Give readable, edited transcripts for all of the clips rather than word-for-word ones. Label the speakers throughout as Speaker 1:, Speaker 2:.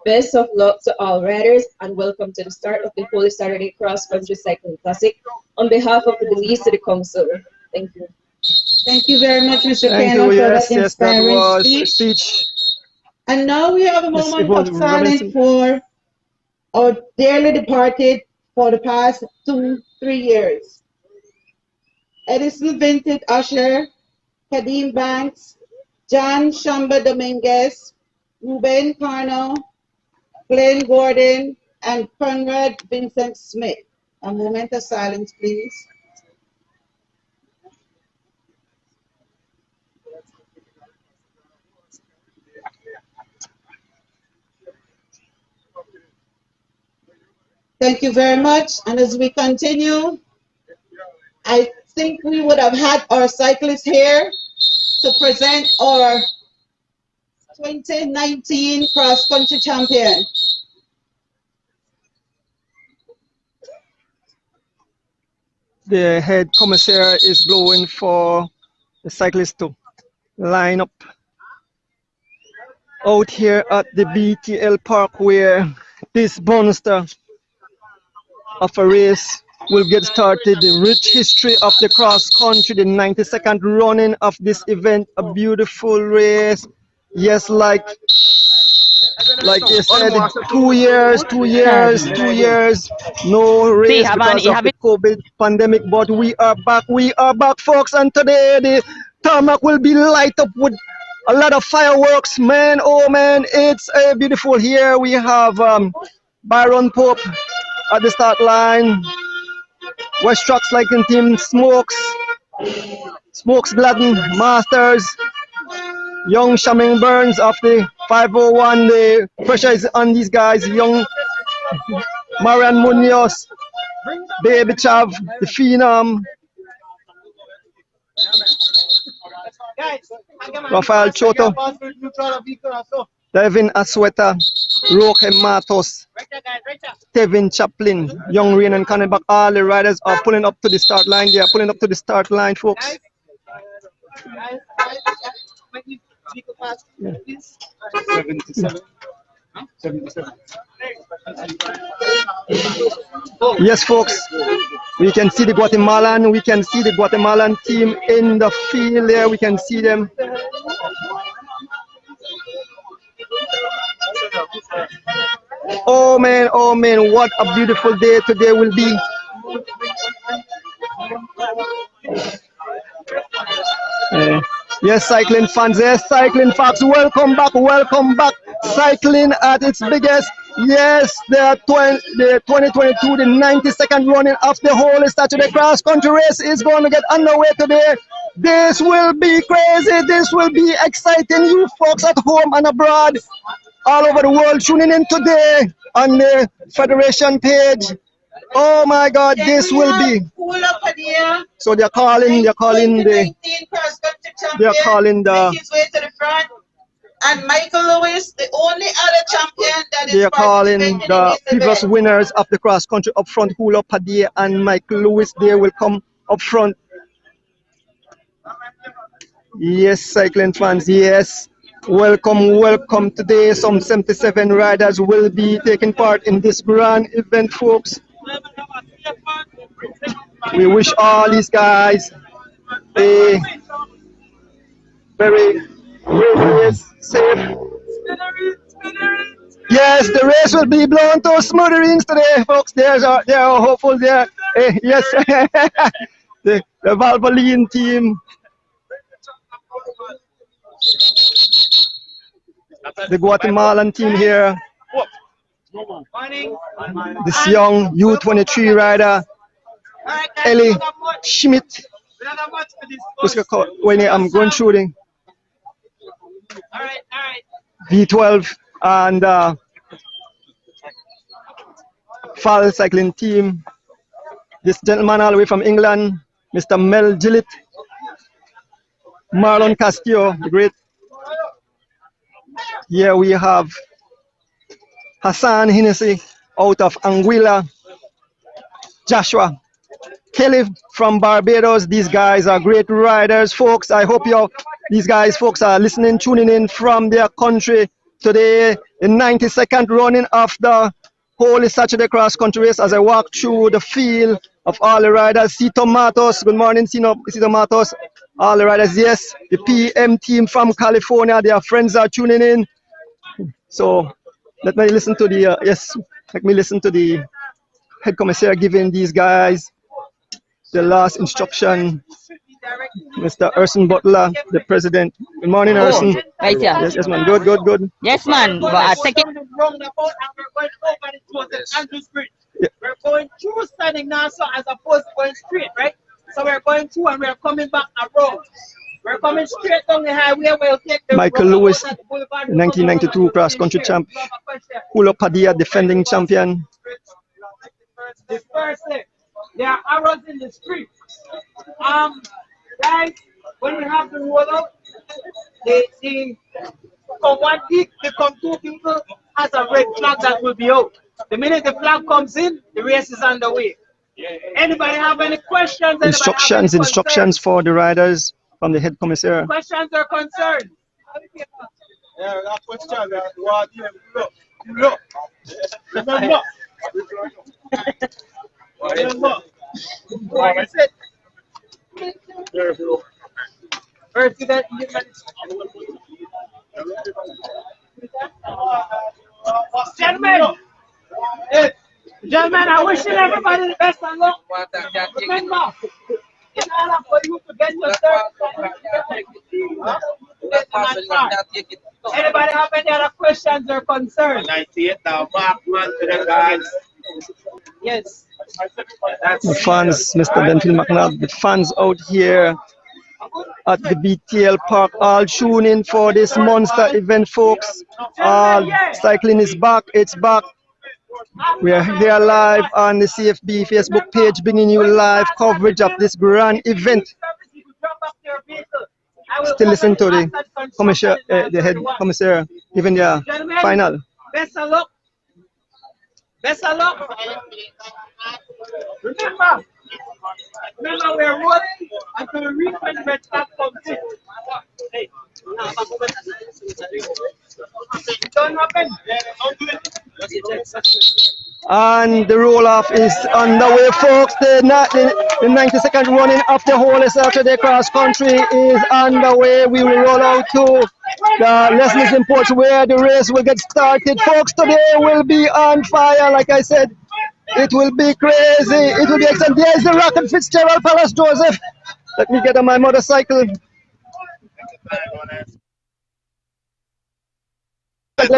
Speaker 1: Best of luck to all riders and welcome to the start of the Holy Saturday Cross Country Cycling Classic. On behalf of the Belize City Council, thank you.
Speaker 2: Thank you very much, Mr.
Speaker 3: Thank you.
Speaker 2: Kano, for that
Speaker 3: Yes, that
Speaker 2: inspiring
Speaker 3: was a
Speaker 2: speech.
Speaker 3: speech.
Speaker 2: And now we have a
Speaker 3: Yes,
Speaker 2: moment
Speaker 3: Yvonne
Speaker 2: of silence
Speaker 3: Robinson.
Speaker 2: for our dearly departed for the past 2-3 years. Edison Vintage Usher, Kadeem Banks, John Shamba Dominguez, Ruben Carno, Glenn Gordon, and Conrad Vincent Smith. A moment of silence, please. Thank you very much. And as we continue, I think we would have had our cyclists here to present our 2019 cross country champion.
Speaker 3: The head commissaire is blowing for the cyclists to line up out here at the BTL Park, where this monster of a race will get started. The rich history of the cross country, the 92nd running of this event, a beautiful race. Yes, like you said, 2 years, no race because of the COVID pandemic, but we are back, folks, and today the tarmac will be light up with a lot of fireworks, man. Oh man, it's beautiful here. We have Byron Pope at the start line. West Trucks Liking Team, Smokes Gladden, Masters, young Shamming Burns of the 501. The pressure is on these guys. Young Marian Munoz, Baby Chav, the Phenom, Rafael Choto, Devin Asweta, Roque Matos, Kevin Chaplin, Young Rain and Cannonback. All the riders are pulling up to the start line. They are pulling up to the start line, folks. Yeah. 77. 77. Yes, folks, we can see the Guatemalan team in the field there. We can see them. Oh man, what a beautiful day today will be. Yes, cycling fans, yes, cycling facts, welcome back. Cycling at its biggest. Yes, the 2022, the 92nd running of the Holy Saturday Cross Country Race is going to get underway today. This will be crazy, this will be exciting. You folks at home and abroad, all over the world, tuning in today on the Federation page. Oh my God, this will be. So they're calling the
Speaker 2: and Michael Lewis, the only other champion that is.
Speaker 3: They are calling the previous winners of the cross country up front, Hula Padilla and Michael Lewis. They will come up front. Yes, cycling fans, yes. Welcome today. Some 77 riders will be taking part in this grand event, folks. We wish all these guys a very great race, safe. Yes, the race will be blown to smithereens today, folks. They are hopeful there. Yes, the Valvoline team. The Guatemalan team here. This young U23 rider, Ellie Schmidt. When I'm going shooting. V12 and Fall cycling team. This gentleman all the way from England, Mr. Mel Gillett. Marlon Castillo, the great. Here we have Hassan Hennessy out of Anguilla, Joshua Kelly from Barbados. These guys are great riders, folks. I hope these guys, folks, are listening, tuning in from their country today, the 92nd running of the Holy Saturday Cross Country Race. As I walk through the field of all the riders, see Tomatoes. Good morning, see Tomatoes. All the riders, yes, the PM team from California, their friends are tuning in. So let me listen to the head commissaire giving these guys the last instruction. Mr. Urson Butler, the president. Good morning, Urson.
Speaker 4: Right here.
Speaker 3: Yes, man. Good.
Speaker 4: Yes, man. But I take it.
Speaker 3: Yeah.
Speaker 5: We're going through standing now, so as opposed to going straight, right? So we're going through and we're coming back around. We're coming straight down the highway. We'll take the
Speaker 3: Michael Lewis, 1992 cross country champ. Julio Padilla, defending champion.
Speaker 5: Dispersing. There are arrows in the street. Guys, when we have the rollout, they from one peak, they come two people has a red flag that will be out. The minute the flag comes in, the race is underway. Anybody have any questions?
Speaker 3: Instructions for the riders from the head commissaire.
Speaker 5: Questions or concerns?
Speaker 6: Yeah, that question. Look. Remember.
Speaker 5: What is it? President, gentlemen, I wish everybody the best of luck. Remember, in order for you to get your anybody have any other questions or concerns? Yes.
Speaker 3: The fans, Mr. Benfield McNabb, the fans out here at the BTL Park, all tune in for this monster event, folks. Cycling is back, it's back. We are here live on the CFB Facebook page, bringing you live coverage of this grand event. Still listen to the commissioner, the head commissaire, even their final.
Speaker 5: Best of luck. Best of luck. Remember, we're rolling until we reach when the red flag comes in. Don't happen.
Speaker 3: And the roll-off is underway, folks. The 92nd running of the Holy Saturday Cross Country is underway. We will roll out to the Leslie's Imports where the race will get started. Folks, today will be on fire, like I said. It will be crazy. It will be excellent. There is the Rocket Fitzgerald Palace Joseph. Let me get on my motorcycle.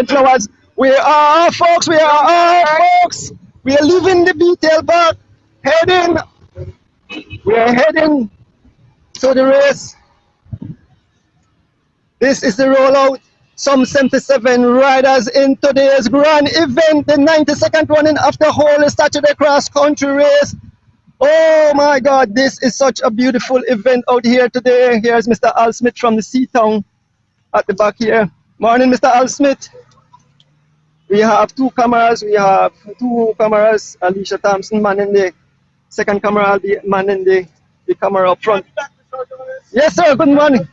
Speaker 3: Flowers. We are folks. We are leaving the BTL Park, we are heading to the race. This is the rollout. Some 77 riders in today's grand event, the 92nd running of the Holy Saturday Cross Country Race. Oh my God, this is such a beautiful event out here today. Here's Mr. Al Smith from the Seatown at the back here. Morning, Mr. Al Smith. We have two cameras. Alicia Thompson manning the second camera. I'll be manning the camera up front. Yes, sir. Good morning.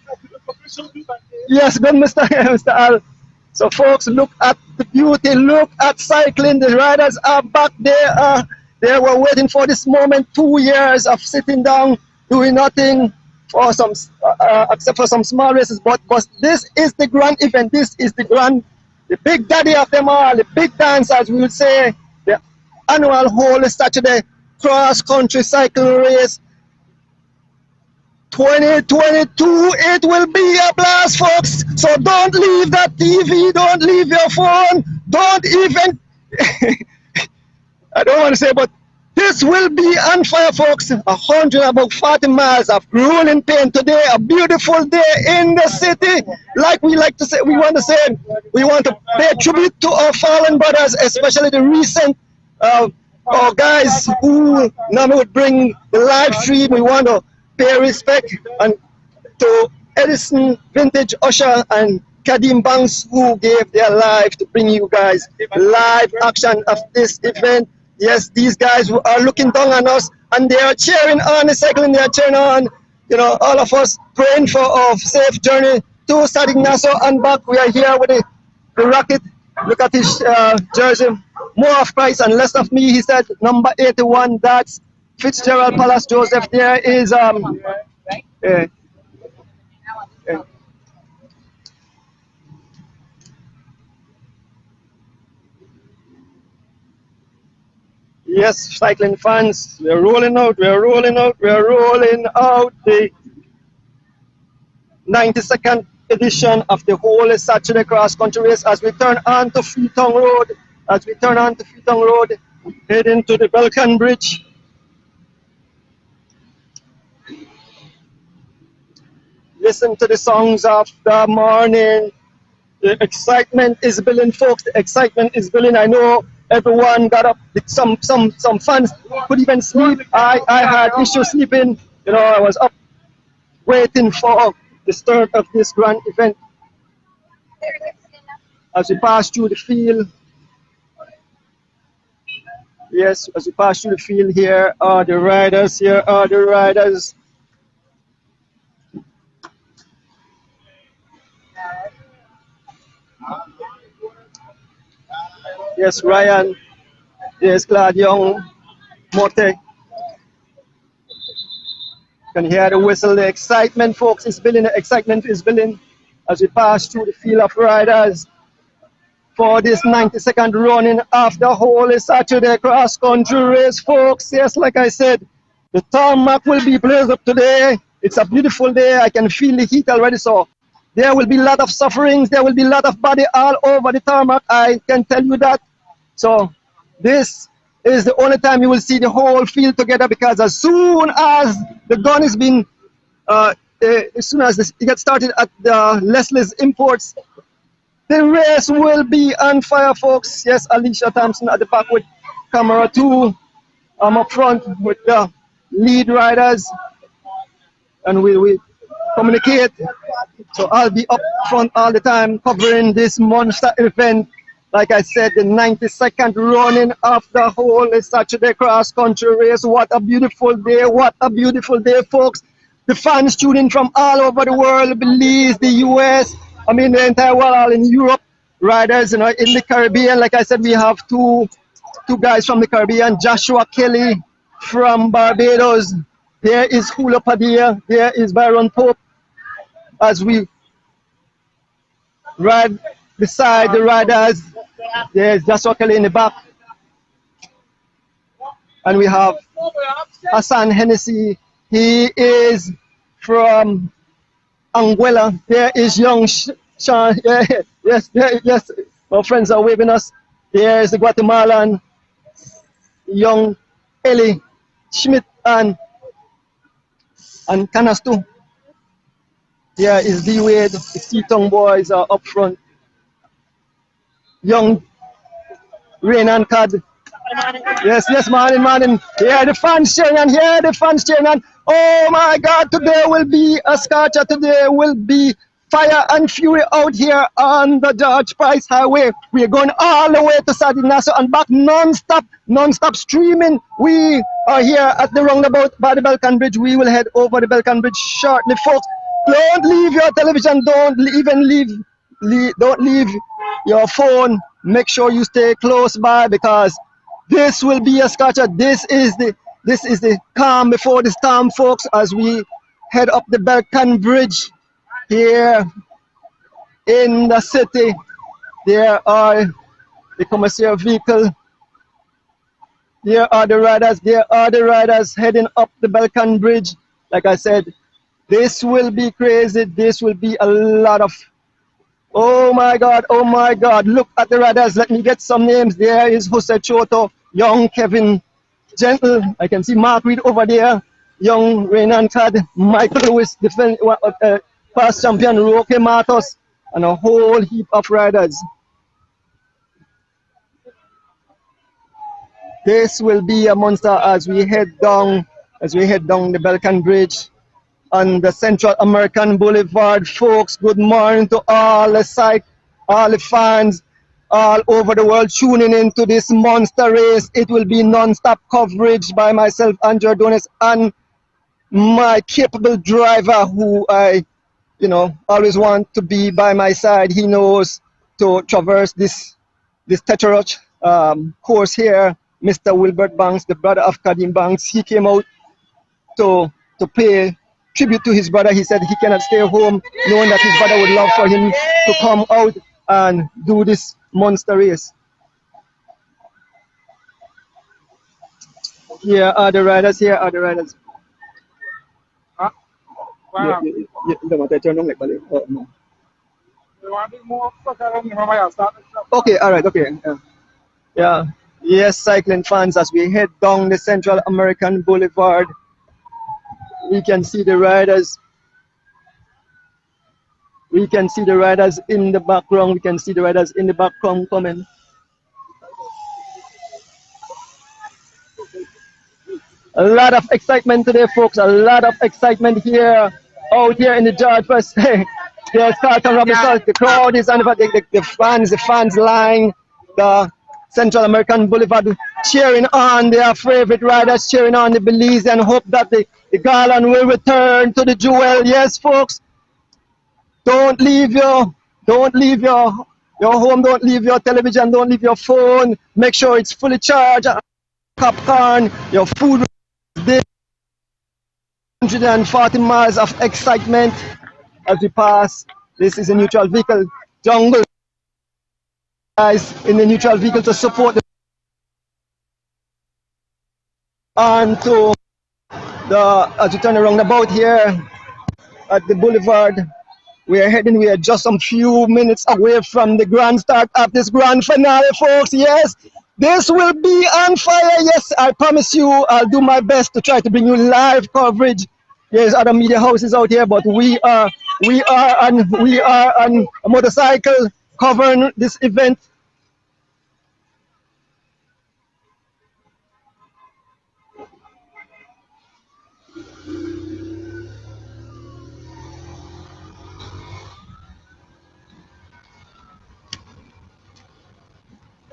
Speaker 3: Yes, good, Mr. Al. So, folks, look at the beauty. Look at cycling. The riders are back there. They were waiting for this moment. 2 years of sitting down, doing nothing, for some, except for some small races. But this is the grand event. This is the big daddy of them all, the big dance, as we would say, the annual Holy Saturday Cross Country Cycle Race 2022. It will be a blast, folks. So don't leave that TV, don't leave your phone, don't even, I don't want to say, but this will be on fire, folks. 140 miles of grueling pain today. A beautiful day in the city. Like we like to say, we want to pay tribute to our fallen brothers, especially the recent guys who now would bring the live stream. We want to pay respect and to Edison, Vintage, Usher, and Kadim Banks, who gave their life to bring you guys live action of this event. Yes, these guys are looking down on us, and they are cheering on the cycling. They are cheering on, all of us praying for a safe journey to San Ignacio and back. We are here with the the Rocket. Look at his jersey. More of Christ and less of me, he said. Number 81, that's Fitzgerald Palace Joseph. There is uh, uh, yes, cycling fans, we're rolling out, we're rolling out, we're rolling out the 92nd edition of the Holy Saturday Cross Country Race as we turn on to Freetown Road, heading to the Balkan Bridge. Listen to the songs of the morning. The excitement is building, folks. The excitement is building. I know everyone got up. Some fans could even sleep. I had issues sleeping. You know, I was up waiting for the start of this grand event. As we pass through the field, yes, as we pass through the field, here are the riders. Here are the riders. Yes, Ryan. Yes, Claude Young, Mote. Can hear the whistle. The excitement, folks, is building. The excitement is building as we pass through the field of riders for this 92nd running of the Holy Saturday Cross Country Race, folks. Yes, like I said, the tarmac will be blazed up today. It's a beautiful day. I can feel the heat already. So there will be a lot of sufferings. There will be a lot of body all over the tarmac. I can tell you that. So this is the only time you will see the whole field together, because as soon as the gun is being, as soon as it gets started at the Leslie's Imports, the race will be on fire, folks. Yes, Alicia Thompson at the back with camera 2. I'm up front with the lead riders, and we communicate. So I'll be up front all the time covering this monster event. Like I said, the 92nd running of the Holy Saturday Cross Country Race. What a beautiful day. What a beautiful day, folks. The fans tuning from all over the world, Belize, the US, I mean the entire world, all in Europe. Riders, you know, in the Caribbean. Like I said, we have two guys from the Caribbean. Joshua Kelly from Barbados. There is Hula Padilla. There is Byron Pope. As we ride beside the riders, there's Joshua Kelly in the back. And we have Hassan Hennessy. He is from Anguilla. There is young Sean. Yeah, yes. Our friends are waving us. There is the Guatemalan young Eli Schmidt and Canastu. Here is D Wade. The Seaton boys are up front. Young Rain and Cad. Yes, morning. Here the fans cheering on. Oh my God, today will be a scorcher. Today will be fire and fury out here on the George Price Highway. We are going all the way to Sardinaso and back non-stop streaming. We are here at the roundabout by the Balkan Bridge. We will head over the Balkan Bridge shortly, folks. Don't leave your television. Don't leave your phone. Make sure you stay close by, because this will be a scorcher. This is the calm before the storm, folks, as we head up the Balkan Bridge here in the city. There are the commercial vehicle. There are the riders heading up the Balkan Bridge. Like I said, this will be crazy. This will be a lot of, oh my God. Look at the riders. Let me get some names. There is Jose Choto, young Kevin Gentle. I can see Mark Reed over there. Young Renan Tad, Michael Lewis, past champion Roque Matos, and a whole heap of riders. This will be a monster as we head down the Balkan Bridge on the Central American Boulevard, folks. Good morning to all the fans all over the world tuning into this monster race. It will be non-stop coverage by myself, Andrew Donis, and my capable driver, who I always want to be by my side. He knows to traverse this Tetrarch course here. Mr. Wilbert Banks, the brother of Kadim Banks, he came out to pay tribute to his brother. He said he cannot stay home knowing that his brother would love for him to come out and do this monster race. Here are the riders. Here are the riders.
Speaker 6: Wow.
Speaker 3: You don't want to turn on like that? Oh, no.
Speaker 6: You want to be more fuck around me, mama, I'll start the shop.
Speaker 3: Okay, all right, okay. Yeah. Yes, cycling fans, as we head down the Central American Boulevard, we can see the riders. We can see the riders in the background. We can see the riders in the background coming. A lot of excitement today, folks. A lot of excitement here, out here in the George First. There's Carlton Robinson. The crowd is on the fans line the Central American Boulevard, cheering on their favorite riders, cheering on the Belize, and hope that the Garland will return to the jewel. Yes, folks. Don't leave your home. Don't leave your television. Don't leave your phone. Make sure it's fully charged. Popcorn, your food. 140 miles of excitement as we pass. This is a neutral vehicle jungle. Guys in the neutral vehicle to support the and to the as we turn around about here at the boulevard. We are just some few minutes away from the grand start of this grand finale, folks. Yes, this will be on fire. Yes, I promise you, I'll do my best to try to bring you live coverage. There's other media houses out here, but we are on a motorcycle covering this event.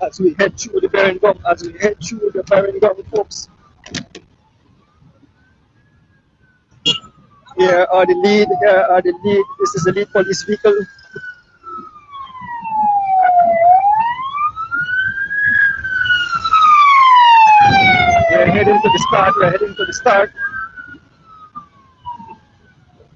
Speaker 3: As we head through the Barrington, folks. Here are the lead. This is the lead police vehicle. We're heading to the start.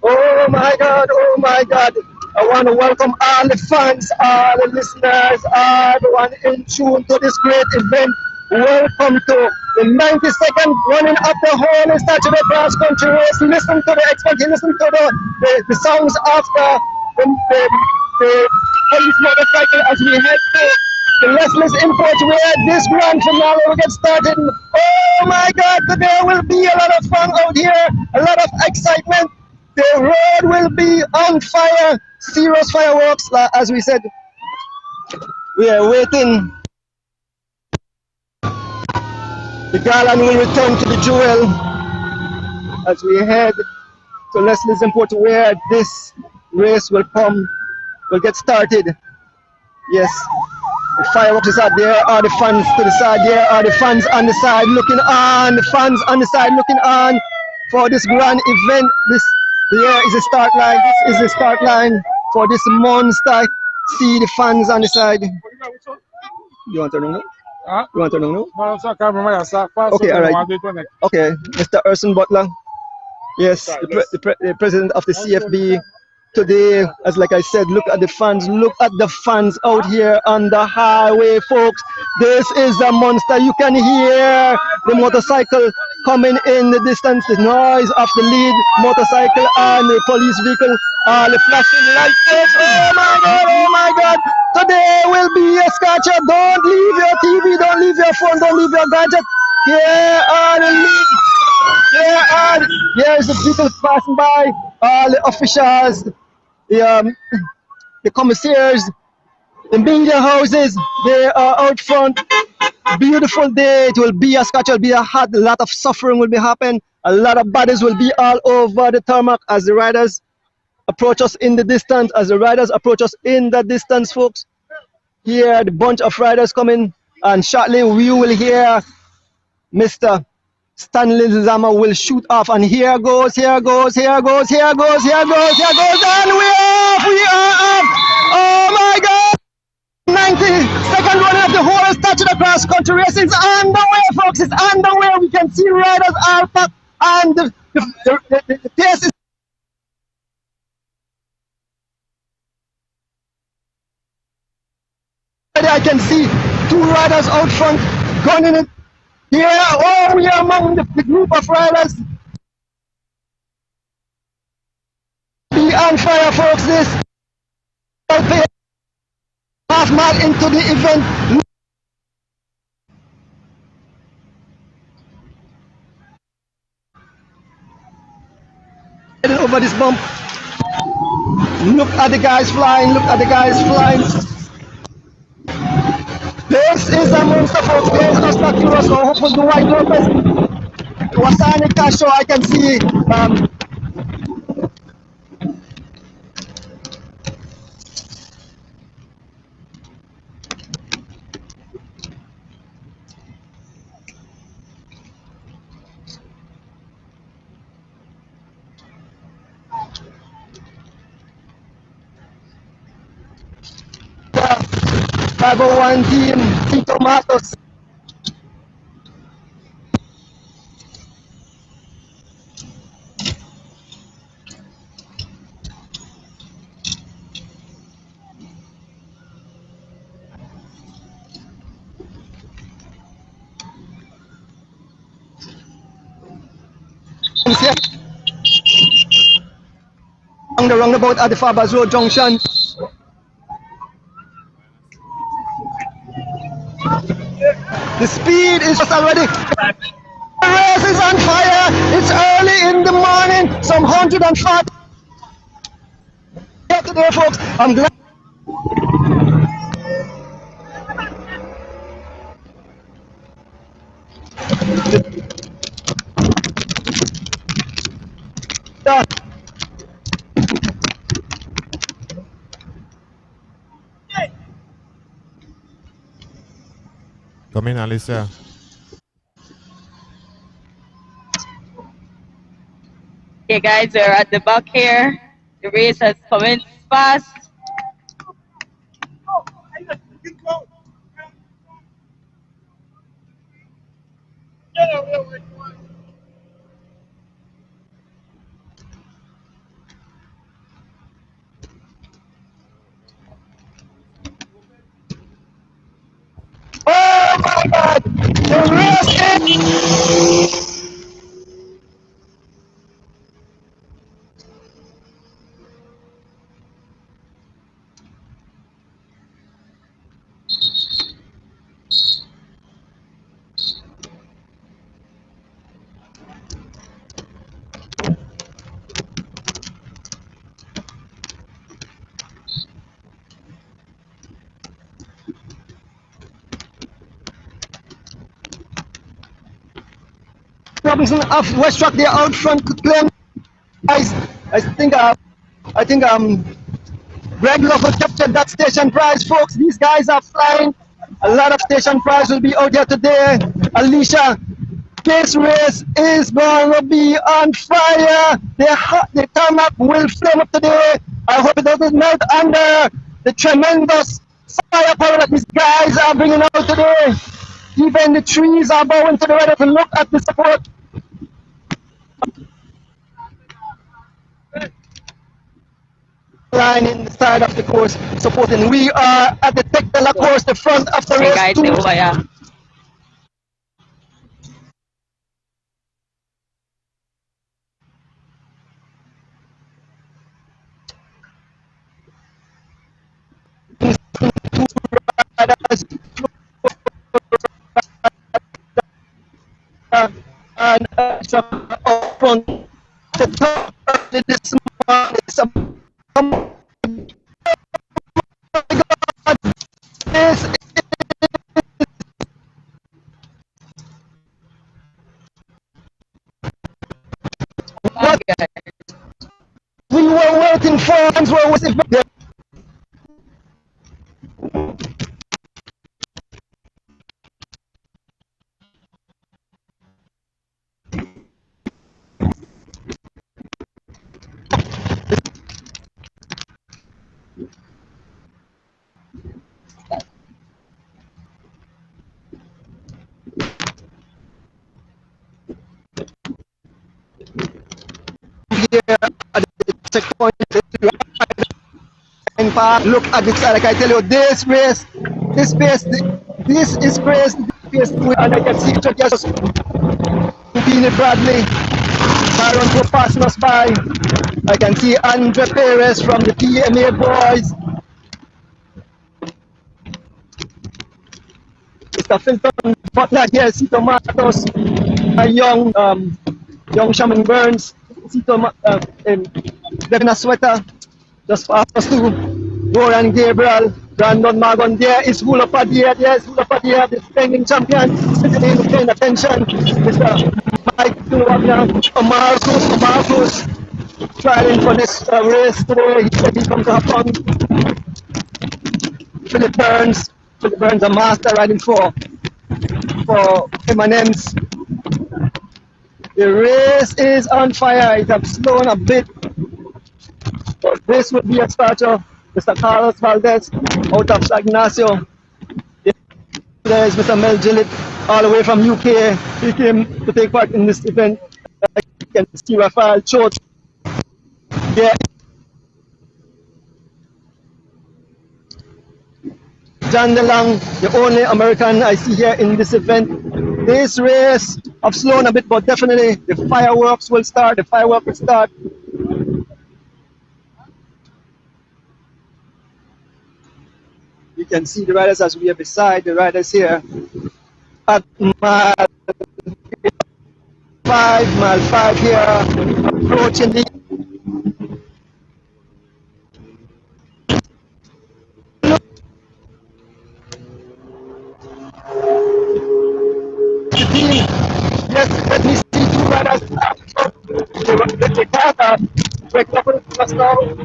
Speaker 3: Oh my God. I want to welcome all the fans, all the listeners, everyone in tune to this great event. Welcome to the 92nd running of the whole Saturday cross country race. Listen to the expert, listen to the songs of the police motorcycle as we head to the Leslie's Import where this grand finale will get started. Oh my God, today will be a lot of fun out here, a lot of excitement. The road will be on fire, serious fireworks, as we said. We are waiting. The Garland will return to the jewel as we head to Leslie's Import where this race will get started. Yes, the fireworks is out there, are the fans to the side, there are the fans on the side looking on, the fans on the side looking on for this grand event. Here is the start line, this is the start line for this monster. See the fans on the side. You want to know?
Speaker 6: Huh?
Speaker 3: You want to know?
Speaker 6: Okay,
Speaker 3: all right. Okay, Mr. Urson Butler. Yes, the president of the CFB. Today, as like I said, look at the fans out here on the highway, folks. This is a monster. You can hear the motorcycle coming in the distance, the noise of the lead motorcycle and the police vehicle, the flashing lights. Oh my God. Today will be a scratcher. Don't leave your TV, don't leave your phone, don't leave your gadget. Here are the lead. Here's the people passing by, all the officials, the commissaires, the media houses, they are out front. Beautiful day. It will be a scotch, it will be a lot of suffering will be happening. A lot of bodies will be all over the tarmac as the riders approach us in the distance, folks. Here, the bunch of riders coming, and shortly we will hear Mr. Stanley Zama will shoot off, and here goes, and we are off. Oh my God! 92nd running of the whole statue of cross country race is underway, folks. It's underway. We can see riders are back, and the pace is. I can see two riders out front gunning it. Yeah, oh, we are among the group of riders. Be on fire, folks. This half mile into the event. Over this bump. Look at the guys flying. Look at the guys flying. This is a monster, folks. This is not curious. So hopefully the white Lopez. Wasani Castro, I can see. The 501 team Tomatoes. On the roundabout at the Fabas Road Junction. The speed is just already. The race is on fire. It's early in the morning. Some 140 today, folks. I'm glad.
Speaker 4: Come in, Alicia.
Speaker 7: Okay, guys, we're at the back here. The race has commenced fast.
Speaker 3: Oh my God! The race is. Robinson of West Track, they're out front. Claim, guys. I think Greg Lofford captured that station prize, folks. These guys are flying. A lot of station prize will be out here today. Alicia, this race is going to be on fire. The tarmac will flame up today. I hope it doesn't melt under the tremendous firepower that these guys are bringing out today. Even the trees are bowing to the right to look at the support. Line in the side of the course supporting. We are at the Tectela course, the front of the race.
Speaker 7: Hey guys, over here.
Speaker 3: And up front the top early this morning. This what we were waiting for. checkpoint. In fact, look at this, like I tell you, this race, this pace, this is race, this pace, and I can see just Beanie Bradley, Byron for passing us by. I can see Andre Perez from the PMA boys. Mr. Filton Butler here, Cito Matos, a young Shaman Burns, Cito, Devin Sweater, just past us too. Goran Gabriel, Brandon Magon, there is Hula Padia, there's Hula Padia, the defending champion, sitting in paying attention. Mr. Mike Tulwagna, Marcus, trying for this race today. He said he's going to have fun. Philip Burns, a master riding for M&M's. The race is on fire. It has slowed a bit. But this would be a starter. Mr. Carlos Valdez out of San Ignacio. There is Mr. Mel Gillett all the way from UK. He came to take part in this event. You can see Rafael Choate. Yeah. John DeLong, the only American I see here in this event. This race have slowed a bit, but definitely the fireworks will start. The fireworks will start. You can see the riders as we are beside the riders here at mile 5 here, approaching the team. Yes, let me see two riders. The car, for example, just now, the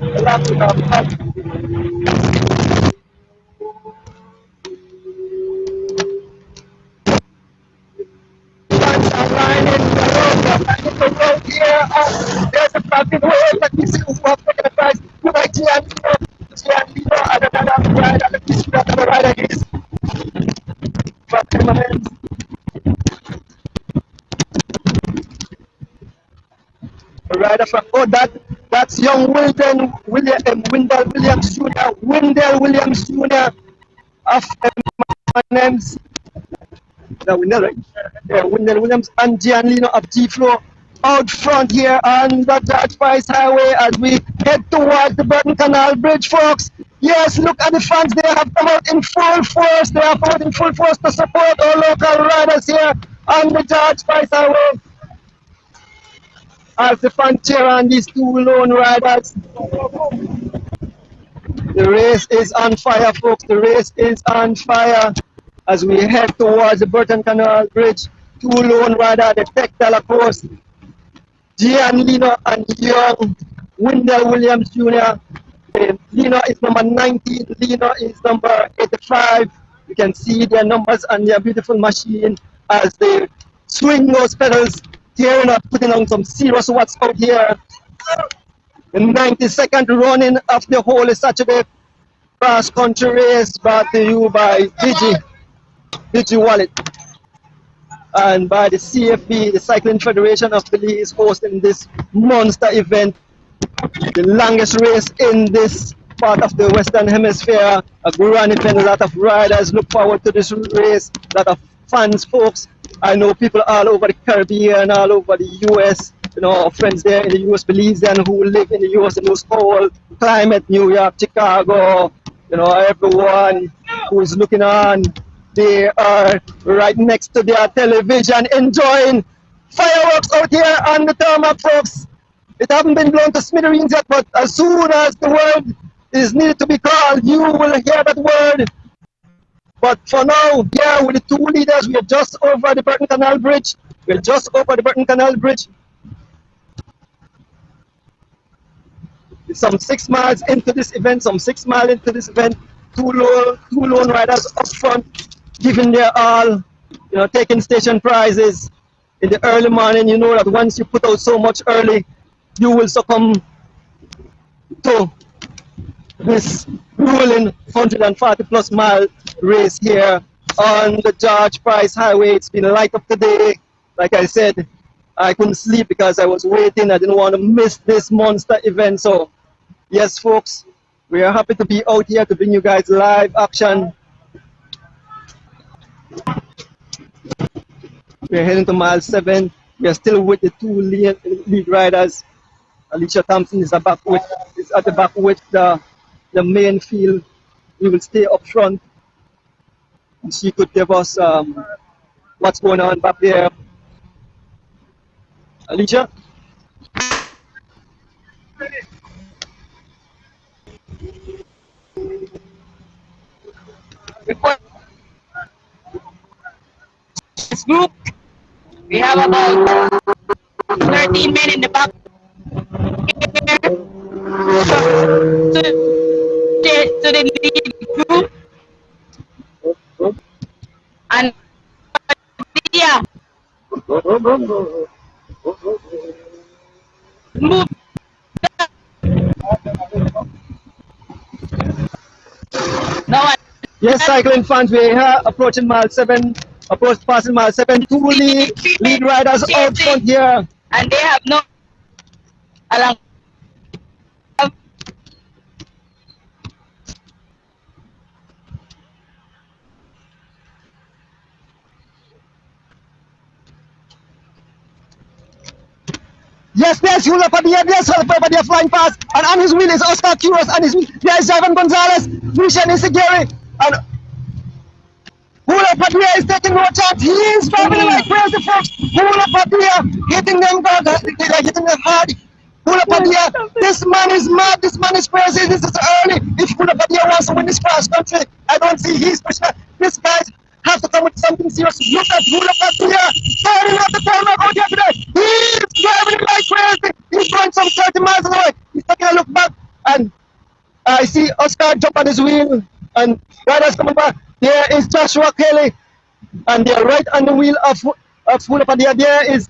Speaker 3: road here. There's a traffic road. Let me see who have taken the prize. Like Gianlino, another rider. Let me see what other rider is. A rider from that's young Wendell Williams Jr. Wendell Williams Jr. of M&M's. Wendell, right? Yeah, Wendell Williams and Gianlino of G-Flow out front here on the George Price Highway as we head towards the Burton Canal Bridge, folks. Yes, look at the fans. They have come out in full force. They have come out in full force to support our local riders here on the George Price Highway. As the fans cheer on these two lone riders. The race is on fire, folks. The race is on fire. As we head towards the Burton Canal Bridge, two lone riders, the Tech Dollar Course, Gianlino and young Wendell Williams Jr. Lino is number 19, Lino is number 85. You can see their numbers on their beautiful machine as they swing those pedals, tearing up, putting on some serious watts out here. The 92nd running of the Holy Saturday cross country race brought to you by Digi Wallet and by the CFB, the Cycling Federation of Belize, hosting this monster event, the longest race in this part of the Western Hemisphere. A grand event. A lot of riders look forward to this race. A lot of fans, folks. I know people all over the Caribbean, all over the US. You know, friends there in the US, Belizean who live in the US in those cold climate, New York, Chicago. You know, everyone who is looking on. They are right next to their television enjoying fireworks out here on the tarmac, folks. It haven't been blown to smithereens yet, but as soon as the word is needed to be called, you will hear that word. But for now, here with the two leaders, we are just over the Burton Canal Bridge. We're just over the Burton Canal Bridge. It's some 6 miles into this event, two lone riders up front, giving their all, you know, taking station prizes in the early morning. You know that once you put out so much early, you will succumb to this grueling 140+ mile race here on the George Price Highway. It's been light up today. Like I said, I couldn't sleep because I was waiting. I didn't want to miss this monster event. So, yes, folks, we are happy to be out here to bring you guys live action. We're heading to mile 7. We are still with the two lead riders. Alicia Thompson is at the back with the main field. We will stay up front. And she could give us what's going on back there. Alicia?
Speaker 7: Report this group. We have about 13 men in the back here to the lead group. And yeah, move. No one.
Speaker 3: Yes, cycling fans, we are approaching mile 7, passing mile 7. Two lead riders out front here.
Speaker 7: And they have no along.
Speaker 3: Yes, there's Hula Padilla, there's Hula Padilla flying past, and on his wheel is Oscar Quiros, and his wheel, there's Javan Gonzalez, Lucian Isigeri, and Hula Padilla is taking no chance. He is traveling like crazy, folks. Hula Padilla hitting them hard. Hula Padilla, this man is mad, this man is crazy, this is early. If Hula Padilla wants to win this cross country, I don't see he's pushing. This guys have to come with something serious. Look at Hula Padilla, starting up the tarmac out here today. He's driving like crazy. He's going some 30 miles away. He's taking a look back, and I see Oscar jump on his wheel, and riders coming back. There is Joshua Kelly, and they're right on the wheel of Hula Padilla. There is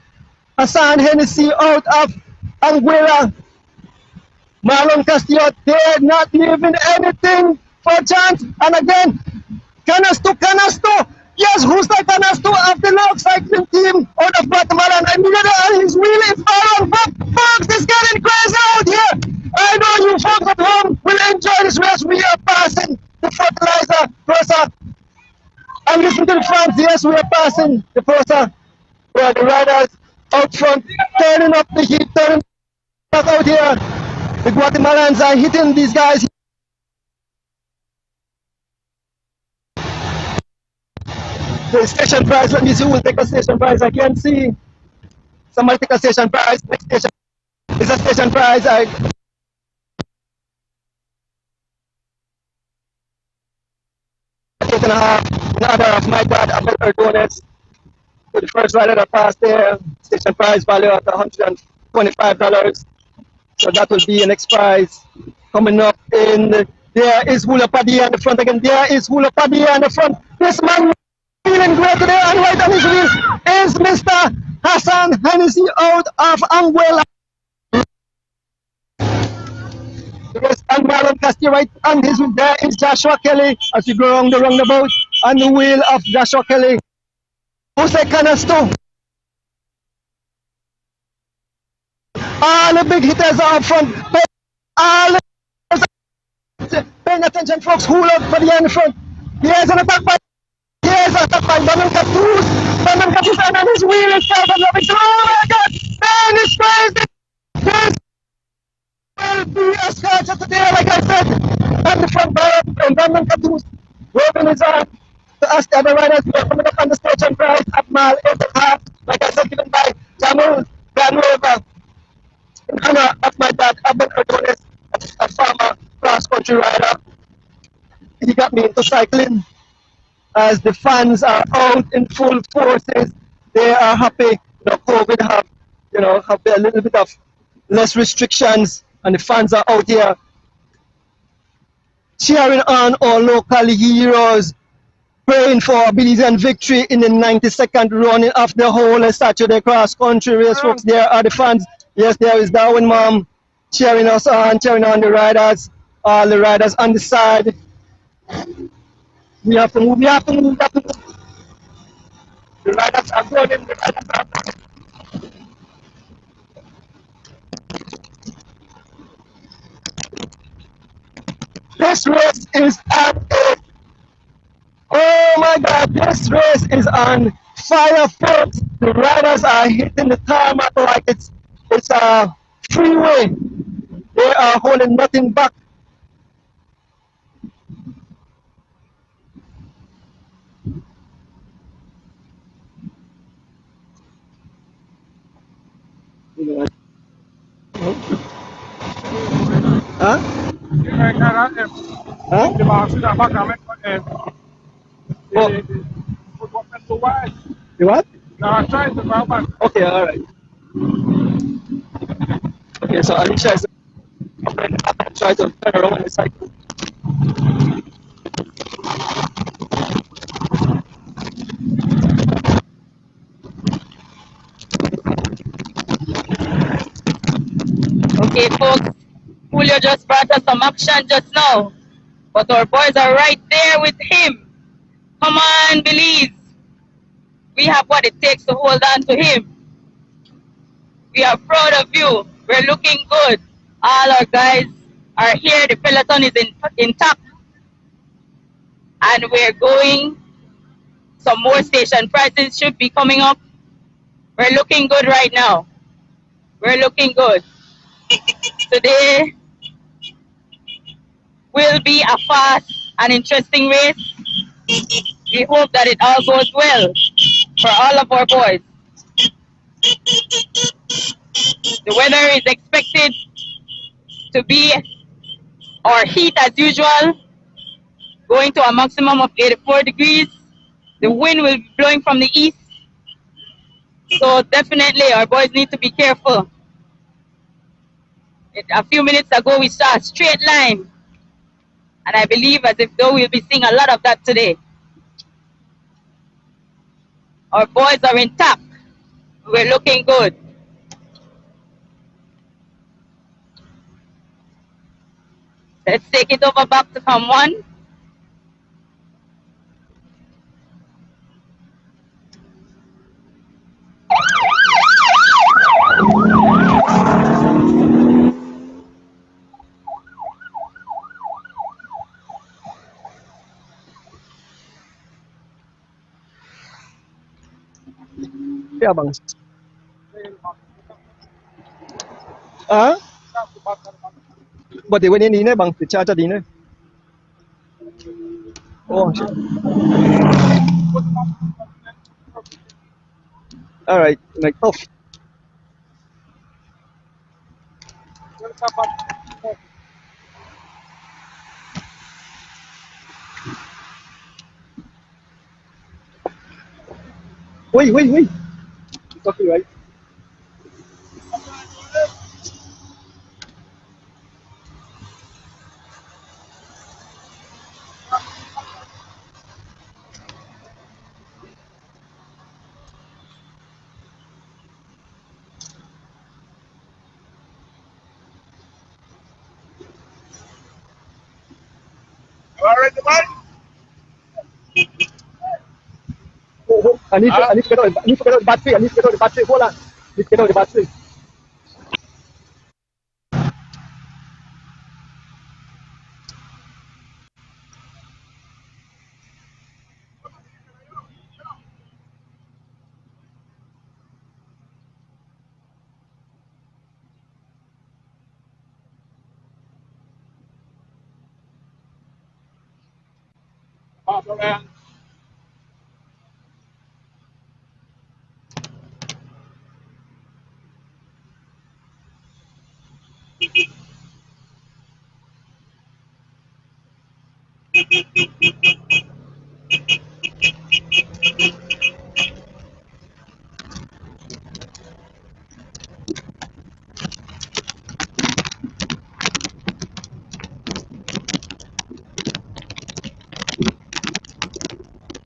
Speaker 3: Hassan Hennessy out of Anguilla. Marlon Castillo, they're not leaving anything for a chance. And again, Canasto. Yes, who's the Canasto of the Log Cycling Team out of Guatemala? And his wheel is on. Folks, it's getting crazy out here. I know you folks at home will enjoy this race. We are passing the fertilizer process. And listen to the fans. Yes, we are passing the process where the riders out front turning up the heat, turning up out here. The Guatemalans are hitting these guys. The station prize, let me see who will take a station prize. I can see somebody take a station prize. Next station is a station prize. I taken a half in honor of my dad, Abel Erdones. So the first rider that passed there, station prize value at $125. So that will be an next prize coming up in. There is Hula Padilla in the front again. There is Hula Padilla in the front. This man feeling great today, and right on his wheel is Mr. Hassan Hennessy out of Anguilla. Yes, and Marlon Castillo right on his wheel. There is Joshua Kelly as we go around the roundabout on the wheel of Joshua Kelly. Jose Canasto. All the big hitters are up front. All the paying attention, folks. Hula Padilla in the front. Here's an attack by Banan Catus. Banan Catus and on his wheel is Calvin Robinson. Oh my God! Man, it's crazy! This will be a scratch today, like I said. On the front bar, and Banan Catus. Robin is on to ask the other riders who are coming up on the station prize at mile 8.5. Like I said, given by Jamul Granova. In honor of my dad, Abel Erdones, a former cross-country rider. He got me into cycling. As the fans are out in full forces, they are happy. COVID have a little bit of less restrictions, and the fans are out here cheering on our local heroes, praying for Belizean victory in the 92nd running of the whole Saturday cross country race, folks. There are the fans. Yes, there is Darwin Mom cheering us on, cheering on the riders, all the riders on the side. We have to move, we have to move, we have to move. The riders are going in, the riders are going. this race is on. Oh my God, this race is on fire foot. The riders are hitting the tarmac like it's a freeway. They are holding nothing back. Huh? Huh? Oh. You what? Okay, all right. Okay, so Alicia is trying to turn around the cycle.
Speaker 7: Okay, folks, Julio just brought us some action just now, but our boys are right there with him. Come on, Belize. We have what it takes to hold on to him. We are proud of you. We're looking good. All our guys are here. The peloton is intact. And we're going. Some more station prices should be coming up. We're looking good right now. We're looking good. Today will be a fast and interesting race. We hope that it all goes well for all of our boys. The weather is expected to be or heat as usual, going to a maximum of 84 degrees. The wind will be blowing from the east. So definitely our boys need to be careful. A few minutes ago we saw a straight line. And I believe as if though we'll be seeing a lot of that today. Our boys are intact. We're looking good. Let's take it over back to Come One.
Speaker 3: Yeah, bang. Huh? But they went in there, bang. The charger dinner. Oh, shit. All right, like tough. Wait. It's okay, right? I need to get out the battery. I need to get out the battery. Hold on. I need to get out the battery.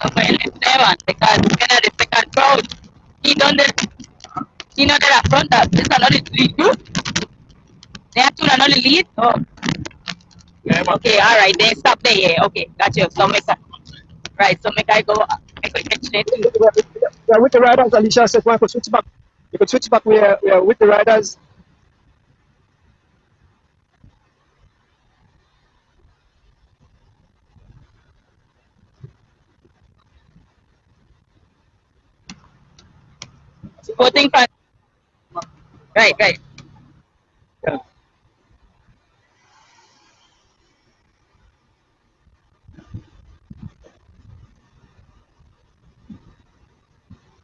Speaker 7: Okay, let's because we're not the second crowd. He know that up front that this is not the lead group. They have to not the lead. Oh. Okay, all right. Then stop there. Yeah, okay, got you. So make right. So make I go. Make I catch it.
Speaker 3: We are with the riders. Alicia said, "One could switch back. You could switch back. We are with the riders."
Speaker 7: Voting for. Right, right.
Speaker 3: Yeah.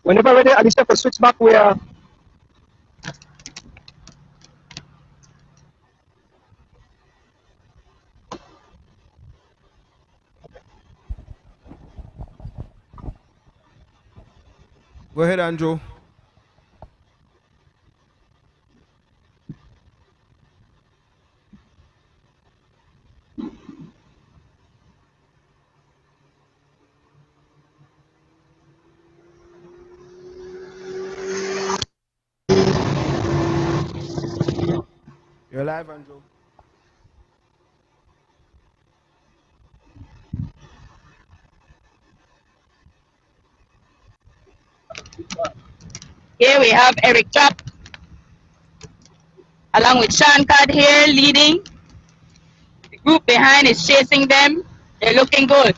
Speaker 3: Whenever ready, Alicia, for switch back where.
Speaker 4: Go ahead, Andrew. You're live, Andrew.
Speaker 7: Here we have Eric Trapp along with Sean Card here leading. The group behind is chasing them. They're looking good.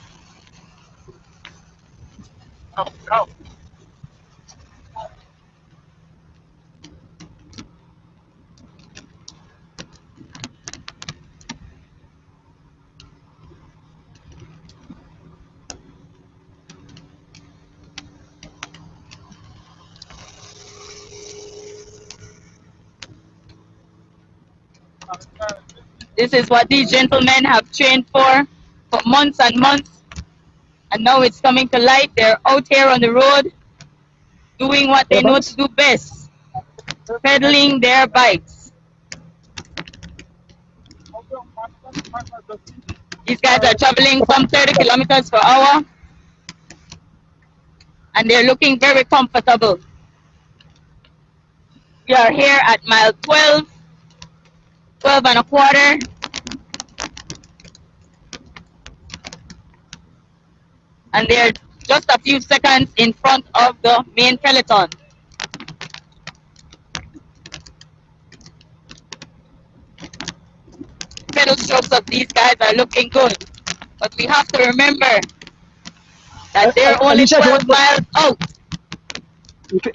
Speaker 7: This is what these gentlemen have trained for months and months. And now it's coming to light. They're out here on the road doing what they know to do best, pedaling their bikes. These guys are traveling some 30 kilometers per hour and they're looking very comfortable. We are here at mile 12, 12 and a quarter. And they're just a few seconds in front of the main peloton. Pedal strokes of these guys are looking good. But we have to remember that they're only 12 miles out.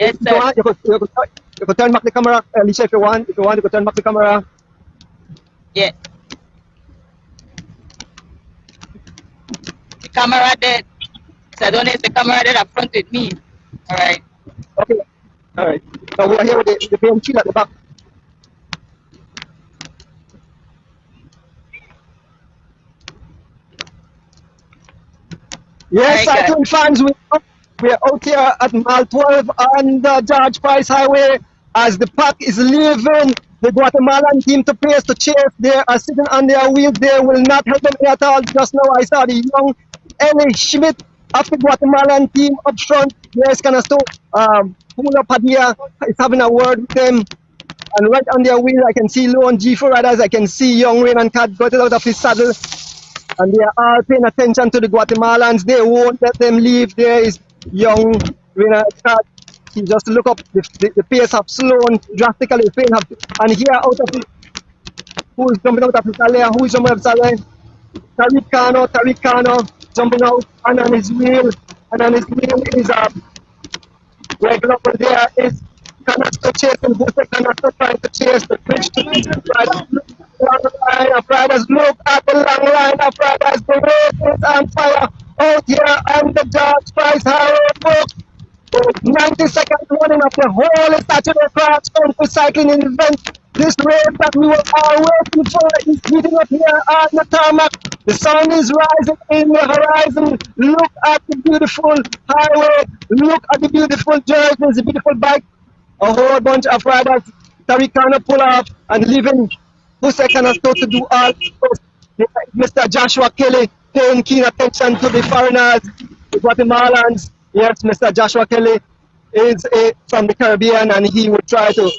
Speaker 7: Yes, sir.
Speaker 3: You could turn back the camera, Alicia, if you want. If you want, you could turn back the camera.
Speaker 7: Yeah. The camera dead. So I don't know if the camera dead up front with me. All right.
Speaker 3: Okay. All right. So we are here with the PMQ at the back. Yes,
Speaker 7: Very
Speaker 3: cycling fans, we're out here at mile 12 on the George Price Highway as the pack is leaving the Guatemalan team to place to chase. They are sitting on their wheels. They will not help them at all. Just now I saw the young Ellie Schmidt of the Guatemalan team up front. Yes, Canasto, Pula Padilla is having a word with them. And right on their wheel, I can see Lone G4 riders. I can see young Raymond Cat got out of his saddle. And they are all paying attention to the Guatemalans. They won't let them leave. There is young Raymond Cat. He just look up, the pace have slowed drastically. And here out of it, who is jumping out of his alley? Who is jumping out of his alley? Tariq Kano jumping out and on his wheel. And on his wheel is regular over there is Canasto chasing, Booster Canasto trying to chase the bridge. Line of riders, look at the long line of riders. The race is on fire out here on the George Price Highway. 90 seconds running of the whole Saturday cross country cycling event. This race that we were all waiting for is heating up here on the tarmac. The sun is rising in the horizon. Look at the beautiful highway. Look at the beautiful jerseys, the beautiful bike. A whole bunch of riders. Tariq Kano pull up and leaving Hussein Canasto to do all. Mr. Joshua Kelly paying keen attention to the foreigners, the Guatemalans. Yes, Mr. Joshua Kelly is from the Caribbean and he will try to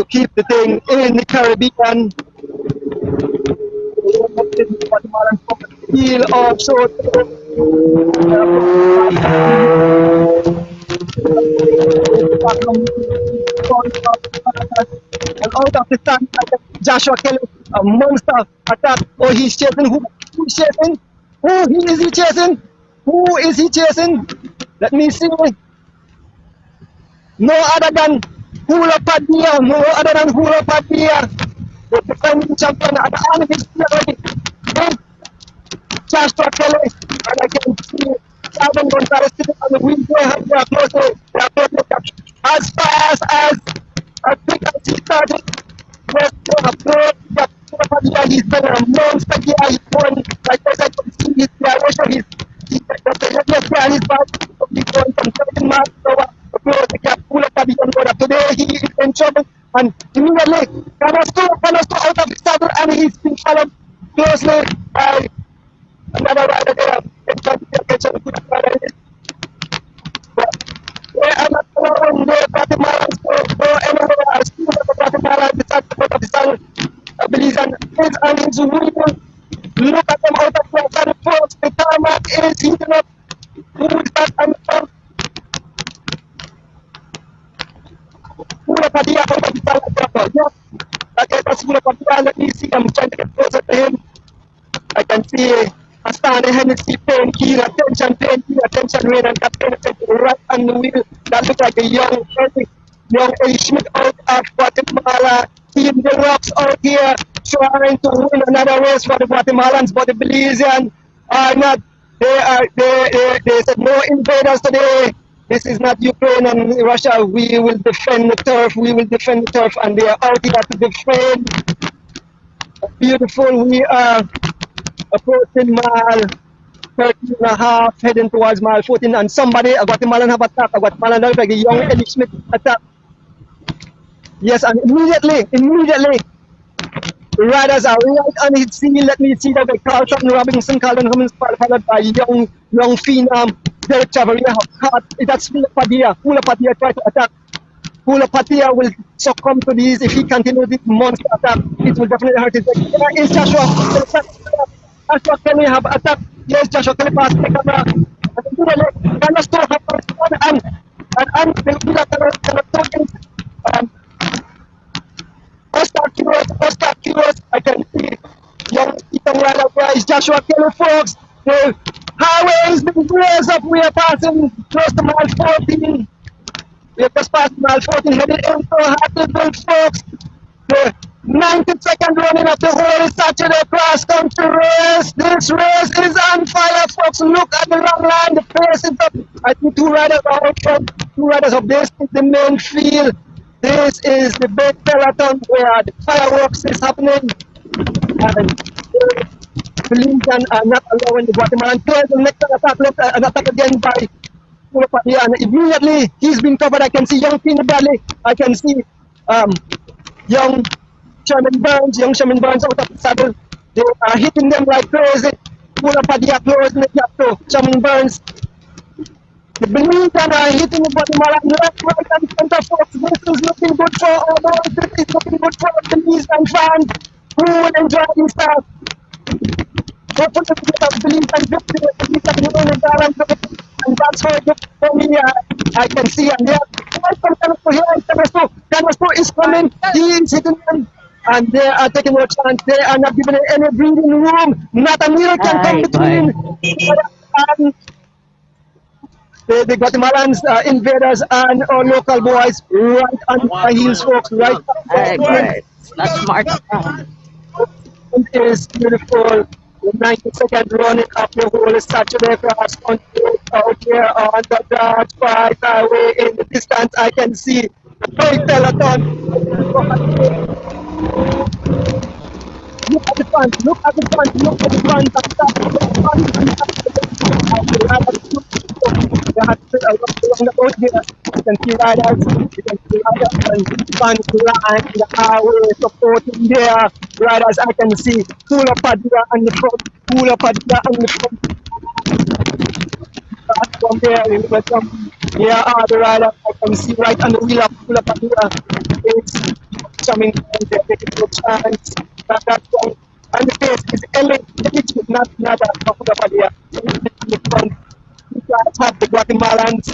Speaker 3: keep the thing in the Caribbean. Guatemalans feel also. And out of the stand, Joshua Kelly, a monster attack. Oh, he's chasing who? Who's chasing? Who is he chasing? Who is he chasing? Let me see. no other than Hula Padilla, no other than Hula Padilla, the defending champion at the end of his already. Joshua Kelly, and I can see Calvin Gonzalez sitting on the wheel there. They are close. As fast as quick as he started. Yes, he's been a monster here. He's going, like I could see his direction. He's on his back. He's going from 13 miles per hour. The cap pull up at the end. Today he is in trouble. And immediately, Canasto out of the saddle, and he's been followed closely by another rider there. I'm not allowing the Guatemalans to go anywhere. I see the Guatemalans beside the foot of the saddle. I believe and his wheel. Look at them out of the saddle first. The tarmac is heating up. Who is that? And Pura Padilla out of the saddle. Yes, that's Pura Padilla. Let me see. I'm trying to get closer to him. I can see a standing Hennessy painkiller, attention, rain, and captain right on the wheel. That looks like a young Eddie Schmidt out of Guatemala. Team the rocks out here trying to win another race for the Guatemalans, but the Belizean are not. They said no invaders today. This is not Ukraine and Russia. We will defend the turf. And they are out here to defend. Beautiful. We are approaching mile 13 and a half, heading towards mile 14, and somebody, a Guatemalan have attacked, a Guatemalan looks like a young Eddie Schmidt attack. Yes, and immediately, riders are right on his scene. Let me see that the Carlton Robinson, Carlton Cummins, followed by young phenom, Derek Chavarria have caught. That's Hula Padilla. Hula Padilla tried to attack. Hula Padilla will succumb to these if he continues this monster attack. It will definitely hurt his leg. There is Joshua Kelly have attacked. Yes, Joshua Kelly passed the camera. And Carlos Toro have and Oscar Quiroz, I can see young Ethan right up there is Joshua Kelly, folks. The highway is being raised up. We are passing close to mile 14. We have just passed mile 14, headed into Hatfield, folks. The 92nd running of the whole Saturday cross-country race. This race is on fire, folks. Look at the long line. The pace is up. I think two riders are out front. Two riders of this is the main field. This is the big peloton where the fireworks is happening. And the Belizean are not allowing the Guatemalan players. The next attack, an attack again by Padilla, and immediately he's been covered. I can see young Tina Bradley. I can see young Sherman Burns out of the saddle. They are hitting them like crazy. Pura Padilla closing the gap to Sherman Burns. The Belizean are hitting the Guatemala left, right, and center, folks. This is looking good for all those. This is looking good for the Belizean fans who will enjoy this stuff. Hopefully, we get a Belizean victory. The Belizean and that's how it looks for me. I can see and there. Canasto is coming. He is hitting them. And they are taking no chance. They are not giving any breathing room. Not a meal can come between and the Guatemalans, invaders, and our local boys right on the heels, folks. Right.
Speaker 7: That's smart.
Speaker 3: It is beautiful. The 92nd running up the whole Saturday cross country out here on the Dodge Park Highway. In the distance, I can see the big peloton. Look at the front. They have to along the boat here. You can see riders and fans line the highway supporting there. Riders, I can see Hula Padilla on the front. From there, here are the riders. I can see right on the wheel of Hula Padilla. It's coming from there, taking no chance. That's one. And the pace is elite, not Hula Padilla. In the front. You guys have the Guatemalans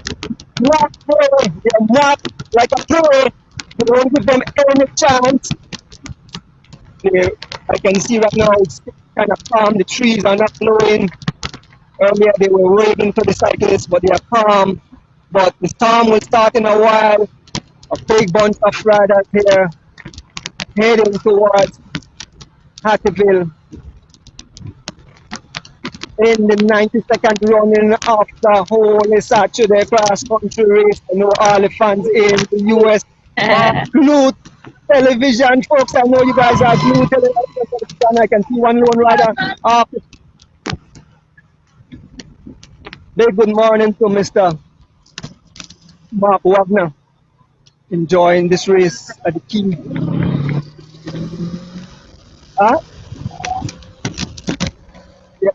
Speaker 3: not play. They're not like a play. You don't give them any chance. I can see right now it's kind of calm. The trees are not blowing. Earlier they were waving for the cyclists, but they are calm. but the storm will start in a while. A big bunch of riders here heading towards Hattieville in the 92nd running of the Holy Saturday cross country race. I know all the fans in the US are glued television, folks. I know you guys are glued television. I can see one lone rider off. Big good morning to Mr. Mark Wagner, enjoying this race at the key. Huh? Yeah.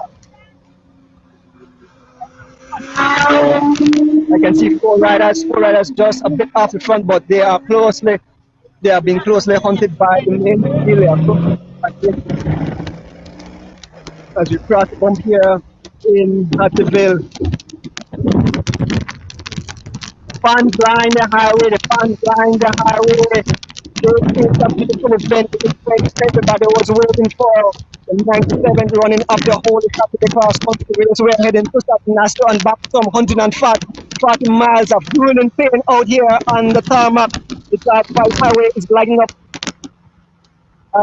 Speaker 3: I can see four riders just a bit off the front, but they are being closely hunted by the main field. As we cross the bump here in Hattieville. Fans line the highway, This is a beautiful event. Everybody was waiting for the 97th running of the Holy Saturday cross country race. We're heading to Saturnasto and back some 140 miles of grueling pain out here on the tarmac. The Classiclize highway is lighting up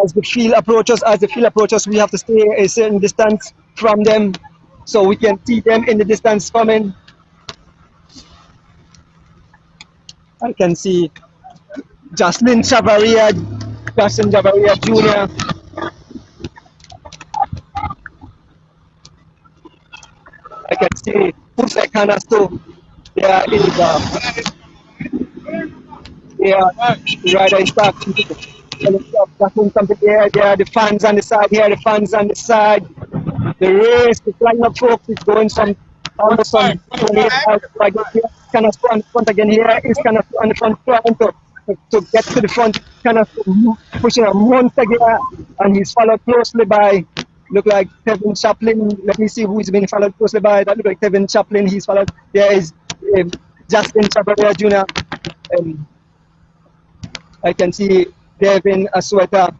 Speaker 3: as the field approaches. We have to stay a certain distance from them so we can see them in the distance coming. I can see Justin Javaria Jr. I can see Jose Canasto. There is the rider is talking something there. There are the fans on the side here, The race, the flying up folks is going almost some 28 miles. I get here, Canasto on the front again. Here is Canasto on the front trying to get to the front, pushing a monster gear, and he's followed closely by, look like Tevin Chaplin. Let me see who's been followed closely by. That look like Tevin Chaplin. He's followed. There is Justin Chabaria Jr. I can see Devin Asweta,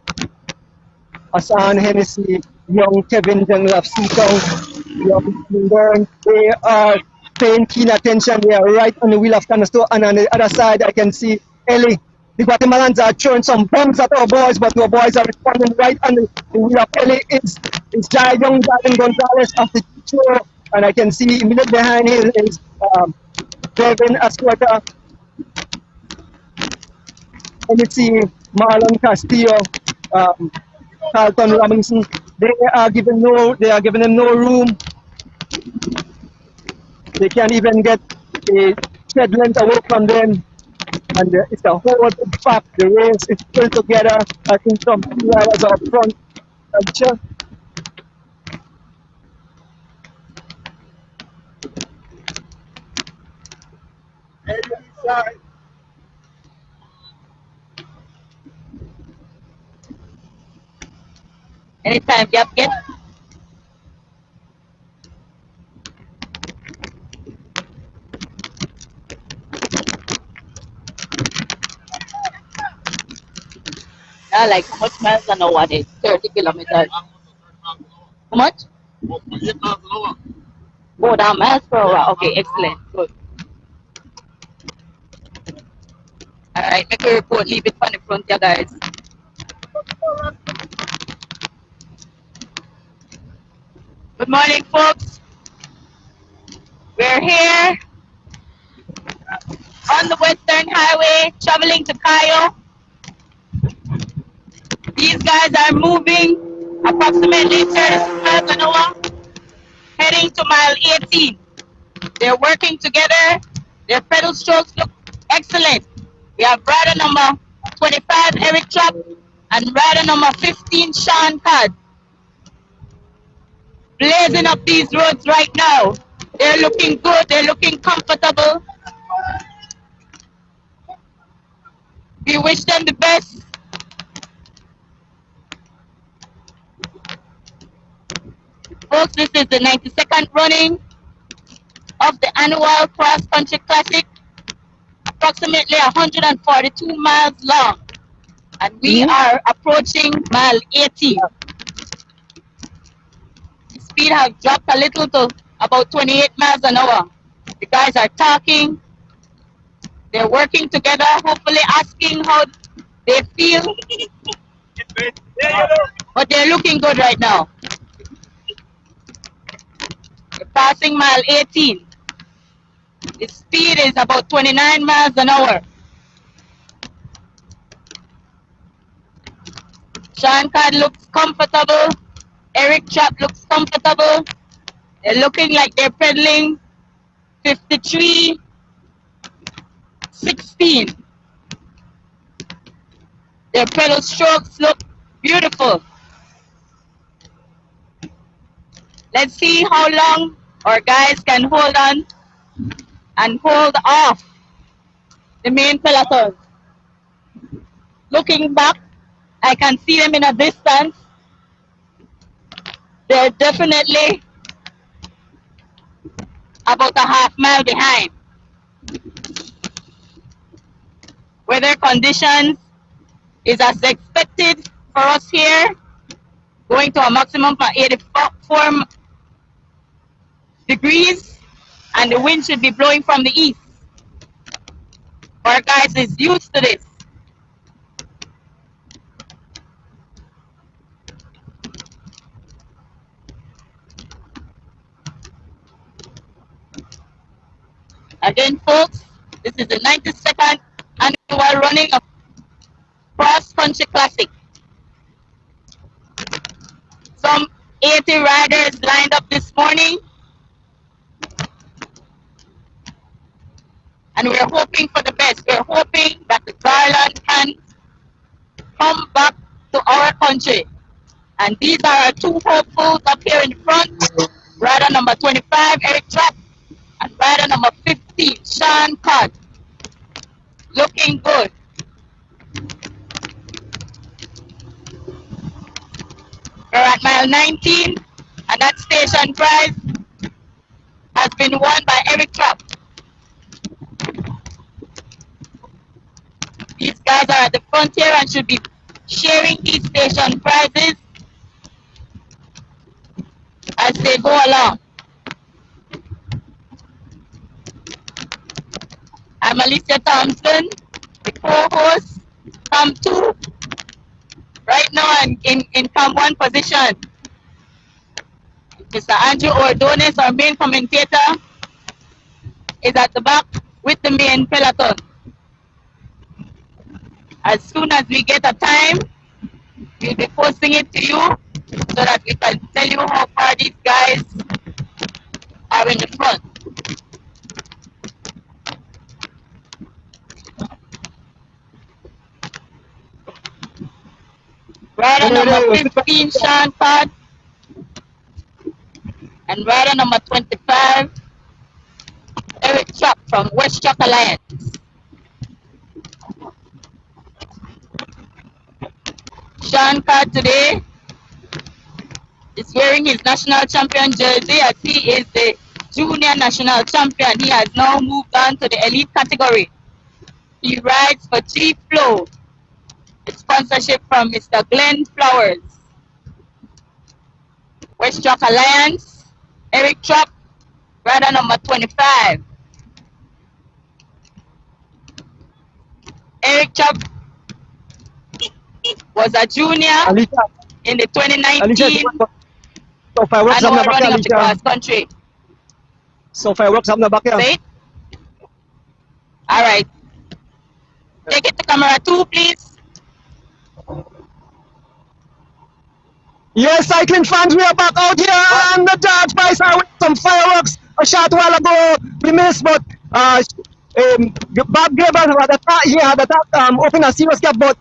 Speaker 3: Asan Hennessy, young Kevin Jungle of Seatown, young Burn. They are paying keen attention. They are right on the wheel of Canasto, and on the other side, I can see Ellie. The Guatemalans are throwing some bombs at our boys, but our boys are responding right on the wheel of Ellie. It's young Darren Gonzalez of the show, and I can see immediately behind him is Devin Asweta. Let me see Marlon Castillo, Carlton Robinson. They are giving them no room. They can't even get a tread length away from them. And it's a whole big fact. The race is still together. I think some riders are up front.
Speaker 7: Anytime, yep, get. Like how much miles an hour? 30 kilometers. How much? Oh, that miles per hour. Okay, excellent. Good. Alright, make a report. Leave it on the front here, guys. Good morning, folks. We're here on the Western Highway, traveling to Cayo. These guys are moving approximately 30 miles an hour, heading to mile 18. They're working together. Their pedal strokes look excellent. We have rider number 25, Eric Trapp, and rider number 15, Sean Codd. Blazing up these roads right now. They're looking good. They're looking comfortable. We wish them the best. Folks, this is the 92nd running of the annual Cross Country Classic, approximately 142 miles long, and we are approaching mile 80. The speed has dropped a little to about 28 miles an hour. The guys are talking, They're working together, hopefully asking how they feel. But they're looking good right now. They're passing mile 18. The speed is about 29 miles an hour. Sean Card looks comfortable. Eric Trapp looks comfortable. They're looking like they're pedaling 53, 16. Their pedal strokes look beautiful. Let's see how long our guys can hold on and hold off the main peloton. Looking back, I can see them in a distance. They're definitely about a half mile behind. Weather conditions is as expected for us here, going to a maximum of 84 degrees, and the wind should be blowing from the east. Our guys is used to this. Again, folks, this is the 92nd annual running of Cross Country Classic. Some 80 riders lined up this morning, and we're hoping for the best. We're hoping that the Garland can come back to our country. And these are our two hopefuls up here in front. Rider number 25, Eric Trapp, and rider number 15, Sean Cott. Looking good. We're at mile 19, and that station prize has been won by Eric Trapp. These guys are at the front here and should be sharing these station prizes as they go along. I'm Alicia Thompson, the co-host, Cam 2. Right now I'm in Cam 1 position. Mr. Andrew Ordonez, our main commentator, is at the back with the main peloton. As soon as we get a time, we'll be posting it to you so that we can tell you how far these guys are in the front. Rider number 15, Sean Todd, and rider number 25, Eric Trapp from West Truck Alliance. Sean Card today is wearing his national champion jersey as he is the junior national champion. He has now moved on to the elite category. He rides for Chief Flow. It's sponsorship from Mr. Glenn Flowers. West Truck Alliance, Eric Trapp, rider number 25. Eric Trapp was a junior in the 2019 annual running of the cross country.
Speaker 3: So fireworks up na back yan.
Speaker 7: Wait. All right. Take it to camera 2, please.
Speaker 3: Yes, cycling fans, we are back out here on the George Price Highway. Some fireworks a short while ago we missed, but Bob Gabriel had opened a serious gap, but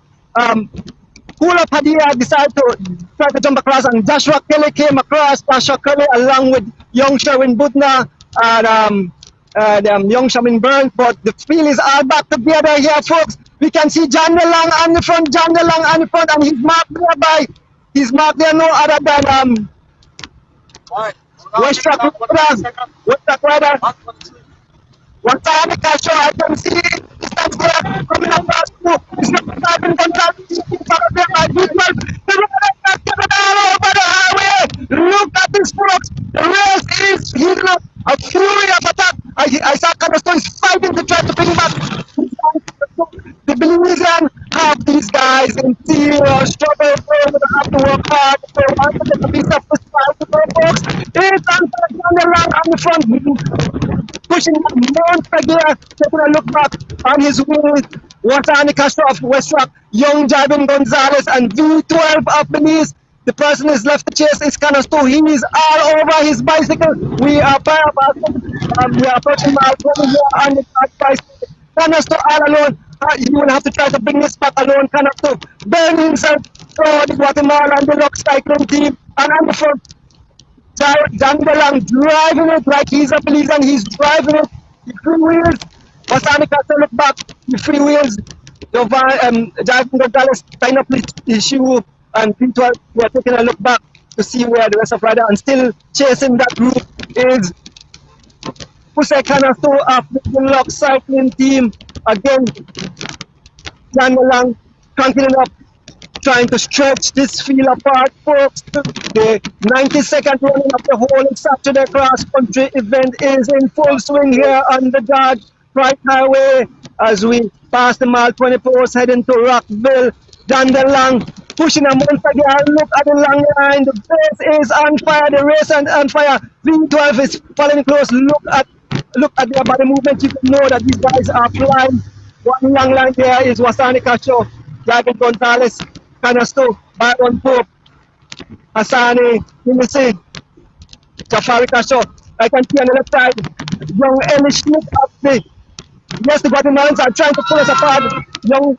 Speaker 3: Kula Padilla decided to try to jump across, and Joshua Kelly came across. Joshua Kelly along with young Sherwin Budna and young Shamin Burns, but the field is all back together here, folks. We can see John DeLong on the front, and he's marked there no other than West Truck Rider. One time I can see the stands there coming up past you. It's not starting contact. Over the highway. Look at this, folks. The race is heating up. A fury of attack. I saw Canasto is fighting to try to bring back So the Belizean have these guys in serious trouble. They're going to have to work hard if they want to get a piece of the side to go, folks. It's on the line on the front, pushing that monster gear, taking a look back on his wheel. Watani Kashraf, Westrock, Young Jibin Gonzalez, and V12 up beneath. The person is left to chase is Canasto. He is all over his bicycle. We are we are approaching mile 20 here on the bicycle. Canasto all alone. You will have to try to bring this back alone, Canasto. Burn himself for the Guatemala and the Lux cycling team. And on the front, Jangalang driving it like he's a police and he's driving it. The free wheels. Wasani Castle look back. The free wheels. Driving Gonzalez tying up his shoe and P12 we are taking a look back to see where the rest of rider and still chasing that group is Pusek Canasto of the Lux cycling team. Again, Jangalang cranking it up, trying to stretch this field apart, folks. The 90-second running of the whole Saturday cross country event is in full swing here on the George Wright Highway as we pass the mile 20 post heading to Rockville. Jangalang pushing a monster gear. Look at the long line. The base is on fire. The race is on fire. V12 is following close. Look at their body movement. You can know that these guys are flying. One long line there is Wasani Cacho, Jagan Gonzalez, Canasto, Byron Pope, Hassani, Himisi, Jafari Cacho. I can see on the left side, young Ellie Schmidt up the. Yes, the Guatemalans are trying to pull us apart. Young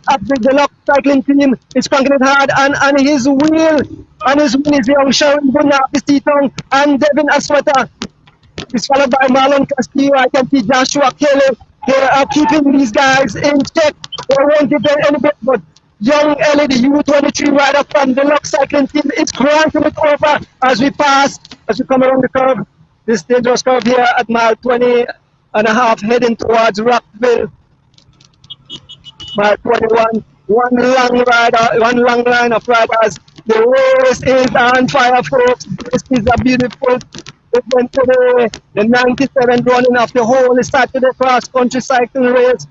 Speaker 3: up the Lux cycling team is cranking it hard and his wheel. And his wheel is young Sharon Bunya, Pistitong, and Devin Asweta. It's followed by Marlon Castillo. I can see Joshua Kelly. They are keeping these guys in check. They won't give them any bit, but young Ellie, the U23 rider from the Lux cycling team, is cranking it over as we come around the curve. This dangerous curve here at mile 20 and a half, heading towards Rockville. Mile 21. One long line of riders. The race is on fire, folks. This is a beautiful event today. The 97th running of the whole Saturday cross country cycling race,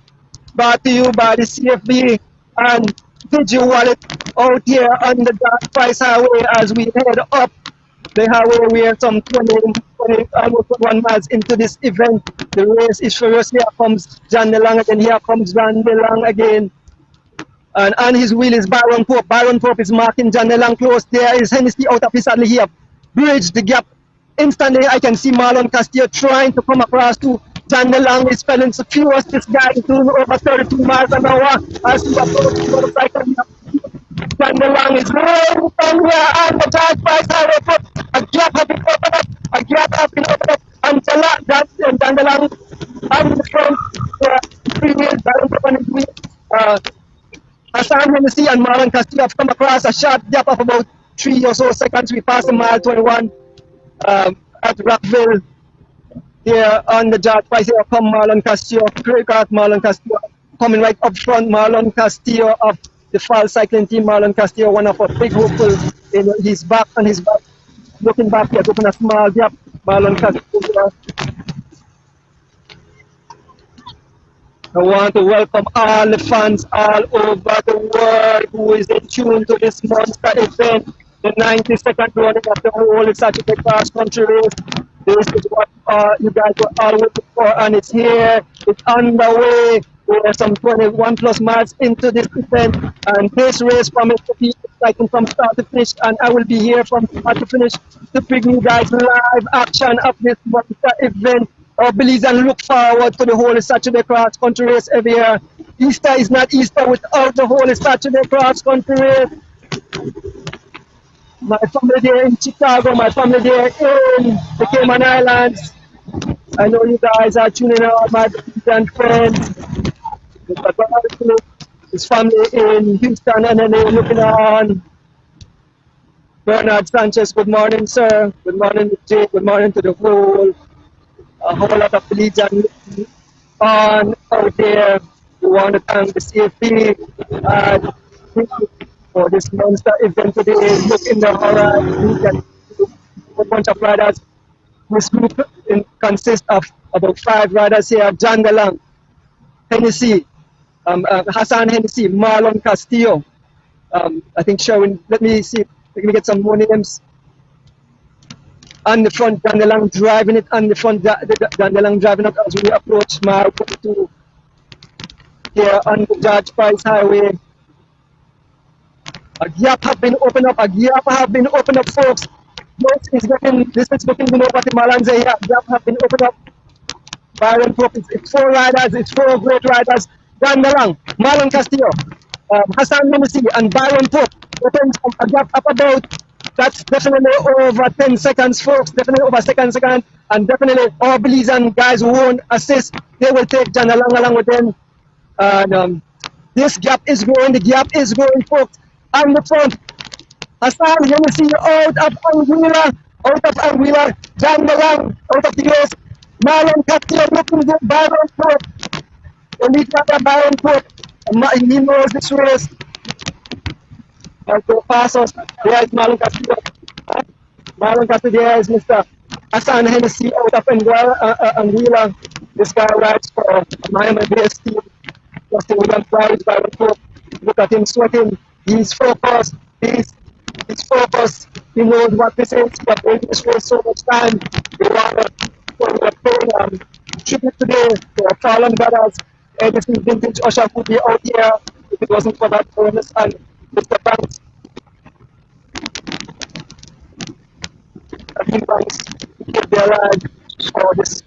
Speaker 3: brought to you by the CFB and Digi Wallet out here on the Dark Price Highway as we head up the highway. We are some 20 almost 1 miles into this event. The race is furious. Here comes John DeLong again. Here comes John DeLong again. And on his wheel is Byron Pope. Byron Pope is marking John DeLong close. There is Hennessy out of his saddle here. Bridge the gap. Instantly, I can see Marlon Castillo trying to come across to John DeLong. Is spelling so furious. This guy is doing over 32 miles an hour as he approaches the motorcycle. John DeLong is rolling from here on the George Price Highway. But a gap has been opened up. A gap has been opened up. And John DeLong on the front. Three wheels, Byron Pope on his wheel. Hassan Hennessy and Marlon Castillo have come across a short gap of about 3 or so seconds. We pass the mile 21 at Rockville. Here on the George Price, here come Marlon Castillo, Marlon Castillo coming right up front. Marlon Castillo of the Fall cycling team. Marlon Castillo, one of our big hopefuls in his back, looking back, he has opened a small gap. Marlon Castillo. I want to welcome all the fans all over the world who is in tune to this monster event, the 92nd running of the whole Saturday cross country race. This is what you guys were all waiting for, and it's here. It's underway. We are some 21 plus miles into this event, and this race promises to be exciting from start to finish. And I will be here from start to finish to bring you guys live action of this monster event. Our beliefs and look forward to the whole Saturday cross country race every year. Easter is not Easter without the whole Saturday cross country race. My family there in Chicago, my family there in the Cayman Islands. I know you guys are tuning out, my and friends. His family in Houston and then they're looking on. Bernard Sanchez, good morning, sir. Good morning, Jake. Good morning to the a whole lot of religion on out there. We want to thank the CFP for this monster event today. Look in the horizon, a bunch of riders. This group consists of about 5 riders here. John DeLong, Hennessy, Hassan Hennessy, Marlon Castillo. I think Sherwin, let me see, let me get some more names. On the front, Dandelang driving it on the front, Dandelang driving it as we approach mile 22 here on the George Price Highway. A gap have been opened up, folks. This is looking below Guatemalans here. A gap have been opened up. Byron Pope, it's 4 riders, it's 4 great riders. Dandelang, Marlon Castillo, Hassan Hennessy, and Byron Pope opens a gap up about. That's definitely over 10 seconds, folks. Definitely over second, and definitely all Belizean guys who won't assist, they will take Dandelang along with them. And this gap is growing. The gap is growing, folks. On the front, Hassan Hennessy out of Anguilla, Dandelang out of the race. Marlon Castillo looking good. Byron Pope, elite rider Byron Pope. He knows this race. Go past us. There is Marlon Castillo. Marlon Castillo, there is Mr. Hassan Hennessy out of Anguilla. This guy rides for Miami based team. Justin Williams rides Byron Pope. Look at him sweating. He's focused. He's focused. He knows what this is. He has been in this race so much time. We're paying tribute today to our fallen brothers. Edison Vintage Usher would be out here if it wasn't for that bonus and Mr. Banks. I think Banks keep their life for this,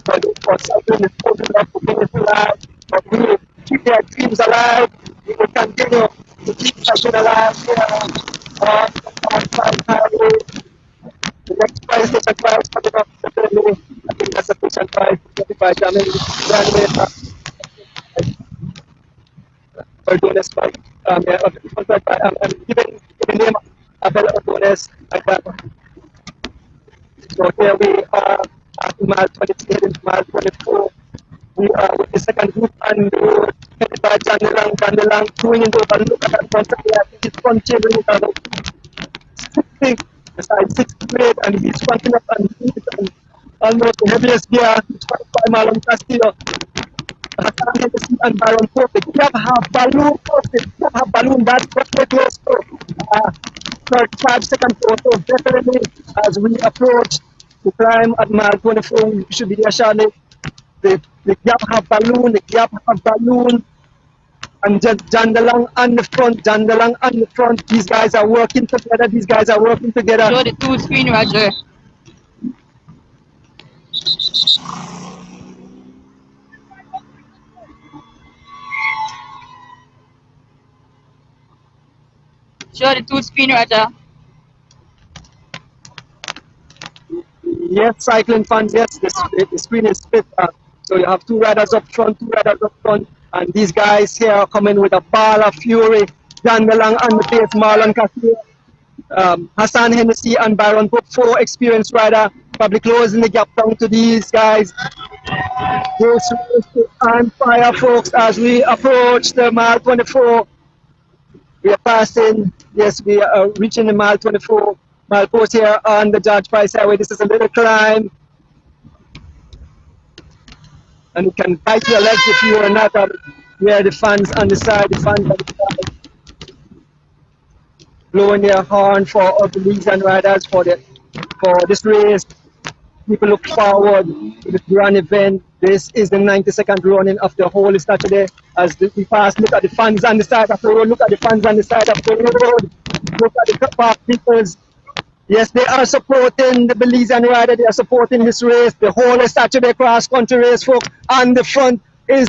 Speaker 3: for cycling is open up to finish alive, but we will keep their dreams alive. We will continue to keep cycling alive here on the highway. The next prize is a prize coming up definitely. I think that's a sufficient prize. 25 damage. Ordonez by I'm giving the name Abel Ordonez. So here we are at mile 23 and mile 24. We are with the second group and headed by Dandelang, going into a look at that front side. He's front changing it out. Beside 6th grade, and he's cranking up and he's almost the heaviest gear. He's by Marlon Castillo. Hassan Hennessy and Byron Pope. The gap have balloon, folks. The gap have balloon. That's what we're close to. 5 seconds or so. Definitely, as we approach the climb at mile 24, we should be there shortly. The gap have balloon. And Dandelang on the front, These guys are working together.
Speaker 7: Show the 2 screen, Roger. Show the 2 screen, Roger.
Speaker 3: Yes, cycling fans, yes, the screen is split. So you have 2 riders up front, and these guys here are coming with a ball of fury. Dandelang on the pace, Marlon Castillo, Hassan Hennessy and Byron Pope, 4 experienced rider, probably closing the gap down to these guys. This race is on fire, folks, as we approach the mile 24. We are passing, yes, we are reaching the mile 24 mile post here on the George Price Highway. This is a little climb, and you can bite your legs if you are not where the fans on the side, blowing their horn for all the Belizean riders for this race. People look forward to the grand event. This is the 92nd running of the whole Saturday. As we pass, look at the fans on the side of the road. Look at the fans on the side of the road. Look at the park peoples. Yes, they are supporting the Belizean rider. They are supporting this race. The whole Saturday cross country race, folks. On the front is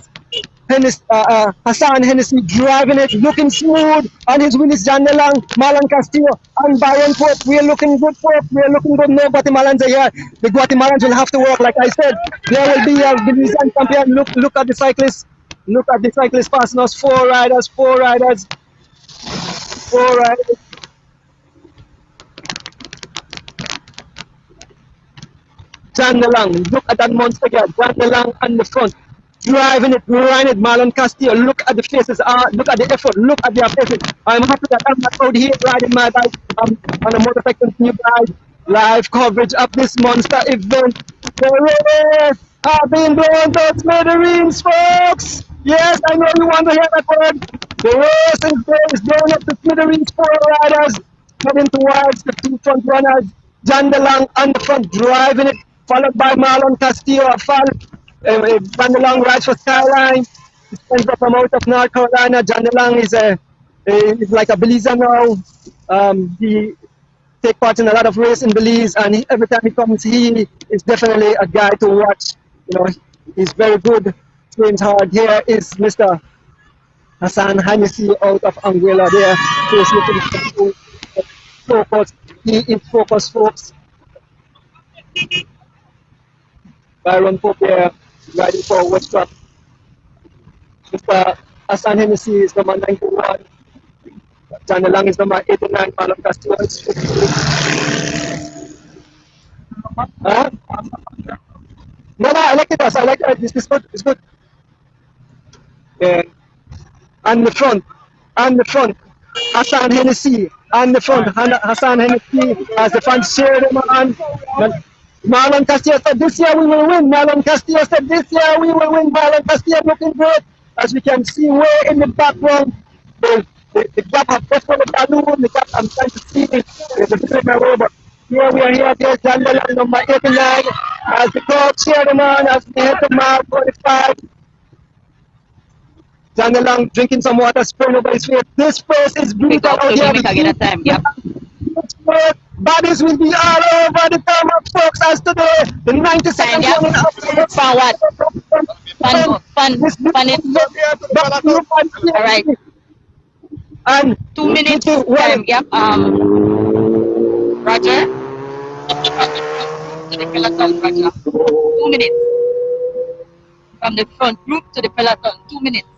Speaker 3: Hassan Hennessy driving it, looking smooth. On his wheel is Dandelang, Marlon Castillo, and Byron Pope. We are looking good, Pope. We are looking good. No Guatemalans are here. The Guatemalans will have to work. Like I said, there will be a Belizean champion. Look at the cyclists. Look at the cyclists passing us. 4 riders. Dandelang, look at that monster guy. Dandelang on the front, driving it, Marlon Castillo. Look at the faces, look at the effort, look at their faces. I'm happy that I'm not out here riding my bike on a motorcycle. New guys, live coverage of this monster event. The race have been blown to smithereens, folks. Yes, I know you want to hear that word. The race is blown up to smithereens. Four riders heading towards the two front runners. John DeLong on the front driving it, followed by Marlon Castillo. John DeLong rides for Skyline. He stands up from out of North Carolina. John DeLong is like a Belizer now. He take part in a lot of race in Belize, and every time he comes, he is definitely a guy to watch. You know, he's very good, trains hard. Here is Mr. Hassan Hennessy out of Anguilla there. Focus. He is focused, folks. Byron Pope here, riding for Westcroft. Mr. Hassan Hennessy is number 91. John DeLong is number 89. Marlon Castillo is 50. Huh? No, I like it. I like it. This is good. It's good. Yeah. On the front. Hassan Hennessy. On the front. Hassan Hennessy as the fans cheer him on. Marlon Castillo said this year we will win. Marlon Castillo said this year we will win. Marlon Castillo looking great. As we can see way in the background. The gap has just on the balloon. The gap, I'm trying to see it. But here we are here. There's John DeLong, number 89. As the crowd cheer him on as we head to mile 45. John DeLong drinking some water, spraying over his face. This place is brutal out here. Bodies will be all over the tarmac, folks, as today. The 92nd running up.
Speaker 7: Forward. Fun it. All right.
Speaker 3: And
Speaker 7: 2 minutes time, yep. Roger. To the peloton, Roger. 2 minutes. From the front group to the peloton, 2 minutes.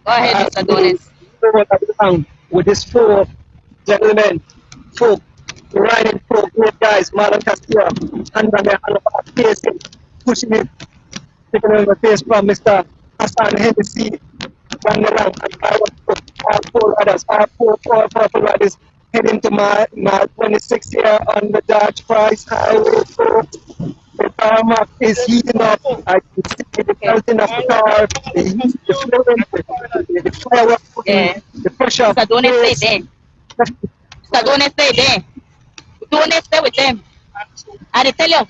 Speaker 7: Go ahead, Mr. Donis.
Speaker 3: With this four gentlemen, folk, riding folk, great guys, Marlon Castillo, and then facing, pushing it, taking over the pace from Mr. Hassan Hennessy, John DeLong, and our four riders, riders heading to my 26 here on the Dodge Price Highway. The tarmac is heating up. I can see the melting of the car, the heat, the flame, the fireworks, the pressure.
Speaker 7: Mr. Donis, stay there. Mr. Donis, stay there. Donis, stay with them. I tell you.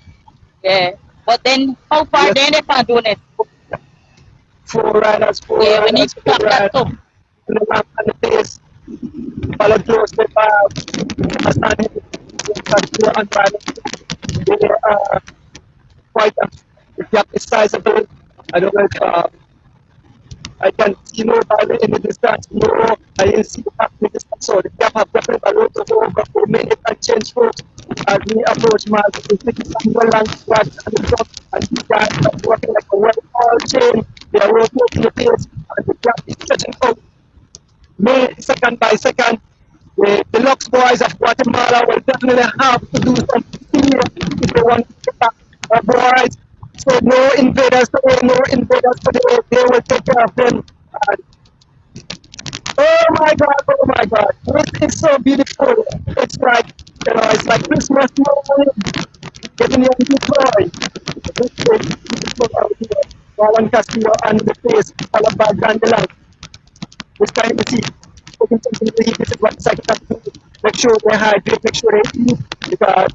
Speaker 7: Yeah. But then, how far then they found Donis?
Speaker 3: Four riders,
Speaker 7: we need to clap that up.
Speaker 3: The lamp and the pace. Followed closely by Hassan and they are quite the gap is sizable. I don't know if I can see nobody in the distance. No, I didn't see the gap in the distance. So the gap has definitely a lot to go over for a minute and change folks as we approach Mars. We take some well and squads and the top, and the guys are working like a well-oiled chain. They are rotating the pace and the gap is stretching out. Second by second. The Lux boys of Guatemala will definitely have to do some speed if they want to get back boys. So no invaders today, they will take care of them. Oh my God, this is so beautiful. It's like, it's like Christmas morning, getting young Detroit. This is beautiful out here. Marlon Castillo and the face, followed by John DeLong. This time you see, taking something to eat. This is what psychics do. Make sure they hydrate, make sure they eat, because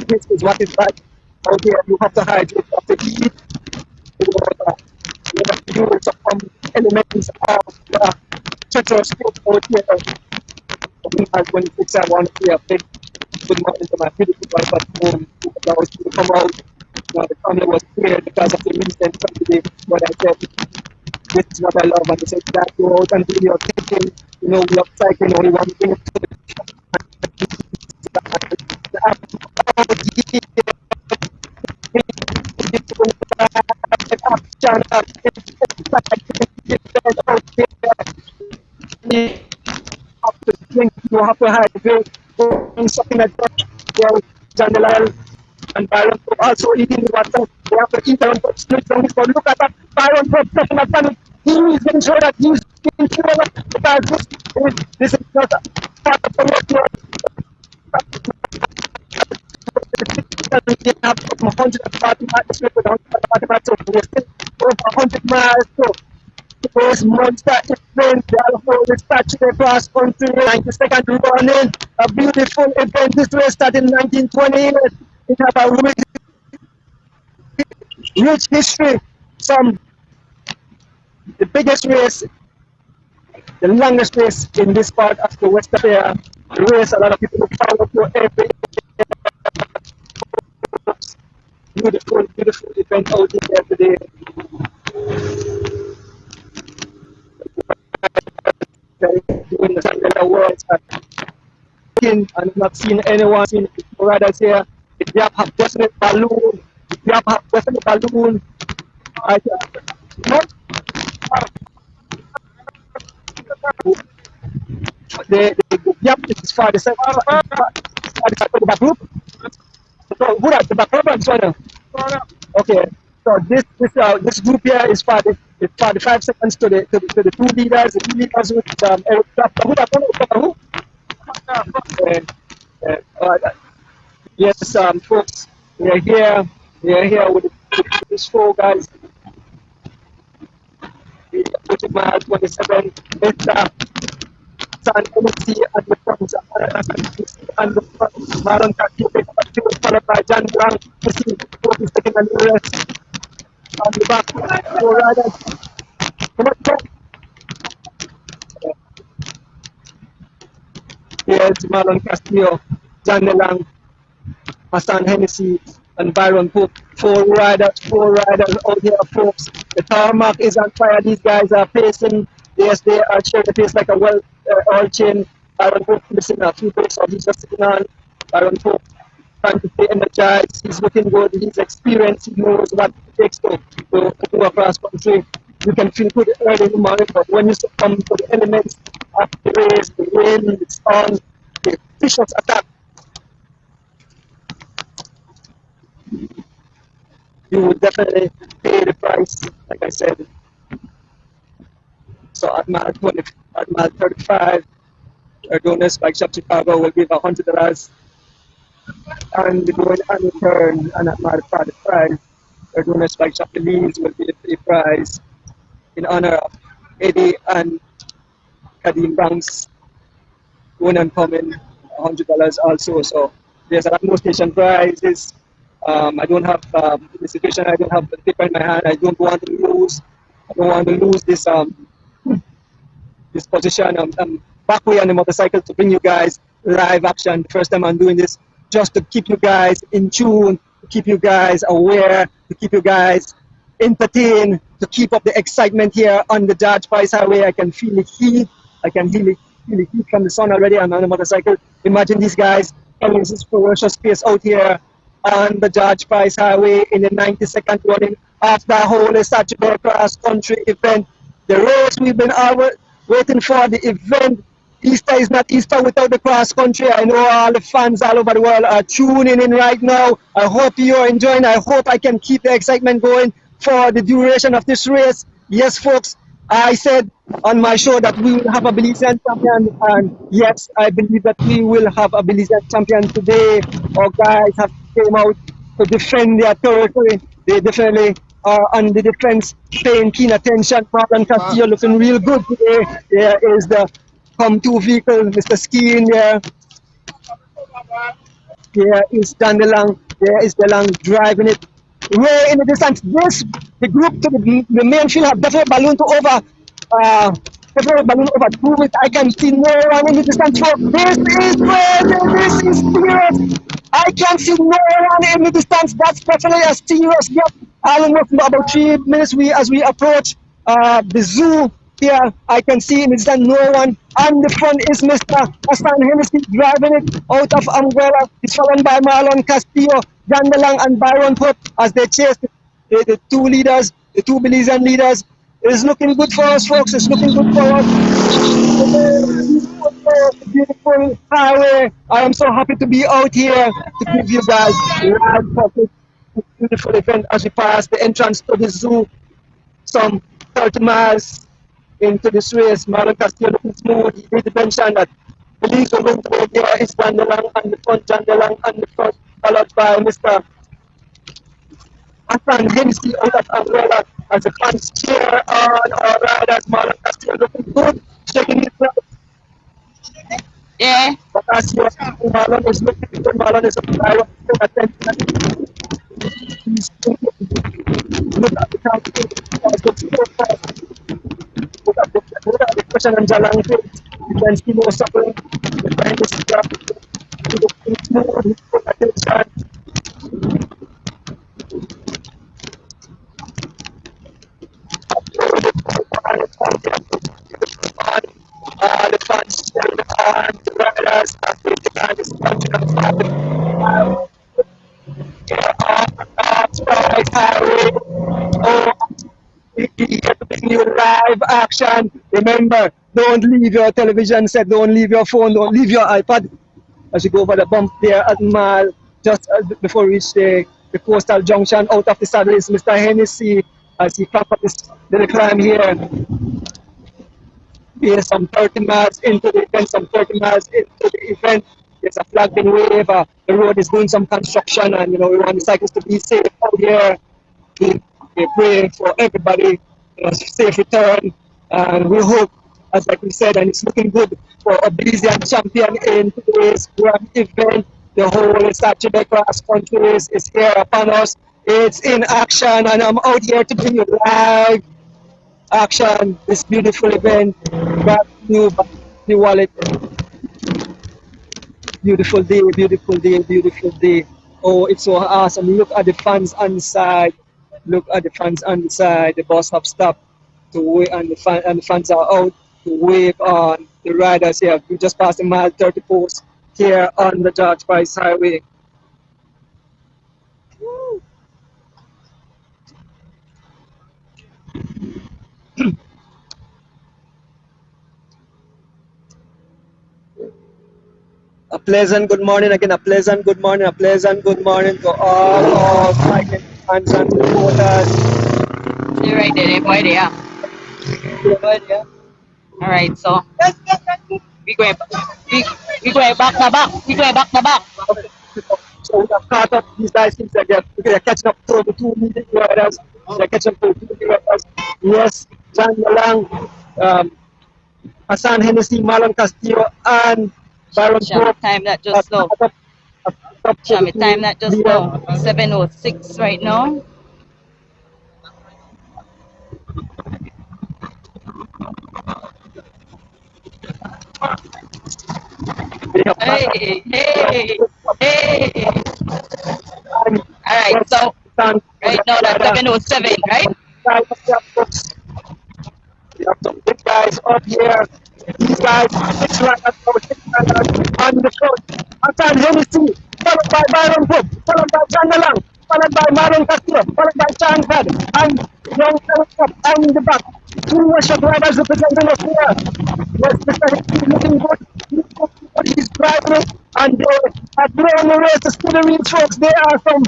Speaker 3: this is what it's like out here. You have to hydrate, you have to eat. You have to use some elements of the treacherous food out here. As when it's I want to see a big good morning to my beautiful wife at home. I was to come out. The family was here because of the recent tragedy. What I said. This is what I love, and they said that go out and do your thinking, we love cycling, only one thing to the you have to hydrate, something like that. John DeLong and Byron Pope also eating the water. They have to eat their own split. Look at that. Byron Pope taking a panic. He is making sure that he's because this is not part of the work. We have 140 miles with 140 miles, so we're still over 100 miles. So this monster event, the whole statue across country, 92nd running, a beautiful event. This race started in 1928. It has a rich history. Some the biggest race, the longest race in this part of the West Area. The race a lot of people look forward to every beautiful, beautiful event out there today. Doing the Sangala Awards and not seeing anyone seeing riders here. If you have definite balloon, if you have definite balloon, I the gap is for the second for the back group. So who are the back group and so on? Okay. So this group here is for the 5 seconds to the two leaders. The two leaders with Eric who? Yes, folks, we are here with these four guys. We put mile 27, Mr. San Embassy at the front, and the front, Maron Kaki, followed by John Brown, to see what is taking the rest. On the back, four riders. Come on, here's Marlon Castillo, John DeLang, Hassan Hennessy, and Byron Pope. Four riders out here, folks. The tarmac is on fire. These guys are pacing. Yes, they are sharing the pace like a oil chain. Byron Pope missing a few paces, so he's just sitting on. Byron Pope trying to stay energized. He's looking good. He's experienced. He knows what it takes to go across country. You can feel good early in the morning, but when you succumb to the elements of the race, the rain, the sun, the vicious attack, you would definitely pay the price, like I said. So at mile 35, Ardonis Bike Shop Chicago will give $100, and the going and return, and at mile 45, Ardonis Bike Shop Belize will give a prize in honor of Eddie and Kadim Banks going and coming, $100 also. So there's a lot more station prizes. I don't have the situation. I don't have the paper in my hand. I don't want to lose. I don't want to lose this this position. I'm back way on the motorcycle to bring you guys live action. The first time I'm doing this, just to keep you guys in tune, to keep you guys aware, to keep you guys entertained, to keep up the excitement here on the George Price Highway. I can feel the heat. I can feel the heat from the sun already. I'm on the motorcycle. Imagine these guys having this ferocious pace out here on the George Price Highway in the 92nd running of the whole Saturday cross country event. The race we've been waiting for, the event. Easter is not Easter without the cross country. I know all the fans all over the world are tuning in right now. I hope you're enjoying. I hope I can keep the excitement going for the duration of this race. Yes, folks, I said on my show that we will have a Belizean champion, and yes, I believe that we will have a Belizean champion today. Our guys have came out to defend their territory. They definitely are on the defense, paying keen attention. Marlon Castillo looking real good today. There is the come-to vehicle, Mr. Skiing there. There is Dan DeLang. There is DeLang driving it way in the distance. The group to the main field have definitely balloon to over. Definitely balloon over 2 with. I can see no one in the distance. So this is crazy. This is serious. I can see no one in the distance. That's definitely a serious gap. Almost about 3 minutes as we approach the zoo. Here, I can see in the distance no one. On the front is Mr. Hassan Hennessy driving it out of Umbrella. He's followed by Marlon Castillo, John DeLang, and Byron Pope as they chase the two leaders, the two Belizean leaders. It's looking good for us, folks. It's looking good for us. Beautiful highway. I am so happy to be out here to give you guys live focus. Beautiful event as we pass the entrance to the zoo. Some 30 miles into this race. Marlon Castillo looking smooth. He did mention that the league will win today. There is John DeLong on the front, John DeLong on the front, followed by Mr. Hassan Hennessy out of Angola as the fans cheer on our riders. Marlon Castillo looking good, shaking his legs.
Speaker 7: Yeah.
Speaker 3: But as you see, Marlon is looking good. Marlon is a player of attention. He's look at the country. Look at the question on Jalan. You can see no suffering. The time is up. He put attention. The fans cheering on the riders as they demand this country of Classiclize Highway. Oh, we here to bring you live action. Remember, don't leave your television set, don't leave your phone, don't leave your iPad as you go over the bump there at Mile, just before we reach the coastal junction. Out of the saddle is Mr. Hennessy as he climb up this little climb here. There's some 30 miles into the event, some 30 miles into the event. There's a flag being waved. The road is doing some construction, and you know we want the cyclists to be safe out here. We pray for everybody, safe return, and we hope, as like we said, and it's looking good for Oblivion champion in today's grand event. The whole Saturday cross country race is here upon us. It's in action, and I'm out here to bring you live action. This beautiful event, brand new wallet. Beautiful day, beautiful day, beautiful day. Oh, it's so awesome. Look at the fans on the side. Look at the fans on the side. The bus have stopped to wait, and the fans are out to wave on the riders here. We just passed the mile 30 post here on the George Price Highway. A pleasant good morning again, a pleasant good morning to all cycling fans and supporters.
Speaker 7: You're right there, boy, there. All right, so we going back to back. We going back to back.
Speaker 3: So we have caught up these guys since they're catching up to the two leading riders. They're catching up to the two leading riders. Yes, John Yalang, Hassan Hennessy, Marlon Castillo, and Byron Pope.
Speaker 7: Time that just now. Show me time that just now. 7:06 right now. Hey. All right, so right now that's 7:07, right?
Speaker 3: We have some big guys up here. These guys, six riders on the front. Hassan Hennessy, followed by Byron Pope, followed by John Lang, followed by Marlon Castillo, followed by Chan Fed, and Young Up on the back. Two Russian riders representing us here. Yes, Mr. Hennessy looking good. He's driving, and they are throwing the race to the reach, folks. They are from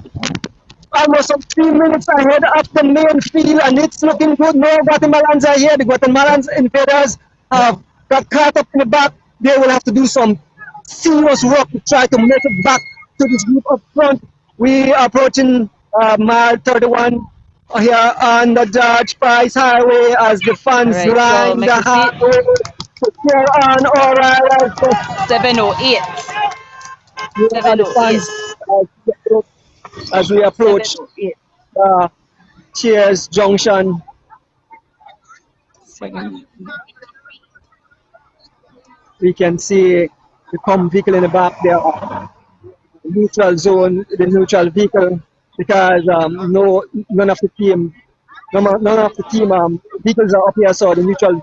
Speaker 3: almost some 3 minutes ahead of the main field, and it's looking good. No Guatemalans are here. The Guatemalans invaders have got caught up in the back. They will have to do some serious work to try to make it back to this group up front. We are approaching mile 31 here on the George Price Highway as the fans line the highway to cheer on our riders.
Speaker 7: 7:08.
Speaker 3: 7:08. As we approach Cheers Junction. We can see the COM vehicle in the back there, neutral zone, the neutral vehicle, because none of the team vehicles are up here, so the neutral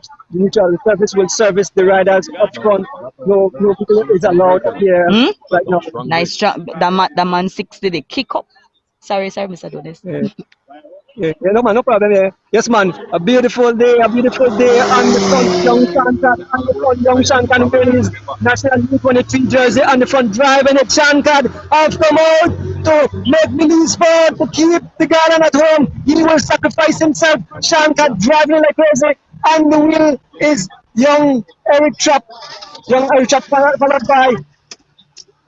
Speaker 3: service will service the riders up front. No vehicle is allowed up here right now.
Speaker 7: Nice job. The man 60 the kick up. Sorry, Mr. Donis.
Speaker 3: Yeah, no man, no problem. Yeah. Yes, man. A beautiful day on the front. Young Shankan wearing his National U23 jersey on the front, driving it. Shankad have come out to make Billy's sport to keep the garden at home. He will sacrifice himself. Shankad driving like crazy. And the wheel is young Eric Trap followed by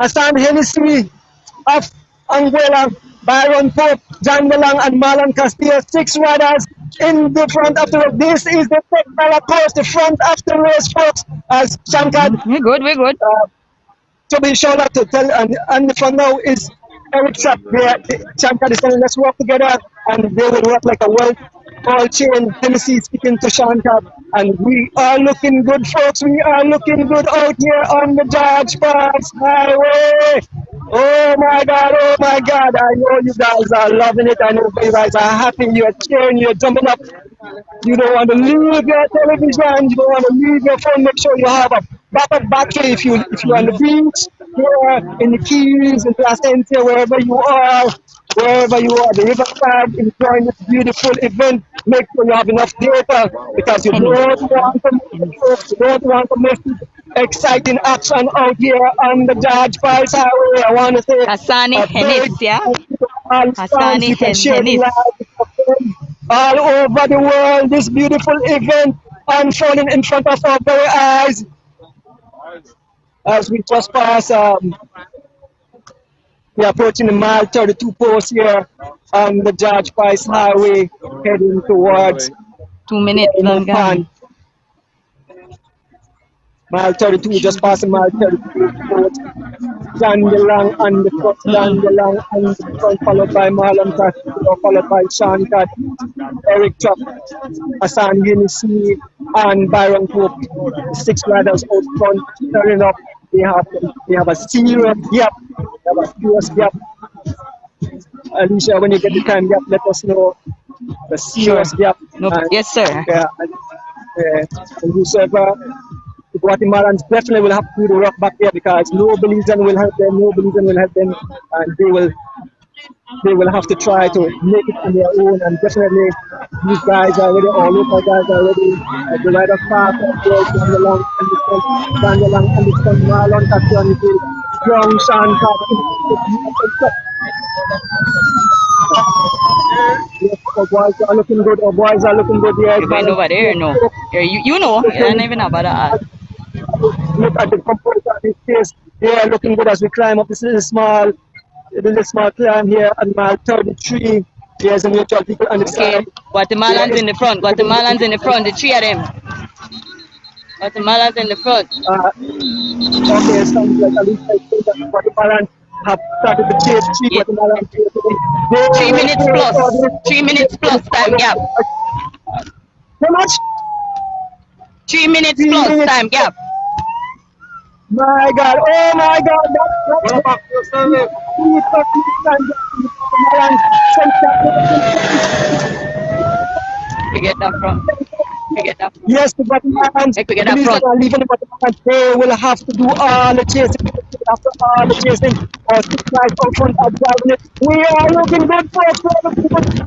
Speaker 3: Hassan Hennessy of Anguilla, Byron Pope, John Delang, and Marlon Castillo. 6 riders in the front of the race. This is the technical course, the front of the race, folks, as Shankar
Speaker 7: We're good, we're good.
Speaker 3: to be sure not to tell, and the front now is Eric Trap. Shankar is telling, let's work together, and they will work like a well all chain. Tennessee speaking to Shankar, and we are looking good, folks. We are looking good out here on the George Pass Highway. Oh my God, I know you guys are loving it. I know you guys are happy. You're cheering, you're jumping up. You don't want to leave your television. You don't want to leave your phone. Make sure you have a backup battery if you're on the beach, here in the Keys, in Placentia, wherever you are, the riverside, enjoying this beautiful event. Make sure you have enough data because you don't want to miss it, folks. You don't want to miss it. Exciting action out here on the George Price Highway. I want to say
Speaker 7: Hassani
Speaker 3: a big
Speaker 7: Hennis, yeah?
Speaker 3: thank you to all fans.
Speaker 7: Hassani
Speaker 3: You can share the
Speaker 7: Hennis.
Speaker 3: live with your friends all over the world. This beautiful event unfolding in front of our very eyes as we just pass. We're approaching the mile 32 post here on the George Price Highway, heading towards
Speaker 7: 2 minutes,
Speaker 3: Pan. Mile 32, just passing mile 32 post. John DeLong on the front, John DeLong on the front, followed by Marlon Castillo, followed by Sean Cat, Eric Truck, Hassan Hennessy, and Byron Pope. 6 riders out front, turning up. They have a serious gap. They have a serious gap. Alicia, when you get the time gap, let us know the serious gap.
Speaker 7: No,
Speaker 3: And,
Speaker 7: yes, sir.
Speaker 3: and whosoever, the Guatemalans definitely will have to do the rock back there because no Belizean will help them, and they will have to try to make it on their own. And definitely, these guys are ready, all local guys are ready. The riders pass as well, Daniel and the front, Marlon Castillo on the field, young Sean Carter. Yes, our boys are looking good. Our boys are looking good. Yes,
Speaker 7: You're going over there, no. You know, you don't even know about that.
Speaker 3: Look at the composure of his face. They are looking good as we climb up this little small climb here at mile 33. There's a neutral vehicle on the side.
Speaker 7: Guatemalans in the front. Guatemalans in the front. The 3 of them. Guatemalans in the front.
Speaker 3: Okay, sounds like at least I think that Guatemalans have started to chase 3 Guatemalans.
Speaker 7: 3 minutes plus. 3 minutes plus time gap.
Speaker 3: How much?
Speaker 7: 3 minutes plus time gap.
Speaker 3: My God, oh my God, that's
Speaker 7: Forget that from.
Speaker 3: Yes, the Guatemalans, they will have to do all the chasing. After all the chasing, 6 guys out front are driving it. We are looking good for us.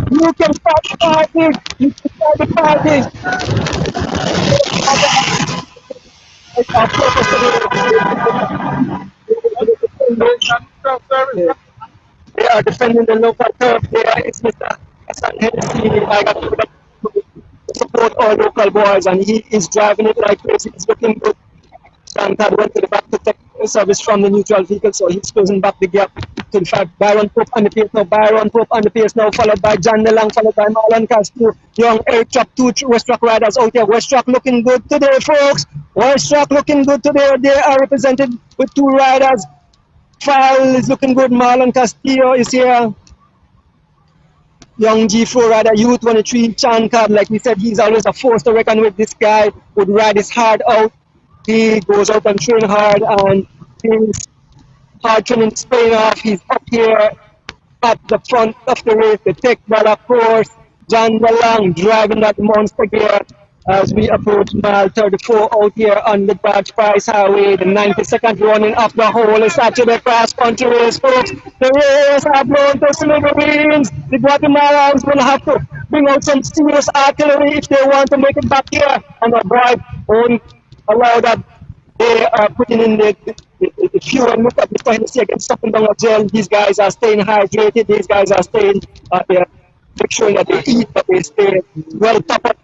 Speaker 3: You can start the party. You can start the party. They are defending the local turf. There is Mr. Hassan Hennessy. I got to support our local boys, and he is driving it like crazy. He's looking good. Shankar went to the back to take service from the neutral vehicle, so he's closing back the gap to the fact Byron Pope on the pace now. Byron Pope on the pace now, followed by John DeLong, followed by Marlon Castillo. Young Eric Truck, 2 West Truck riders out here. West Truck looking good today, folks. West Truck looking good today. They are represented with 2 riders. File is looking good. Marlon Castillo is here. Young G4 rider, Youth 23, Chan Card. Like we said, he's always a force to reckon with. This guy would ride his heart out. He goes out and train hard, and his hard training is paying off. He's up here at the front of the race, the Tech Ball course. John DeLong driving that monster gear as we approach mile 34 out here on the George Price Highway, the 92nd running of the whole Saturday cross country race, folks. The race are blown to smithereens. The Guatemalans will have to bring out some serious artillery if they want to make it back here, and avoid won't allow that. They are putting in the fuel. And look at Mr. Hennessy against stopping down a gel. These guys are staying hydrated. These guys are staying, make sure that they eat, that they stay well topped up.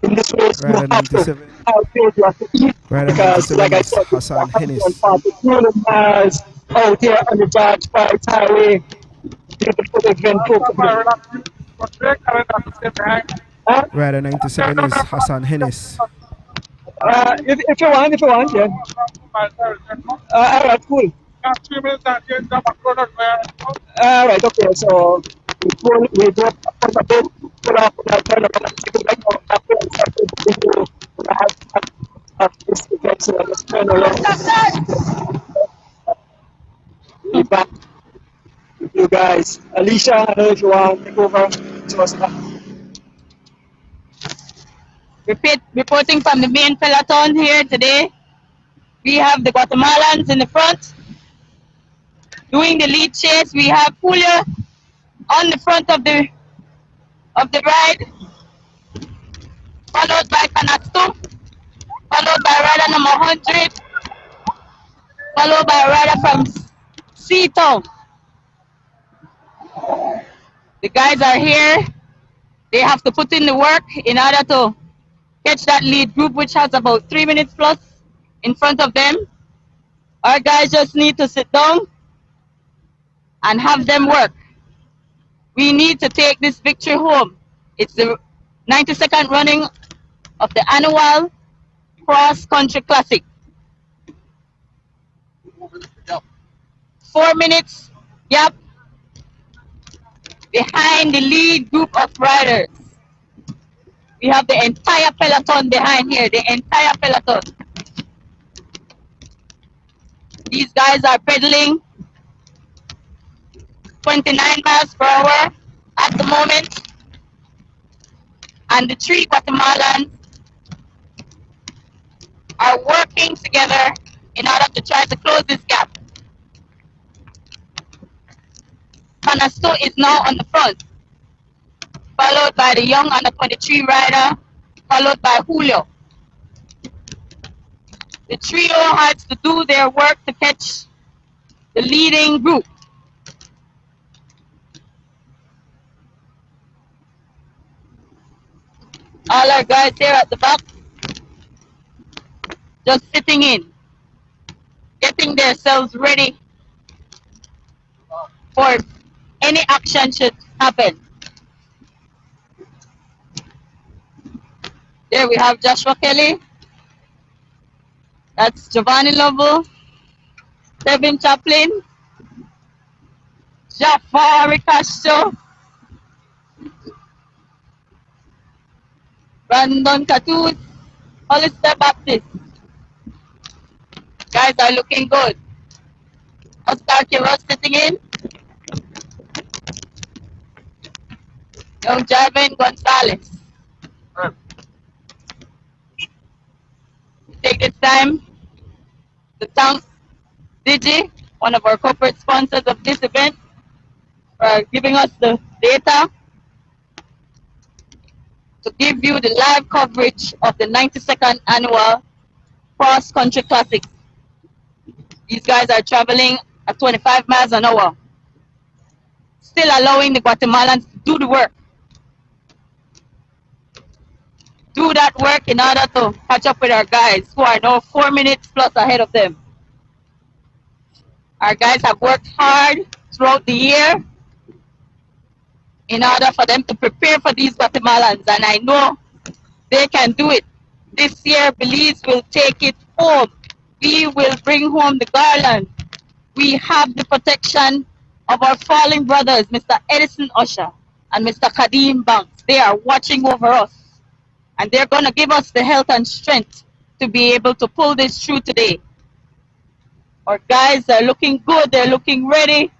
Speaker 3: In this race, you
Speaker 4: Rider
Speaker 3: have to
Speaker 4: 97.
Speaker 3: outpace your speed
Speaker 4: Rider
Speaker 3: because, like
Speaker 4: 97
Speaker 3: I
Speaker 4: is
Speaker 3: said, it's
Speaker 4: Hassan Hennis.
Speaker 3: 140 miles out here on the George Price Highway. Beautiful event, folks. Uh,
Speaker 4: Rider 97 is Hassan Hennis.
Speaker 3: if you want, yeah. All right, cool. All right, okay. So we go up on the bit, pull off on that turn around, take it back on after and start to do this event. So let's turn around. Be back with you guys. Alicia, I don't know if you want to take over to us now.
Speaker 7: Reporting from the main peloton here today. We have the Guatemalans in the front. Doing the lead chase, we have Julio on the front of the ride, followed by Canasto, followed by rider number 100, followed by a rider from Seatown. The guys are here. They have to put in the work in order to catch that lead group, which has about 3 minutes plus in front of them. Our guys just need to sit down and have them work. We need to take this victory home. It's the 92nd running of the annual Cross Country Classic. 4 minutes gap behind the lead group of riders. We have the entire peloton behind here, the entire peloton. These guys are pedaling 29 miles per hour at the moment. And the three Guatemalans are working together in order to try to close this gap. Canasto is now on the front, followed by the young under 23 rider, followed by Julio. The trio has to do their work to catch the leading group. All our guys here at the back, just sitting in, getting themselves ready for any action should happen. There we have Joshua Kelly. That's Giovanni Lobo, Kevin Chaplin, Jafari Castro, Brandon Catuz, Hollister Baptist. Guys are looking good. Oscar Quiroz sitting in. Young Jarvin Gonzalez. Take this time to thank Digi, one of our corporate sponsors of this event, for giving us the data to give you the live coverage of the 92nd annual Cross Country Classic. These guys are traveling at 25 miles an hour, still allowing the Guatemalans to do the work. Do that work in order to catch up with our guys who are now 4 minutes plus ahead of them. Our guys have worked hard throughout the year in order for them to prepare for these Guatemalans, and I know they can do it. This year, Belize will take it home. We will bring home the garland. We have the protection of our fallen brothers, Mr. Edison Usher and Mr. Kadeem Banks. They are watching over us, and they're going to give us the health and strength to be able to pull this through today. Our guys are looking good. They're looking ready.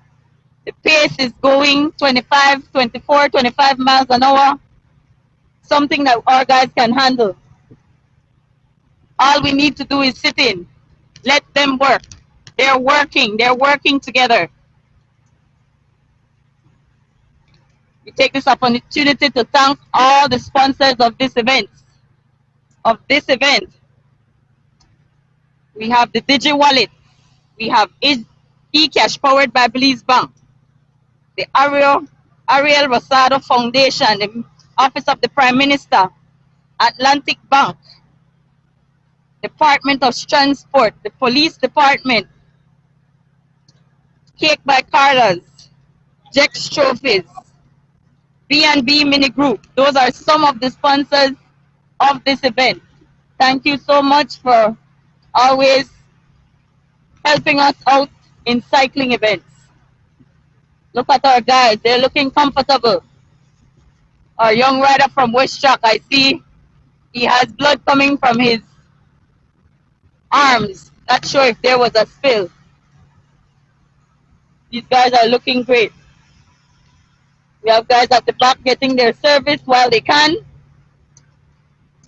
Speaker 7: The pace is going 25, 24, 25 miles an hour, something that our guys can handle. All we need to do is sit in. Let them work. They're working together. We take this opportunity to thank all the sponsors of this event. We have the Digi Wallet. We have eCash powered by Belize Bank. The Ariel Rosado Foundation, the Office of the Prime Minister, Atlantic Bank, Department of Transport, the Police Department, Cake by Carla's, Jex Trophies, B&B Mini Group. Those are some of the sponsors of this event. Thank you so much for always helping us out in cycling events. Look at our guys, they're looking comfortable. Our young rider from West Track, I see he has blood coming from his arms. Not sure if there was a spill. These guys are looking great. We have guys at the back getting their service while they can.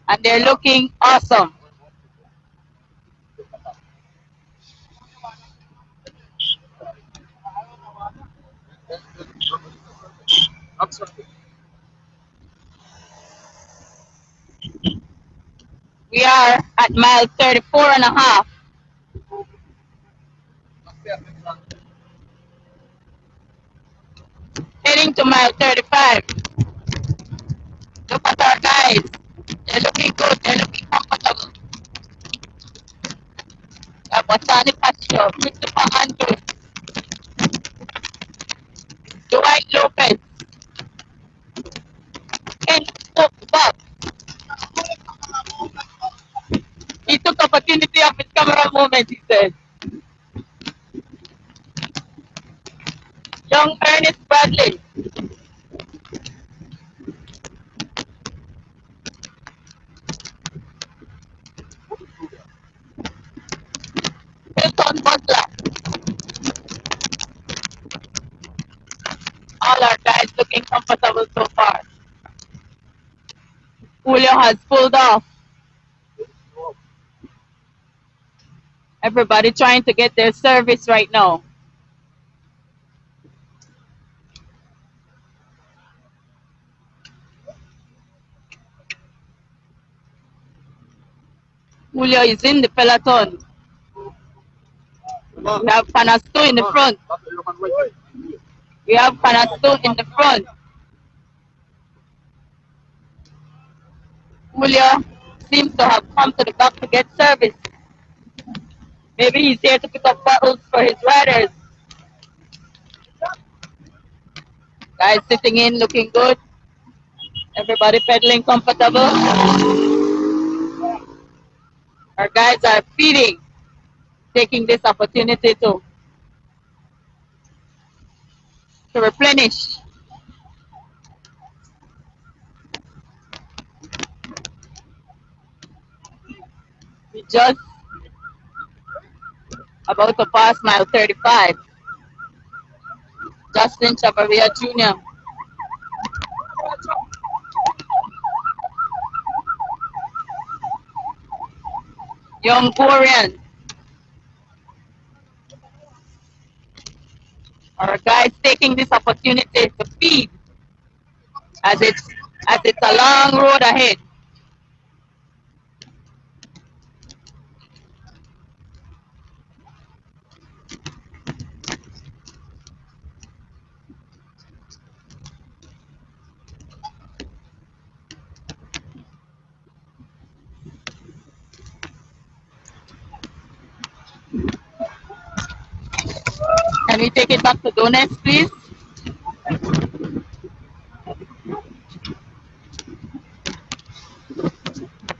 Speaker 7: And they're looking awesome. We are at mile 34 and a half. Heading to mile 35. Look at our guys. They're looking good. They're looking comfortable. Batani Pastor, Christopher Andrews, Dwight Lopez, Ken Bob. He took opportunity of his camera moment, he said. Young Ernest Bradley. Hilton Butler. All our guys looking comfortable so far. Julio has pulled off. Everybody trying to get their service right now. Julio is in the peloton. We have Panasto in the front. We have Panasto in the front. Julio seems to have come to the back to get service. Maybe he's here to pick up bottles for his riders. Guys sitting in, looking good. Everybody pedaling comfortable. Our guys are feeding, taking this opportunity to replenish. We just about to pass mile 35. Justin Chavarria Jr. Young Korean. Our guys taking this opportunity to feed as it's a long road ahead. Can we take it back to Donetsk, please?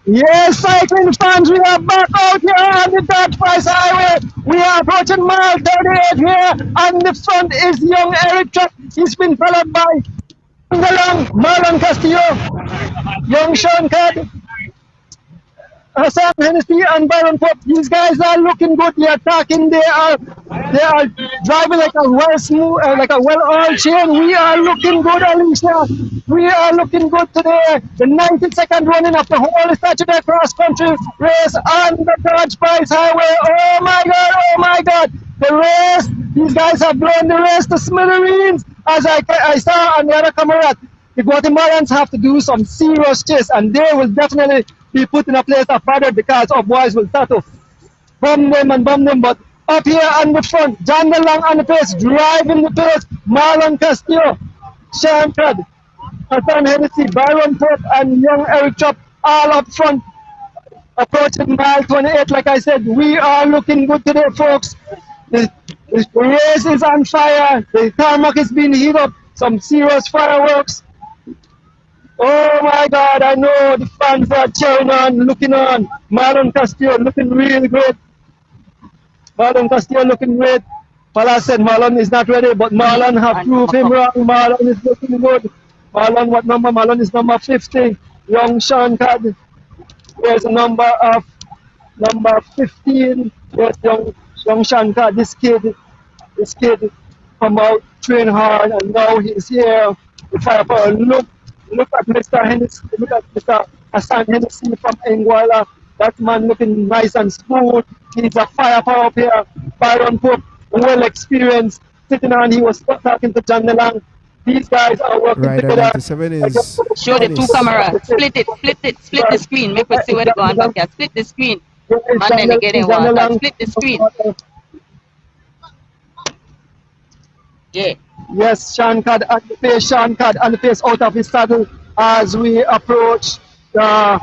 Speaker 3: Yes, cycling fans, we are back out here on the Dodge Price Highway. We are approaching mile 38 here, and the front is young Eric Truck. He's been followed by Long, Marlon Castillo, young Sean Cad, Hassan Hennessy and Byron Pope. These guys are looking good. They are talking. They are driving like a well-oiled chain. We are looking good, Alicia. We are looking good today. The 92nd running of the whole Saturday cross-country race on the Dodge Price Highway. Oh my God! Oh my God! The race. These guys have blown the race to smithereens. As I saw on the other camera, the Guatemalans have to do some serious chase, and they will definitely be put in a place of further because our boys will start to bomb them. But up here on the front, John DeLong on the pace, driving the pace, Marlon Castillo, Sean Cad, Hassan Hennessy, Byron Pope, and young Eric Chop all up front, approaching mile 28. Like I said, we are looking good today, folks. The race is on fire. The tarmac is being heated up. Some serious fireworks. Oh my God, I know the fans are cheering on, looking on. Marlon Castillo looking really great. Marlon Castillo looking great. Pala said Marlon is not ready, but Marlon have proved him wrong. Marlon is looking good. Marlon, what number? Marlon is number 50. Young Sean Cad. There's a number 15. Yes, young Sean Cad. This kid come out, train hard, and now he's here. The firepower. Look at Mr. Hennessy. Look at Mr. Hassan Hennessy from Anguilla. That man looking nice and smooth. He's a firepower up here. Byron Pope, well experienced. Sitting on, he was talking to John Nelang. These guys are working
Speaker 4: Rider
Speaker 3: together.
Speaker 4: 97 is
Speaker 7: Show the two
Speaker 4: Dennis.
Speaker 7: cameras. Split the screen. Make us see where they go on back here. Split the screen. And then they get in water. Split the screen. Yeah.
Speaker 3: Yes, Sean Cad on the pace out of his saddle as we approach the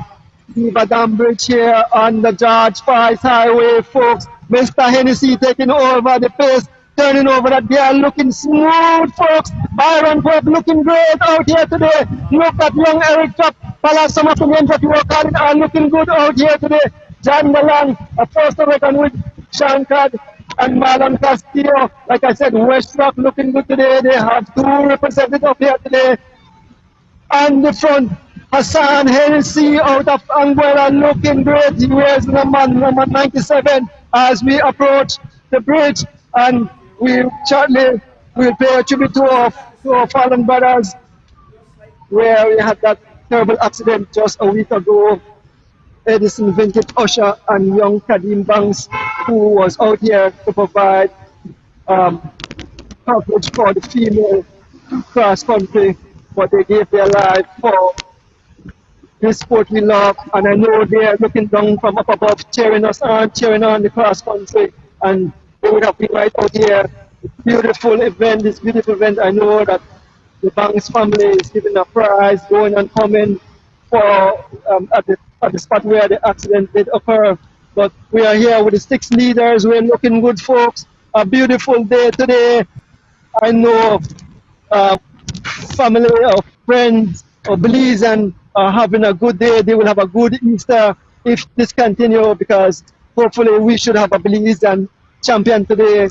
Speaker 3: Beaver Dam Bridge here on the George Price Highway, folks. Mr. Hennessy taking over the pace, turning over that gear, looking smooth, folks. Byron Pope looking great out here today. Look at young Eric Chop. Some of the names that you were calling are looking good out here today. John Malang, a first to reckon with Sean Cad and Marlon Castillo. Like I said, West Rock looking good today. They have two representatives up here today. On the front, Hassan Hennessy out of Anguilla looking great. He wears number 97 as we approach the bridge, and we shortly will pay a tribute to our fallen brothers, where we had that terrible accident just a week ago. Edison Vintage Usher and young Kadim Banks, who was out here to provide coverage for the female cross country, but they gave their life for this sport we love, and I know they are looking down from up above, cheering us on, cheering on the cross country, and they would have been right out here. Beautiful event, this beautiful event. I know that the Banks family is giving a prize, going and coming for at the spot where the accident did occur. But we are here with the 6 leaders. We're looking good, folks. A beautiful day today. I know family or friends or Belizean are having a good day. They will have a good Easter if this continues, because hopefully we should have a Belizean champion today.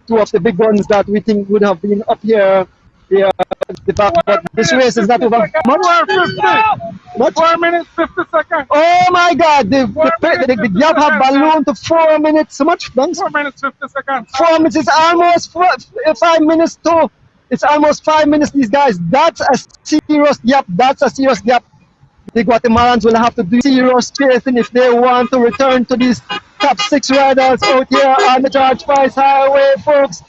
Speaker 3: 2 of the big ones that we think would have been up here. The back, but this race is not over. What?
Speaker 6: 4 minutes, 50 seconds.
Speaker 3: Oh my God! The gap have ballooned to 4 minutes. So much, thanks.
Speaker 6: 4 minutes, 50 seconds.
Speaker 3: 4 minutes. It's almost 5 minutes too. It's almost 5 minutes. These guys. That's a serious gap. That's a serious gap. The Guatemalans will have to do serious chasing if they want to return to these top 6 riders out here on the George Price Highway, folks.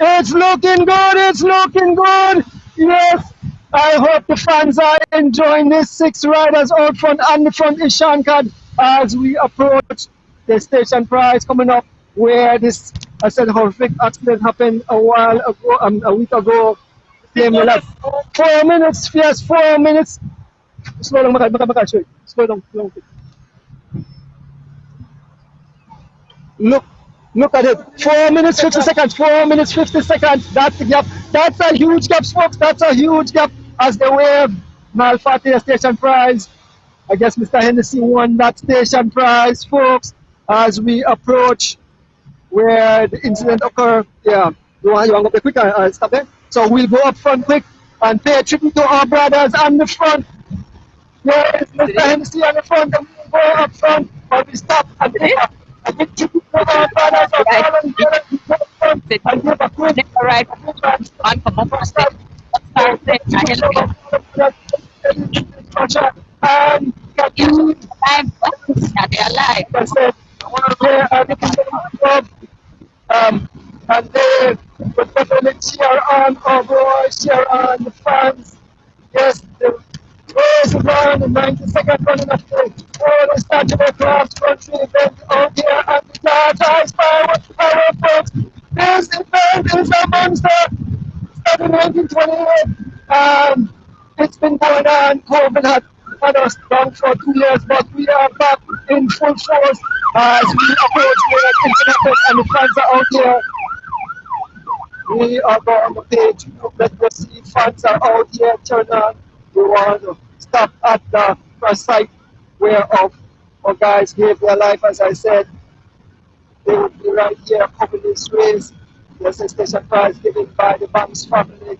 Speaker 3: It's looking good. It's looking good. Yes. I hope the fans are enjoying this. 6 riders out front, and the front is Sean Cad as we approach the station prize coming up, where this, I said, horrific accident happened a while ago, a week ago. 4 minutes. Yes, 4 minutes. Slow down, Maka. Slow down. Look at it. 4 minutes 50 seconds. 4 minutes 50 seconds. That's the gap. That's a huge gap, folks. That's a huge gap as they wave Malfatti station prize. I guess Mr. Hennessy won that station prize, folks, as we approach where the incident occurred. Yeah. You want to go quick? I'll stop there. So we'll go up front quick and pay tribute to our brothers on the front. There is Mr. Hennessy on the front, and we'll go up front, but we stop at the back. I give tribute to our brothers of Ireland, and give a quick
Speaker 7: right on come up start
Speaker 3: and
Speaker 7: they're alive.
Speaker 3: That's it. They are the and they would definitely cheer on our boys, cheer on the fans. Yes, the race is on the 92nd running of the World Saturday Cross Country event out here at the George Ice Fireworks, folks. This event is a monster. Started in 1928. It's been going on. COVID had had us down for 2 years, but we are back in full force as we approach the international and the fans are out there. We are going on the page. Let us see fans are out here. Turn on. We want to stop at the first site where our guys gave their life. As I said, they would be right here covering this race. There's a special prize given by the Banks family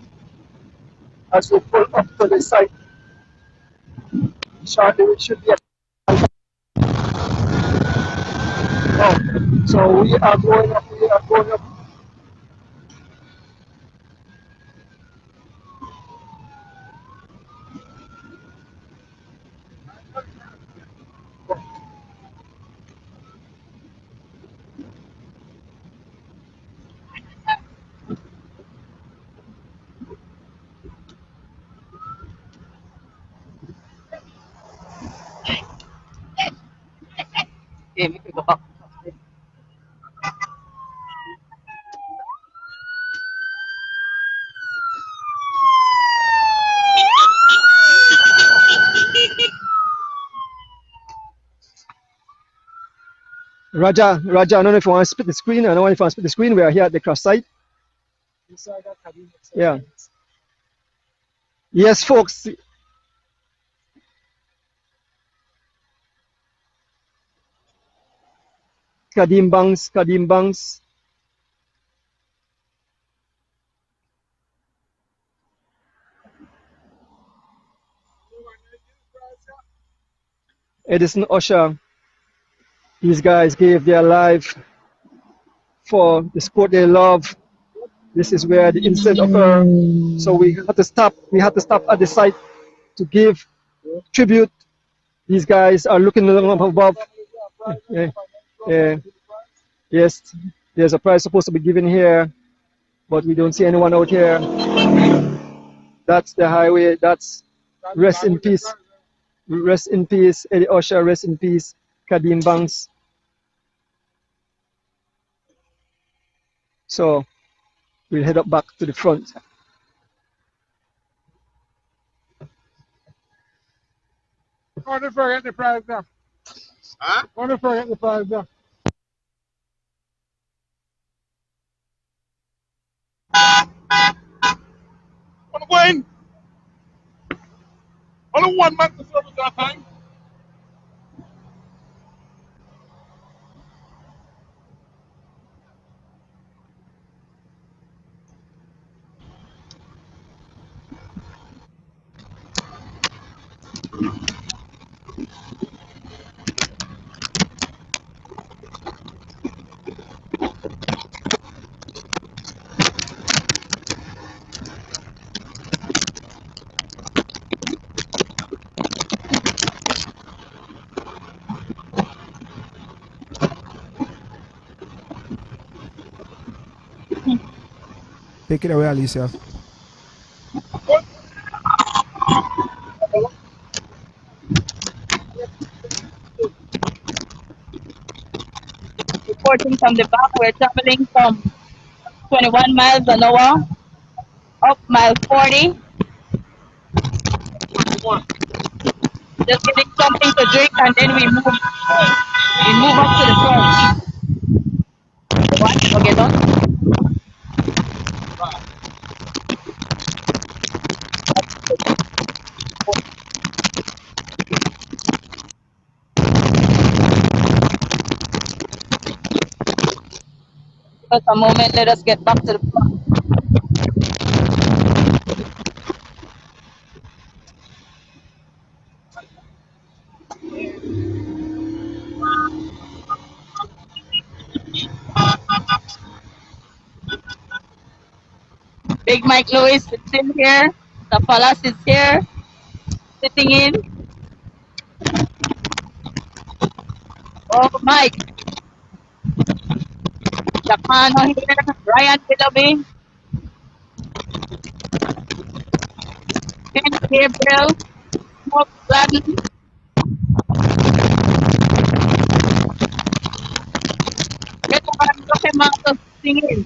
Speaker 3: as we pull up to the site. Shortly, it should be a so we are going up. We are going up.
Speaker 7: Okay, we can go back.
Speaker 3: Raja, I don't know if you want to split the screen. I don't know if you want to split the screen. We are here at the cross site. Yeah. Yes, folks. Kadim Banks. Edison Usher. These guys gave their life for the sport they love. This is where the incident occurred. So we had to stop. We had to stop at the site to give tribute. These guys are looking up above. Yes, there's a prize supposed to be given here, but we don't see anyone out here. That's the highway. That's rest in peace. Rest in peace, Eddie Usher. Rest in peace, Kadim Banks. So we'll head up back to the front.
Speaker 6: Don't forget the prize now. Huh? Don't forget the prize now. I'm going. Only 1 month to service that time.
Speaker 4: Take it away, Alicia.
Speaker 7: Reporting from the back, we're traveling from 21 miles an hour up mile 40. Just getting something to drink and then we move up to the front. What? Okay, done? Just a moment, let us get back to the front. Big Mike Lewis is in here. The Palace is here, sitting in. Oh, Mike. Japano here. Ryan Willoughby. Ben Gabriel. Smoke Gladden. Get the singing.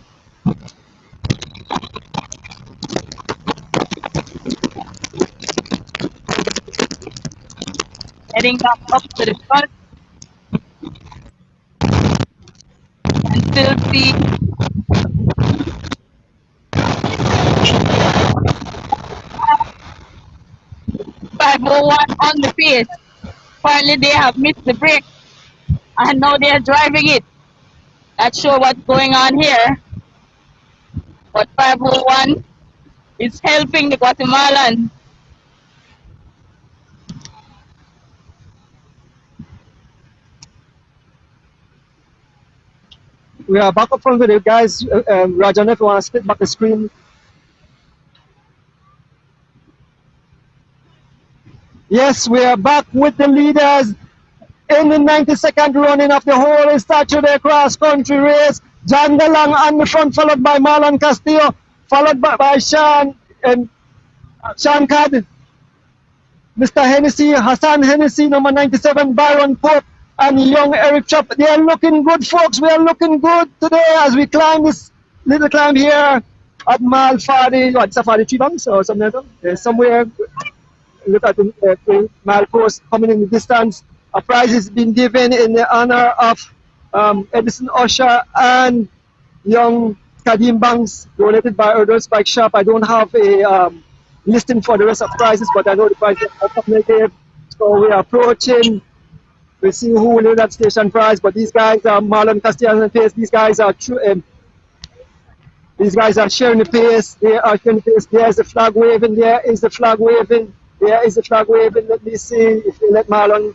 Speaker 7: heading back up to the front and still see 501 on the pace. Apparently they have missed the break and now they are driving it. Not sure what's going on here, but 501 is helping the Guatemalan.
Speaker 3: We are back up front with you guys. Rajan, if you want to split back the screen. Yes, we are back with the leaders in the 92nd running of the whole Saturday cross country race. John DeLong on the front, followed by Marlon Castillo, followed by Sean Cad, Mr. Hennessy, Hassan Hennessy, number 97, Byron Pope, and young Eric Chop. They are looking good, folks. We are looking good today as we climb this little climb here at mile 40, what, Safari 3 banks or something like that? Somewhere. Look at the mile post coming in the distance. A prize is being given in the honor of Edison Usher and young Kadim Banks, donated by Erders Bike Shop. I don't have a listing for the rest of prizes, but I know the prizes are nominated. So we are approaching. We'll see who will win that station prize. But these guys are Marlon Castellanos and Pace. These guys are true. These guys are sharing the pace. They are sharing the pace. There's the flag waving. There is the flag waving. There is the flag waving. Let me see if they let Marlon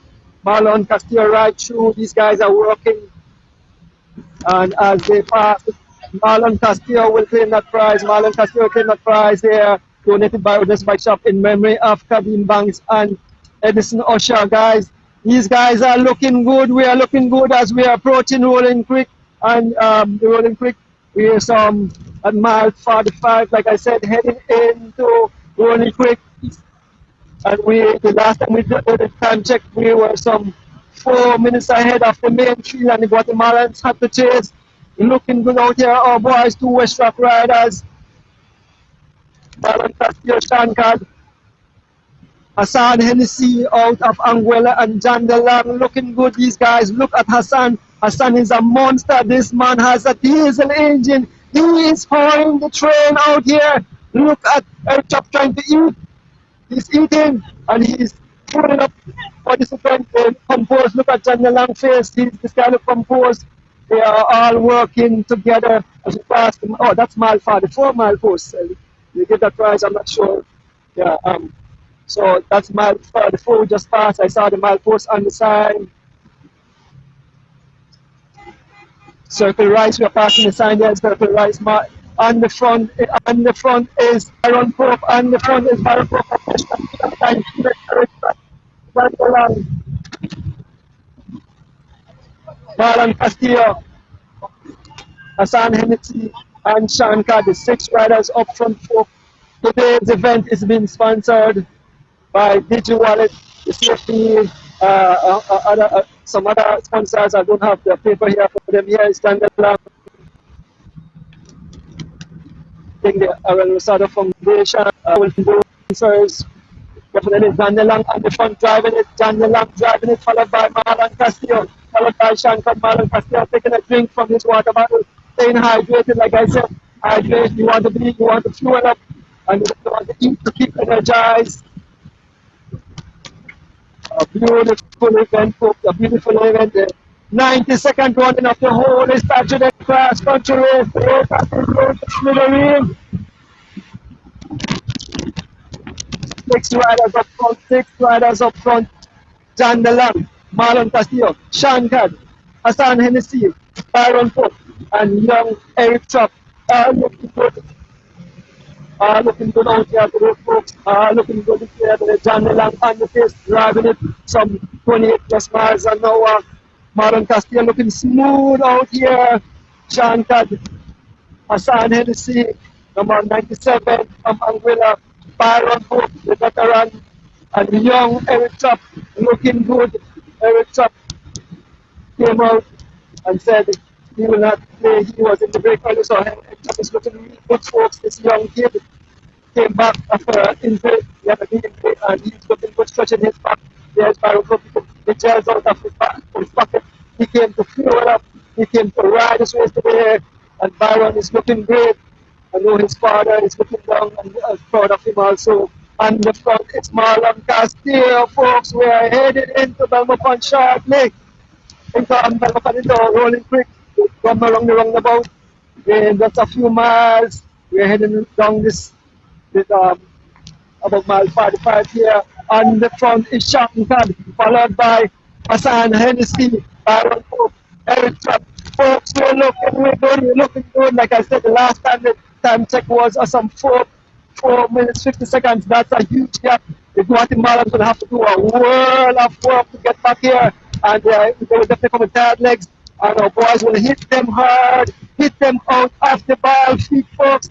Speaker 3: Castillo ride through. These guys are working. And as they pass, Marlon Castillo will claim that prize. Marlon Castillo will claim that prize here, donated by Odessa Bike Shop in memory of Kadim Banks and Edison Usher, guys. These guys are looking good. We are looking good as we are approaching Rolling Creek. And the Rolling Creek, we are some at mile 45, like I said, heading into Rolling Creek. And the last time we did the time check, we were some 4 minutes ahead of the main field, and the Guatemalans had to chase. Looking good out here, our boys, 2 West Rock riders. Marlon Castillo, Shankard, Hassan Hennessy out of Anguilla, and John DeLong looking good. These guys, look at Hassan. Hassan is a monster. This man has a diesel engine. He is pouring the train out here. Look at Eric Chop trying to eat. He's eating and he's putting up participant composed. Look at John DeLong face. This guy look composed. They are all working together as we pass them. Oh, that's mile 44, mile post. You get that prize, I'm not sure. Yeah, so that's mile 44 we just passed. I saw the mile post on the side. Circle Rice, we are passing the sign there, Circle Rice. On the front is Byron Pope, on the front is Byron Pope. Marlon Castillo, Hassan Hennessy, and Sean Card, the 6 riders up front. Today's event is being sponsored by DigiWallet, the CFP, some other sponsors. I don't have the paper here for them. Here is Standalone. The Rosado Foundation will do sponsors. Definitely John DeLong on the front driving it. John DeLong driving it, followed by Marlon Castillo, followed by Shankar. Marlon Castillo taking a drink from his water bottle, staying hydrated. Like I said, hydrate. You want to fuel up, and you want to eat to keep energized. A beautiful event, folks. A beautiful event. 92nd running of the whole Saturday cross country race. Smithereens. 6 riders up front, 6 riders up front. John DeLong, Marlon Castillo, Sean Cad, Hassan Hennessy, Byron Pope, and young Eric Chop. Looking good. Looking good out here today, folks. Looking good here today. John DeLong on the pace, driving it some 28 plus miles an hour. Marlon Castillo looking smooth out here. Sean Cad, Hassan Hennessy, number 97 from Anguilla. Byron Pope, the veteran, and young Eric Chop looking good. Eric Chop came out and said he will not play. He was in the break early, so Eric Chop is looking really good, folks. This young kid came back after an injury. He had a knee injury, and he's looking good, stretching his back. Yes, Byron Cook, the jazz out of his pocket. He came to fuel up. He came to ride his race to the air. And Byron is looking great. I know his father is looking down and proud of him also. And the front, it's Marlon Castillo, folks. We are headed into Belmont shortly. Into Belmont into Rolling Creek. Come along the roundabout. In just a few miles, we're heading down this about mile 45 here. On the front is Shankar, followed by Hassan Hennessy, Baron Cook, Eric Trapp. Folks, we're looking good. Like I said, the last time the time check was some 4 minutes 50 seconds. That's a huge gap. The Guatemalans will have to do a world of work to get back here, and they will definitely come with tired legs. And our boys will hit them hard, hit them out of the ball feet, folks.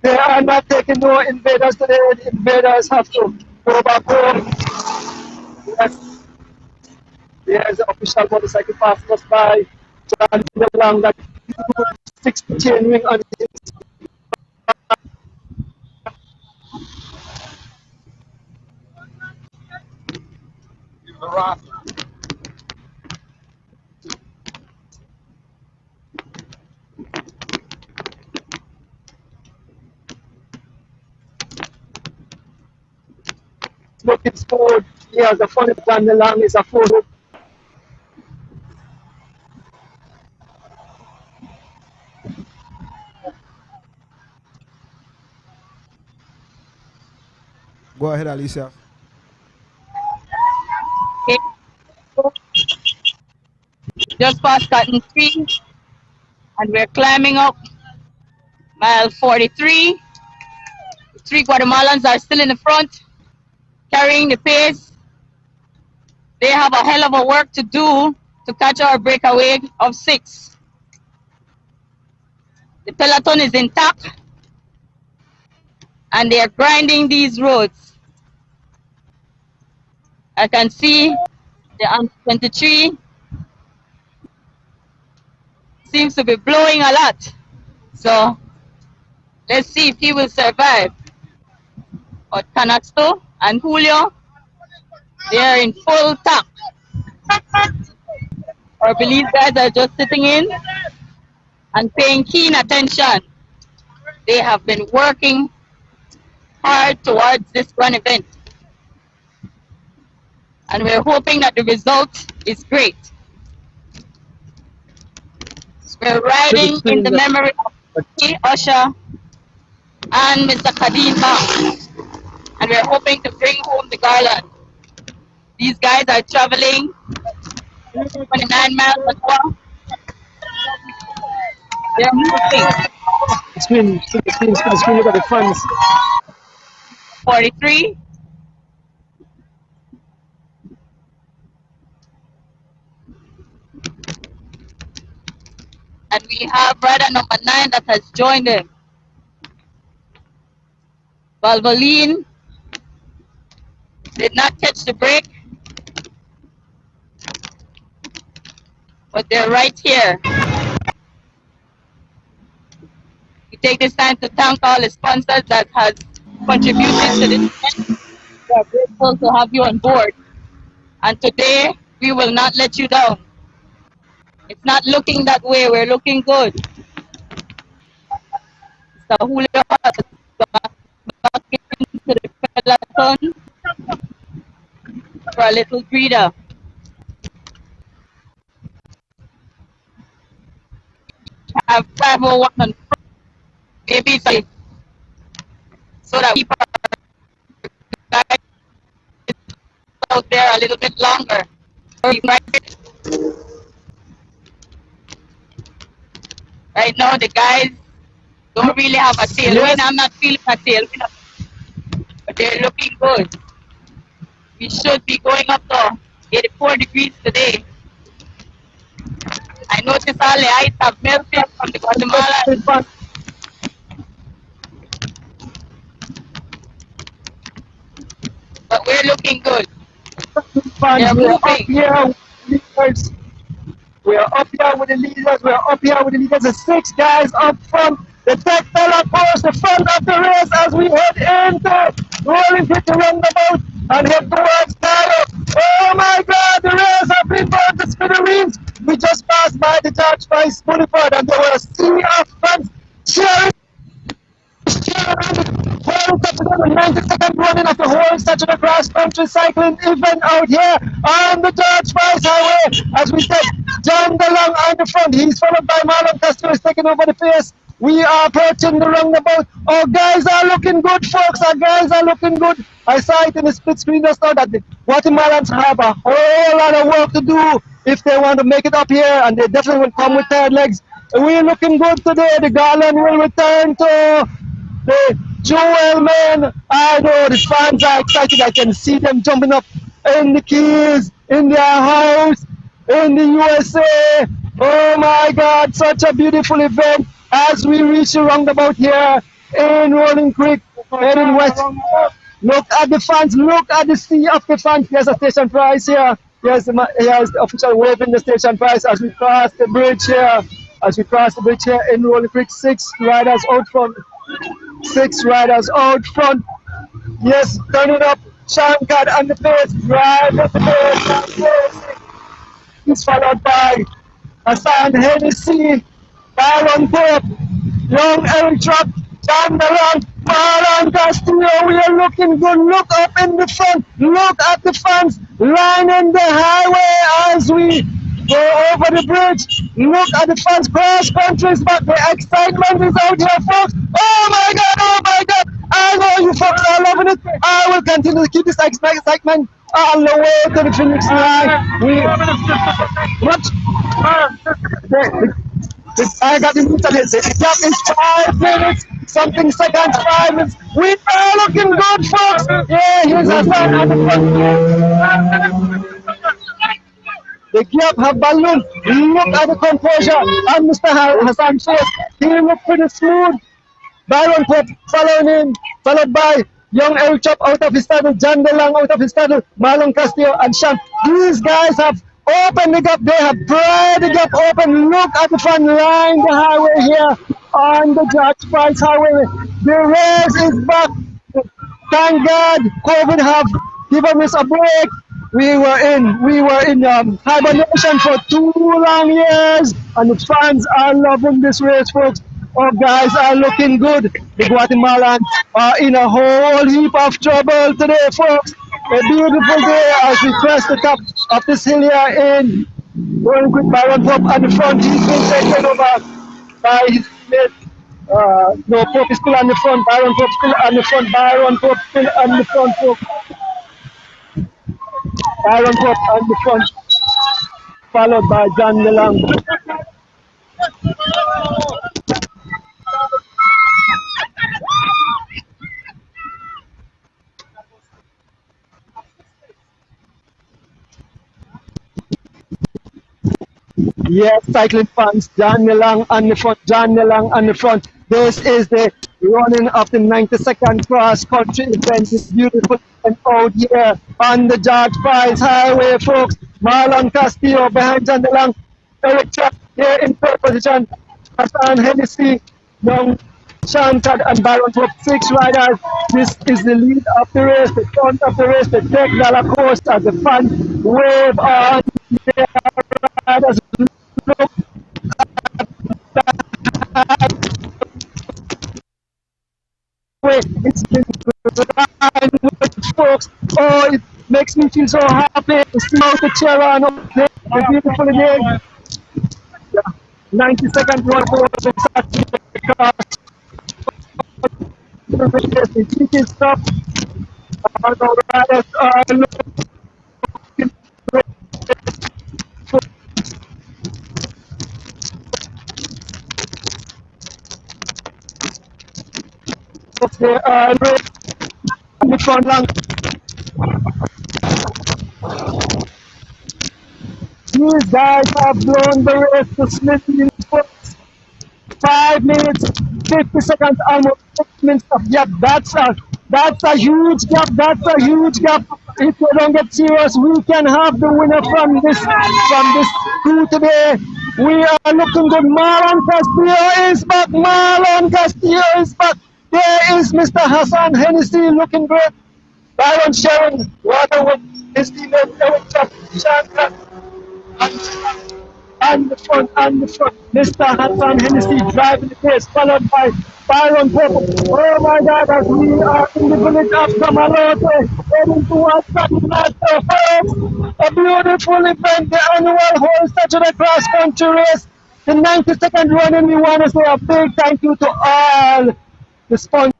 Speaker 3: They are not taking no invaders today. The invaders have to go back home. Yes, there's the official motorcycle passing us by. John along that 6 chain ring on his looking forward. He has a funny plan along his photo.
Speaker 4: Go ahead, Alicia.
Speaker 7: Okay. Just past Cotton Tree, and we're climbing up mile 43. The three Guatemalans are still in the front, carrying the pace. They have a hell of a work to do to catch our breakaway of 6. The peloton is intact, and they are grinding these roads. I can see the under 23 seems to be blowing a lot. So let's see if he will survive. But Canasto and Julio, they are in full tap. Our Belize guys are just sitting in and paying keen attention. They have been working hard towards this run event. And we're hoping that the result is great. We're riding in the memory of Usher and Mr. Kadeem Banks. And we're hoping to bring home the garland. These guys are traveling 29 miles an hour. They're moving.
Speaker 3: Screen, look at the fans.
Speaker 7: 43. And we have rider number 9 that has joined them. Valvoline did not catch the break, but they're right here. We take this time to thank all the sponsors that has contributed to this event. We are grateful to have you on board. And today, we will not let you down. It's not looking that way. We're looking good. So Julio has back into the peloton for a little breather. Have 501 on front. Maybe it's like so that we keep our guys out there a little bit longer. Right now, the guys don't really have a tailwind. Yes. I'm not feeling a tailwind, but they're looking good. We should be going up to 84 degrees today. I noticed all the ice have melted from the Guatemala. But we're looking good. They're moving.
Speaker 3: We're up here with the leaders. We're up here with the leaders. The 6 guys up front. The tech fella course the front of the race as we head into Rolling Creek roundabout and head towards Naro. The 90-second running of the whole Saturday cross country cycling event out here on the George Price Highway. As we said, John DeLong on the front. He's followed by Marlon Castillo is taking over the pace. We are approaching the roundabout. Our guys are looking good, folks. Our guys are looking good. I saw it in the split screen just now that the Guatemalans have a whole lot of work to do if they want to make it up here, and they definitely will come with tired legs. We're looking good today. The Garland will return to the Jewel, man. I know the fans are excited. I can see them jumping up in the keys, in their house, in the USA. Oh my God, such a beautiful event as we reach the roundabout here in Rolling Creek, heading west. Look at the fans, look at the sea of the fans. There's a station price here. Here's the official waving the station price as we cross the bridge here. As we cross the bridge here in Rolling Creek, 6 riders out front. 6 riders out front. Yes, turn it up. Shankar on the pace, drive at the pace. He's followed by Hassan Hennessy, Byron Pope, Young Eric Truck, John Malone, Marlon Castillo. We are looking good. Look up in the front. Look at the fans lining the highway as we go over the bridge. Look at the fans cross countries, but the excitement is out here, folks. Oh my God, oh my God. I know you folks are loving it. I will continue to keep this excitement all the way to the finish line. I got the internet. The gap is 5 minutes, something seconds, 5 minutes. We are looking good, folks. Yeah, here's a sign at the front. The gap have ballooned. Look at the composure on Mr. Hassan's face. He looked pretty smooth. Byron Pope following him, followed by Young Eric Chop out of his saddle, John DeLong out of his saddle, Marlon Castillo and Sean. These guys have opened the gap. They have pried the gap open. Look at the front line, the highway here on the George Price Highway. The race is back. Thank God COVID have given us a break. We were in hibernation for 2 long years, and the fans are loving this race, folks. Our guys are looking good. The Guatemalans are in a whole heap of trouble today, folks. A beautiful day as we crest the top of this hill here in going with Byron Pope at the front. He's been taken over by his mate. No, Pope is still on the front. Byron Pope still on the front. Byron Pope still on the front, folks. Byron Pope on the front, followed by John DeLong. Yes, cycling fans, John DeLong on the front, John DeLong on the front. This is the running of the 92nd cross country event. It's beautiful and out here on the George Price Highway, folks. Marlon Castillo behind John DeLong. Eric Chuck here in third position. Hassan Hennessy, Young Shankar and Byron Pope, 6 riders. This is the lead of the race, the front of the race, the Tech Dollar Coast as the fans wave on their riders. Look it's been grind with folks. Oh, it makes me feel so happy to see out the chair on the beautiful day. 90-second run for the Saturday cross. The ticket stop. The riders are looking great. They are ready in the front line. These guys have blown the race to Smith. 5 minutes, 50 seconds, almost 6 minutes of gap. That's a huge gap. That's a huge gap. If we don't get serious, we can have the winner from this crew today. We are looking good. Marlon Castillo is back. Marlon Castillo is back. There is Mr. Hassan Hennessy looking great. Byron sharing water with his teammate Eric Shankar. and the front. Mr. Hassan Hennessy driving the pace, followed by Byron Pope. Oh my God, as we are in the village of Kamalote, heading towards Master Falls. A beautiful event, the annual whole Saturday cross country race. The 92nd running, we want to say a big thank you to all the sponsors.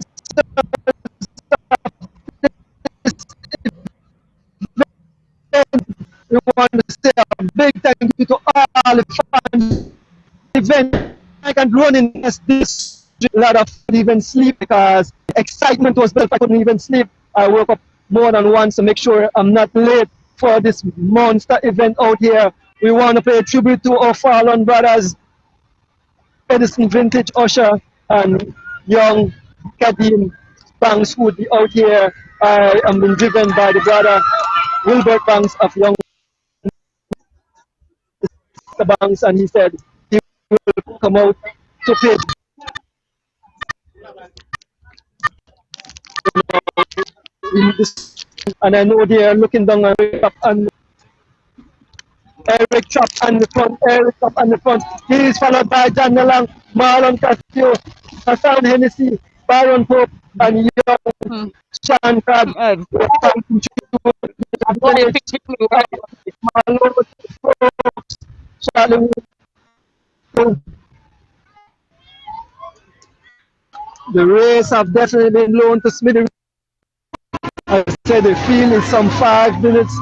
Speaker 3: We want to say a big thank you to all the fans event. I can run in this a lot of even sleep because excitement was built. I couldn't even sleep. I woke up more than once to make sure I'm not late for this monster event out here. We want to pay tribute to our fallen brothers, Edison Vintage Usher and young Kadim Banks who would be out here. I am being driven by the brother Wilbert Banks of Young Banks, and he said he will come out to pay. And I know they are looking down on Eric Chop on the front, Eric Chop on the front. He is followed by John Nalang, Marlon Castillo, Hassan Hennessy, Byron Pope, and young Sean Crab. The race have definitely been blown to smithereens. I said the field is some 5 minutes,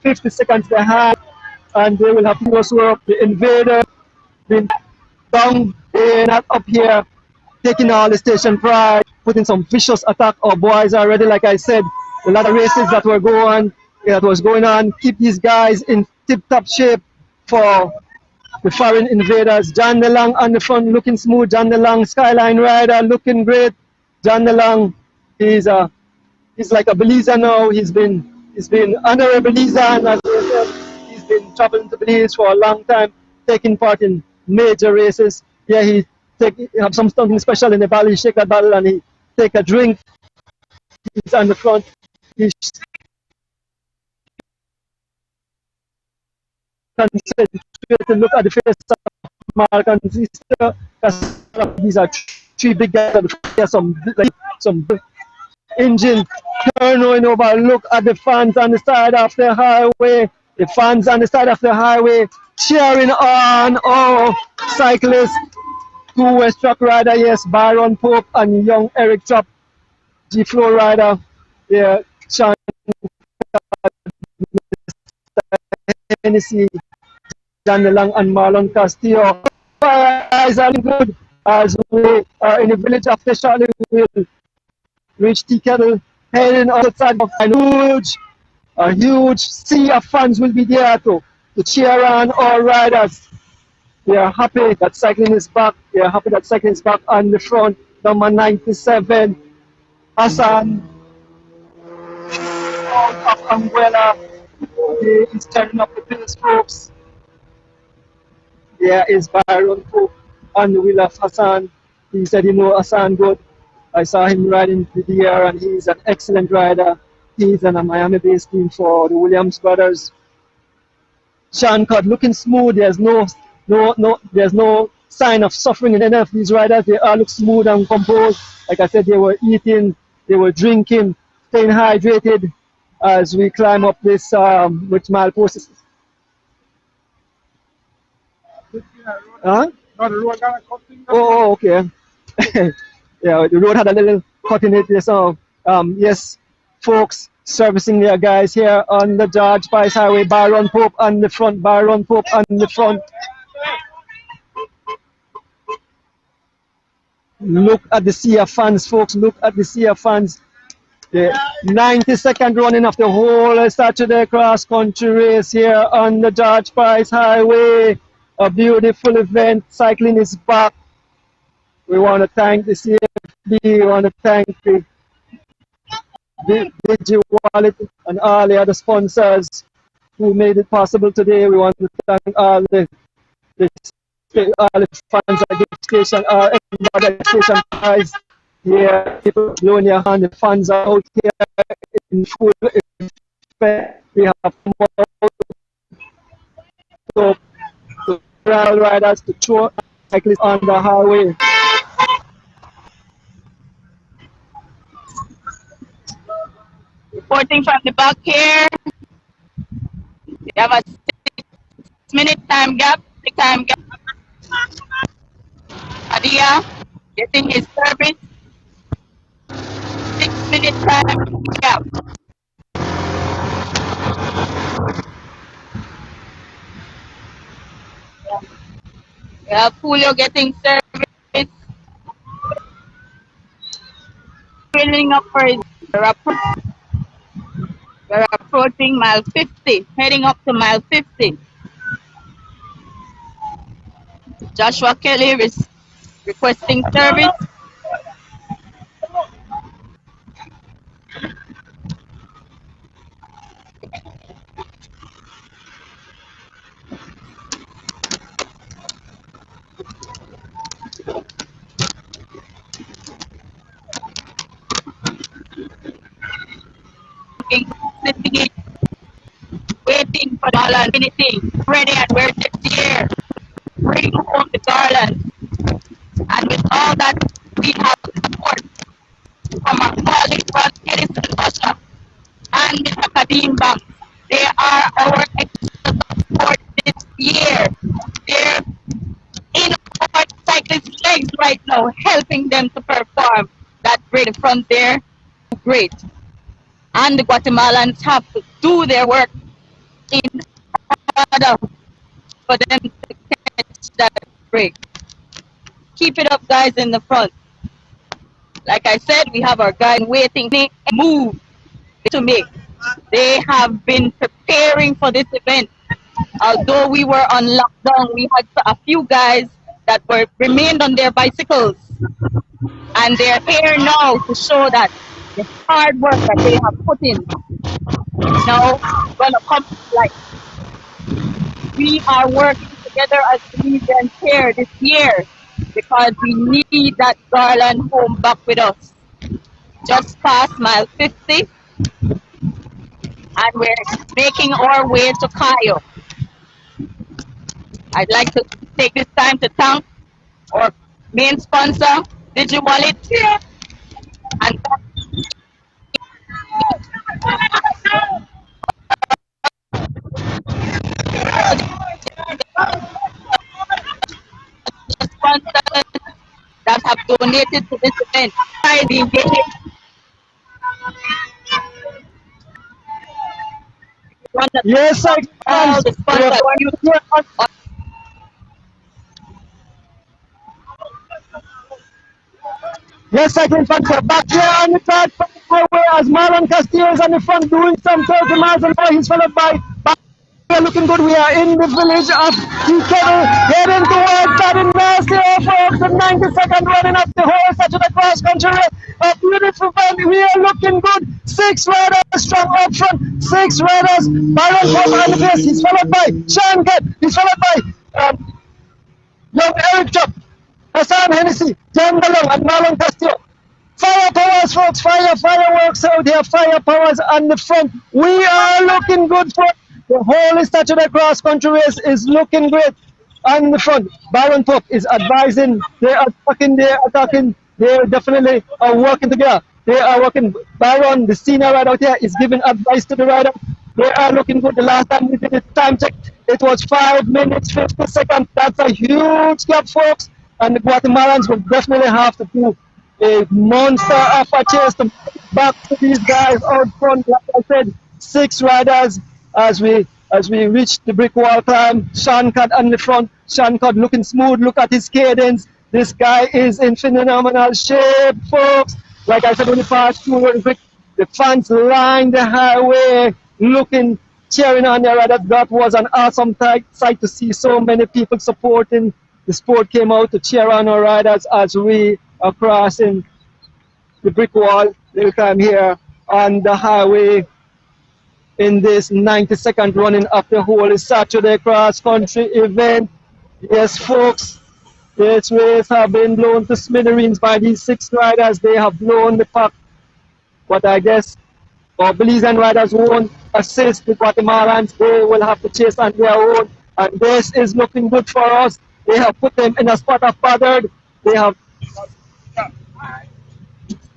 Speaker 3: 50 seconds behind, and they will have to go work. The invader been down, they're not up here, taking all the station pride, putting some vicious attack. Our boys are ready, like I said. A lot of races that was going on, keep these guys in tip-top shape for the foreign invaders. John DeLong on the front looking smooth. John DeLong, Skyline Rider, looking great. John DeLong, he's like a Belize now. He's been under a Belize, and as I said, he's been traveling to Belize for a long time, taking part in major races. Yeah, he have something special in the battle. He shake that battle and he take a drink. He's on the front. He's concentrate to look at the face of Mark and sister. These are three big guys. Some engine turning over. Look at the fans on the side of the highway. The fans on the side of the highway cheering on. Oh, cyclists, two West Truck rider, yes, Byron Pope and young Eric Chop, G Flow rider. Yeah, Sean Hennessy, John Lang and Marlon Castillo. Guys are good as we are in the village after Charlie. We'll reach Tea Kettle, heading outside of a huge sea of fans will be there to cheer on all riders. We are happy that cycling is back. We are happy that cycling is back on the front. Number 97, Hassan out of Anguilla. He is turning up the pace, folks. There is Byron Pope on the wheel of Hassan. He said, you know, Hassan good. I saw him riding the DR, and he's an excellent rider. He's on a Miami-based team for the Williams brothers. Sean Cott looking smooth. There's no sign of suffering in any of these riders. They all look smooth and composed. Like I said, they were eating, they were drinking, staying hydrated as we climb up this which mile post. Huh? Oh, okay. Yeah, the road had a little cut in it. So, yes, folks servicing their guys here on the George Price Highway. Byron Pope on the front. Byron Pope on the front. Look at the sea of fans, folks. Look at the sea of fans. The 92nd running of the whole Saturday cross country race here on the George Price Highway. A beautiful event. Cycling is back. We want to thank the CFB. We want to thank the Digi Wallet and all the other sponsors who made it possible today. We want to thank all the fans at the station, everybody at the station guys. Yeah, people blowing your hand. The fans are out here in full effect. We have come out to riders to throw cyclists on the highway.
Speaker 7: Reporting from the back here. We have a 6-minute time gap. The time gap. Adia getting his service. 6-minute time gap. We have Julio getting service. Filling up for his. We're approaching mile 50, heading up to mile 50. Joshua Kelly is requesting service. Waiting for Garland finishing. Ready and we're just here. Bring home the Garland. And with all that, we have support from our colleague Ron Edison Usher and Mr. Kadeem Banks. They are our extra support this year. They're in our cyclists' legs right now, helping them to perform that great front there. Great. And the Guatemalans have to do their work in order for them to catch that break. Keep it up, guys, in the front. Like I said, we have our guys waiting to move to make. They have been preparing for this event. Although we were on lockdown, we had a few guys that remained on their bicycles. And they're here now to show that the hard work that they have put in now gonna come to life. We are working together as Tunisians here this year because we need that Garland home back with us. Just past mile 50, and we're making our way to Cayo. I'd like to take this time to thank our main sponsor, DigiWallet, and sponsors that have donated to this event.
Speaker 3: Yes, I
Speaker 7: all the sponsors.
Speaker 3: Yes, cycling fans are back here on the third highway as Marlon Castillo is on the front doing some 30 miles an hour. He's followed by. We are looking good. We are in the village of Kevin, heading towards Baden Mercier for the 90-second running up the whole Saturday cross country race. A beautiful fun. We are looking good. 6 riders strong up front. 6 riders. Byron Pope on the pace. He's followed by Sean Kett. He's followed by young Eric Chop, Hassan Hennessy, John Malone, and Marlon Castillo. Powers, folks. Fireworks out here. Powers on the front. We are looking good for the whole Saturday cross country race is looking great on the front. Byron Pope is advising. They are attacking. They definitely are working together. They are working. Byron, the senior rider out here, is giving advice to the rider. They are looking good. The last time we did the time check, it was 5 minutes 50 seconds. That's a huge gap, folks. And the Guatemalans will definitely have to do a monster of a chase to back to these guys out front. Like I said, 6 riders as we reach the brick wall climb. Sean Cott on the front. Sean Cott looking smooth. Look at his cadence. This guy is in phenomenal shape, folks. Like I said, when you pass through the brick, the fans line the highway, looking, cheering on their riders. That was an awesome sight to see so many people supporting. The sport came out to cheer on our riders as we are crossing the brick wall. Little time here on the highway in this 90-second running of the whole Saturday cross country event. Yes, folks, this race have been blown to smithereens by these 6 riders. They have blown the pack, but I guess our Belizean riders won't assist the Guatemalans. They will have to chase on their own. And this is looking good for us. They have put them in a spot of bothered. They have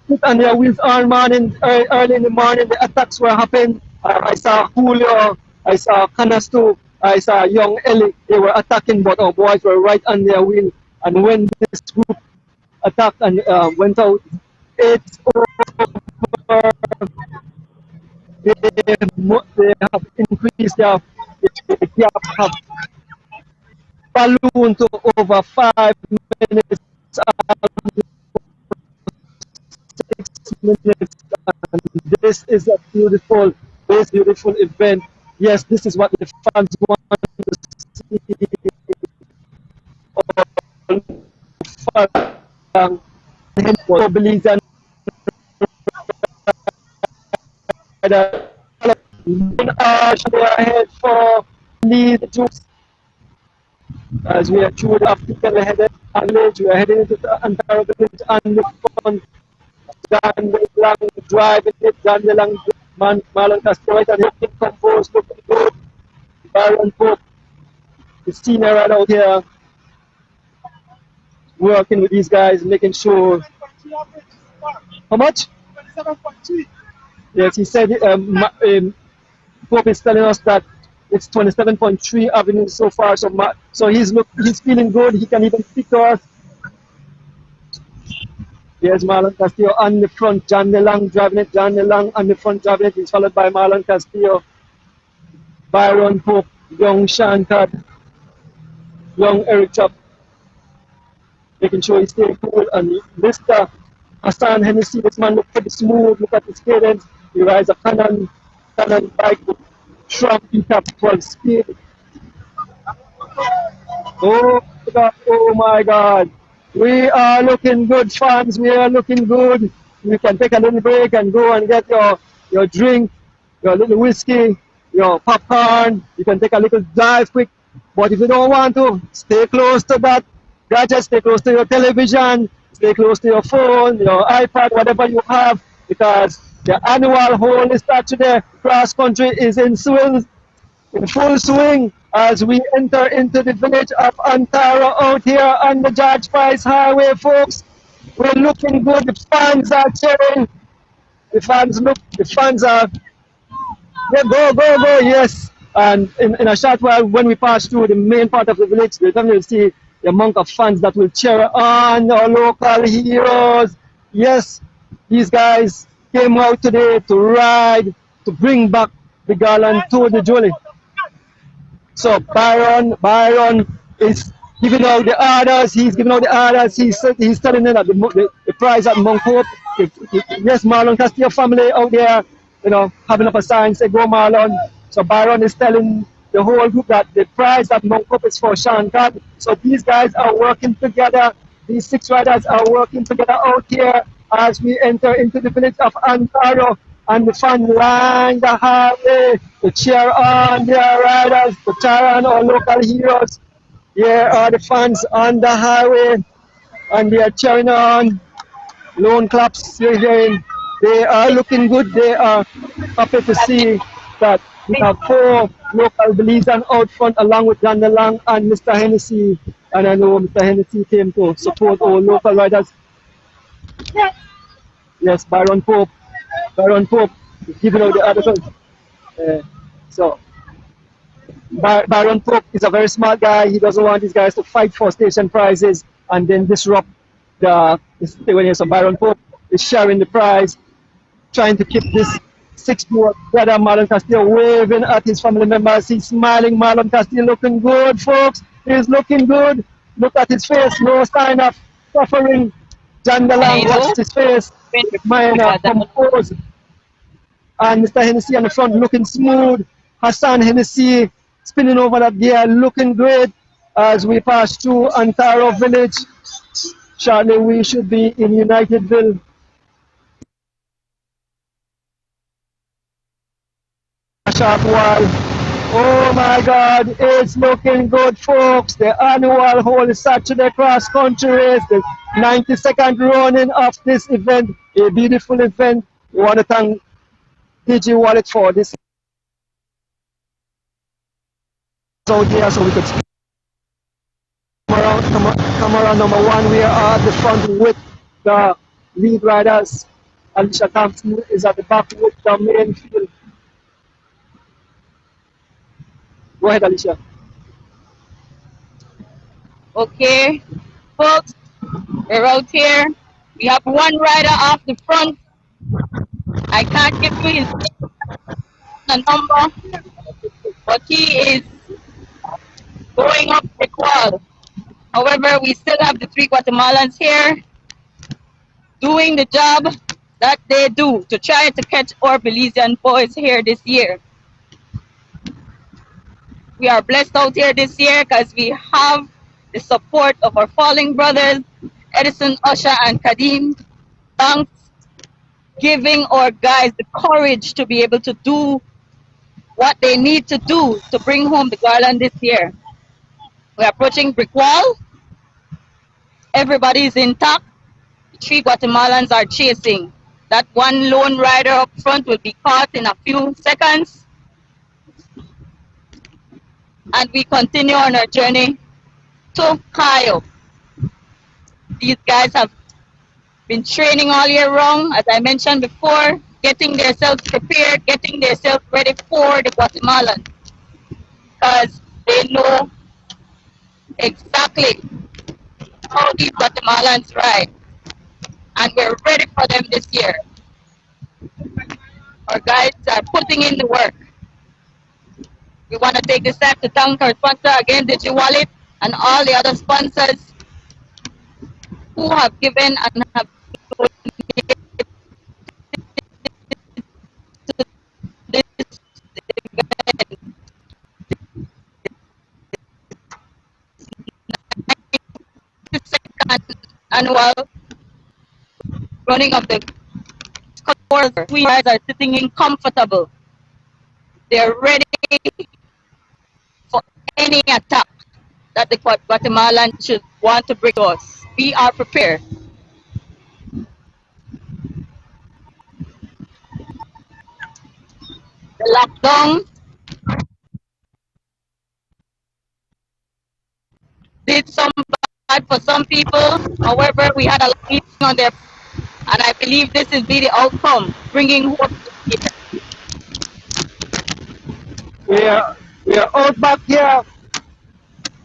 Speaker 3: put on their wheels all morning, early in the morning. The attacks were happening. I saw Julio, I saw Canasto, I saw Young Ellie. They were attacking, but our boys were right on their wheel. And when this group attacked and went out, it's over. They have increased their gap, have ballooned to over 5 minutes, 6 minutes. And this beautiful event. Yes, this is what the fans want to see. All for Belizean rider. They are ahead for lead juice as we are through the African headed village. We are heading into the Ontario village and the front. Down the long driving it, down the long Marlon Castillo and looking composed, looking good. Byron Pope, the senior right out here, working with these guys, making sure. How much? 27.3. Yes, he said Pope is telling us that it's 27.3 avenue so far. So he's feeling good. He can even speak to us. Here's Marlon Castillo on the front. John DeLong driving it. John DeLong on the front driving it. He's followed by Marlon Castillo, Byron Pope, Young Shankard, Young Eric Chop, making sure he stays cool. And Mr. Hassan Hennessy, this man look pretty smooth. Look at his cadence. He rides a Canon bike with Trump pickup 12 speed. Oh my God! Oh my God! We are looking good, fans. We are looking good. You can take a little break and go and get your drink, your little whiskey, your popcorn. You can take a little dive quick. But if you don't want to, stay close to that gadget, stay close to your television, stay close to your phone, your iPad, whatever you have, because the annual Holy Saturday cross country is in full swing as we enter into the village of Ontario out here on the George Price Highway, folks. We're looking good. The fans are cheering. The fans are, yeah, go, yes. And in a short while, when we pass through the main part of the village, we're going to see the amount of fans that will cheer on our local heroes. Yes, these guys came out today to ride, to bring back the garland to the Julie. So Byron is giving out the orders. He's giving out the orders. He's telling them that the prize at Mount Hope. Yes, Marlon Castillo family out there, having up a sign say go Marlon. So Byron is telling the whole group that the prize at Mount Hope is for Shankar. So these guys are working together. These 6 riders are working together out here as we enter into the village of Ontario. And the fans line the highway to cheer on their riders, to cheer on our local heroes. Here are the fans on the highway, and they are cheering on. Lone claps you're hearing. They are looking good. They are happy to see that we have 4 local Belizean out front, along with John DeLong and Mr. Hennessy. And I know Mr. Hennessy came to support our local riders. Yes, Byron Pope is giving out the articles. So Byron Pope is a very smart guy. He doesn't want these guys to fight for station prizes and then disrupt the when so Byron Pope is sharing the prize, trying to keep this 6-year-old brother Marlon Castillo waving at his family members. He's smiling. Marlon Castillo looking good, folks. He's looking good. Look at his face. No sign of suffering. John DeLong, watch his face. Minor composed. And Mr. Hennessy on the front looking smooth. Hassan Hennessy spinning over that gear, looking great as we pass through Ontario Village. Shortly we should be in Unitedville. A short while. Oh my God, it's looking good, folks. The annual Holy Saturday cross country race, the 92nd running of this event, a beautiful event. We want to thank DG Wallet for this out here so we could camera number one. We are at the front with the lead riders. Alicia Thompson is at the back with the main field. Go ahead, Alicia.
Speaker 7: Okay, folks, we're out here. We have one rider off the front. I can't give you his number, but he is going up the quad. However, we still have the three Guatemalans here doing the job that they do to try to catch our Belizean boys here this year. We are blessed out here this year because we have the support of our falling brothers, Edison, Usher, and Kadim. Thanks giving our guys the courage to be able to do what they need to do to bring home the garland this year. We're approaching brick wall. Everybody is intact. The three Guatemalans are chasing. That one lone rider up front will be caught in a few seconds. And we continue on our journey to Cayo. These guys have been training all year long, as I mentioned before, getting themselves prepared, getting themselves ready for the Guatemalan, because they know exactly how these Guatemalans ride, and we're ready for them this year. Our guys are putting in the work. We want to take this time to thank our sponsor again, DigiWallet, and all the other sponsors who have given and have this second annual running of the course. We guys are sitting in comfortable. They're ready for any attack that the Guatemalan should want to bring to us. We are prepared. The lockdown did some bad for some people. However, we had a lot of eating on their, and I believe this will be the outcome, bringing hope this year.
Speaker 3: We are out back here.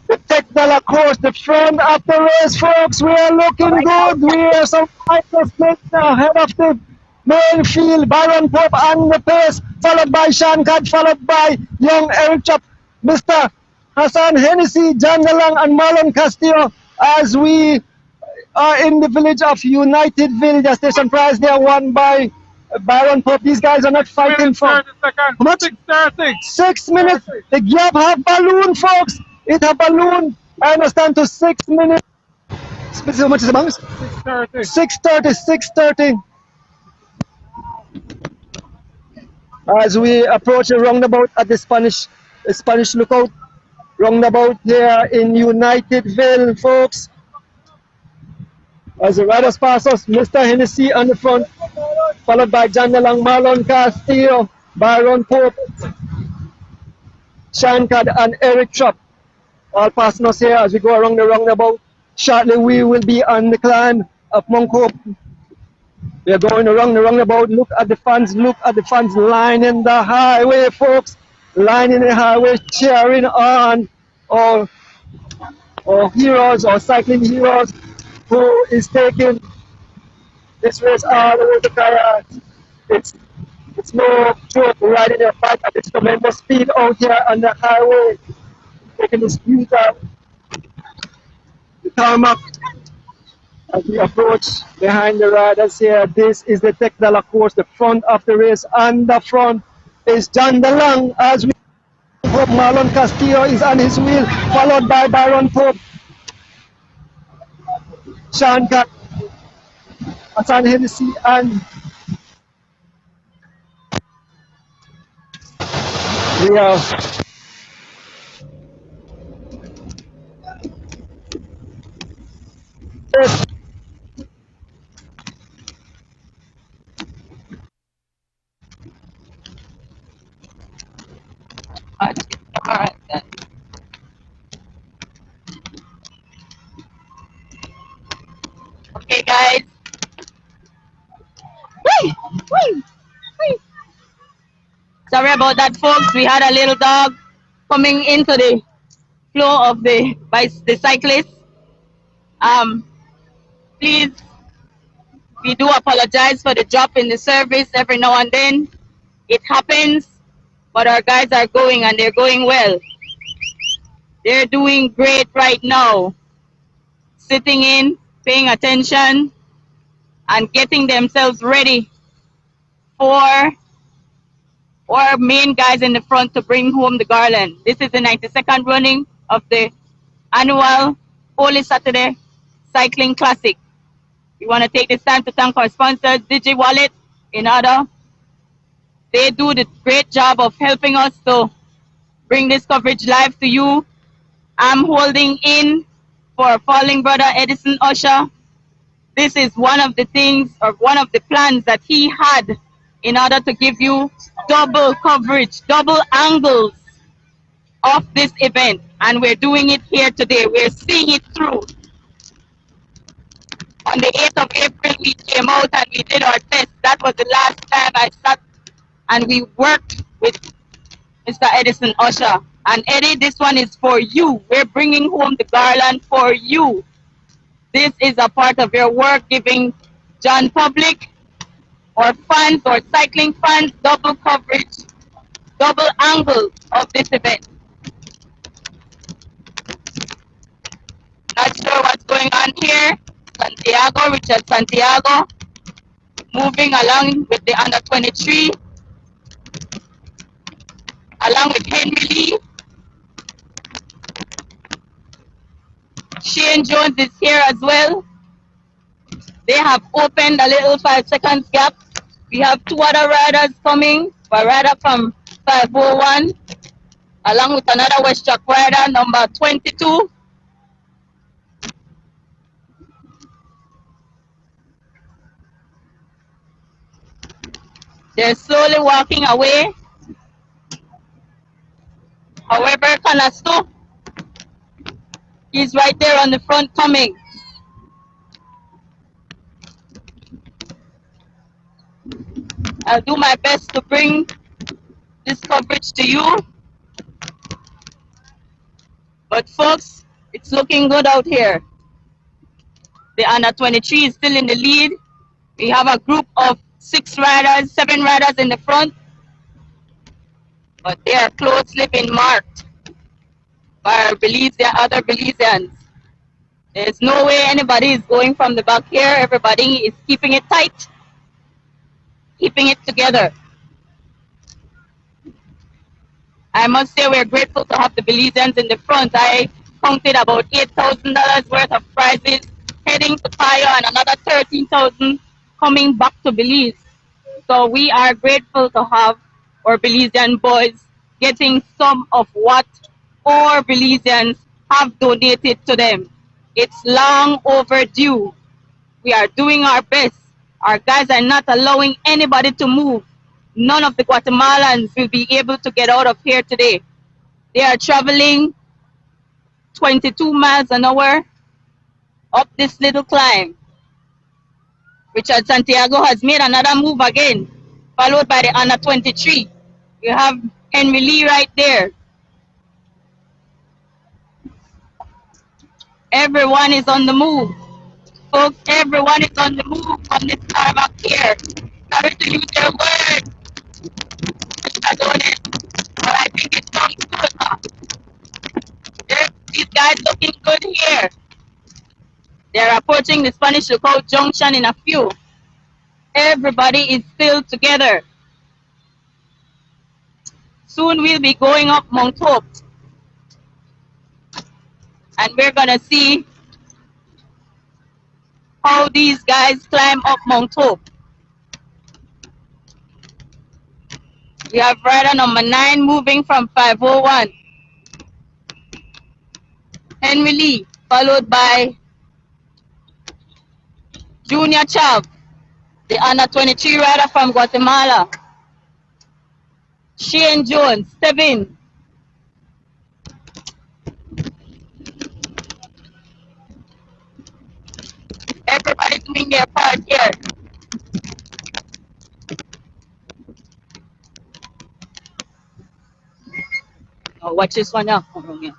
Speaker 3: The technical course, the front of the race, folks. We are looking good. We are some fighters ahead of the main field. Byron Pope on the pace, followed by Sean Cad, followed by young Eric Chop, Mr. Hassan Hennessy, John Delang, and Marlon Castillo as we are in the village of Unitedville. The station prize there won by Byron Pope. These guys are not fighting for how much?
Speaker 6: 6:30.
Speaker 3: 6 minutes. The gap have balloon, folks. It have balloon. I understand to 6 minutes. How much is the bonus?
Speaker 6: 6:30.
Speaker 3: 6:30. 6:30. As we approach the roundabout at the Spanish Lookout roundabout here in Unitedville, folks. As the riders pass us, Mr. Hennessy on the front, followed by John Delang, Marlon Castillo, Byron Pope, Sean Cad, and Eric Chop. All passing us here as we go around the roundabout. Shortly we will be on the climb of Mount Hope. We are going around the roundabout. Look at the fans lining the highway, folks. Lining the highway, cheering on our heroes, our cycling heroes, who is taking this race all the way to Kaya. It's no joke riding a bike at this tremendous speed out here on the highway, taking the speed up, the tarmac. As we approach behind the riders here, this is the technical course, the front of the race. On the front is John Delang as we hope Marlon Castillo is on his wheel, followed by Byron Pope, Sean Cad, Hassan Hennessy, and we are
Speaker 7: All right, then. Sorry about that, folks. We had a little dog coming into the flow of the cyclists. Please, we do apologize for the drop in the service every now and then. It happens, but our guys are going and they're going well. They're doing great right now, sitting in, paying attention, and getting themselves ready for our main guys in the front to bring home the garland. This is the 92nd running of the annual Holy Saturday Cycling Classic. We want to take this time to thank our sponsors, Digi Wallet, in order. They do the great job of helping us to bring this coverage live to you. I'm holding in for falling brother Edison Usher. This is one of the things, or one of the plans that he had in order to give you double coverage, double angles of this event. And we're doing it here today. We're seeing it through. On the 8th of April, we came out and we did our test. That was the last time I sat and we worked with Mr. Edison Usher. And Eddie, this one is for you. We're bringing home the garland for you. This is a part of your work, giving John Public or fans or cycling fans double coverage, double angle of this event. Not sure what's going on here. Santiago, Richard Santiago, moving along with the under 23, along with Henry Lee. Shane Jones is here as well. They have opened a little 5 seconds gap. We have 2 other riders coming. A rider from 501, along with another West Track rider, number 22. They're slowly walking away. However, Canasto, he's right there on the front coming. I'll do my best to bring this coverage to you. But folks, it's looking good out here. The under 23 is still in the lead. We have a group of 7 riders in the front, but they are closely being marked by our other Belizeans. There's no way anybody is going from the back here. Everybody is keeping it tight, keeping it together. I must say we're grateful to have the Belizeans in the front. I counted about $8,000 worth of prizes heading to Tayo and another $13,000 coming back to Belize. So we are grateful to have our Belizean boys getting some of what our Belizeans have donated to them. It's long overdue. We are doing our best. Our guys are not allowing anybody to move. None of the Guatemalans will be able to get out of here today. They are traveling 22 miles an hour up this little climb. Richard Santiago has made another move again, followed by the under 23. You have Henry Lee right there. Everyone is on the move. Folks, everyone is on the move on this time up here. Sorry to use their word. I don't know, but I think it sounds good. These guys looking good here. They're approaching the Spanish Lookout Junction in a few. Everybody is still together. Soon we'll be going up Mount Hope. And we're gonna see how these guys climb up Mount Hope. We have rider number 9 moving from 501. Henry Lee, followed by Junior Chav, the under 23 rider from Guatemala. Shane Jones, 7. Everybody doing their part here. Oh, watch this one now. Yeah.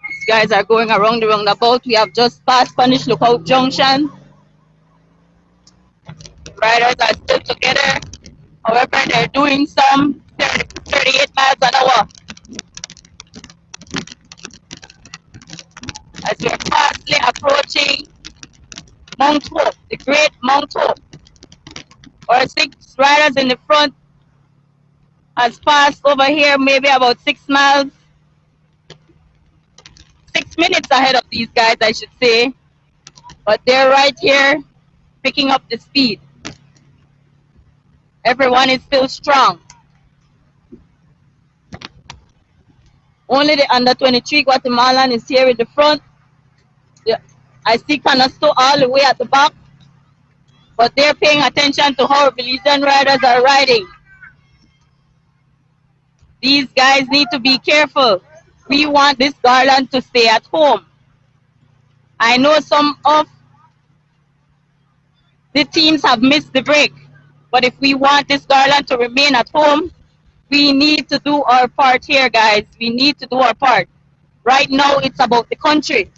Speaker 7: These guys are going around the roundabout. We have just passed Spanish Lookout Junction. Riders are still together. However, they're doing some 38 miles an hour as we're fastly approaching Mount Hope, the great Mount Hope. Our 6 riders in the front has passed over here maybe about 6 miles, 6 minutes ahead of these guys, I should say. But they're right here picking up the speed. Everyone is still strong. Only the under 23 Guatemalan is here in the front. I see Canasto all the way at the back, but they're paying attention to how Belizean riders are riding. These guys need to be careful. We want this Garland to stay at home. I know some of the teams have missed the break, but if we want this Garland to remain at home, we need to do our part here, guys. We need to do our part. Right now, it's about the country.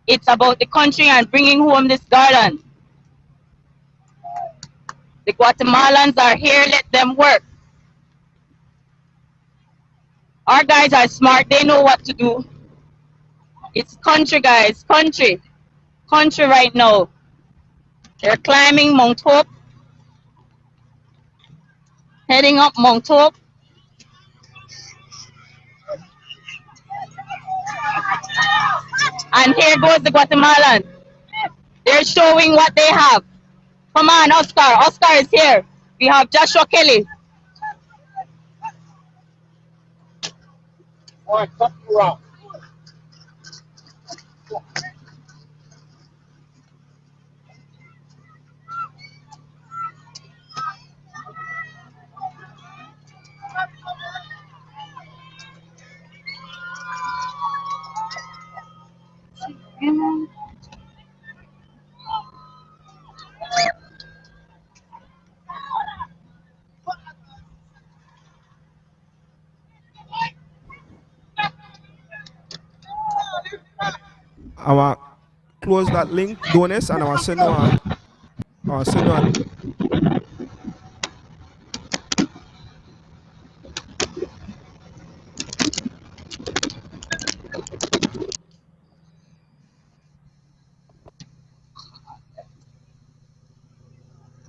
Speaker 7: It's about the country and bringing home this Garland. The Guatemalans are here, let them work. Our guys are smart, they know what to do. It's country, guys, country. Country right now. They're climbing Mount Hope, heading up Mount Hope. And here goes the Guatemalan. They're showing what they have. Come on, Oscar. Oscar is here. We have Joshua Kelly.
Speaker 4: I want close that link, donors, and I want send you a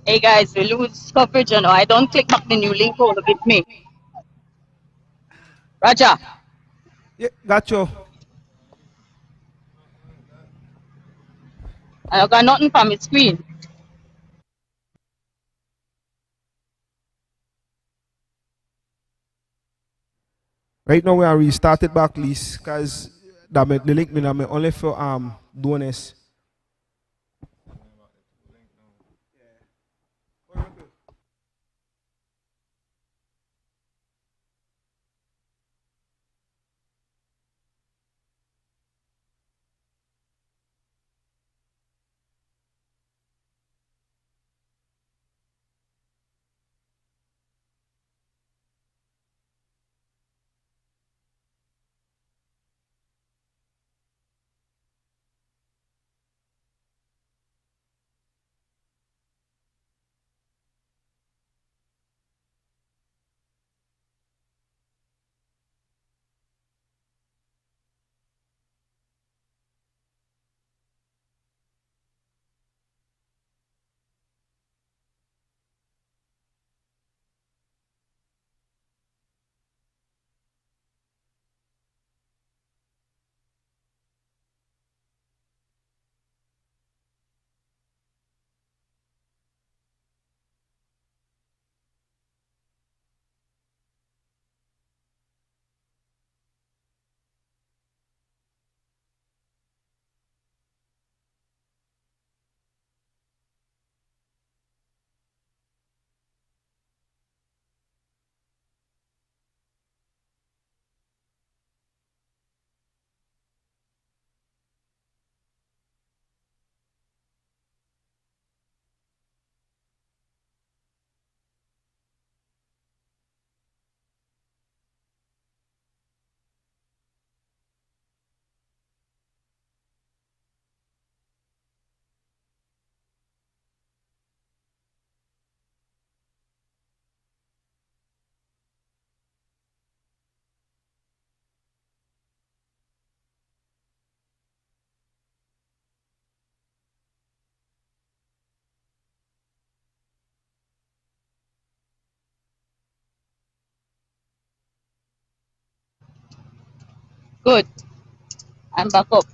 Speaker 7: Hey guys, we lose coverage. I don't click back the new link over with me. Raja.
Speaker 4: yeah, got you.
Speaker 7: I got nothing from my screen.
Speaker 4: Right now we are restarted back, please, because the link me only for donors.
Speaker 7: Good. I'm back up.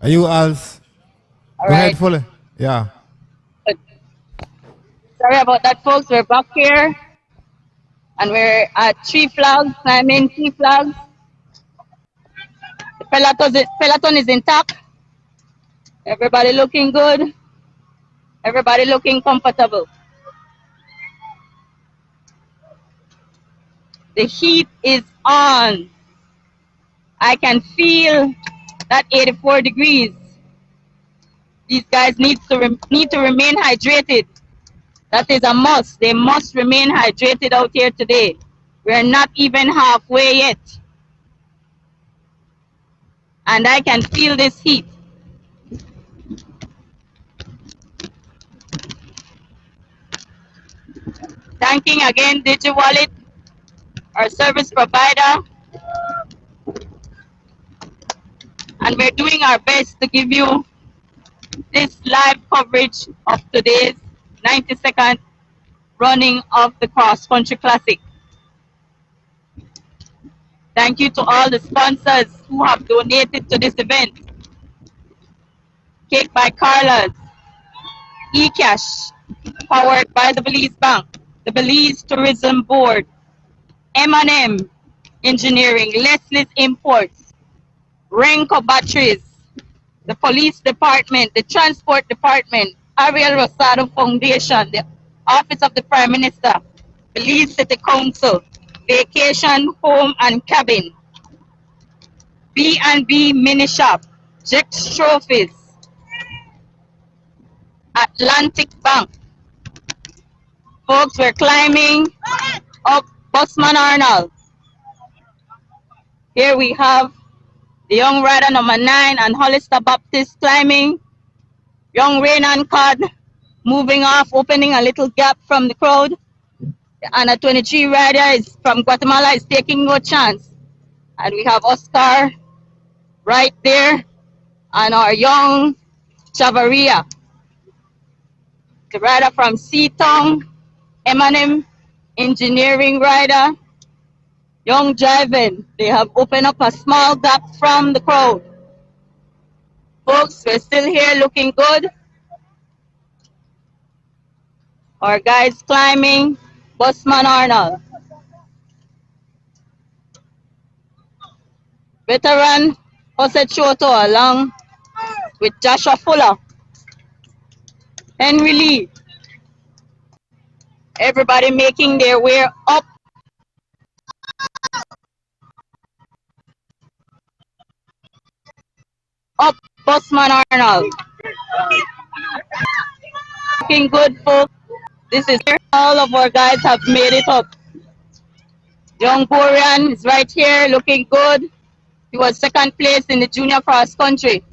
Speaker 8: Are you Als?
Speaker 7: All
Speaker 8: Go ahead,
Speaker 7: right.
Speaker 8: fully. Yeah.
Speaker 7: Good. Sorry about that, folks. We're back here, and we're at 3 flags, climbing 3 flags. The peloton is intact. Everybody looking good. Everybody looking comfortable. The heat is on. I can feel that 84 degrees. These guys need to remain hydrated. That is a must. They must remain hydrated out here today. We're not even halfway yet. And I can feel this heat. Thanking again DigiWallet, our service provider. And we're doing our best to give you this live coverage of today's 92nd running of the Cross Country Classic. Thank you to all the sponsors who have donated to this event. Cake by Carla's, eCash, powered by the Belize Bank, the Belize Tourism Board, M&M Engineering, Leslie's Imports, Renko Batteries, the Police Department, the Transport Department, Ariel Rosado Foundation, the Office of the Prime Minister, Belize City Council, Vacation Home and Cabin, B&B Mini Shop, Jex Trophies, Atlantic Bank. Folks, we're climbing up Busman Arnold. Here we have the young rider number 9 and Hollister Baptist climbing. Young Rain and Cod moving off, opening a little gap from the crowd. The under 23 rider is from Guatemala is taking no chance. And we have Oscar right there and our young Chavaria. The rider from Seatown, M&M Engineering rider, young driving. They have opened up a small gap from the crowd. Folks, we're still here looking good. Our guys climbing Busman Arnold. Veteran Jose Choto along with Joshua Fuller, Henry Lee. Everybody making their way up Busman Arnold. Looking good, folks. This is here. All of our guys have made it up. Young Borean is right here looking good. He was second place in the junior cross country.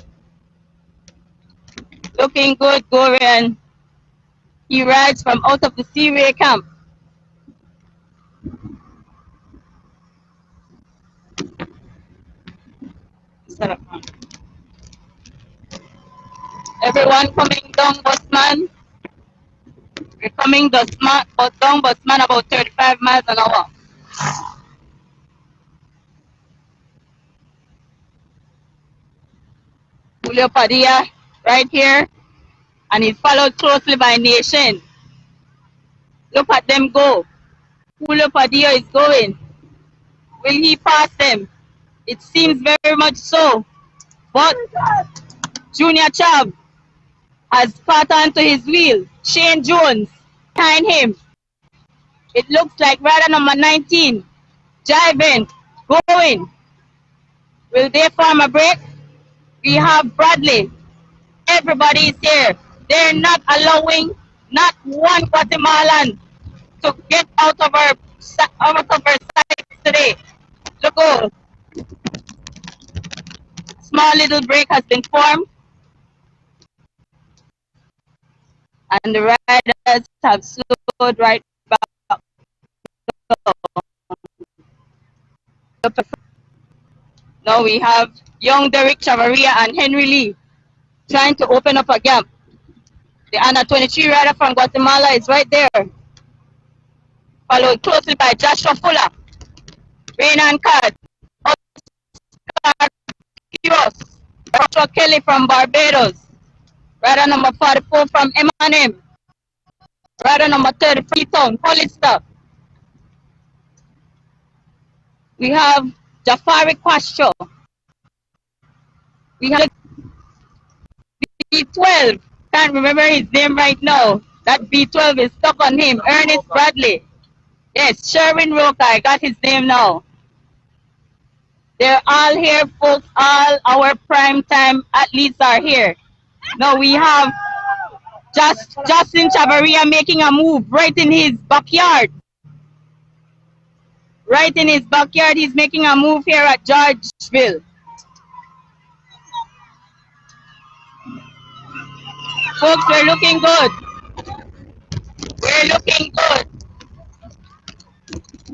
Speaker 7: Looking good, Borean. He rides from out of the Seaway camp. Everyone coming down Busman. We're coming down Busman about 35 miles an hour. Julio Padilla right here, and he's followed closely by Nation. Look at them go. Julio Padilla is going. Will he pass them? It seems very much so. But Junior Chubb has caught onto his wheel. Shane Jones behind him. It looks like rider number 19, Jivin, going. Will they form a break? We have Bradley. Everybody is here. They're not allowing not one Guatemalan to get out of our sights today. Look, oh, small little break has been formed, and the riders have slowed right back. Now we have young Derek Chavaria and Henry Lee. trying to open up a gap. The under 23 rider from Guatemala is right there, followed closely by Joshua Fuller, Rain and Card, Oscar Quiros, Joshua Kelly from Barbados, rider number 44 from M&M, rider number 30 Freetown, Hollister. We have Jafari Quastro. We have B12. Can't remember his name right now. That B12 is stuck on him. Ernest Bradley. Yes, Sherwin Roca. I got his name now. They're all here, folks. All our prime time athletes are here. Now we have Justin Chavarria making a move right in his backyard. Right in his backyard, he's making a move here at Georgeville. Folks, we're looking good. We're looking good.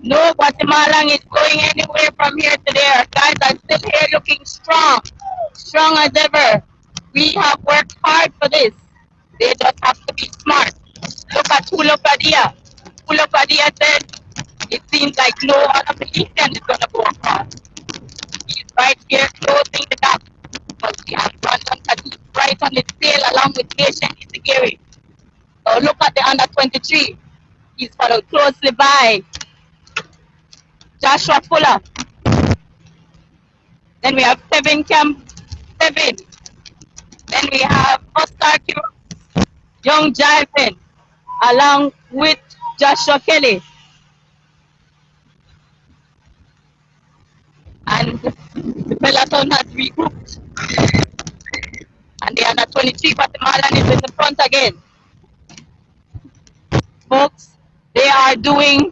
Speaker 7: No Guatemalan is going anywhere from here today. Our guys are still here looking strong. Strong as ever. We have worked hard for this. They just have to be smart. Look at Julio Padilla. Julio Padilla said, it seems like no other Felician is going to go across. He's right here closing the gap. But we have Brandon Kadu right on his tail along with Nation Isagiri. So look at the under 23. He's followed closely by Joshua Fuller. Then we have Seven Camp 7. Then we have Oscar Quiros, Young Jiven, along with Joshua Kelly. And the peloton has regrouped. And the under 23 Guatemalan is in the front again. Folks, they are doing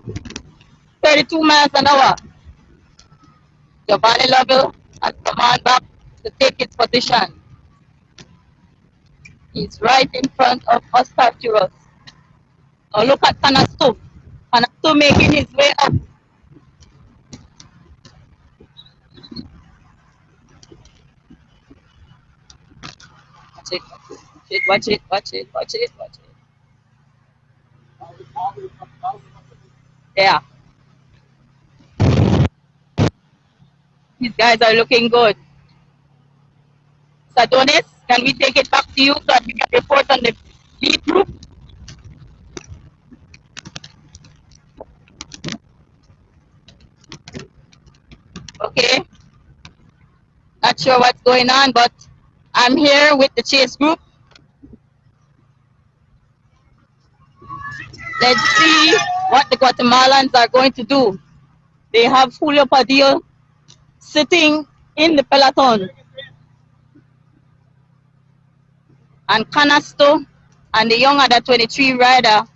Speaker 7: 32 miles an hour. Giovanni Lovell has come on back to take his position. He's right in front of Oscar Quiros. Now look at Canasto. Canasto making his way up. Watch it. Yeah. These guys are looking good. Sadonis, can we take it back to you so that you can report on the lead group? Okay. Not sure what's going on, but I'm here with the chase group. Let's see what the Guatemalans are going to do. They have Julio Padilla sitting in the peloton. And Canasto and the young under 23 rider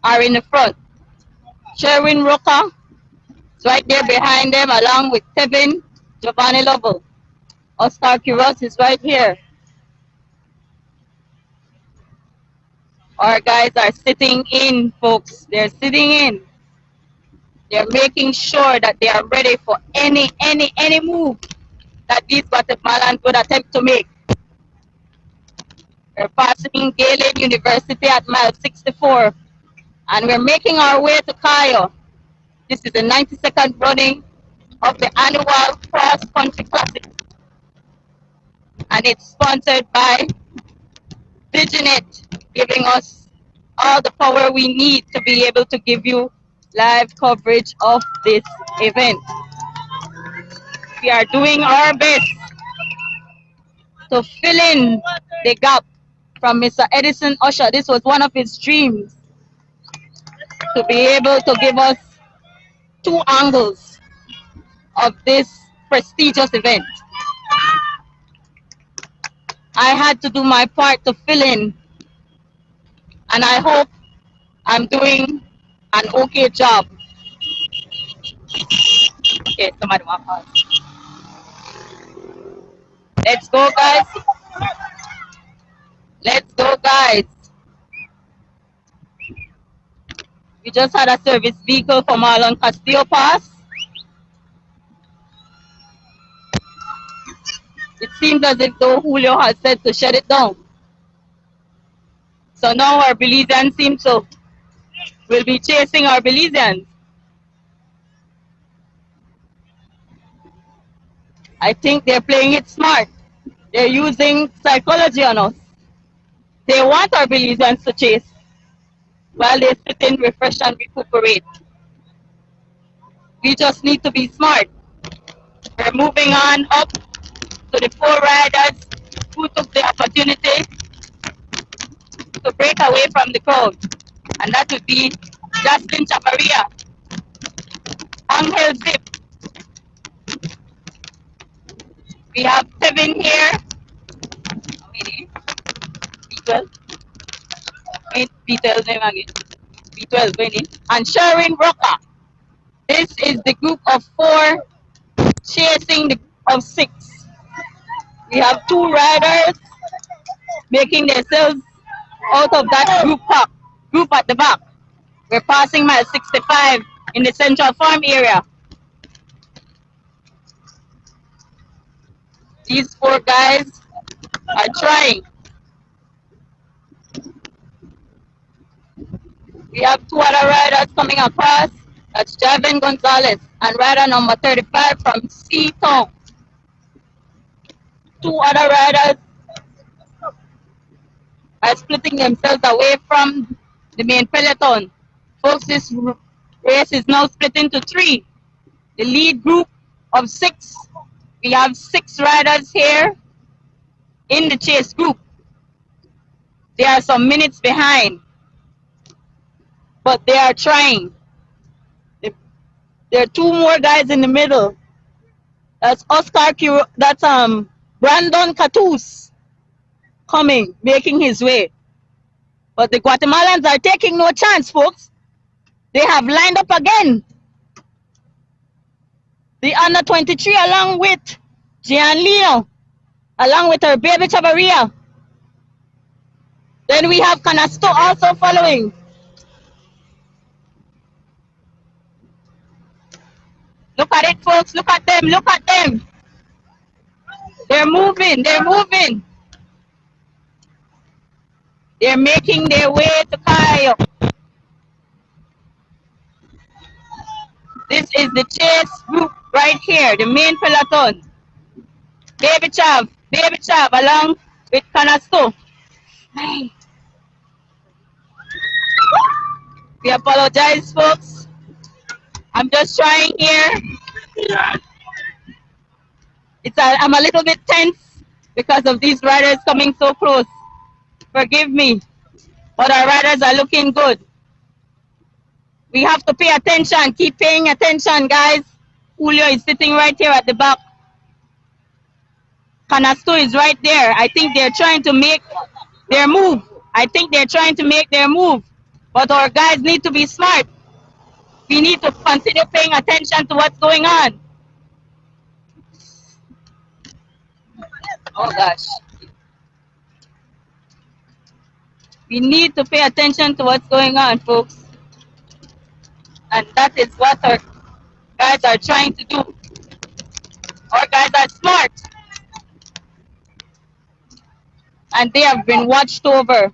Speaker 7: are in the front. Sherwin Roca is right there behind them along with Tevin Giovanni Lovell. Oscar Quiros is right here. Our guys are sitting in, folks. They're sitting in. They're making sure that they are ready for any move that these Guatemalans would attempt to make. We're passing Galen University at mile 64. And we're making our way to Cayo. This is the 92nd running of the annual Cross Country Classic. And it's sponsored by Viginet, giving us all the power we need to be able to give you live coverage of this event. We are doing our best to fill in the gap from Mr. Edison Usher. This was one of his dreams, to be able to give us two angles of this prestigious event. I had to do my part to fill in, and I hope I'm doing an okay job. Okay, somebody want to pause. Let's go, guys. Let's go, guys. We just had a service vehicle from Marlon Castillo pass. It's seems as if though Julio has said to shut it down. So now our Belizeans seem to will be chasing our Belizeans. I think they're playing it smart. They're using psychology on us. They want our Belizeans to chase while they sit in, refresh, and recuperate. We just need to be smart. We're moving on up to the 4 riders who took the opportunity to break away from the crowd. And that would be Justin Chavarria, Angel Zip. We have Kevin here. B12. B12 name again. B12 winning. And Sharon Rocker. This is the group of 4 chasing the group of 6. We have 2 riders making themselves out of that group at the back. We're passing mile 65 in the Central Farm area. These 4 guys are trying. We have 2 other riders coming across. That's Javin Gonzalez and rider number 35 from Seatown. 2 other riders are splitting themselves away from the main peloton. Folks, this race is now split into 3. The lead group of 6. We have 6 riders here in the chase group. They are some minutes behind, but they are trying. There are 2 more guys in the middle. That's Brandon Catus coming, making his way. But the Guatemalans are taking no chance, folks. They have lined up again. The under 23 along with Gian Leo, along with her baby Chavarria. Then we have Canasto also following. Look at it, folks. Look at them. Look at them. They're moving. They're moving. They're making their way to Cayo. This is the chase group right here, the main peloton. Baby Chav along with Canasto. We apologize, folks. I'm just trying here. I'm a little bit tense because of these riders coming so close. Forgive me, but our riders are looking good. We have to pay attention. Keep paying attention, guys. Julio is sitting right here at the back. Canasto is right there. I think they're trying to make their move. But our guys need to be smart. We need to continue paying attention to what's going on. Oh gosh. We need to pay attention to what's going on, folks. And that is what our guys are trying to do. Our guys are smart. And they have been watched over.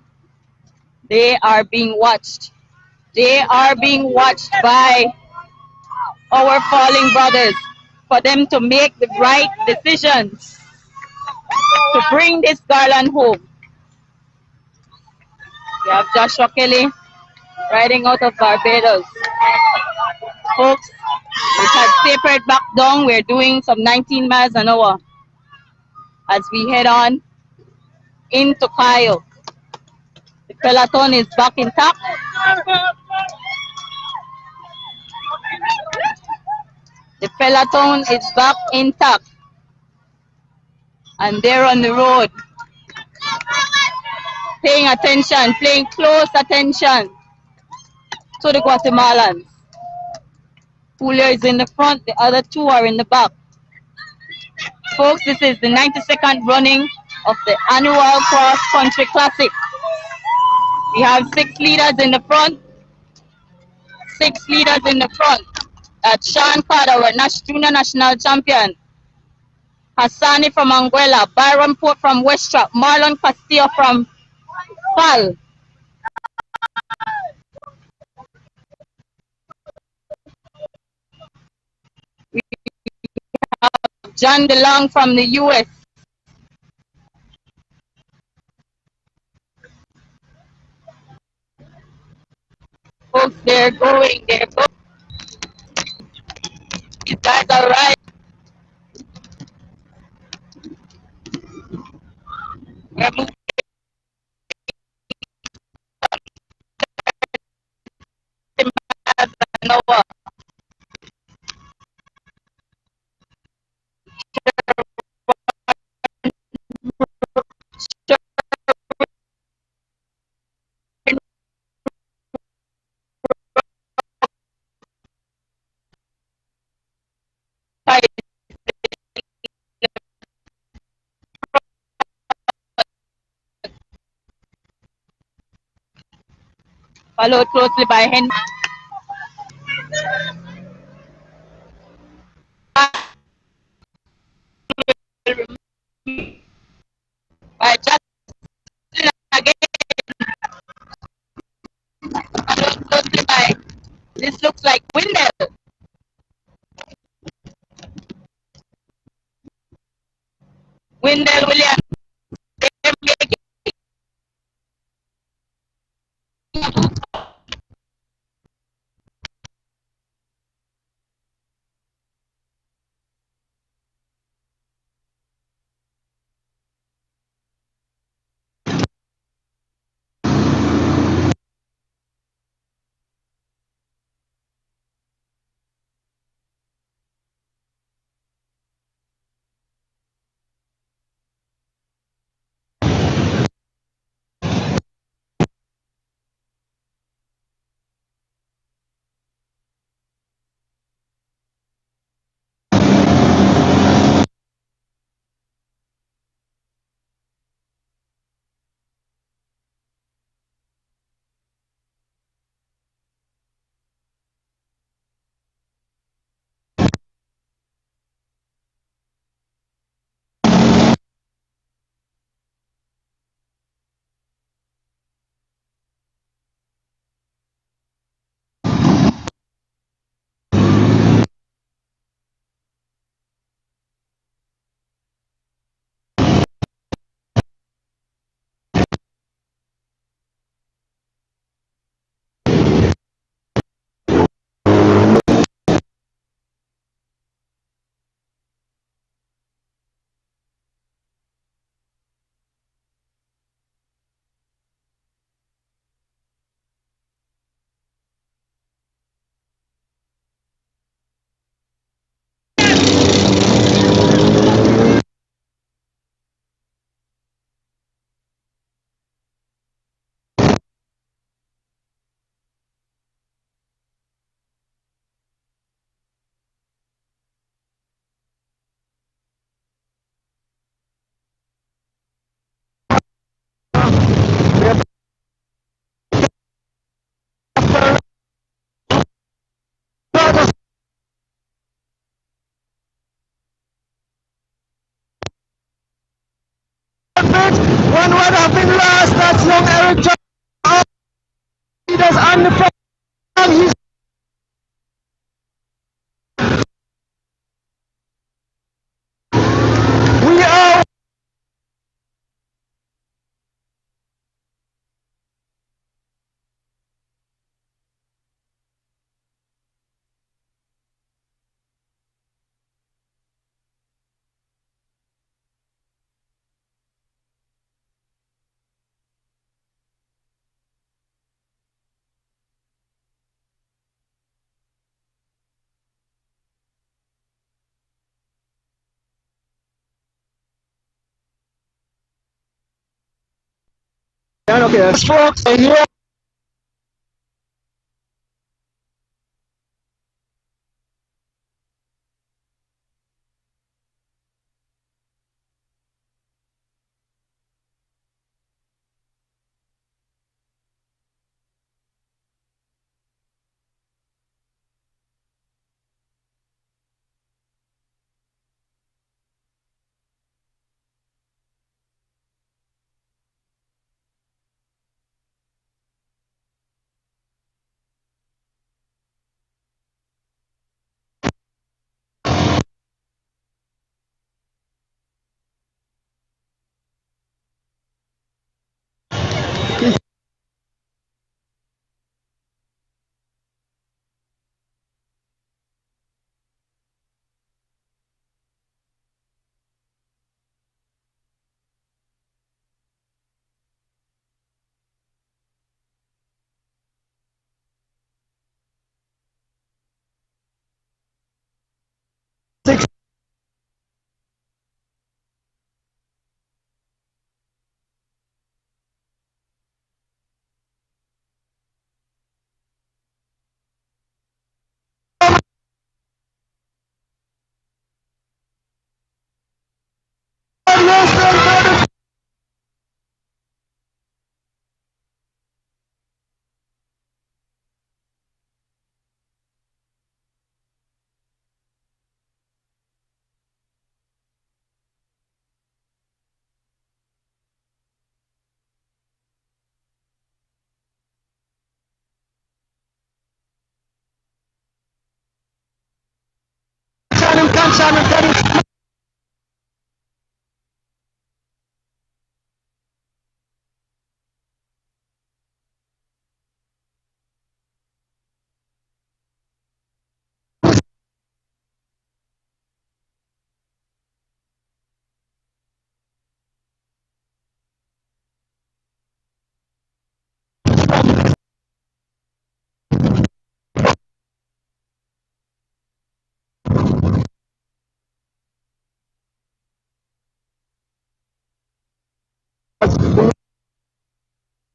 Speaker 7: They are being watched. They are being watched by our falling brothers for them to make the right decisions to bring this garland home. We have Joshua Kelly riding out of Barbados. Folks, it has tapered back down. We're doing some 19 miles an hour as we head on into Cayo. The peloton is back intact. The peloton is back intact. And they're on the road. Paying attention, paying close attention to the Guatemalans. Julio is in the front, the other 2 are in the back. Folks, this is the 92nd running of the annual Cross Country Classic. We have 6 leaders in the front. 6 leaders in the front. That's Sean Carter, our junior national champion. Hassani from Anguilla, Byron Port from Westrap, Marlon Castillo from Pal, John DeLong from the US. Folks, they're going. These guys are right. We're moving past Noah. Followed closely by Henry. By Justin again. Followed closely by, this looks like Windell. Windell Williams. They're making
Speaker 3: One would have been lost. That's young Eric John. Leaders on the front. He's we are okay. Folks, here. Six.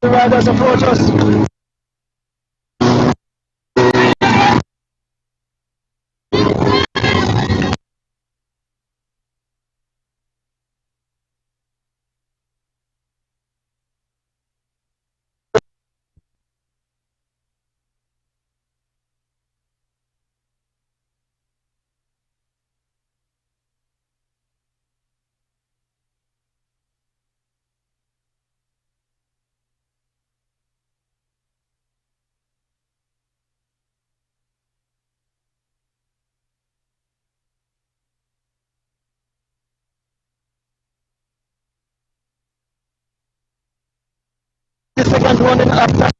Speaker 3: The riders approach us. The second running after.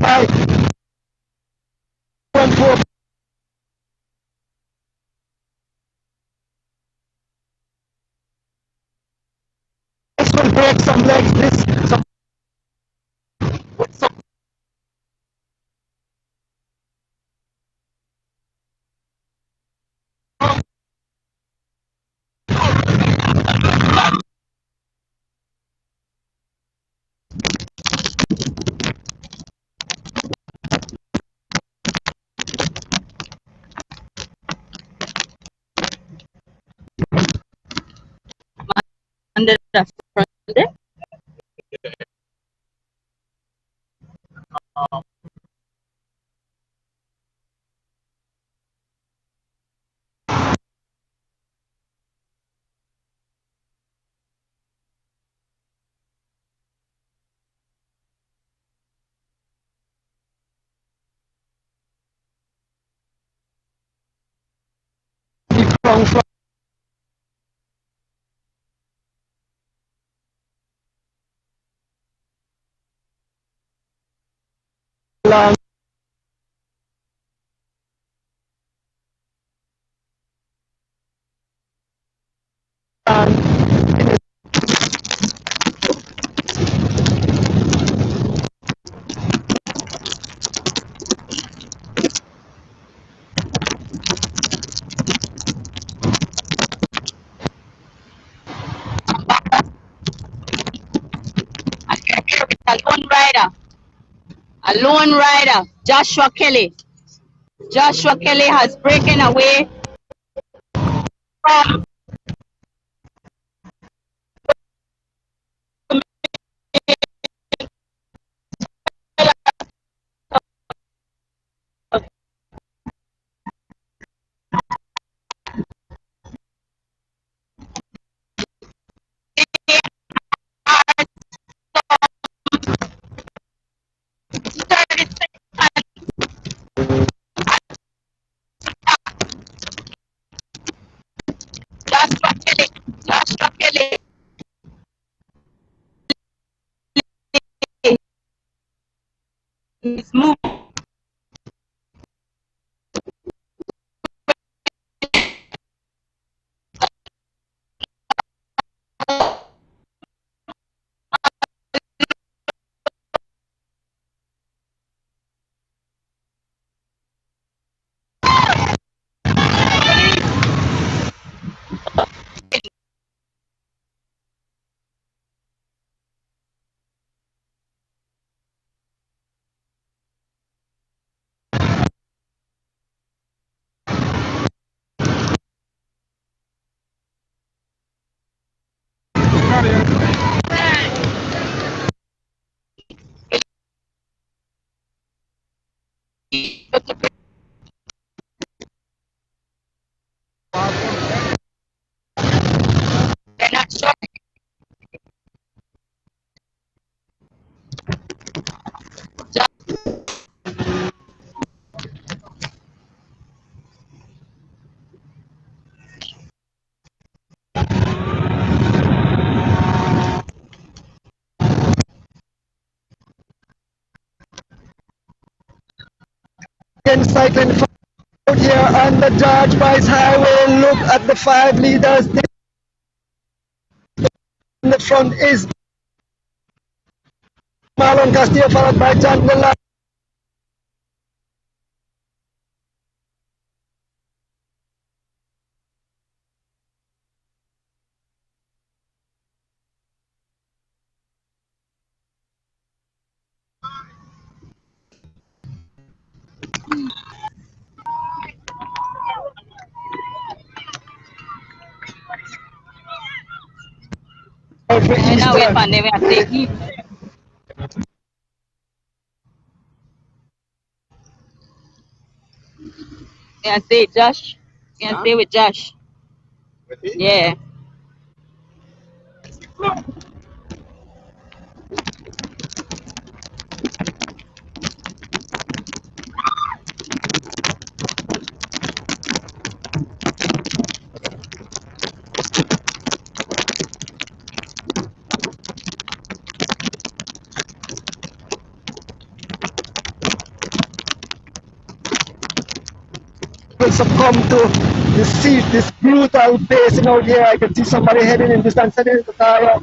Speaker 3: by 4. This will break some legs. This some with some
Speaker 7: under the front there.
Speaker 3: crown from land.
Speaker 7: A lone rider. A lone rider. Joshua Kelly. Joshua Kelly has broken away from Joshua Kelly. Joshua Kelly is moving. They're not sure.
Speaker 3: 10 cycling out here on the George Price Highway. Look at the 5 leaders. In the front is Marlon Castillo, followed by John Miller.
Speaker 7: And now we're finding we have to keep. Yeah, stay, Josh. Yeah, stay with Josh. Yeah.
Speaker 3: will succumb to this brutal pacing out here. I can see somebody heading in distance, heading into Tara.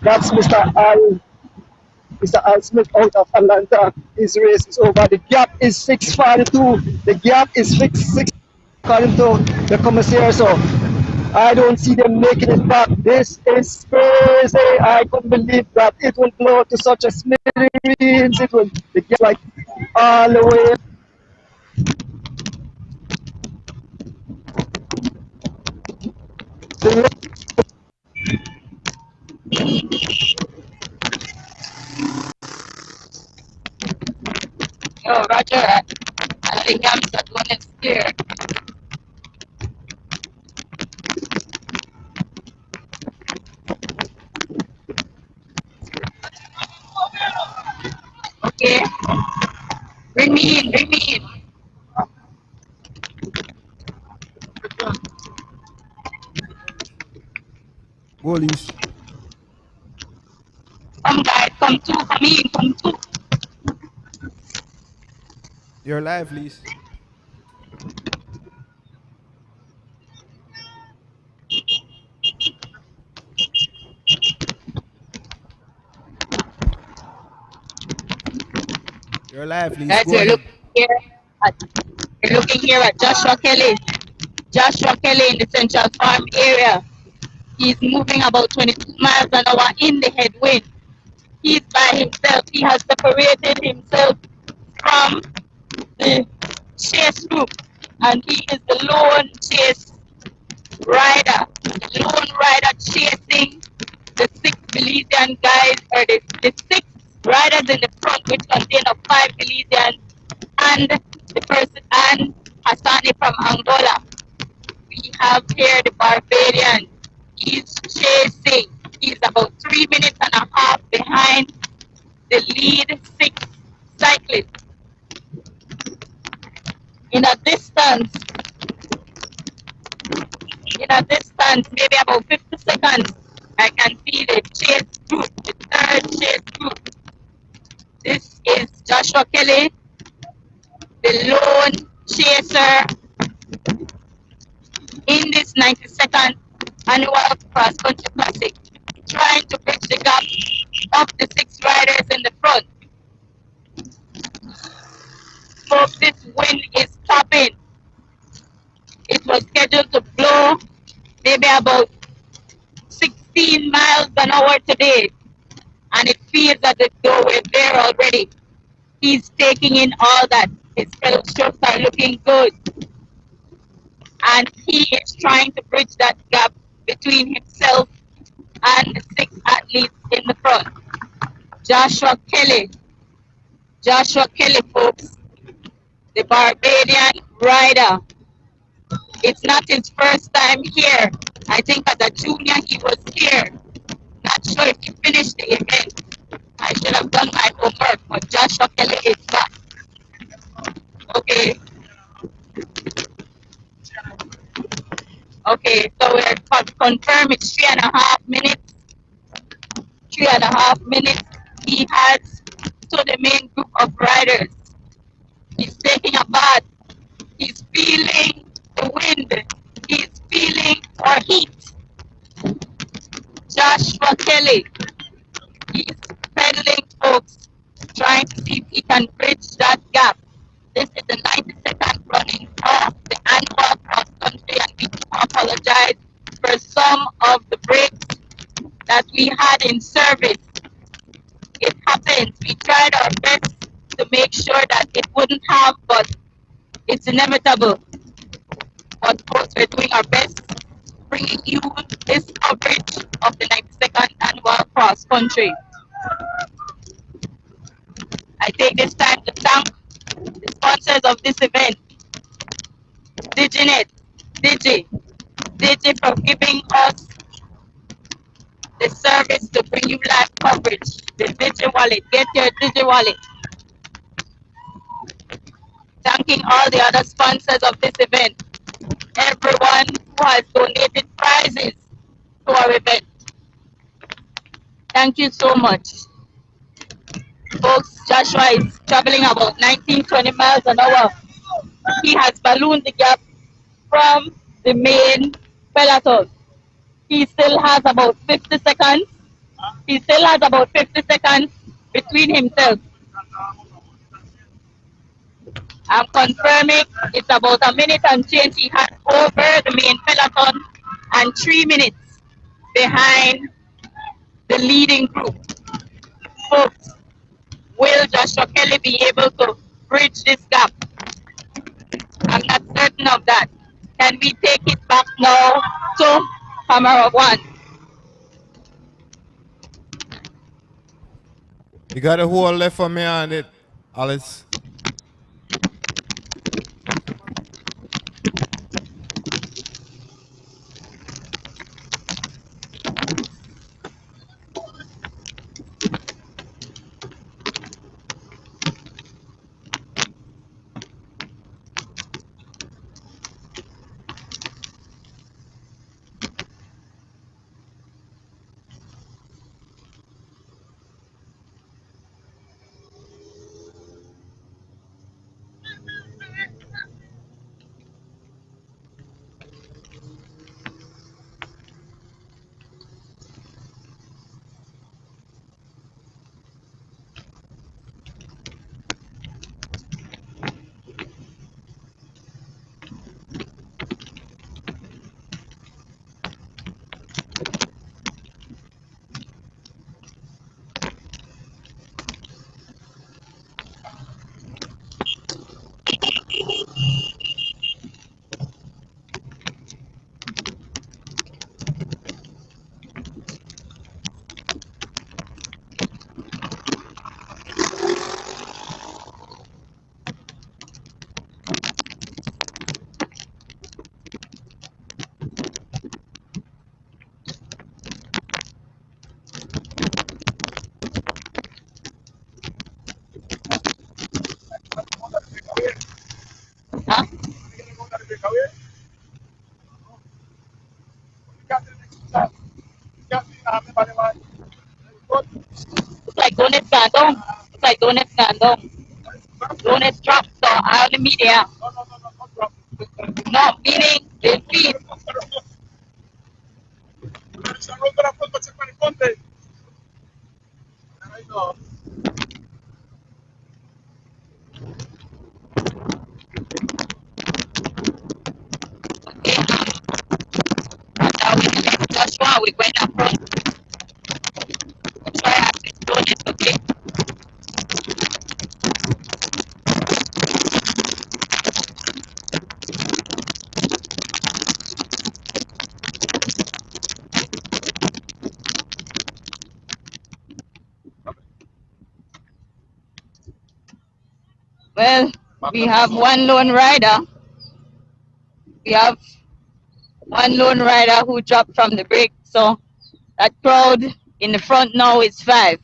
Speaker 3: That's Mr. Al Smith out of Atlanta. His race is over. The gap is 6:42. The gap is 6 according to the commissaire. So I don't see them making it back. This is crazy. I couldn't believe that it will blow to such a smithereens. It will the gap like all the way.
Speaker 7: Yo, Roger, I think I'm that one is here. Okay. Bring me in, bring me in.
Speaker 4: Goalies.
Speaker 7: Come guys, come too, come in, come too.
Speaker 4: You're live, please. You're live, please.
Speaker 7: Guys,
Speaker 4: Go
Speaker 7: we're
Speaker 4: ahead.
Speaker 7: looking here at Joshua Kelly. Joshua Kelly in the Central Farm area. He's moving about 22 miles an hour in the headwind. He's by himself. He has separated himself from the chase group, and he is the lone chase rider. The lone rider chasing the 6 Belizean guys, or the 6 riders in the front, which contain of 5 Belizeans and the person and Hassani from Angola. We have here the Barbadian. He's chasing. He's about 3 minutes and a half behind the lead 6 cyclists. In a distance, maybe about 50 seconds, I can see the chase group, the third chase group. This is Joshua Kelly, the lone chaser in this 92nd annual cross country classic, trying to bridge the gap of the 6 riders in the front. Folks, this wind is topping. It was scheduled to blow maybe about 16 miles an hour today, and it feels as if though we're there already. He's taking in all that. His pedal strokes are looking good, and he is trying to bridge that gap between himself and the 6 athletes in the front. Joshua Kelly, folks, the Barbadian rider. It's not his first time here. I think as a junior he was here. Not sure if he finished the event. I should have done my homework, but Joshua Kelly is back. Okay. Okay, so we're confirmed it's 3.5 minutes. 3.5 minutes he has to the main group of riders. He's taking a bath. He's feeling the wind. He's feeling our heat. Joshua Kelly, he's pedaling, folks, trying to see if he can bridge that gap. This is the 92nd running of the annual cross country, and we do apologize for some of the breaks that we had in service. It happens. We tried our best to make sure that it wouldn't have, but it's inevitable. But of course, we're doing our best bringing you this coverage of the 92nd annual cross country. I take this time to thank the sponsors of this event, DigiNet, Digi for giving us the service to bring you live coverage. The Digi wallet, get your Digi wallet. Thanking all the other sponsors of this event, everyone who has donated prizes to our event. Thank you so much. Folks, Joshua is traveling about 19-20 miles an hour he has ballooned the gap from the main peloton. He still has about 50 seconds. He still has about 50 seconds between himself. I'm confirming it's about a minute and change he has over the main peloton and 3 minutes behind the leading group. Folks, will Joshua Kelly be able to bridge this gap? I'm not certain of that. Can we take it back now to camera one?
Speaker 8: You got a whole left for me on it, Alice.
Speaker 7: Huh? It's like donuts gandong. It's like donuts gandong. Donuts drop, so I only meet there. No, meaning they feed. Okay, now we select Joshua, we went up front. Try out this donuts, okay? Well, we have one lone rider. We have one lone rider who dropped from the break. So that crowd in the front now is 5.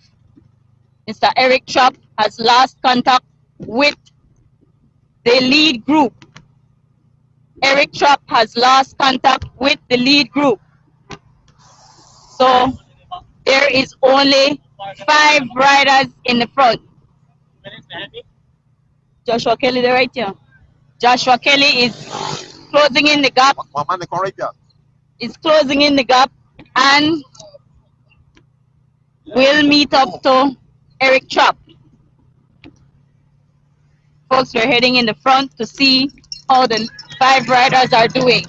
Speaker 7: Mr. Eric Trapp has lost contact with the lead group. Eric Trapp has lost contact with the lead group. So there is only 5 riders in the front. Joshua Kelly, the right here. Joshua Kelly is closing in the gap. Is closing in the gap and will meet up to Eric Trapp. Folks, we're heading in the front to see how the 5 riders are doing.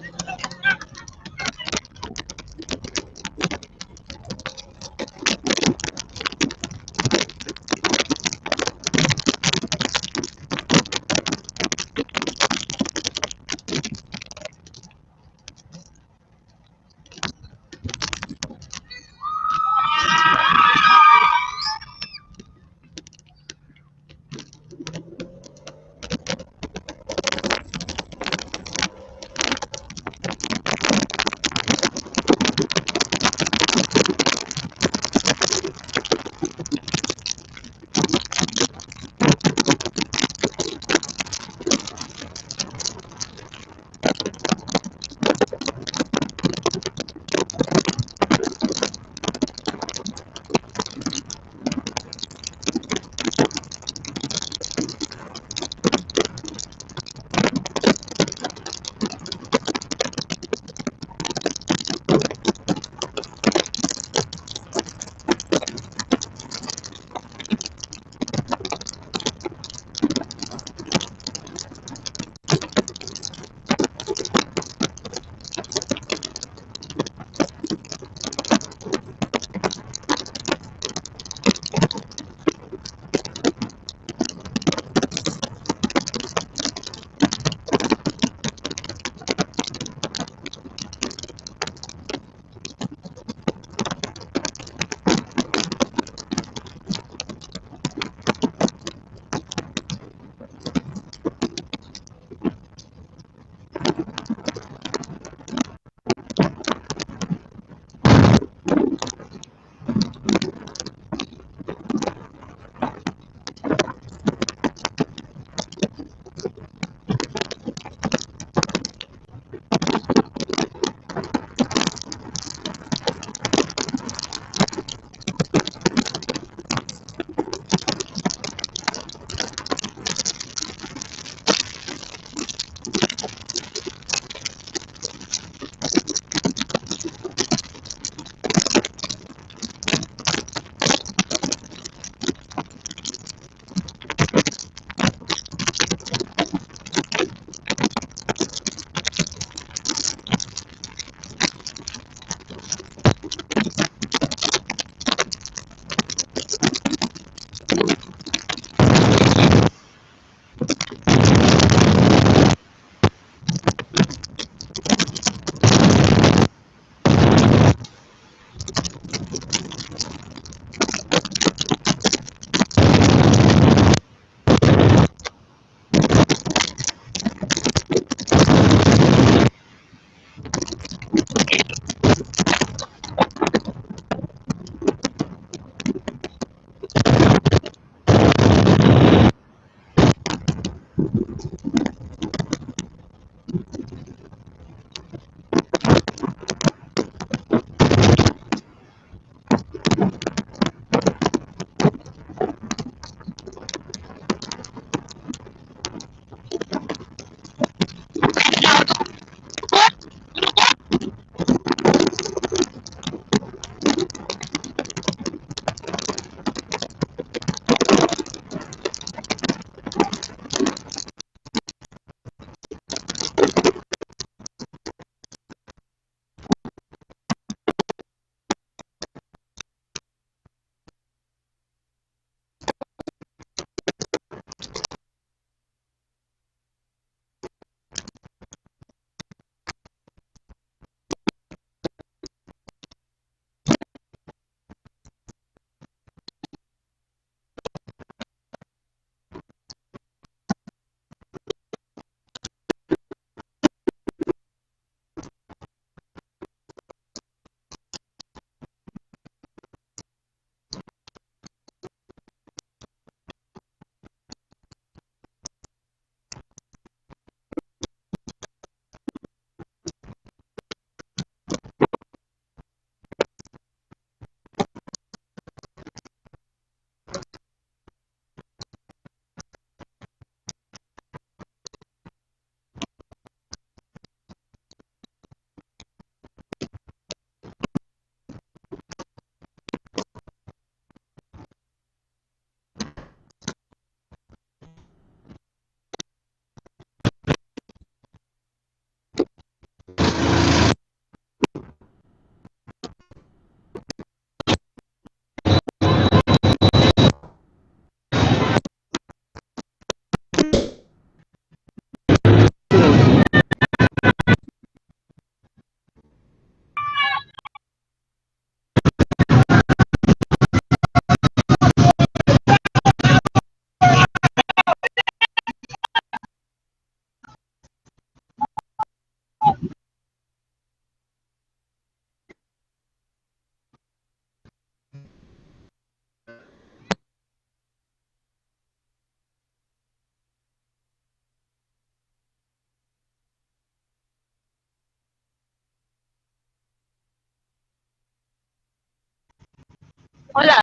Speaker 7: Hold on.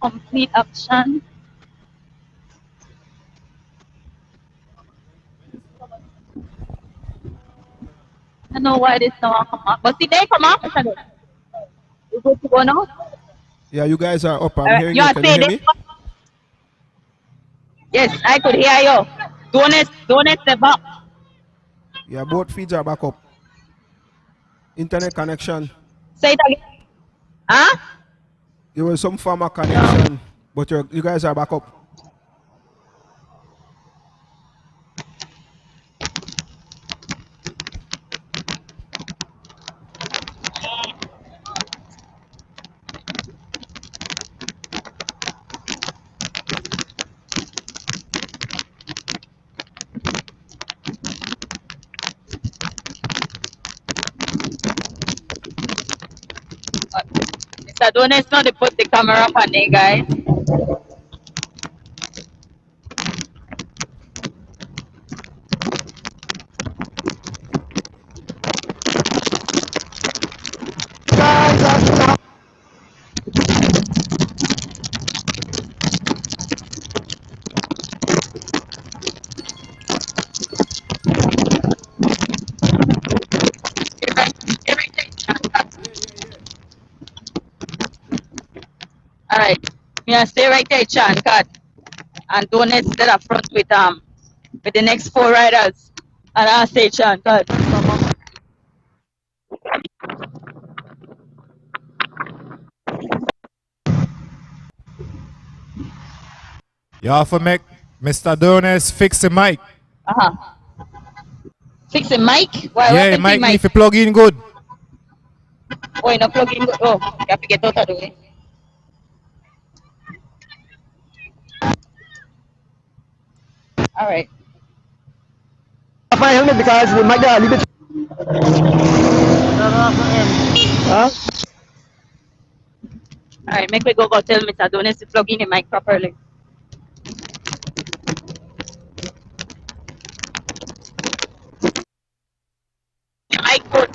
Speaker 7: Complete action. I don't know why this now come up. But see, they come up. You good to go now?
Speaker 4: Yeah, you guys are up. I'm
Speaker 7: Alright.
Speaker 4: hearing
Speaker 7: You
Speaker 4: you.
Speaker 7: are
Speaker 4: Can you
Speaker 7: say
Speaker 4: hear
Speaker 7: they.
Speaker 4: me?
Speaker 7: Yes, I could hear you. Don't step up.
Speaker 4: Yeah, both feeds are back up. Internet connection.
Speaker 7: Say it again. Huh?
Speaker 4: There was some form of connection, but you guys are back up.
Speaker 7: Mr. Donis now they put the camera on there, guys. Alright. Me I stay right there, Chan, cut. And Donis stay up front with the next four riders. And I say Chan, cut.
Speaker 8: You have to make Mr. Donis fix the mic.
Speaker 7: Uh-huh. Fix the mic? Why what
Speaker 8: Yeah,
Speaker 7: happened to the
Speaker 8: mic need
Speaker 7: mic?
Speaker 8: to plug in good.
Speaker 7: Oh, you no plug in. Oh, you have to get out of the way. Alright.
Speaker 3: My helmet because the mic a little bit. Huh?
Speaker 7: Alright, make we go tell Mr. Donis to plug in the mic properly. The mic good.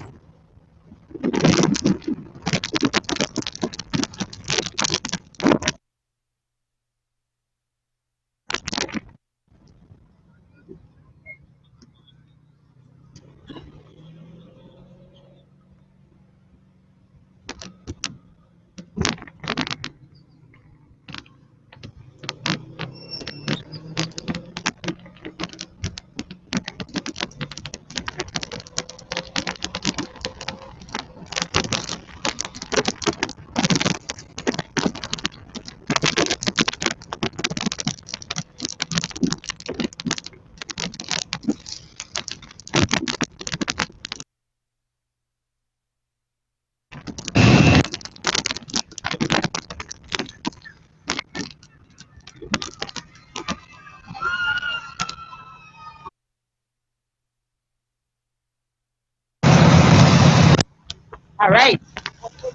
Speaker 7: Alright.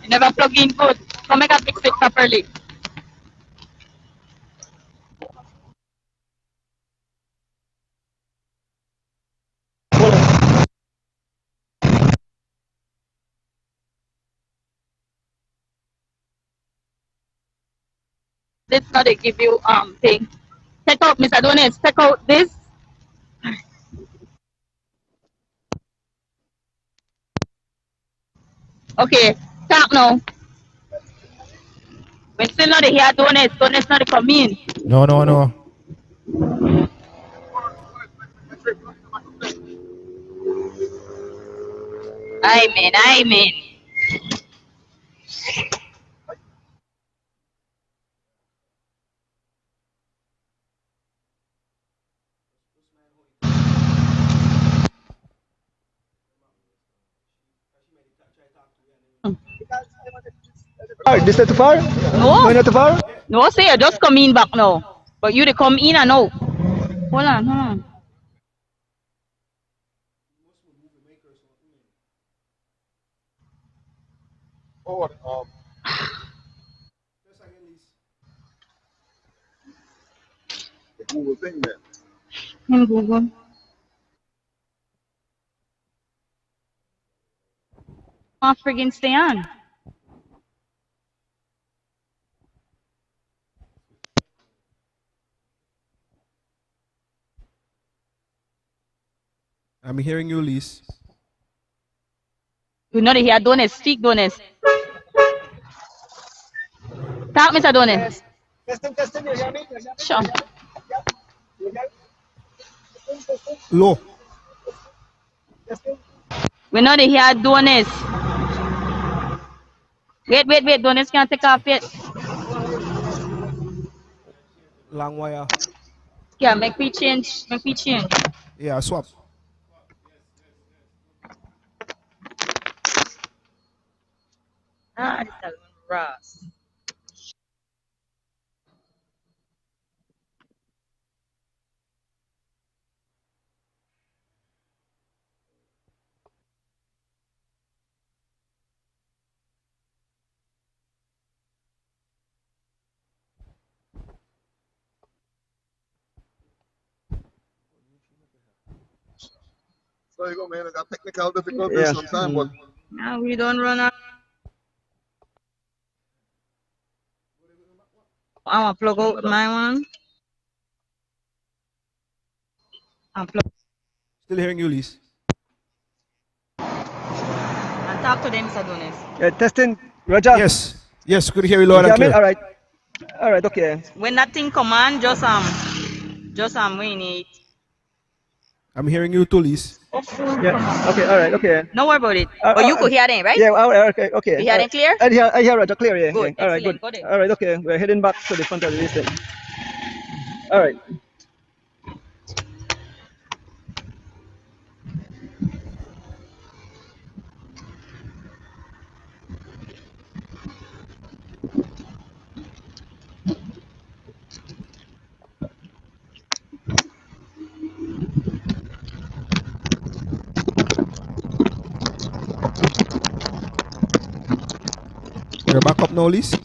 Speaker 7: You never plug in good. Come make us fix it properly. This not they give you thing. Take out Mr. Donis, take out this. Okay, talk now. We still not hear Donis not come in.
Speaker 8: No, no, no.
Speaker 7: Amen, amen.
Speaker 3: This not too far?
Speaker 7: No,
Speaker 3: No, not too far?
Speaker 7: no, say you just come in back now. But you they come in and out. Hold on, hold on. Him Google. My friggin' stay on.
Speaker 4: I'm hearing you, Lise.
Speaker 7: We know they hear Donis. Speak, Donis. Talk, Mr. Donis.
Speaker 6: Testing, you hear me?
Speaker 7: Sure.
Speaker 4: Low.
Speaker 7: We know they hear Donis. Wait. Donis can't take off yet.
Speaker 4: Long wire.
Speaker 7: Yeah, make me change. Make me change.
Speaker 4: Yeah, swap.
Speaker 7: Ah, this is Ross.
Speaker 3: So you go, man. I got technical difficulties sometimes, but
Speaker 7: Now we don't run out. I want to plug out my one. And plug
Speaker 4: Still hearing you, Lise.
Speaker 7: and talk to them, Mr. Donis.
Speaker 3: Testing, Roger.
Speaker 4: Yes, could hear you
Speaker 3: You
Speaker 4: loud and
Speaker 3: hear me?
Speaker 4: clear.
Speaker 3: All right, okay.
Speaker 7: When that thing come on, just win it.
Speaker 4: I'm hearing you too, Lise.
Speaker 3: Yeah. Okay. All right. Okay.
Speaker 7: Don't worry about it. But you could hear them, right?
Speaker 3: Yeah. All right. Okay. Okay.
Speaker 7: You hear them clear?
Speaker 3: I hear Roger clear. Yeah.
Speaker 7: Good.
Speaker 3: Yeah. All right. Good.
Speaker 7: Excellent. Go there.
Speaker 3: All right. Okay. We're heading back to the front of the list. All right.
Speaker 4: You're back up now, Lise.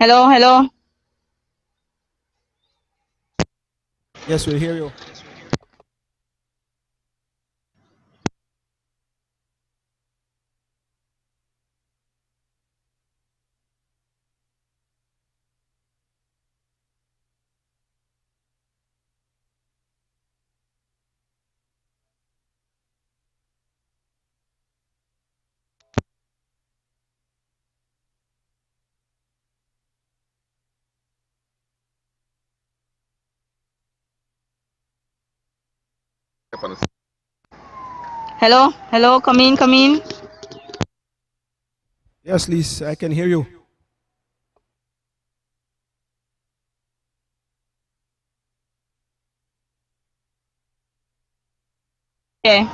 Speaker 7: Hello, hello.
Speaker 4: Yes, we hear you.
Speaker 7: Hello, hello. Come in, come in.
Speaker 4: Yes, Liz, I can hear you.
Speaker 7: Okay.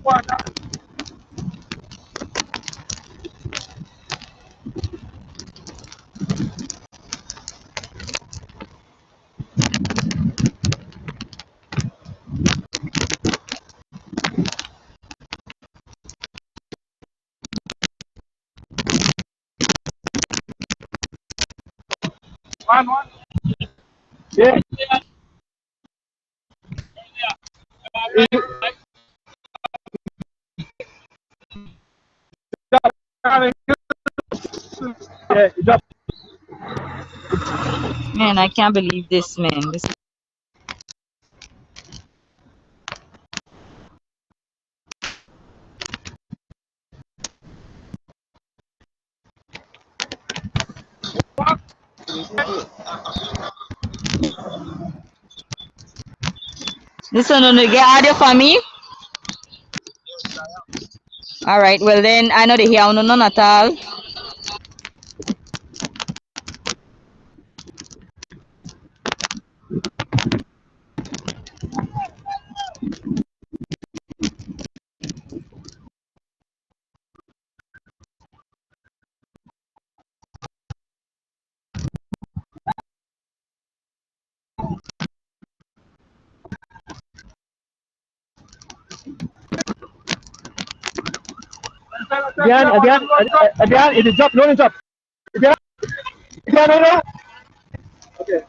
Speaker 6: One. Yeah. Yeah, it just
Speaker 7: Man, I can't believe this, man. This. Listen, no, get audio for me. All right. Well, then I know they hear no none at all.
Speaker 6: again, it is drop, rolling drop. Again, no. Okay.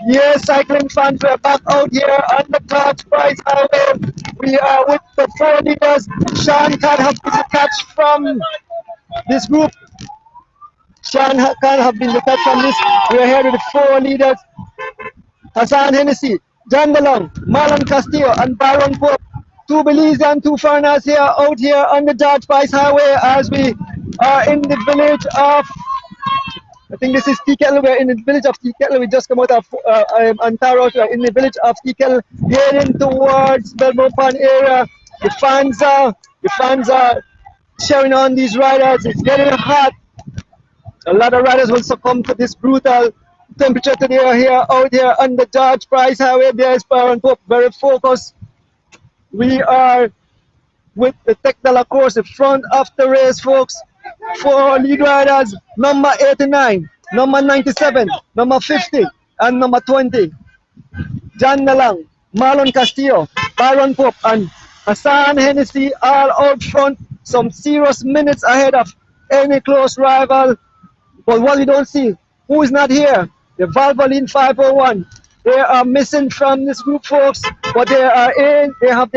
Speaker 3: Yes, cycling fans, we're back out here on the Clark's Prize Highway. We are with the four leaders. Sean can't have been the catch from this group. Sean can't have been the catch from this. We are here with the four leaders. Hassan Hennessy, John DeLong, Marlon Castillo, and Byron Pope. Two Belize and two foreigners here out here on the George Price Highway as we are in the village of, I think this is Tea Kettle. We're in the village of Tea Kettle. We just come out of Ontario. We're in the village of Tea Kettle, heading towards Belmont Pond area. The fans are cheering on these riders. It's getting hot. A lot of riders will succumb to this brutal temperature today here out here on the George Price Highway. There is Baron Pope, very focused. We are with the Technical course in front of the race, folks. 4 lead riders, number 89, number 97, number 50, and number 20. John Nalang, Marlon Castillo, Byron Pope, and Hassan Hennessy all out front, some serious minutes ahead of any close rival. But what we don't see, who is not here? The Valvoline 501. They are missing from this group, folks, but they are in. They have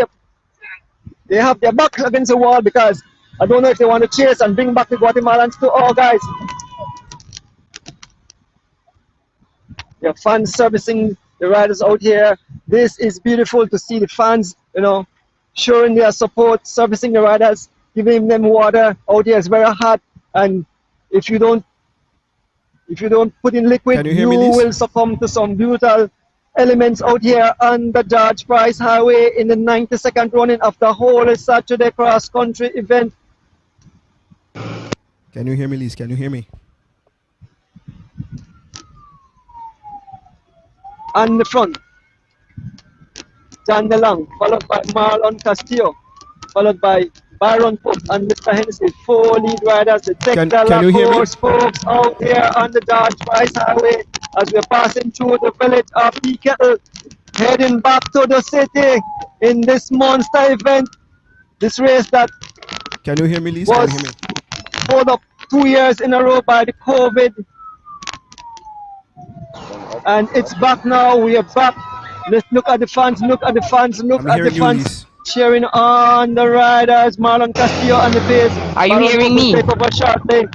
Speaker 3: their back against the wall because I don't know if they want to chase and bring back the Guatemalans to all guys. Their fans servicing the riders out here. This is beautiful to see the fans, showing their support, servicing the riders, giving them water. Out here is very hot, and if you don't put in liquid, you will succumb to some brutal elements out here on the George Price Highway in the 92nd running of the whole Saturday cross country event.
Speaker 4: Can you hear me, Liz? Can you hear me?
Speaker 3: On the front, John DeLong, followed by Marlon Castillo, followed by Byron Pope and Mr. Hennessy. 4 lead riders. The Technical course, folks, out here on the George Price Highway as we're passing through the village of Tea Kettle, heading back to the city in this monster event. This race that
Speaker 4: can you hear me, Liz?
Speaker 3: Was pulled up 2 years in a row by the COVID. And it's back now. We are back. Let's look at the fans. Look at the fans. Look at the fans cheering on the riders. Marlon Castillo on the pace.
Speaker 7: Are you hearing me?
Speaker 3: Take over shortly.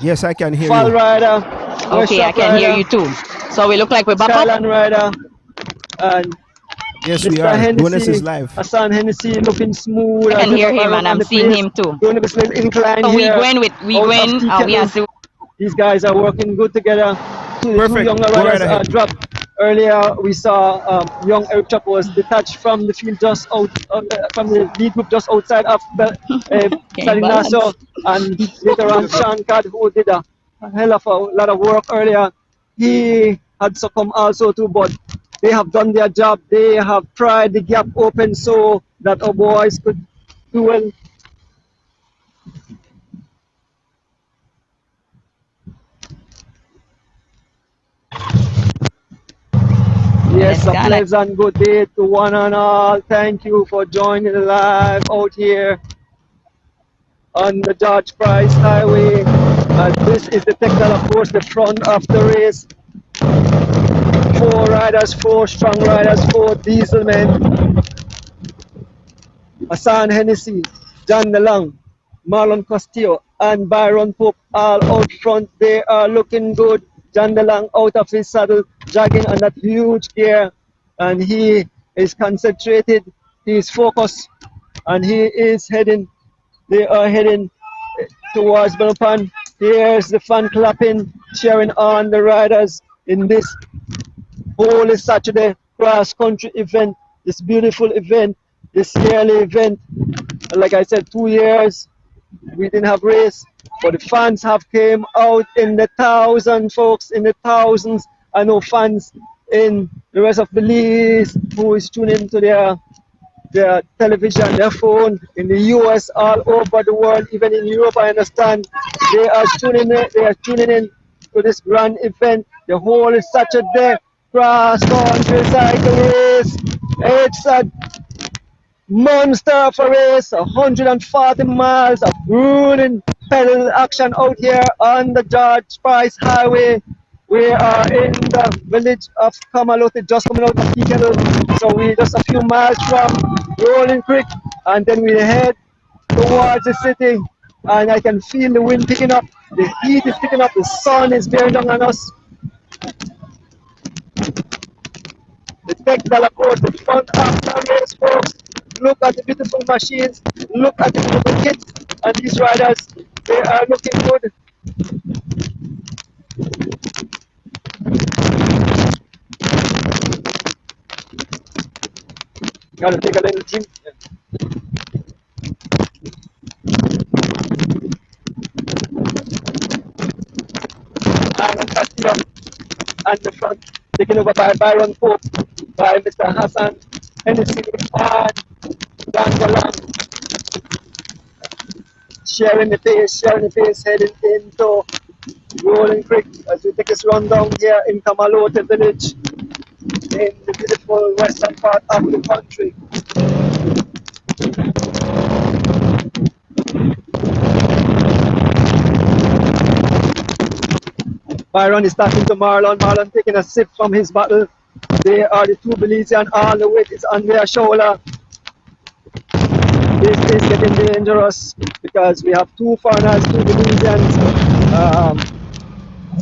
Speaker 4: Yes, I can hear
Speaker 3: Fall
Speaker 4: you.
Speaker 3: rider.
Speaker 7: Okay, I can hear you too. So we look like we're back up.
Speaker 3: Skyline rider. And
Speaker 4: yes,
Speaker 3: Mr.
Speaker 4: we are.
Speaker 3: Hennessy,
Speaker 4: Bonus is live.
Speaker 3: Hassan Hennessy looking smooth.
Speaker 7: I can hear him and I'm seeing him too.
Speaker 3: Doing a little incline
Speaker 7: so
Speaker 3: here.
Speaker 7: These
Speaker 3: guys are working good together.
Speaker 4: Perfect.
Speaker 3: 2 younger riders dropped. Earlier, we saw young Eric Chop was detached from the field just out, from the lead group just outside of San Ignacio, and later on Sean Cad, who did a hell of a lot of work earlier, he had succumbed also too, but they have done their job. They have pried the gap open so that our boys could do well. Yes, a pleasant good day to one and all. Thank you for joining live out here on the George Price Highway. This is the Technical course, the front of the race. 4 riders, 4 strong riders, 4 diesel men. Hassan Hennessy, John DeLong, Marlon Castillo, and Byron Pope all out front. They are looking good. John DeLong out of his saddle, dragging on that huge gear, and he is concentrated, he is focused, and he is heading, they are heading towards Belpan. Here's the fan clapping, cheering on the riders in this Holy Saturday cross country event, this beautiful event, this yearly event. And like I said, 2 years we didn't have race, but the fans have came out in the thousands, folks, in the thousands. I know fans in the rest of the leagues who is tuning to their television, their phone, in the US, all over the world, even in Europe, I understand. They are tuning in to this grand event, the whole Saturday cross country cycle race. It's a monster of a race, 140 miles of grueling pedal action out here on the George Price Highway. We are in the village of Kamalote, just coming out of Tea Kettle. So we're just a few miles from Rolling Creek, and then we head towards the city. And I can feel the wind picking up, the heat is picking up, the sun is bearing down on us. The Technical course, the front of the race, folks. Look at the beautiful machines, look at the beautiful kits, and these riders, they are looking good. Gotta take a little drink. And the front, taken over by Byron Pope, by Mr. Hassan Hennessy, and John Galang sharing the pace, heading into Rolling Creek as we take this run down here in Kamalote village in the beautiful western part of the country. Byron is talking to Marlon. Marlon taking a sip from his bottle. They are the two Belizean. All the weight is on their shoulder. This is getting dangerous because we have two foreigners, two Belizeans.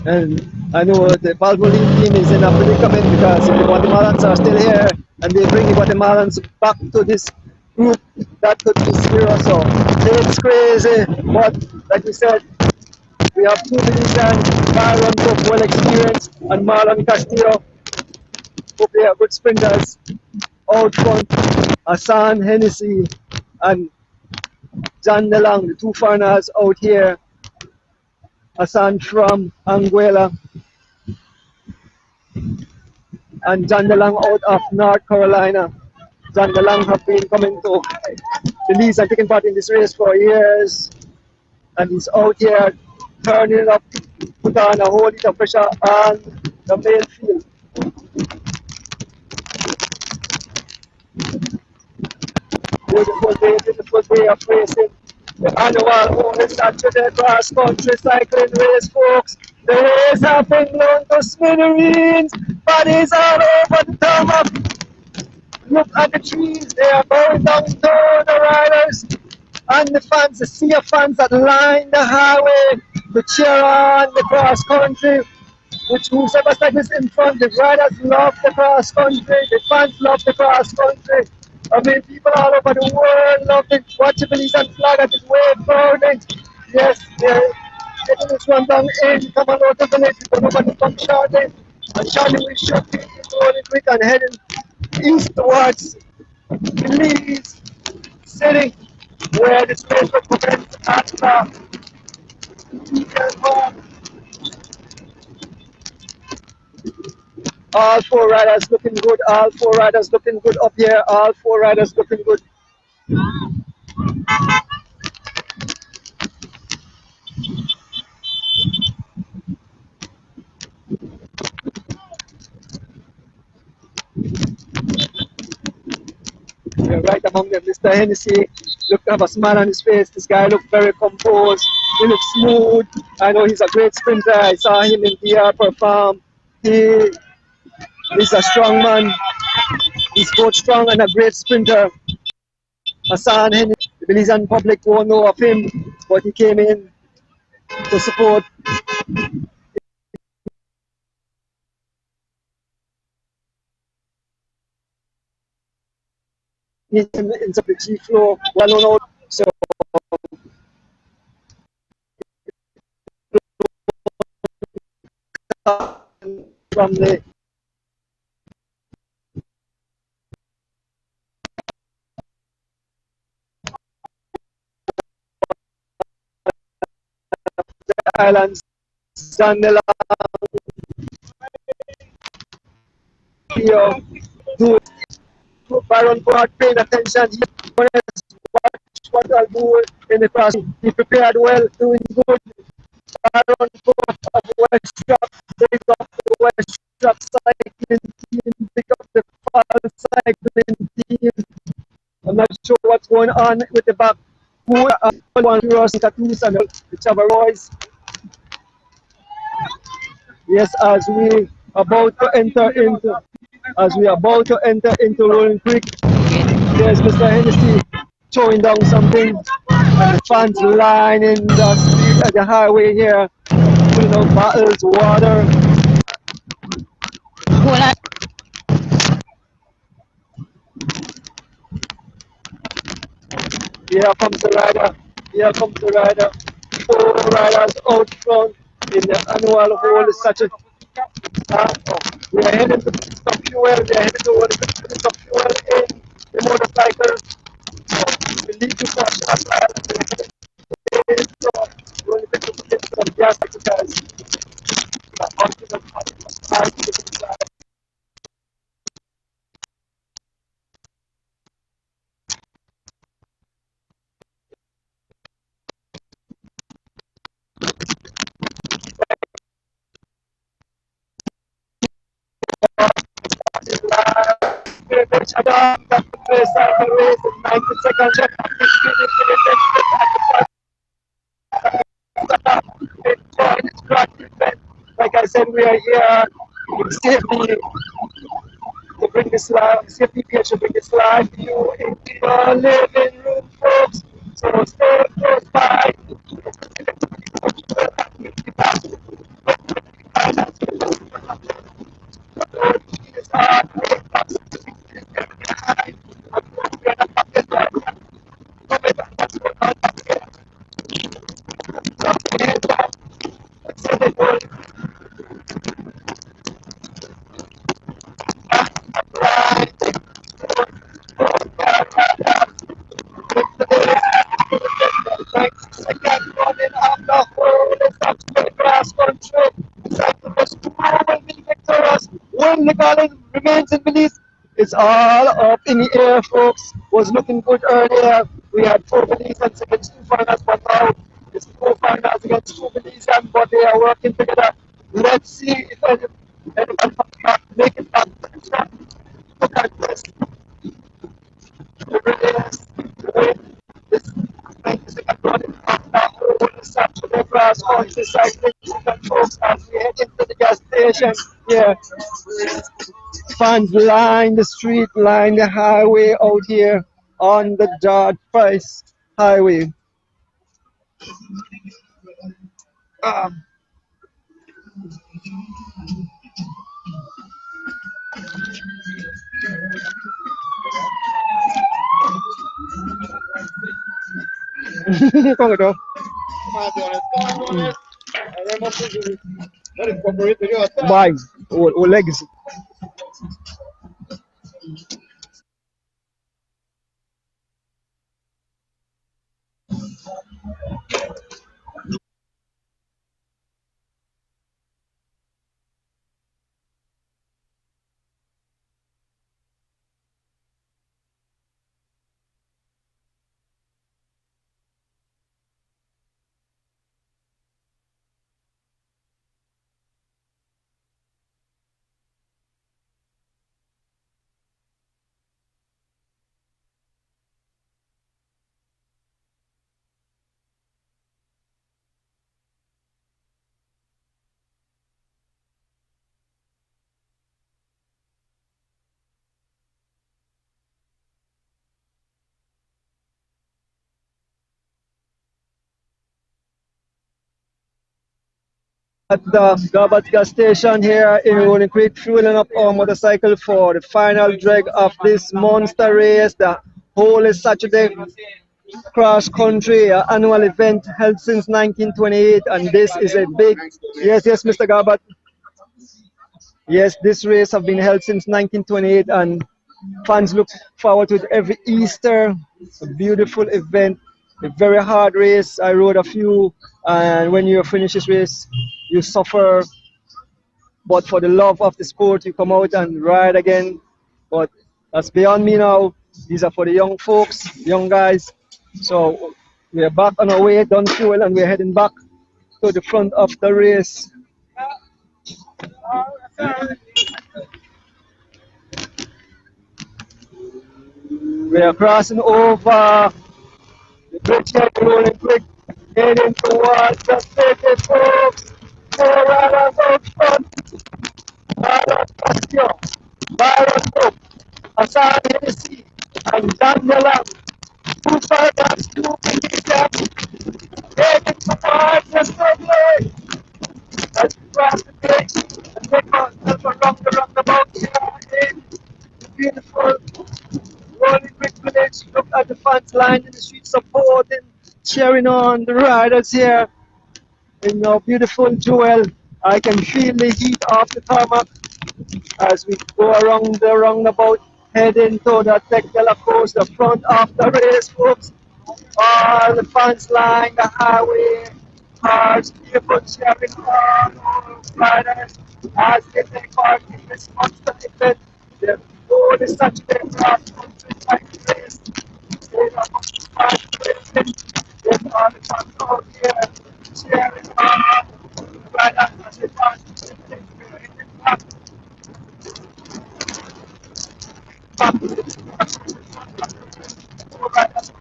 Speaker 3: And I know the Valvoline team is in a predicament because if the Guatemalans are still here and they bring the Guatemalans back to this group, that could be serious. So it's crazy. But like we said, we have two Belizeans, Byron Cook, well experienced, and Marlon Castillo, who they are good sprinters out front. Hassan Hennessy and John Nelang, the two foreigners out here. Hassan from Anguilla and John Nelang out of North Carolina. John Nelang have been coming to Belize and taking part in this race for years. And he's out here turning it up, put on a whole lot of pressure on the main field. Beautiful day of racing. The annual Holy Saturday cross country cycling race, folks. The race have been blown to smithereens, bodies all over the tarmac. Look at the trees, they are going down to the riders and the fans, the sea of fans that line the highway to cheer on the cross country. Which whoever cyclist in front, the riders love the cross country, the fans love the cross country. I mean, people all over the world love it. Watch the Belizean flag at its wave floating. Yes, they're getting this one down in. Come on out of the village, we go over the pump Charlie. And Charlie will shut in rolling quick and heading east towards Belize City, where this race will commence at all four riders looking good, all four riders looking good up here, all four riders looking good. We're right among them. Mr. Hennessy looked have a smile on his face. This guy looked very composed. He looked smooth. I know he's a great sprinter. I saw him in DR perform. He is a strong man. He's both strong and a great sprinter. Hassan Hennessy, the Belizean public won't know of him, but he came in to support him in the G floor, well known. So from the islands, Zanela, do Byron Board paying attention. He watch what I'll do in the class. He prepared well, doing good. Byron Board of Weststrap, takes off the Weststrap cycling team, pick up the Fall cycling team. I'm not sure what's going on with the back. Who are one tattoos and the Chavaroys. Yes, as we about to enter into Rolling Creek, there's Mr. Hennessy throwing down something, and the fans lining the street at the highway here, putting out bottles, water. Here comes the rider. Here comes the rider. Four riders out front in the annual Holy Saturday. We are heading to put some fuel. We are heading to put some fuel in the motorcycle. We need to stop that ride. So we're going to get some gas because Adam, that the cycle race in 90 seconds. Enjoy this grand event. Like I said, we are here with safety to bring this live, safety here to bring this live to you into your living room, folks. So stay close by. Second running of the whole Saturday cross country. Cyclist who will be victorious when the Garland remains in Belize. It's all up in the air, folks. Was looking good earlier. We had 4 Belizeans against 2 foreigners, but now it's 4 foreigners against 2 Belizeans, but they are working together. Let's see if anyone can make it back. Look at this. The race. Saturday cross country cycling folks as we head into the gas station. Yeah, fans line the street, line the highway out here on the George Price Highway. Come on, Bye. O legs. At the Garbat gas station here in Rolling Creek, fueling up our motorcycle for the final drag of this monster race, the Holy Saturday Cross Country annual event held since 1928, and this is a big, yes, Mr. Garbat. Yes, this race have been held since 1928, and fans look forward to it every Easter. It's a beautiful event, a very hard race. I rode a few, and when you finish this race, you suffer. But for the love of the sport, you come out and ride again. But that's beyond me now. These are for the young folks, young guys. So we're back on our way, done fuel, and we're heading back to the front of the race. We are crossing over the bridge here to Rolling Creek, heading towards the city, folks. Four riders out front. Byron Castillo, Byron Cook, Hassan Hennessy, and Daniel Lam. 2 fighters, 2 Belizeans, heading towards the city. Let's cross the bridge and take a roundabout here in the beautiful Rolling Creek Village. Look at the fans lined in the street supporting, cheering on the riders here in our beautiful Jewel. I can feel the heat of the tarmac as we go around the roundabout, heading to the Tech de la Coast, the front of the race, folks. All the fans line the highway, cars, people cheering on all riders as they take part in this monster event. The Holy Saturday Cross Country Cycle Race. There's all the fans out here cheering on riders as they pass the back to the riders.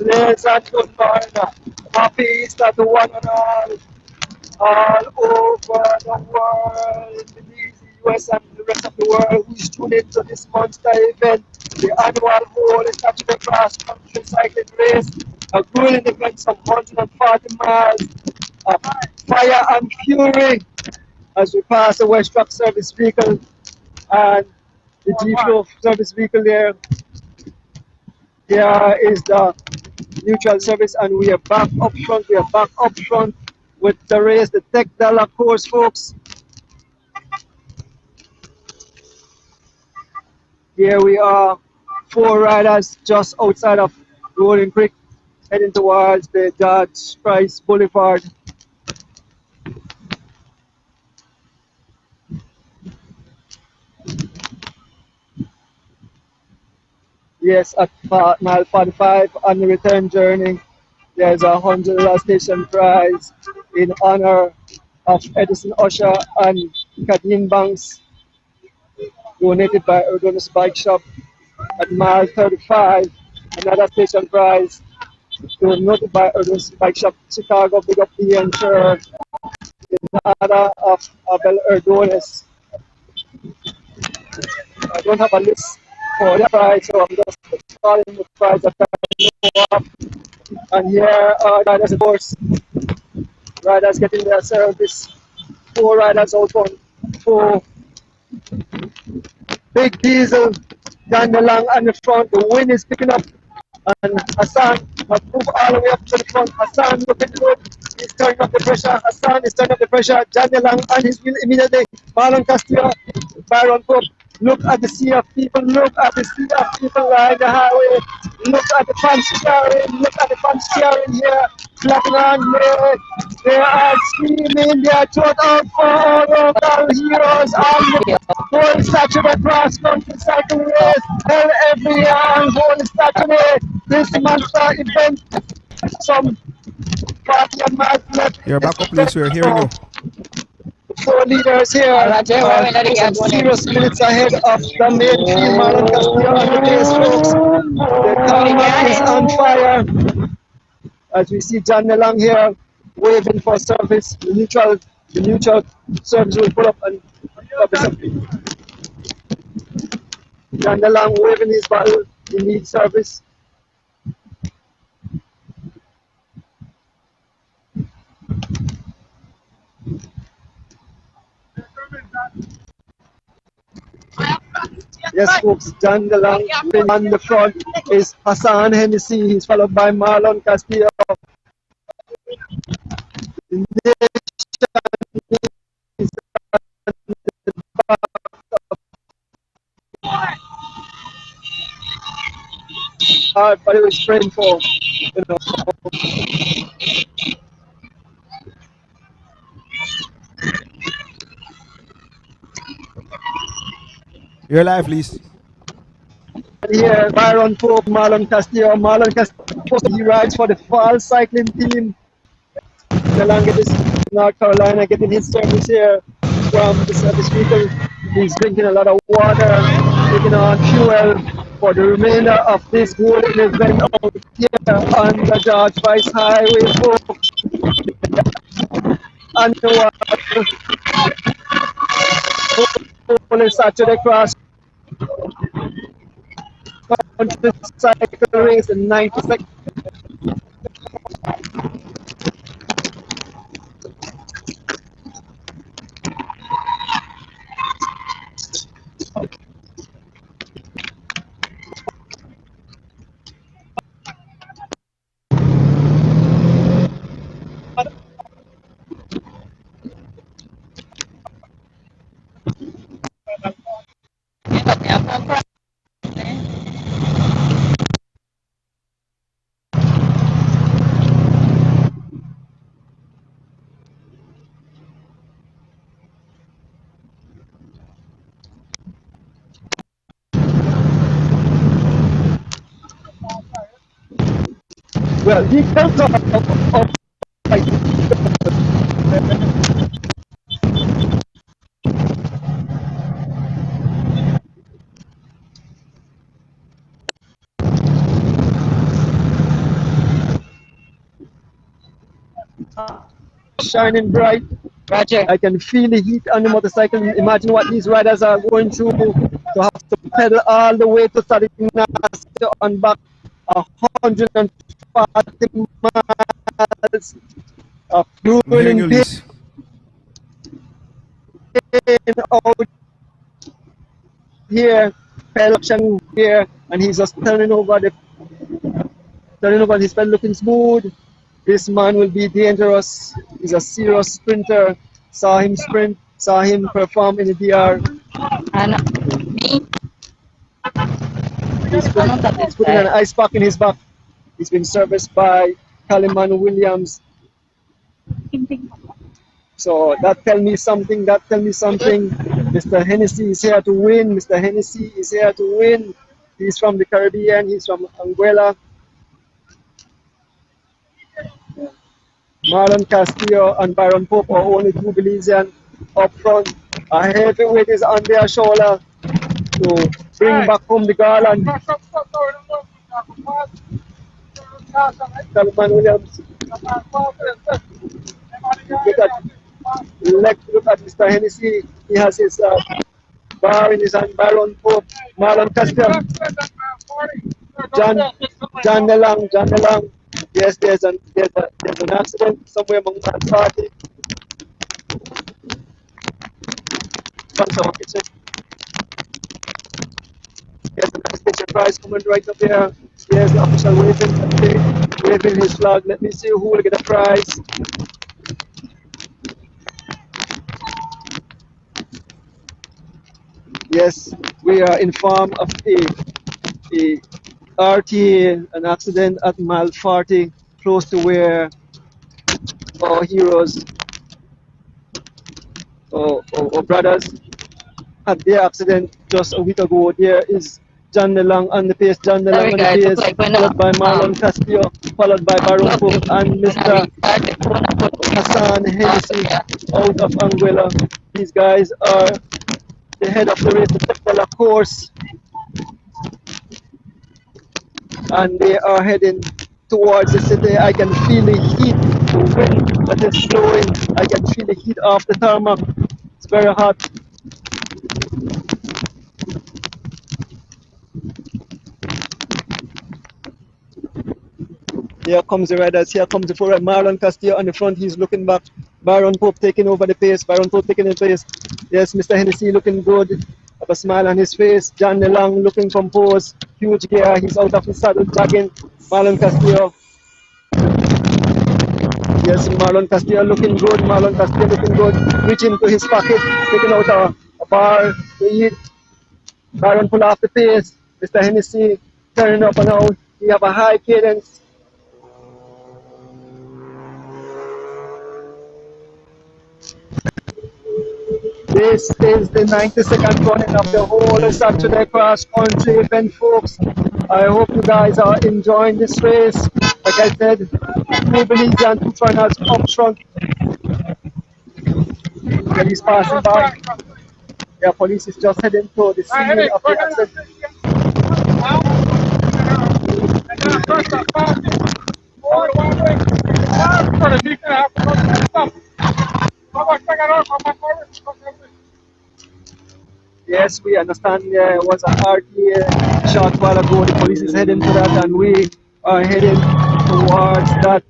Speaker 3: Yes, and good morning. Happy Easter to one and all over the world, in the US and the rest of the world who's tuned into this monster event, the annual Holy Saturday Cross Country Cycling Race, a grueling event of 140 miles of fire and fury as we pass the West Truck service vehicle and the G-Flow service vehicle there. Here is the neutral service, and we are back up front. We are back up front with the race, the Tech Dollar course, folks. Here we are, 4 riders just outside of Rolling Creek, heading towards the Dodge Price Boulevard. Yes, at mile 45 on the return journey, there's a $100 station prize in honor of Edison Usher and Kadeen Banks, donated by Urbanus Bike Shop. At mile 35, another station prize donated by Urbanus Bike Shop Chicago. Big up the answer in honor of Abel Urdonis. I don't have a list for the prize, so I'm just calling the prize that I know of. And here are riders, of course, riders getting their service. 4 riders out on 4. Big Diesel, Daniel Lang on the front. The wind is picking up, and Hassan has moved all the way up to the front. Hassan looking good. He's turning up the pressure. Hassan is turning up the pressure. Daniel Lang on his wheel immediately. Marlon Castillo, Byron Pope. Look at the sea of people. Look at the sea of people riding the highway. Look at the fans cheering. Look at the fans cheering here. Clapping on there. They are screaming. They are thrown out for our local heroes on the Holy Saturday Cross Country Cycle Race. Held every year on Holy Saturday. This monster event. Some 40 miles left.
Speaker 4: You're back up, please. We're hearing you.
Speaker 3: 4 leaders here, 0 minutes ahead of the main field. Marlon Castillo on the pace, folks. The car is on fire. As we see John Nelang here waving for service. The neutral service will pull up and John Nelang waving his battle. He needs service. Yes, folks, John DeLong on the front is Hassan Hennessy. He's followed by Marlon Castillo. The nation is at the back of but it was praying for, you know.
Speaker 4: You're live, please.
Speaker 3: Here, Byron Pope, Marlon Castillo. Marlon Castillo, he rides for the fall cycling team. DeLong is North Carolina, getting his service here from the service vehicle. He's drinking a lot of water, taking on fuel for the remainder of this whole event out here on the George Price Highway, folks. And Holy Saturday Cross Country Cycle Race in 90 seconds. Well, he comes up like shining bright.
Speaker 7: Roger.
Speaker 3: I can feel the heat on the motorcycle. Imagine what these riders are going through to have to pedal all the way to San Ignacio and back 140 miles of
Speaker 4: I'm hearing
Speaker 3: grueling
Speaker 4: you,
Speaker 3: pain
Speaker 4: Lise.
Speaker 3: out here, pedal here, and he's just turning over his pedal looking smooth. This man will be dangerous. He's a serious sprinter. Saw him sprint, saw him perform in the DR.
Speaker 7: And me,
Speaker 3: He's putting an ice pack in his back. He's been serviced by Kaliman Williams. So that tell me something. Mr. Hennessy is here to win. Mr. Hennessy is here to win. He's from the Caribbean. He's from Anguilla. Marlon Castillo and Byron Pope are only two Belizean up front. A heavyweight is on their shoulder to bring back home the garland. Kaliman Williams. Look at Mr. Hennessy. He has his bar in his hand. Byron Pope, Marlon Castillo, John Nelang. Yes, there's an accident somewhere among that party. Yes, the station prize coming right up here. There's the official waving his flag. Let me see who will get a prize. Yes, we are informed of a RTA, an accident at mile 40, close to where our heroes or brothers had their accident just a week ago. There is John Nelang on the pace, followed by Marlon Castillo, followed by Baron Pope and Mr. Hassan Hennessy out of Anguilla. These guys are the head of the race, the technical course, and they are heading towards the city. I can feel the heat, the wind that is blowing. I can feel the heat off the tarmac. It's very hot. Here comes the riders, here comes the forward. Marlon Castillo on the front, he's looking back. Byron Pope taking over the pace, Yes, Mr. Hennessy looking good, have a smile on his face. John Nelang looking composed, huge gear, he's out of his saddle jogging. Marlon Castillo. Yes, Marlon Castillo looking good, reaching to his pocket, taking out a bar to eat. Byron pull off the pace, Mr. Hennessy turning up and out, he have a high cadence. This is the 92nd running of the whole Saturday cross country event, folks. I hope you guys are enjoying this race. Like I said, two Belizean, two runners up front. Police passing by. Yeah, police is just heading to the scene of the accident. Yes, we understand there was a RTA shot while ago. The police is heading to that, and we are heading towards that.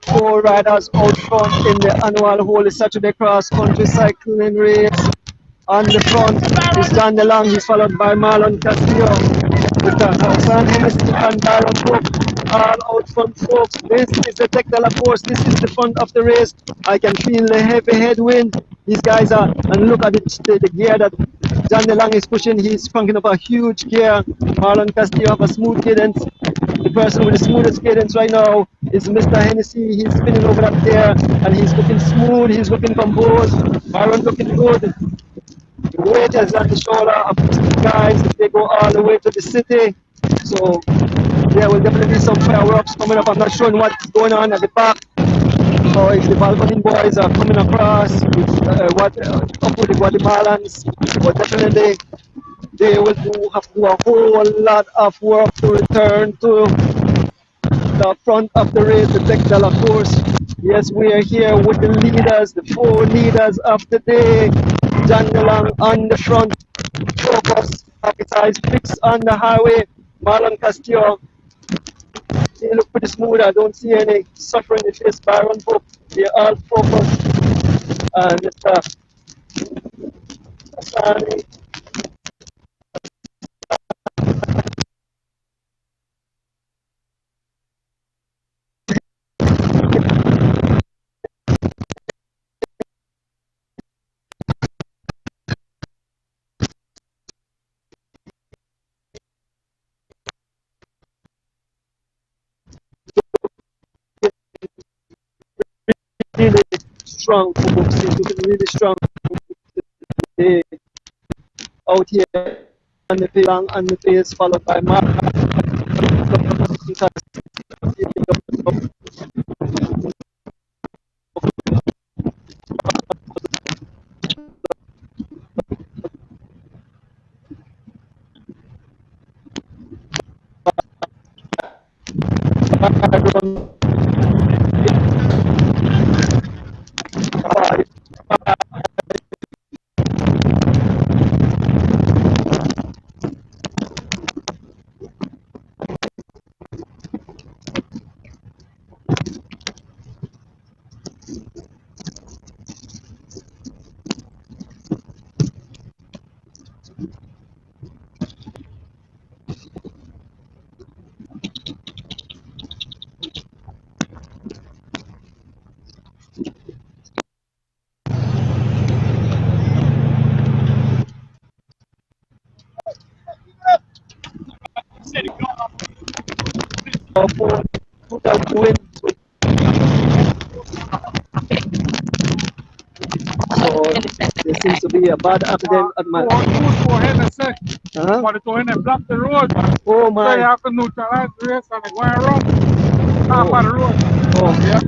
Speaker 3: Four riders out front in the annual Holy Saturday Cross Country Cycling Race. On the front is John DeLong, he's followed by Marlon Castillo, Mr. Hassan Hennessy and Byron Pope, all out front, folks. This is the technical course, this is the front of the race. I can feel the heavy headwind. These guys are, and look at the gear that John DeLong is pushing. He's cranking up a huge gear. Marlon Castillo have a smooth cadence. The person with the smoothest cadence right now is Mr. Hennessy. He's spinning over up there, and he's looking smooth, he's looking composed. Byron looking good. The weight is on the shoulder of these guys. They go all the way to the city. So there will definitely be some fireworks coming up. I'm not sure what's going on at the back. Or if the balcony boys are coming across up with the Guatemalans. But definitely they will have to do a whole lot of work to return to the front of the race, the Tech Dollar course. Yes, we are here with the leaders, the 4 leaders of the day. John Long on the front, focus, pocket eyes fixed on the highway. Marlon Castillo, they look pretty smooth. I don't see any suffering in this. Byron Hope, they're all focused. And Asani, really strong folks. They're looking really strong today out here on the pace, on the pace, followed by Mark. For win. So there seems to be a bad accident at my.
Speaker 6: Go ahead and say,
Speaker 3: Huh?
Speaker 6: want to go in and block the road.
Speaker 3: Oh
Speaker 6: So you
Speaker 3: my.
Speaker 6: have to neutralize the race and go around. Half of the road.
Speaker 3: Oh,
Speaker 7: Yeah.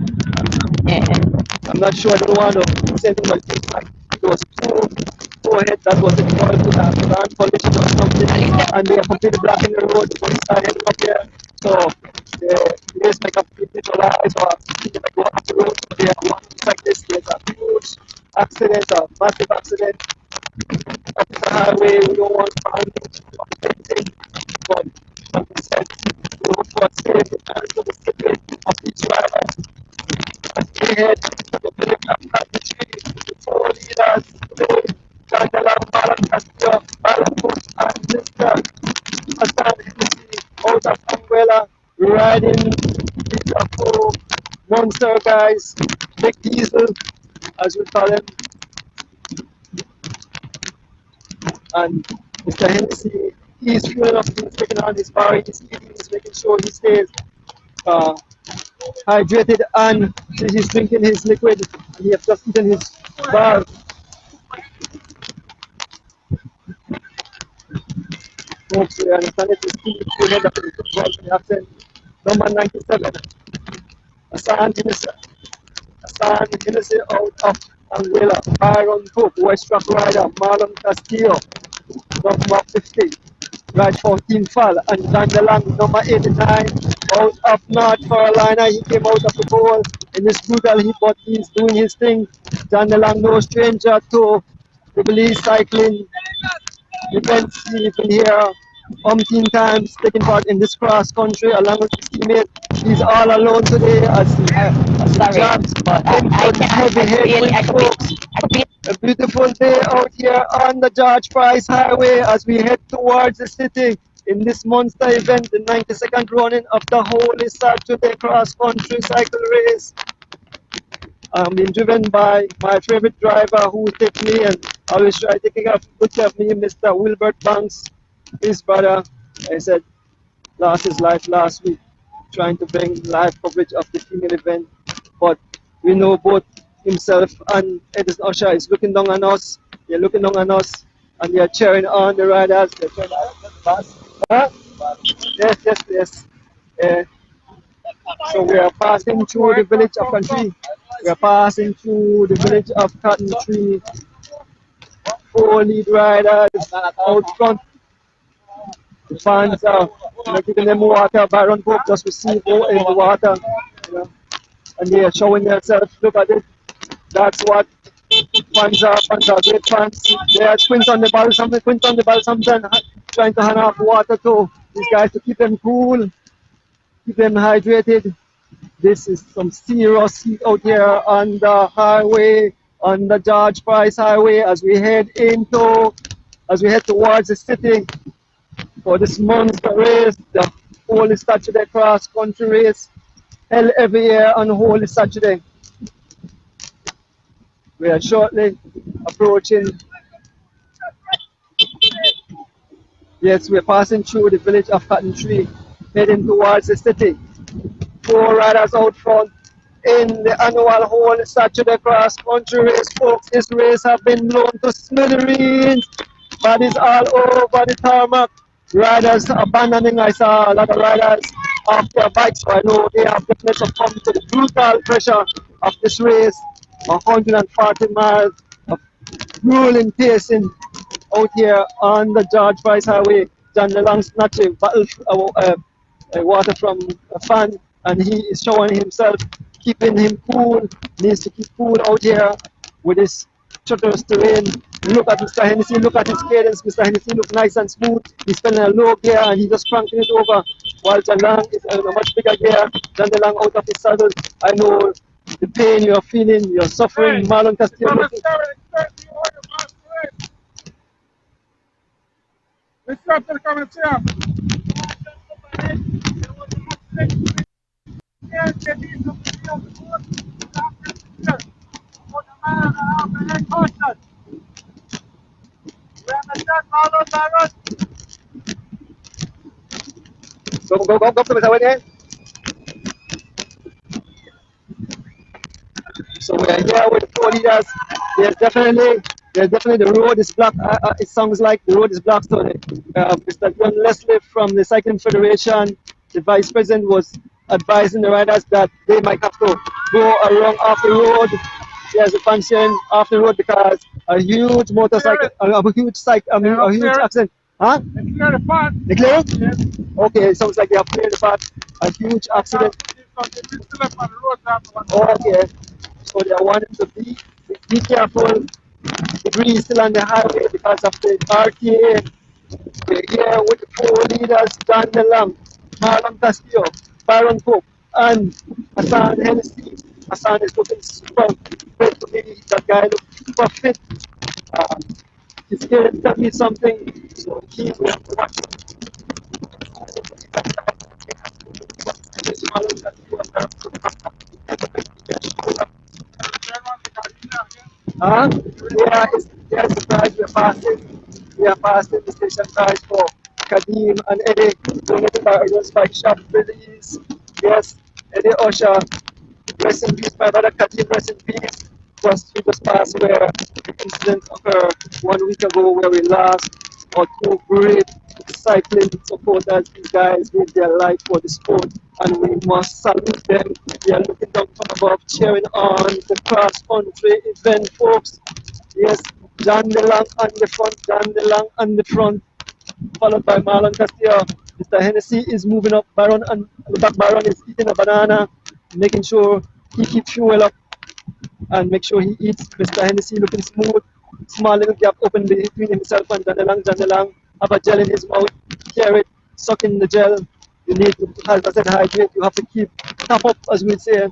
Speaker 3: I'm not sure. I don't want to say anything, but it's like it was two ahead. That was it. Put collision or something, and they are completely blocking the road. The police are heading up here. So the race may completely neutralize or they may go off the road. So they are one cyclist. There's a huge accident, a massive accident. Up the highway. We don't want to find anything, but like we said, we hope for safety and for the safety of each rider. Ahead to the village of Country, the 4 leaders, the Candela, Balan Castillo, Balan and Mr. Hassan Hennessy out of Umbrella, riding the 4 monster guys, Big Diesel, as we call him, and Mr. Hennessy, he's fueling up, he's taking on his bar, he's eating, he's making sure he stays hydrated and he's drinking his liquid and he has just eaten his bar. Folks, we understand it is too head of the football in the accent. Number 97, Hassan Hennessy out of Anguilla, Byron Cook, West Rock Rider, Marlon Castillo, number 50, Raj 14 Fall, and Dan DeLang, number 89, out of North Carolina. He came out of the pole in this brutal heat, but he's doing his thing. Dan DeLang, no stranger to the Belize cycling events. He's been here umpteen times, taking part in this cross country along with his teammate. He's all alone today as he jumps in heavy headwinds. A beautiful day out here on the George Price Highway as we head towards the city in this monster event, the 92nd running of the Holy Saturday cross country cycle race. I'm being driven by my favorite driver who takes me and always try taking good care of me, Mr. Wilbert Banks. His brother, I said, lost his life last week trying to bring live coverage of the female event. But we know both himself and Edison Usher is looking down on us. They're looking down on us and they are cheering on the riders. They're cheering on us. Huh? Yes. So we are passing through the village of Country. We are passing through the village of Cotton Tree. 4 lead riders out front. The fans are You know, giving them water. Byron Pope just received in the water. You know, and they are showing themselves. Look at it. That's what fans are. Fans are great fans. They are Quinton the Balsam, Quinton the Balsamson trying to hand off water to these guys to keep them cool, keep them hydrated. This is some serious heat out here on the highway, on the George Price Highway, as we head towards the city for this monster race, the Holy Saturday cross country race, held every year on Holy Saturday. We are shortly approaching. Yes, we're passing through the village of Cotton Tree, heading towards the city. 4 riders out front in the annual Holy Saturday cross country race, folks. This race have been blown to smithereens. Bodies all over the tarmac. Riders abandoning. I saw a lot of riders off their bikes, so I know they have definitely succumbed to the brutal pressure of this race. 140 miles of grueling pacing out here on the George Price Highway. John DeLong snatching water from a fan, and he is showing himself, keeping him cool. Needs to keep cool out here with this treacherous terrain. Look at Mr. Hennessy, look at his cadence. Mr. Hennessy look nice and smooth. He's spinning a low gear and he just cranking it over, while John Lang is in a much bigger gear. John DeLong out of his saddle. I know the pain you're feeling, you're suffering. Marlon Castillo.
Speaker 6: Let's start to come and see him.
Speaker 3: Go to Mr. So we are here with the 4 leaders. There's definitely the road is blocked. It sounds like the road is blocked. So Mr. John Leslie from the Cycling Federation, the vice president, was advising the riders that they might have to go along off the road. There's a function off the road because a huge motorcycle, a huge accident. Huh?
Speaker 6: They clear the path.
Speaker 3: They clear it? Yes. Okay, it sounds like they have cleared the path. A huge accident. Okay. So they are wanting to be careful. The green is still on the highway because of the RTA. We're here with the 4 leaders, John DeLong, Marlon Castillo, Byron Pope, and Hassan Hennessy. Hassan is looking super fit to me. That guy looks super fit. He's here to tell me something, so he will have to watch it. Yeah, it's the prize we're passing. We are passing the station prize for Kadim and Eddie, donated by Urban Spike Shop Release. Yes, Eddie Osha, rest in peace, my brother Kadim, rest in peace. We just passed where the incident occurred 1 week ago where we lost our 2 great cycling supporters. These guys gave their life for the sport and we must salute them. We are looking down from above, cheering on the cross-country event, folks. Yes, John DeLong on the front, John DeLong on the front, followed by Marlon Castillo. Mr. Hennessy is moving up. Byron is eating a banana, making sure he keeps fuel up and make sure he eats. Mr. Hennessy looking smooth, small little gap open between himself and John DeLong. John DeLong have a gel in his mouth, hear it, suck in the gel. You need to, as I said, hydrate. You have to keep top up, as we say.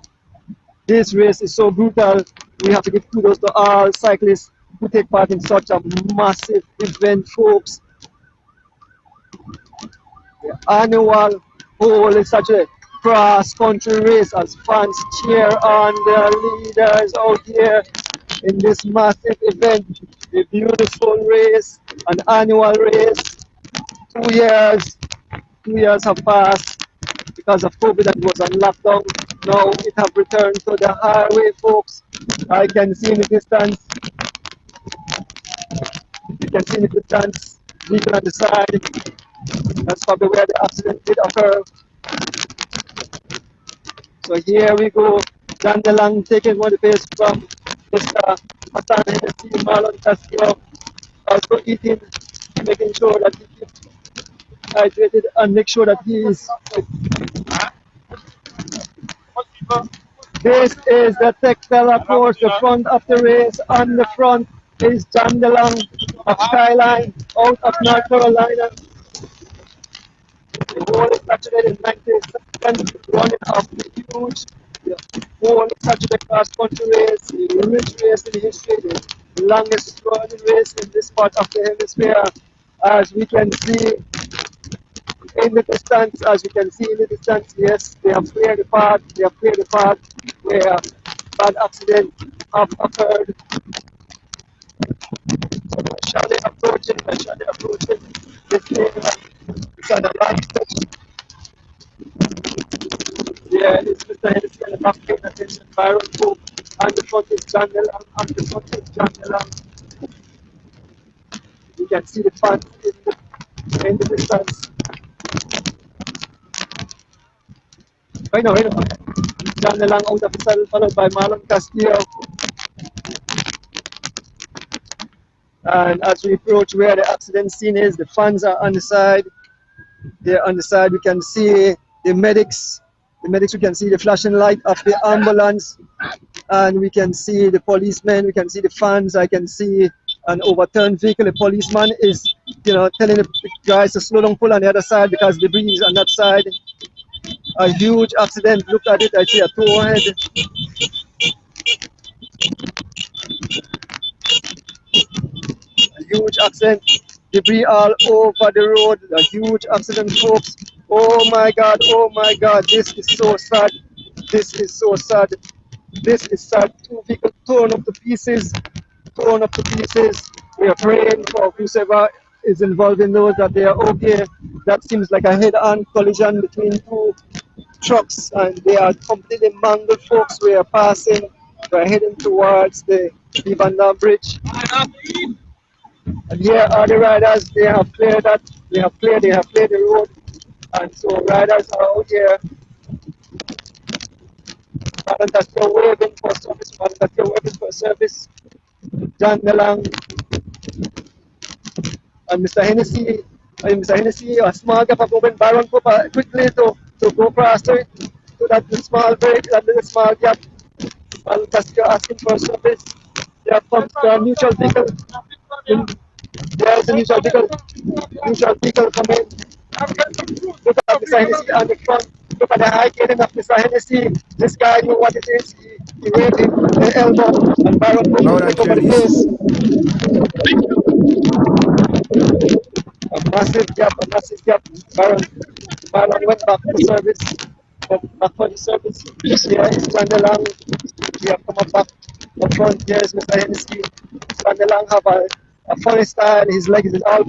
Speaker 3: This race is so brutal. We have to give kudos to all cyclists who take part in such a massive event, folks. The annual Holy Saturday cross-country race as fans cheer on their leaders out here in this massive event. A beautiful race, an annual race. 2 years have passed because of COVID that was on lockdown. Now it have returned to the highway, folks. I can see in the distance. You can see in the distance, people on the side. That's probably where the accident did occur. So here we go. John DeLong taking one of the pace from Mr. Hassan Hennessy, Marlon Castillo. Also eating, making sure that he keeps hydrated and make sure that he is. This is the Textile course, the front of the race. On the front is John DeLong of Skyline out of North Carolina. The whole is saturated in 90 running off the huge, the whole saturated cross country race, the rich race in history, the longest running race in this part of the hemisphere. As we can see in the distance, yes, they have cleared the path, where bad accident have occurred. Shall approaching, this area. It's on the last stretch. Yeah, it's Mr. Hennessy and the back paying attention. Byron Pope, and the front is John Delam, and the front is John Delam. You can see the fans in the distance. Right now. John Delam out of the saddle, followed by Marlon Castillo. And as we approach where the accident scene is, the fans are on the side. There on the side, we can see the medics. We can see the flashing light of the ambulance, and we can see the policemen. We can see the fans. I can see an overturned vehicle. The policeman is, telling the guys to slow down, pull on the other side because debris is on that side. A huge accident. Look at it. I see a tow head. A huge accident. Debris all over the road. A huge accident, folks. Oh my God, this is so sad. This is sad. Two vehicles torn up to pieces. We are praying for whoever is involved in those that they are okay. That seems like a head-on collision between two trucks, and they are completely mangled, folks. We are passing. We're heading towards the Van Dam Bridge. And here are the riders. They have cleared the road. And so riders are out here. Madam, that you're waving for service. John DeLong and Mr. Hennessy, a small gap of movement. Baron Cooper quickly to go faster to that small break, that little small gap. And Castillo asking for service. There comes the neutral vehicle. There's a neutral vehicle coming. Look at Mr. Hennessy on the front. Look at the high getting of Mr. Hennessy. This guy knew what it is. He waved the elbow, and Baron Cooper took over the pace. A massive gap. Baron went back to service. Back for the service. Here is John DeLong. We have come back up front. Here is Mr. Hennessy. John DeLong have a funny style. His legs is all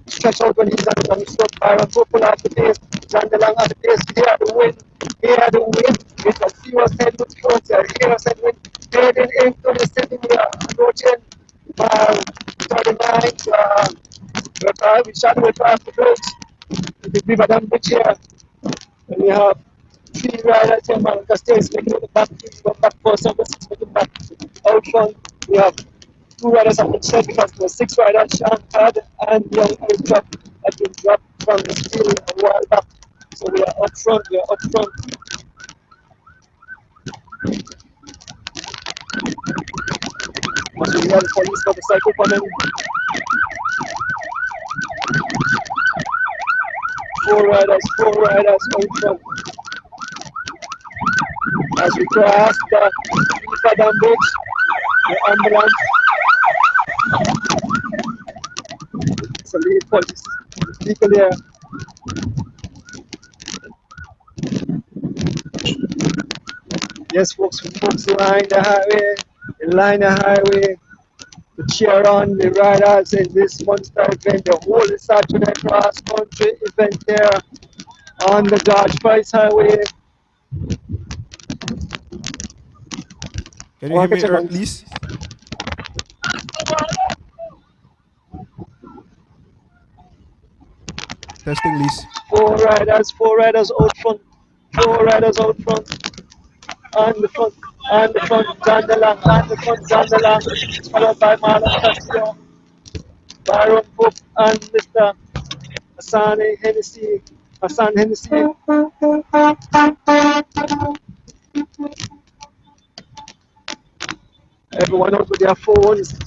Speaker 3: stretched out when he's on his foot. Byron pull off the pace. John DeLong on the pace. Here the wind. It's a serious headwind, folks. Heading into the city. We are approaching 39. We shot with the bridge. The Van Dam Bridge here. And we have 3 riders here. Marlon Castillo is making it back. Back for service. Making back out front. We have 2 riders have been shed because there were 6 riders, Sean Todd and Young Aircraft have been dropped from the field a while back. So we are up front. So we have the police motorcycle coming. 4 riders out front. As we cross the Van Dam Bridge, the ambulance. It's a lead police vehicle here. Yes, folks line the highway to cheer on the riders in this monster event. The whole Saturday cross country event here on the George Price Highway.
Speaker 4: Can you hear me, please? Testing, please.
Speaker 3: 4 riders out front. On the front, John DeLong, followed by Marlon Castillo, Byron Cook, and Mr. Hassan Hennessy, Hassan Hennessy. Everyone out with their phones.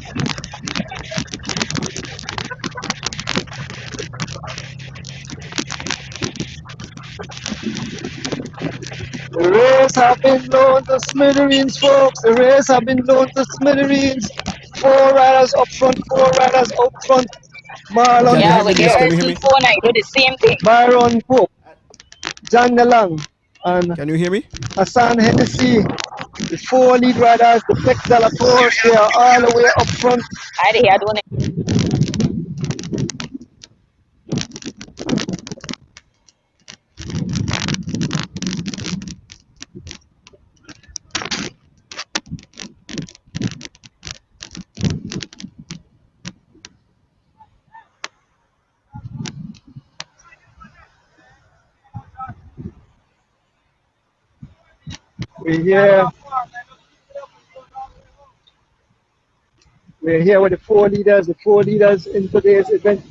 Speaker 3: The race have been blown to smithereens, folks. The race have been blown to smithereens. 4 riders up front, 4 riders up front. Marlon
Speaker 4: Can you hear me, Liz? Can you hear
Speaker 7: Person
Speaker 4: me?
Speaker 7: phone, I do the same thing.
Speaker 3: Byron Pope, John Nalang, and
Speaker 4: Can you hear me?
Speaker 3: Hassan Hennessy. The 4 lead riders, the Flex de la Tour, they are all the way up front.
Speaker 7: I hear doing it.
Speaker 3: We're here with the 4 leaders in today's event.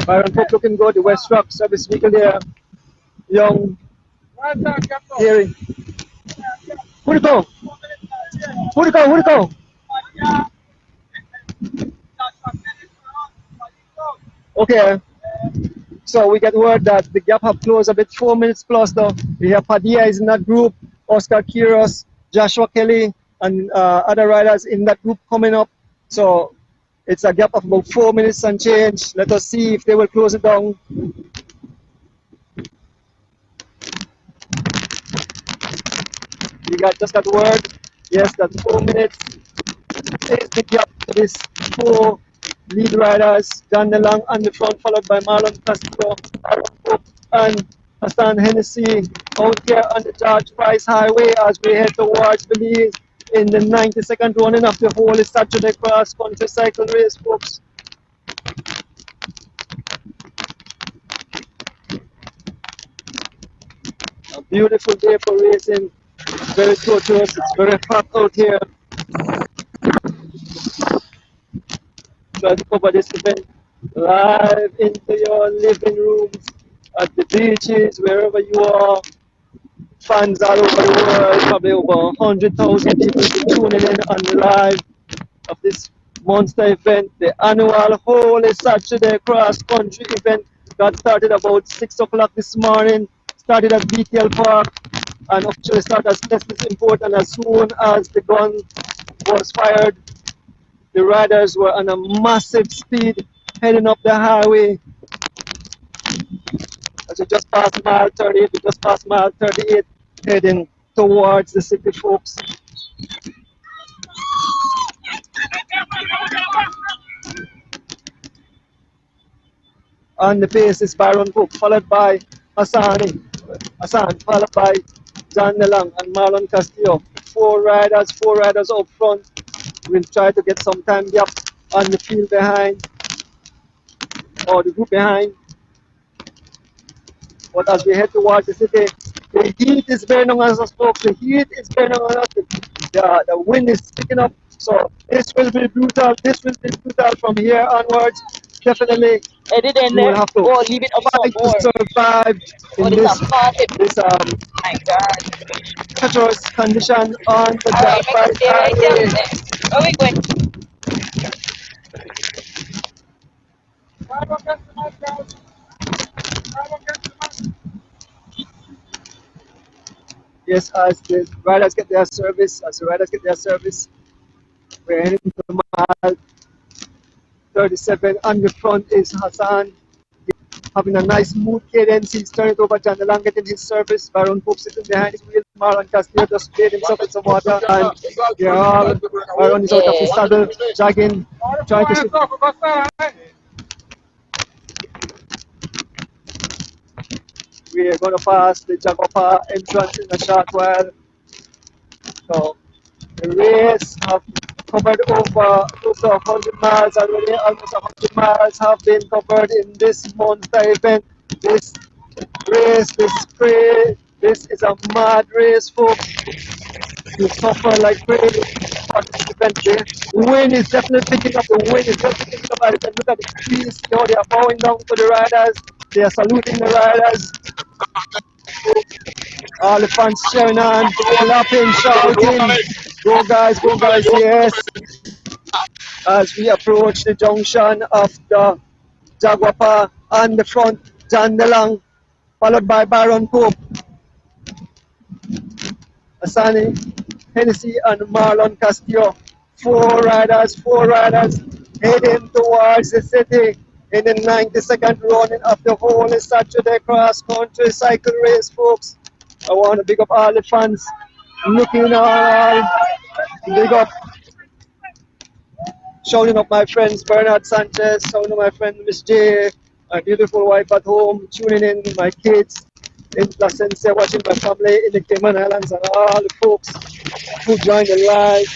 Speaker 3: Byron Pope looking good, the West Rock service vehicle there. Young, Hearing. Who to go? Who to go? Who to go? Okay. So we get word that the gap have closed a bit 4 minutes plus though. We have Padilla is in that group, Oscar Kiros, Joshua Kelly, and other riders in that group coming up. So it's a gap of about 4 minutes and change. Let us see if they will close it down. We just got word, yes, that 4 minutes is the gap to this 4 lead riders. John DeLong on the front, followed by Marlon Castillo, and Hassan Hennessy out here on the George Price Highway as we head towards Belize in the 92nd running of the whole Saturday cross country cycle race, folks. A beautiful day for racing. It's very tortuous, it's very hot out here. Try to cover this event live into your living rooms, at the beaches, wherever you are. Fans all over the world, probably over 100,000 people tuning in on the live of this monster event. The annual Holy Saturday Cross Country event got started about 6 o'clock this morning, started at BTL Park, and actually started as less as important. As soon as the gun was fired, the riders were on a massive speed heading up the highway. As we just passed mile 38, we just passed mile 38, heading towards the city, folks. On the pace is Byron Pope, followed by Hassan, followed by John Nelang and Marlon Castillo. 4 riders up front. We'll try to get some time gap on the field behind, or the group behind. But as we head towards the city, the heat is burning on us, folks. The heat is burning on us. The wind is picking up. So this will be brutal. This will be brutal from here onwards. Definitely, you will have to
Speaker 7: leave it up
Speaker 3: fight to survive in this
Speaker 7: my God.
Speaker 3: treacherous condition on the
Speaker 7: Alright,
Speaker 3: Jack
Speaker 7: make us stay right there. Where we going?
Speaker 3: Yes, as the riders get their service, we're heading to mile 37. On the front is Hassan, having a nice smooth cadence. He's turning it over. John Delang getting his service. Byron Pope sitting behind his wheel. Marlon Castillo just paid himself in some water, and they're all, Byron is out of his saddle, jogging, trying to. We are going to pass the Jagopa entrance in a short while. So the race have covered over close to 100 miles already. Almost 100 miles have been covered in this monster event. This race, this is a mad race, folks. You suffer like crazy. event today. Wind is definitely picking up. The wind is definitely picking up. Look at the trees. You know, they are bowing down to the riders. They are saluting the riders. All the fans cheering on, clapping, shouting. Go guys, yes. As we approach the junction of the Jaguapa on the front, John DeLong, followed by Baron Pope, Asani, Hennessy, and Marlon Castillo. Four riders heading towards the city in the 92nd running of the whole Saturday cross country cycle race, folks. I want to big up all the fans looking all, big up, shouting up my friends Bernard Sanchez, shouting up my friend Miss J, my beautiful wife at home, tuning in, my kids in Placencia, watching my family in the Cayman Islands, and all the folks who joined the live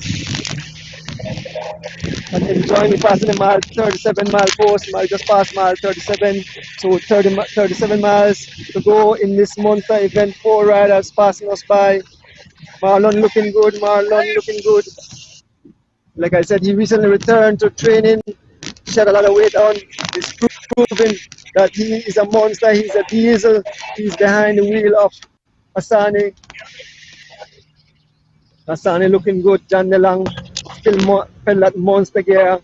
Speaker 3: and enjoying the passing the mile 37 mile post. I just passed mile 37, so 37 miles to go in this monster event. Four riders passing us by. Marlon looking good, Like I said, he recently returned to training, shed a lot of weight on. He's proving that he is a monster, he's a diesel, he's behind the wheel of Asani. Asani looking good, John DeLong still felt that monster gear.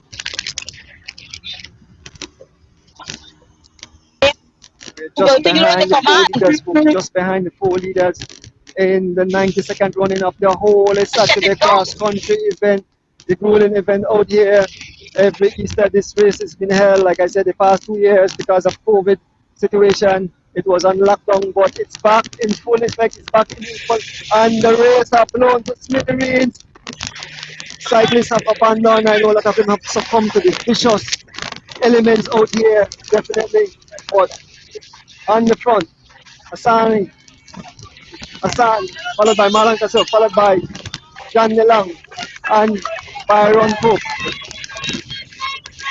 Speaker 3: Just behind the four leaders, folks, just behind the four leaders in the 92nd running of the whole Saturday cross country event, the grueling event out here. Every Easter this race has been held, like I said, the past 2 years because of COVID situation. It was on lockdown, but it's back in full effect, it's back in full, and the race have blown to smithereens. Cyclists have abandoned. I know a lot of them have succumbed to the vicious elements out here, definitely. But on the front, Hassan, followed by Marlon Castillo, followed by John DeLong and Byron Pope.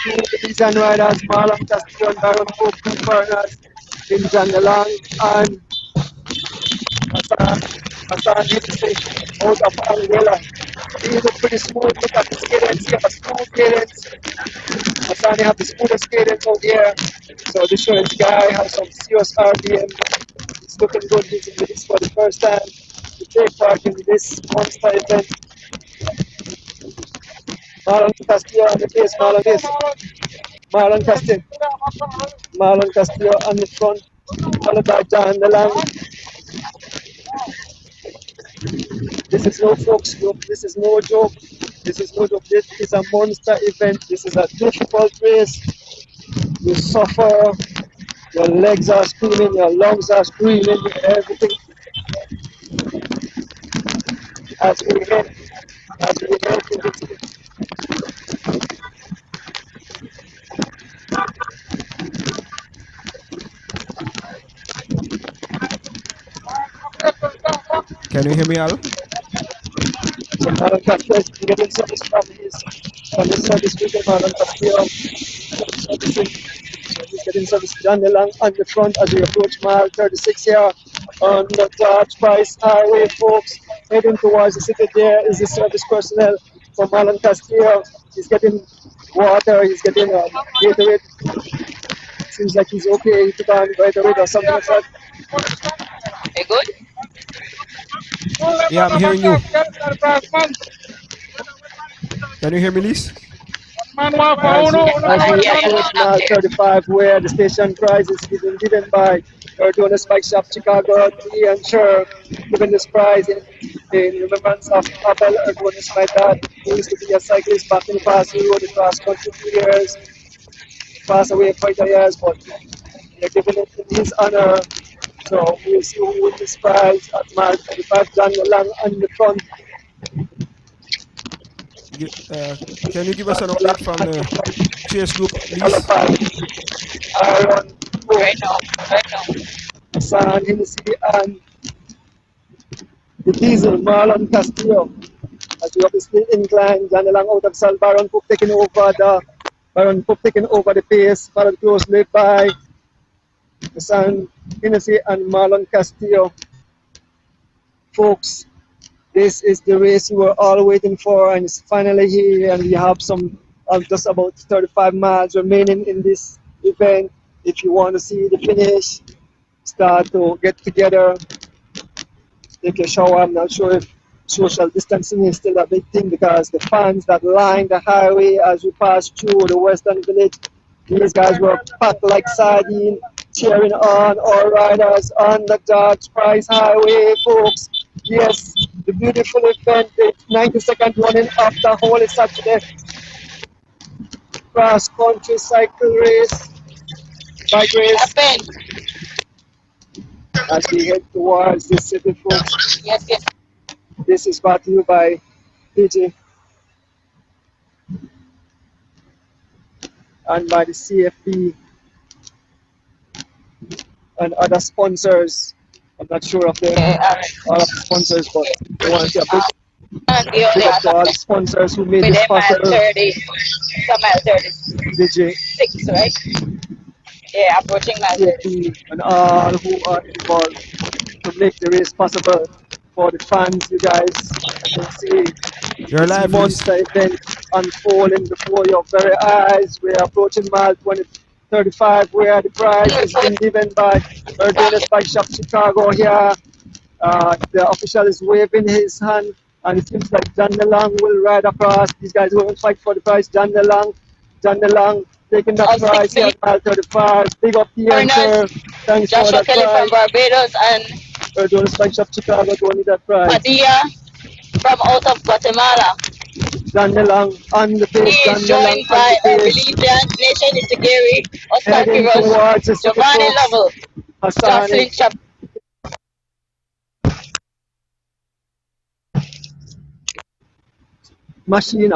Speaker 3: Two Belizean riders, Marlon Castillo and Byron Pope, two foreigners in John DeLong and Hassan Hennessy out of Angola. He look pretty smooth. Look at his cadence. He have a smooth cadence. Hassan have the smoothest cadence out here. So this insurance guy has some serious RDM. He's looking good. He's in this for the first time to take part in this monster event. Marlon Castillo on the pace. Marlon Castillo on the front, followed by John DeLong. This is no folks group. This is no joke. This is a monster event. This is a difficult race. You suffer. Your legs are screaming. Your lungs are screaming. Everything. As we head into this.
Speaker 4: Can you hear me, Al?
Speaker 3: So Marlon Castillo is getting service from his service with Marlon Castillo. So he's getting service John DeLong on the front as we approach mile 36 here on the George Price Highway, folks. Heading towards the city. There is the service personnel from Marlon Castillo. He's getting water, he's getting Gatorade. Seems like he's okay. He took on Gatorade or something like that.
Speaker 7: You good?
Speaker 4: Yeah, I'm hearing you. Can you hear me, Liz?
Speaker 3: As we approach mile 35, where the station prize is given by Arizona Spike Shop Chicago, and sure, giving this prize in remembrance of Abel Erdonis, my dad, who used to be a cyclist back in the past. He rode the cross country 2 years, passed away quite a years, but they're giving it in his honor. So we'll see who wins this prize at mile 35. John DeLong on the front.
Speaker 4: Can you give us an update from the chase group, please?
Speaker 7: Right now.
Speaker 3: Hassan Hennessy and the diesel Marlon Castillo. As we obviously incline, John DeLong out of Sal, Baron Pope taking over the pace, followed closely by Hassan Hennessy and Marlon Castillo. Folks, This is the race you were all waiting for, and it's finally here. And we have some just about 35 miles remaining in this event. If you want to see the finish, start to get together, take a shower. I'm not sure if social distancing is still a big thing because the fans that line the highway as we pass through the Western Village, these guys were packed like sardine, cheering on our riders on the George Price Highway, folks. Yes, the beautiful event, the 92nd running of the Holy Saturday cross country cycle race by Grace as we head towards the city, folks.
Speaker 7: Yes, yes.
Speaker 3: This is brought to you by PG and by the CFP and other sponsors. I'm not sure of the all of the sponsors, but I want to say a big big up to all the sponsors who made this possible.
Speaker 7: 30, some mile 36, right? Yeah, approaching mile 30.
Speaker 3: And all who are involved to make the race possible for the fans, you guys. You can see
Speaker 4: You're
Speaker 3: this
Speaker 4: live,
Speaker 3: monster event unfolding before your very eyes. We're approaching mile 35, where the prize is being given by Erdonis Bike Shop Chicago here. The official is waving his hand, and it seems like John DeLong will ride across. These guys will fight for the prize. John DeLong taking that prize here at mile 35. Big up the enter. Thanks for that
Speaker 7: Kelly
Speaker 3: prize.
Speaker 7: from Barbados and
Speaker 3: Erdonis Bike Shop Chicago to win that prize.
Speaker 7: Padilla from out of Guatemala.
Speaker 3: John DeLong on the pace.
Speaker 7: He
Speaker 3: John
Speaker 7: is
Speaker 3: DeLong
Speaker 7: joined by Nation Isagiri, Oscar
Speaker 3: heading
Speaker 7: Quiroz,
Speaker 3: towards the city,
Speaker 7: Giovanni
Speaker 3: folks.
Speaker 7: Lovell,
Speaker 3: Hassan
Speaker 7: Jocelyn Chap.
Speaker 3: machine,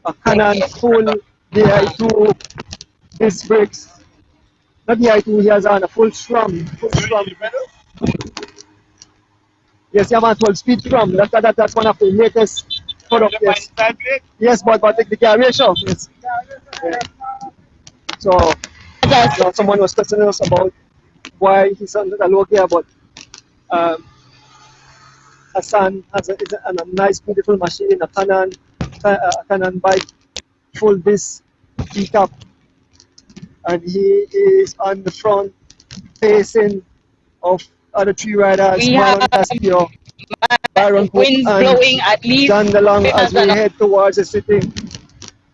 Speaker 3: a cannon full DI2 disc brakes. Not DI2, he has on a full strum. Yes, he has a 12-speed strum. That's one of the latest product. Yes, but the gear ratio. Yes. Yeah. So someone was questioning us about why he's on the low gear, but Hassan has a nice, beautiful machine, a Canon bike, full disc pickup, and he is on the front, facing of other three riders, Marlon Castillo, Byron Cook,
Speaker 7: Winds
Speaker 3: and
Speaker 7: blowing at least
Speaker 3: John DeLong as we
Speaker 7: 50
Speaker 3: head towards the city.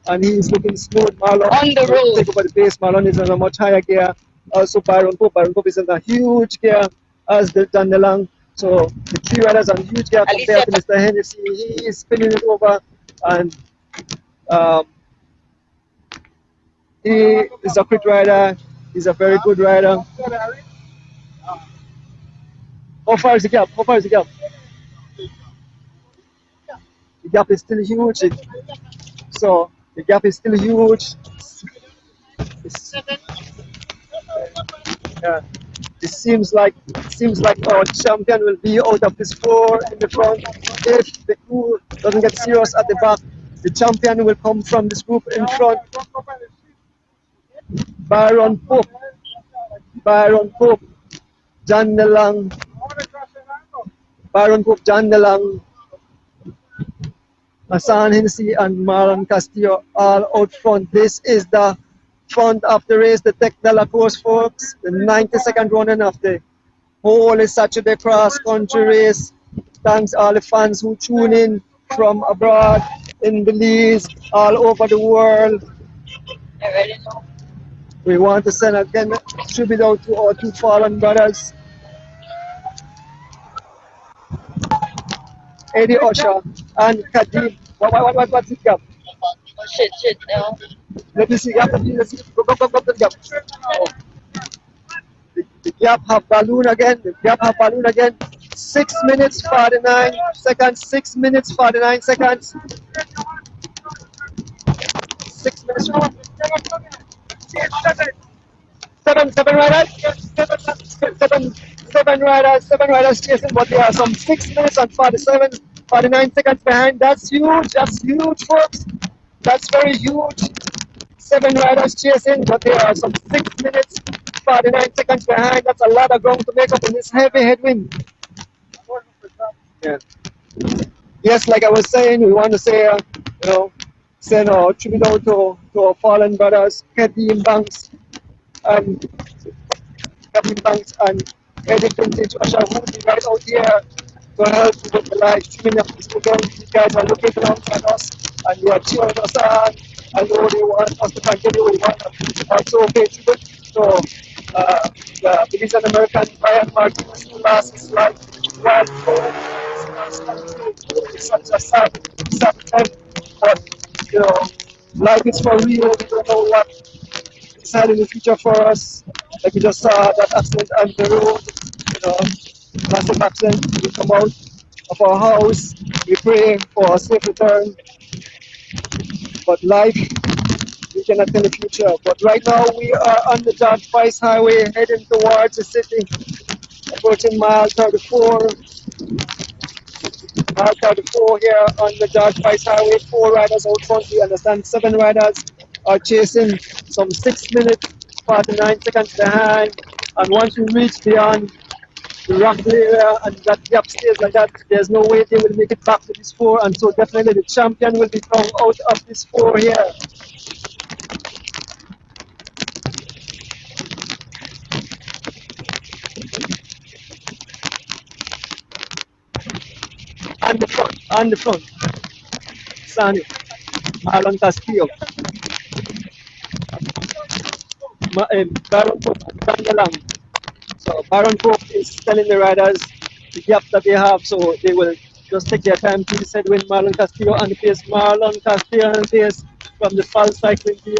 Speaker 3: And he's looking smooth. Marlon
Speaker 7: on the road.
Speaker 3: take over the pace. Marlon is in a much higher gear. Also Byron Cook is in a huge gear as the John DeLong. So the three riders are in huge gear compared to Mr. Hennessy. He is spinning it over, and he is a quick rider. He's a very good rider. How far is the gap? The gap is still huge. So the gap is still huge. It seems like our champion will be out of this four in the front. If the crew doesn't get serious at the back, the champion will come from this group in front. Byron Pope, John DeLong, Hassan Hennessy, and Marlon Castillo all out front. This is the front of the race, the Tech de la Course, folks. The 92nd running of the Holy Saturday cross country race. Thanks all the fans who tune in from abroad, in Belize, all over the world. We want to send again tribute out to our two fallen brothers, Eddie Osha and Kadim. What's it gap?
Speaker 7: Oh, shit, no.
Speaker 3: Let me see, gap. Go, gap. Oh. The gap have balloon again. 6 minutes 49 seconds. 6 minutes 49 seconds. 6 minutes. Seven riders chasing, but there are some 6 minutes and 49 seconds behind. That's huge, folks. That's very huge. 7 riders chasing, but there are some 6 minutes, 49 seconds behind. That's a lot of ground to make up in this heavy headwind. Yeah. Yes, like I was saying, we want to say, you know, send our tribute out to our fallen brothers, Kadeem Banks and Kadeem Banks and Eddie Vintage Usher who be right out here to help with the live streaming of this event. You guys are looking alongside us and you are cheering us on. I know they want us to continue. We want to also pay tribute to the Belizean American Brian Martinez who lost his life while going it's such a sad time, but you know, life is for real. We don't know what is had in the future for us. Like we just saw that accident on the road, you know, massive accident. We come out of our house, we pray for a safe return. But life, we cannot tell the future. But right now we are on the George Price Highway heading towards the city, approaching mile 34. Mile 34 here on the George Price Highway. 4 riders out front. We understand 7 riders are chasing some 6 minutes, 49 seconds behind. And once we reach beyond the rock area and that gap stays like that, there's no way they will make it back to this 4. And so definitely the champion will be come out of this 4 here. On the front, Sani, Marlon Castillo, Baron Dangalang. So Baron Cook is telling the riders the gap that they have, so they will just take their time to decide when Marlon Castillo on the pace. Marlon Castillo on the pace from the Fall Cycling team.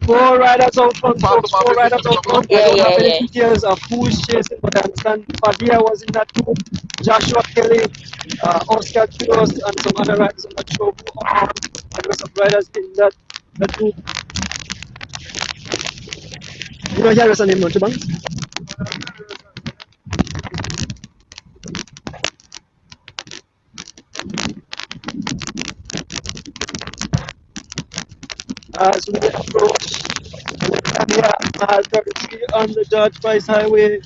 Speaker 3: Four riders out front, folks. 4 riders out front. I don't have any details of who is chasing, but I understand Fadia was in that group. Joshua Kelly, Oscar Quiros, and some other riders. I'm not sure who are the rest of riders in that group. You know, here is a name, don't you, Banks? As we approach mile 33 on the George Price Highway.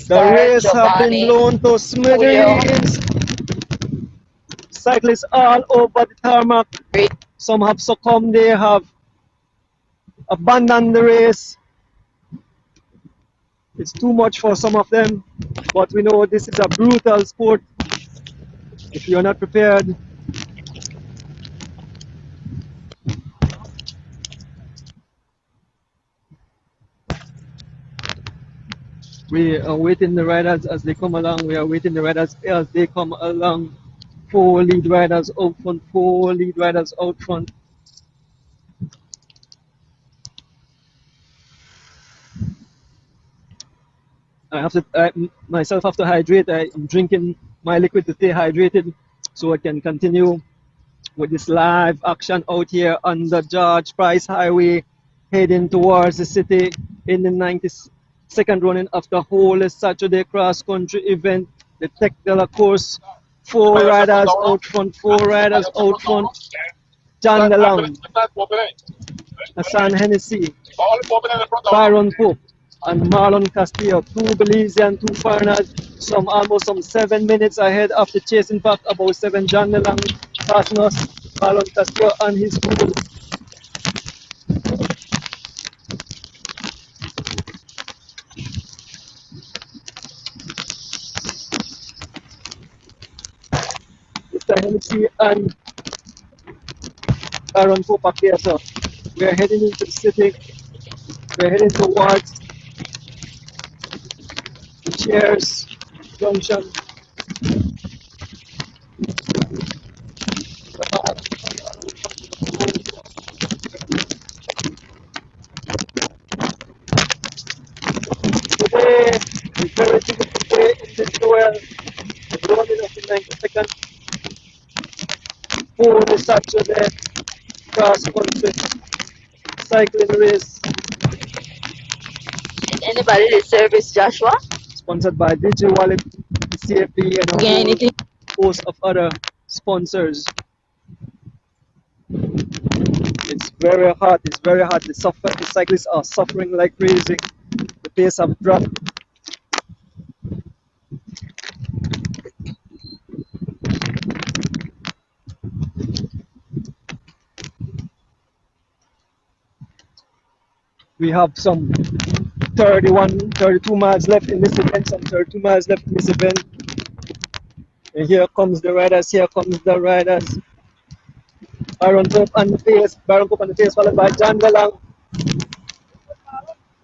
Speaker 3: The race have been blown to smithereens. Cyclists all over the tarmac. Some have succumbed, they have abandoned the race. It's too much for some of them, but we know this is a brutal sport. If you're not prepared, we are waiting the riders as they come along. We are waiting the riders as they come along. 4 lead riders out front, 4 lead riders out front. I myself have to hydrate. I'm drinking my liquid to stay hydrated so I can continue with this live action out here on the George Price Highway heading towards the city in the 92nd running of the whole Saturday cross country event, the Tech de la Course. 4 riders out front, 4 riders out front. John DeLong, Hassan Hennessy, Byron Pope, and Marlon Castillo, 2 Belizean, 2 foreigners, almost 7 minutes ahead of the chasing pack, about 7 John DeLong passing us, Marlon Castillo and his crew. Mr. Hennessy and Byron Pope up here, so we are heading into the city, we are heading towards the Cheers Junction. Today is very difficult day in this duel, the running of the 92nd for the Saturday cross country cycling race.
Speaker 7: Anybody did service Joshua?
Speaker 3: Sponsored by DJ Wallet. CFB and a whole host of other sponsors. It's very hot. It's very hot. The cyclists are suffering like crazy. The pace have dropped. We have some 32 miles left in this event. Some 32 miles left in this event. And here comes the riders. Here comes the riders. Baron Pope on the pace. Baron Pope on the pace, followed by John Galang.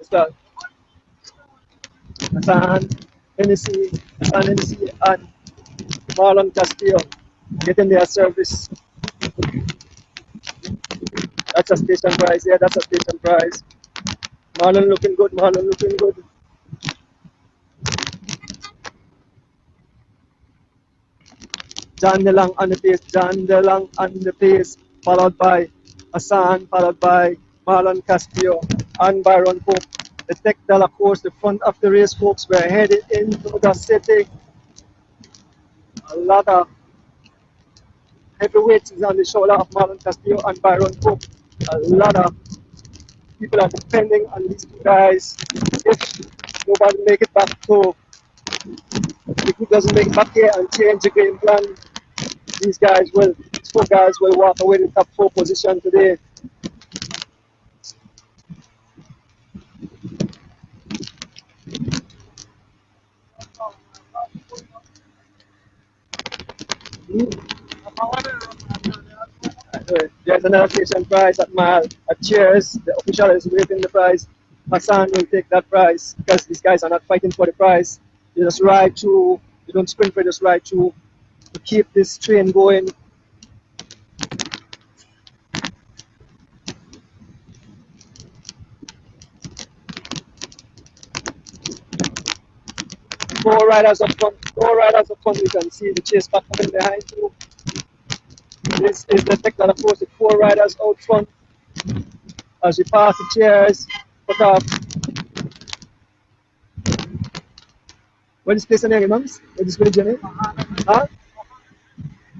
Speaker 3: Mr. Hassan Hennessy, and Marlon Castillo getting their service. That's a station prize. Yeah, that's a station prize. Marlon looking good. Marlon looking good. John DeLong on the pace. John DeLong on the pace, followed by Hassan, followed by Marlon Castillo and Byron Pope. The Tech de la Course, the front of the race, folks. We're headed into the city. A lot of heavyweights is on the shoulder of Marlon Castillo and Byron Pope. A lot of people are depending on these two guys. If nobody make it back to, if the group doesn't make it back here and change the game plan, these four guys will walk away in the top 4 position today. There's another station prize at mile at Cheers. The official is waving the prize. Hassan will take that prize because these guys are not fighting for the prize. They just ride through. They don't sprint for, just ride through to keep this train going. Four riders up front. You can see the chase back coming behind you. This is the Tech de la Course, the 4 riders out front. As we pass the Cheers, cut off. What is this name, Imams? What is this name? Huh?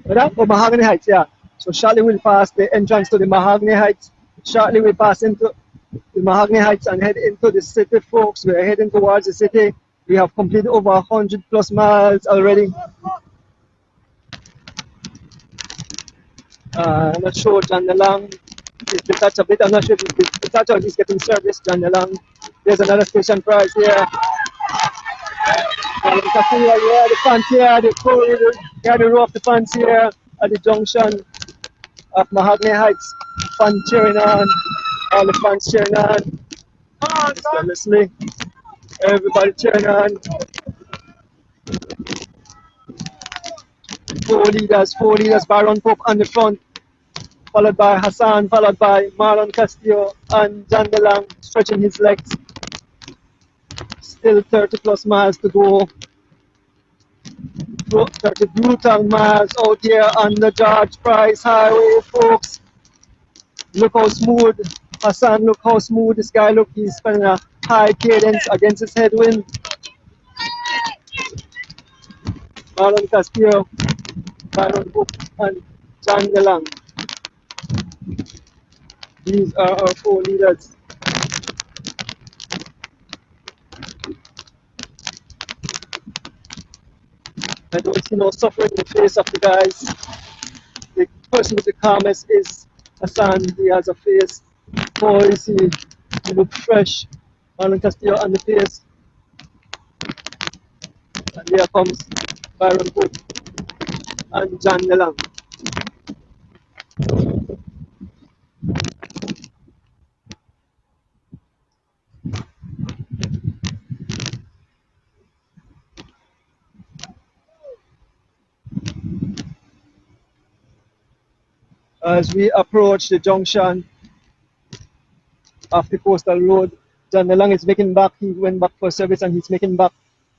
Speaker 3: Oh, Mahogany Heights, yeah. So shortly we'll pass the entrance to the Mahogany Heights. Shortly we pass into the Mahogany Heights and head into the city, folks. We're heading towards the city. We have completed over 100 plus miles already. I'm not sure John DeLong is detached a bit. I'm not sure if he's detached or he's getting service. John DeLong. There's another station prize here. You can see here the fans here, the row of the fans here at the junction of Mahogany Heights. Fans cheering on. All the fans cheering on. Honestly, everybody cheering on. 4 leaders, Baron Pope on the front, followed by Hassan, followed by Marlon Castillo and John DeLong stretching his legs. Still 30 plus miles to go. 30 brutal miles out here on the George Price Highway, folks. Look how smooth, Hassan, look how smooth this guy look. He's spending a high cadence against his headwind. Marlon Castillo, Byron Pope and John DeLong. These are our 4 leaders. I don't see no suffering in the face of the guys. The person with the calmest is Hassan. He has a face. Oh, you see, he looks fresh. Marlon Castillo on the face. And here comes Byron Pope and John DeLong. As we approach the junction of the coastal road, John DeLong is making back. He went back for service and he's making back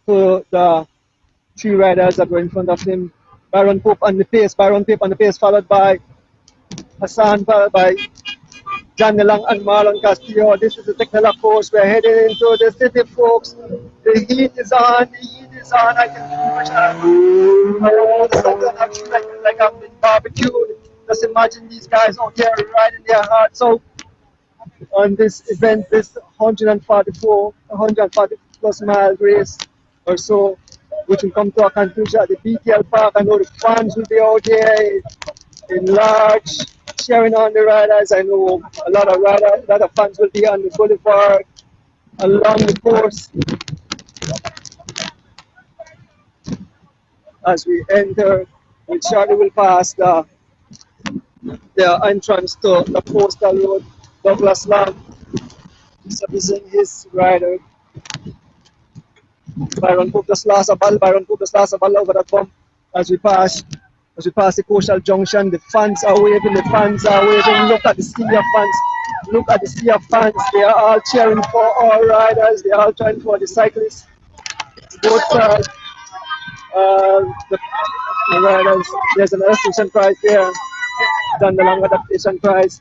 Speaker 3: to the 3 riders that were in front of him. Byron Pope on the pace, followed by Hassan, followed by John DeLong and Marlon Castillo. This is the Tech de la Course. We're heading into the city, folks. The heat is on, is on, I can pretty much I feel like I've been barbecued. Just imagine these guys out there riding their hearts out on this event, this 140 plus mile race or so, which will come to a conclusion at the BTL Park. I know the fans will be out here in large, cheering on the riders. I know a lot of fans will be on the boulevard along the course as we enter. We shortly will pass the entrance to the Coastal Road. Douglas Lamb servicing his rider. Byron Pupas lost a ball. Byron Pupas lost a ball over that bump as we pass. As we pass the Coastal Junction, the fans are waving. The fans are waving. Look at the sea of fans. Look at the sea of fans. They are all cheering for our riders. They are all trying for the cyclists. Both sides. The riders. There's another station prize there. Done the long adaptation prize.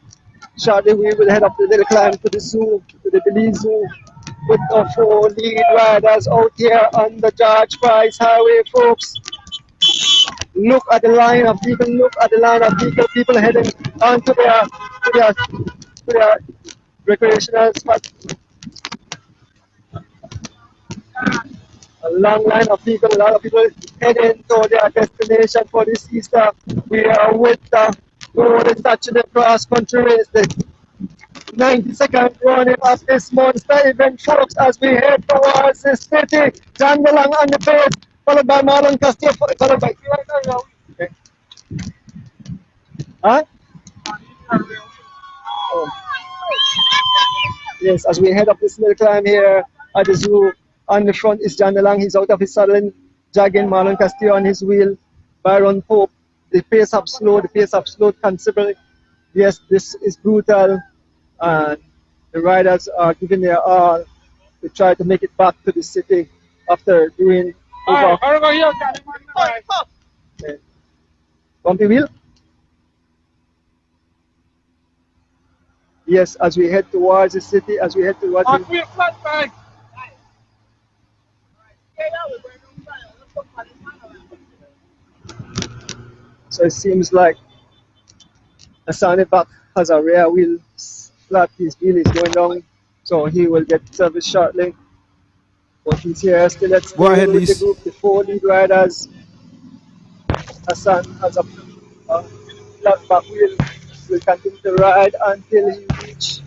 Speaker 3: Shortly we will head up the little climb to the zoo, to the Belize Zoo, with our 4 lead riders out here on the George Price Highway, folks. Look at the line of people, look at the line of people heading onto their recreational spot. A long line of people, a lot of people heading to their destination for this Easter. We are with the Golden Statue cross country race, the 92nd running of this monster event, folks, as we head towards the city. John Delang on the pace, followed by Marlon Castillo, followed by... Okay. Huh? Oh. Yes, as we head up this little climb here at the zoo, on the front is John Delang. He's out of his saddle, jogging. Marlon Castillo on his wheel. Byron Pope. The pace have slowed considerably. Yes, this is brutal, and the riders are giving their all to try to make it back to the city after doing over. Okay. Bumpy wheel? Yes, as we head towards the city, as we head towards the... So it seems like Asane back has a rear wheel flat. His wheel is going down, so he will get service shortly. But he's here still. Let's
Speaker 4: Go ahead,
Speaker 3: with the
Speaker 4: Lise.
Speaker 3: group, the 4 lead riders. Hassan has a flat back wheel. Will continue to ride until he reach.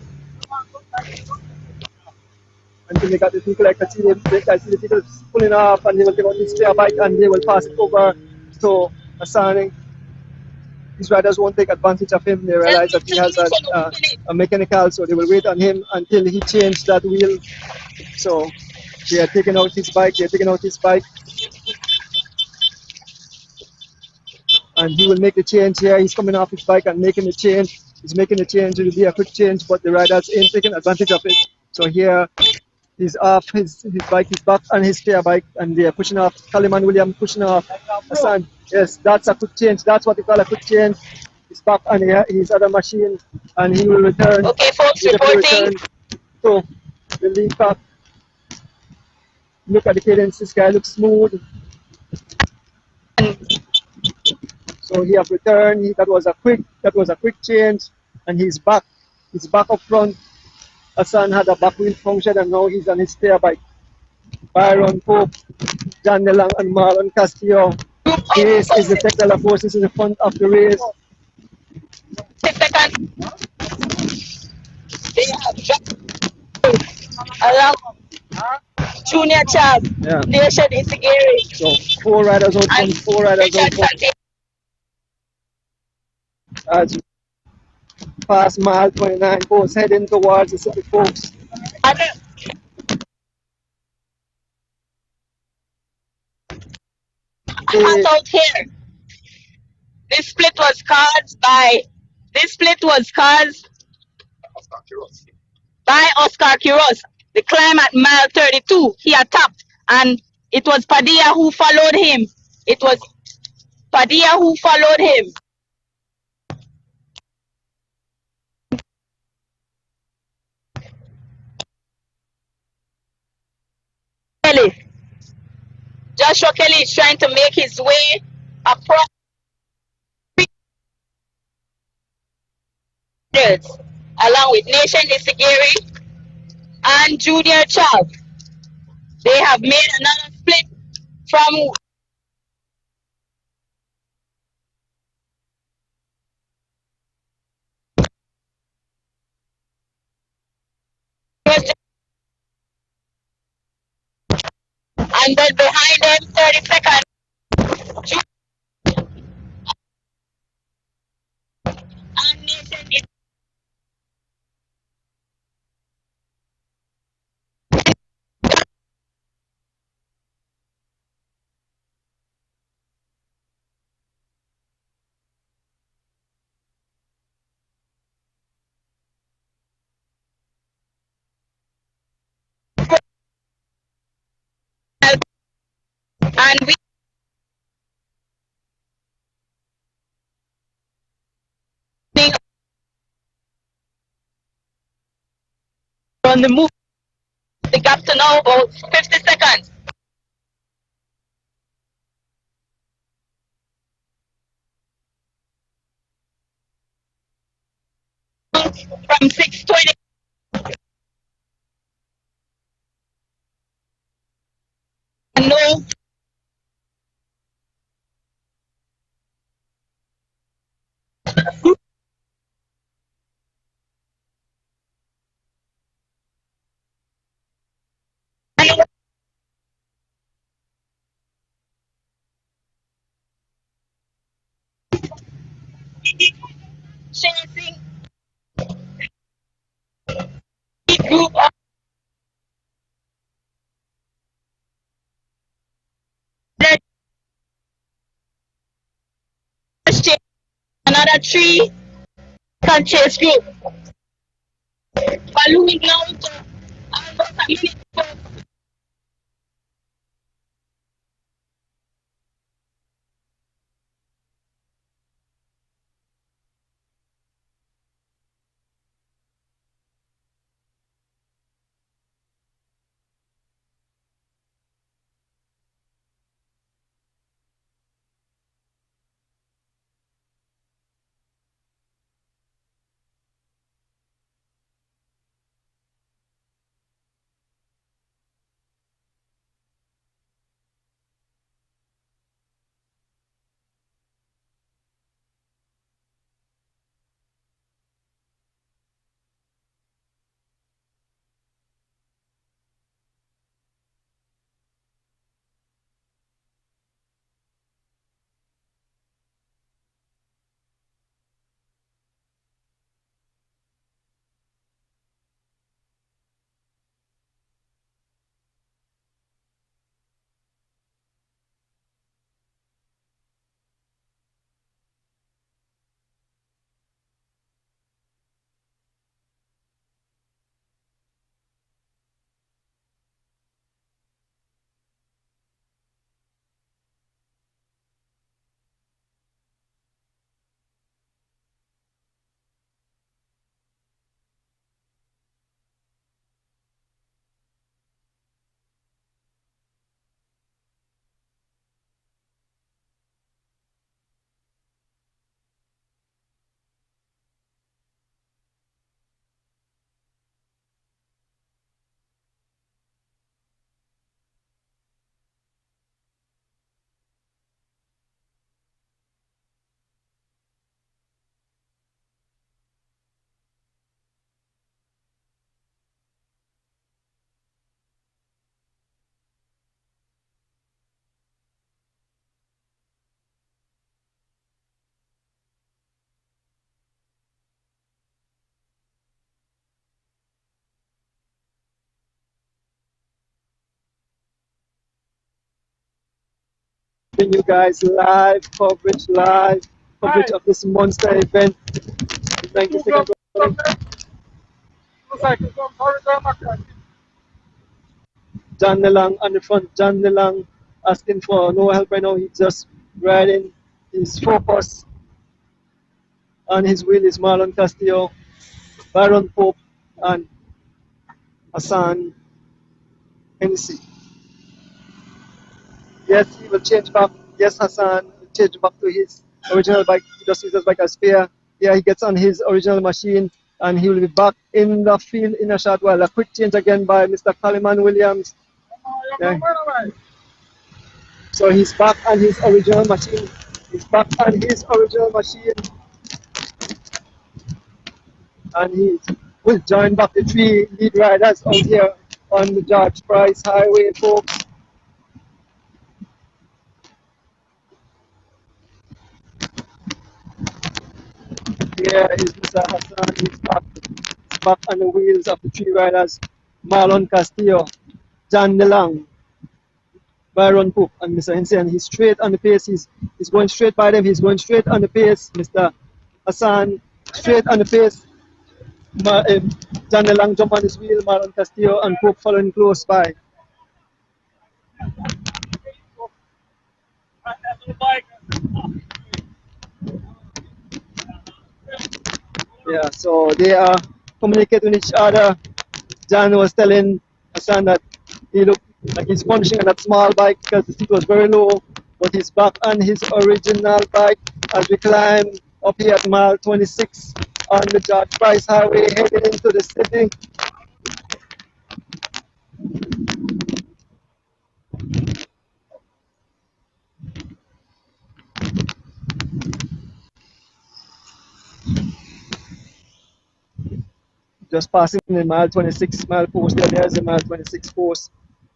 Speaker 3: Until they got the people, like I see the people pulling off, and they will take out his spare bike and they will pass it over to Hassan. These riders won't take advantage of him. They realize that he has a mechanical, so they will wait on him until he changes that wheel. So they are taking out his bike. And he will make the change here. He's coming off his bike and making the change. He's making the change. It will be a quick change, but the riders ain't taking advantage of it. So here he's off his bike. He's back on his spare bike, and they are pushing off. Kaliman William pushing off Hassan. Yes, that's a quick change. That's what we call a quick change. He's back on his other machine, and he will return.
Speaker 7: Okay, folks, reporting.
Speaker 3: To the lead pack. Look at the cadence. This guy looks smooth. So he have returned. That was a quick change, and he's back. He's back up front. Hassan had a back wheel function, and now he's on his spare bike. Byron Pope, John Delang, and Marlon Castillo. This is the technical forces in the front of the race.
Speaker 7: Along Junior Chab,
Speaker 3: Yeah.
Speaker 7: Nation Isigiri.
Speaker 3: So 4 riders out front, 4 riders out front. As we pass mile 29, folks heading towards the city, folks.
Speaker 7: Out here. This split was caused by Oscar Quiroz. The climb at mile 32, he attacked, and it was Padilla who followed him. Really? Joshua Kelly is trying to make his way across along with Nation Isigiri and Junior Chav. They have made another split from and then behind them 30 seconds. And Nation is and we on the move. The gap to now about 50 seconds. From 6:20. No. Chasing the group of another three can chase group. Ballooning now to almost a minute.
Speaker 3: Bring you guys live coverage of this monster event. 90 seconds. John Nelang on the front. John Nelang asking for no help right now. He's just riding his focus on his wheel is Marlon Castillo, Byron Pope, and Hassan Hennessy. Yes, he will change back. Yes, Hassan will change back to his original bike. He just uses bike as spare. Yeah, he gets on his original machine and he will be back in the field in a short while. A quick change again by Mr. Coleman Williams. Yeah. So he's back on his original machine. He's back on his original machine. And he will join back the three lead riders out here on the George Price Highway, folks. Here is Mr. Hassan. He's back on the wheels of the three riders, Marlon Castillo, John Nelang, Byron Cook, and Mr. Henson. He's straight on the pace. He's going straight by them. He's going straight on the pace. Mr. Hassan, straight on the pace. John Nelang jump on his wheel. Marlon Castillo and Cook following close by. Yeah, so they are communicating with each other. John was telling Hassan that he looked like he's punishing on that small bike because the seat was very low, but he's back on his original bike as we climb up here at mile 26 on the George Price Highway heading into the city. Just passing the mile 26 mile post there. There's the mile 26 post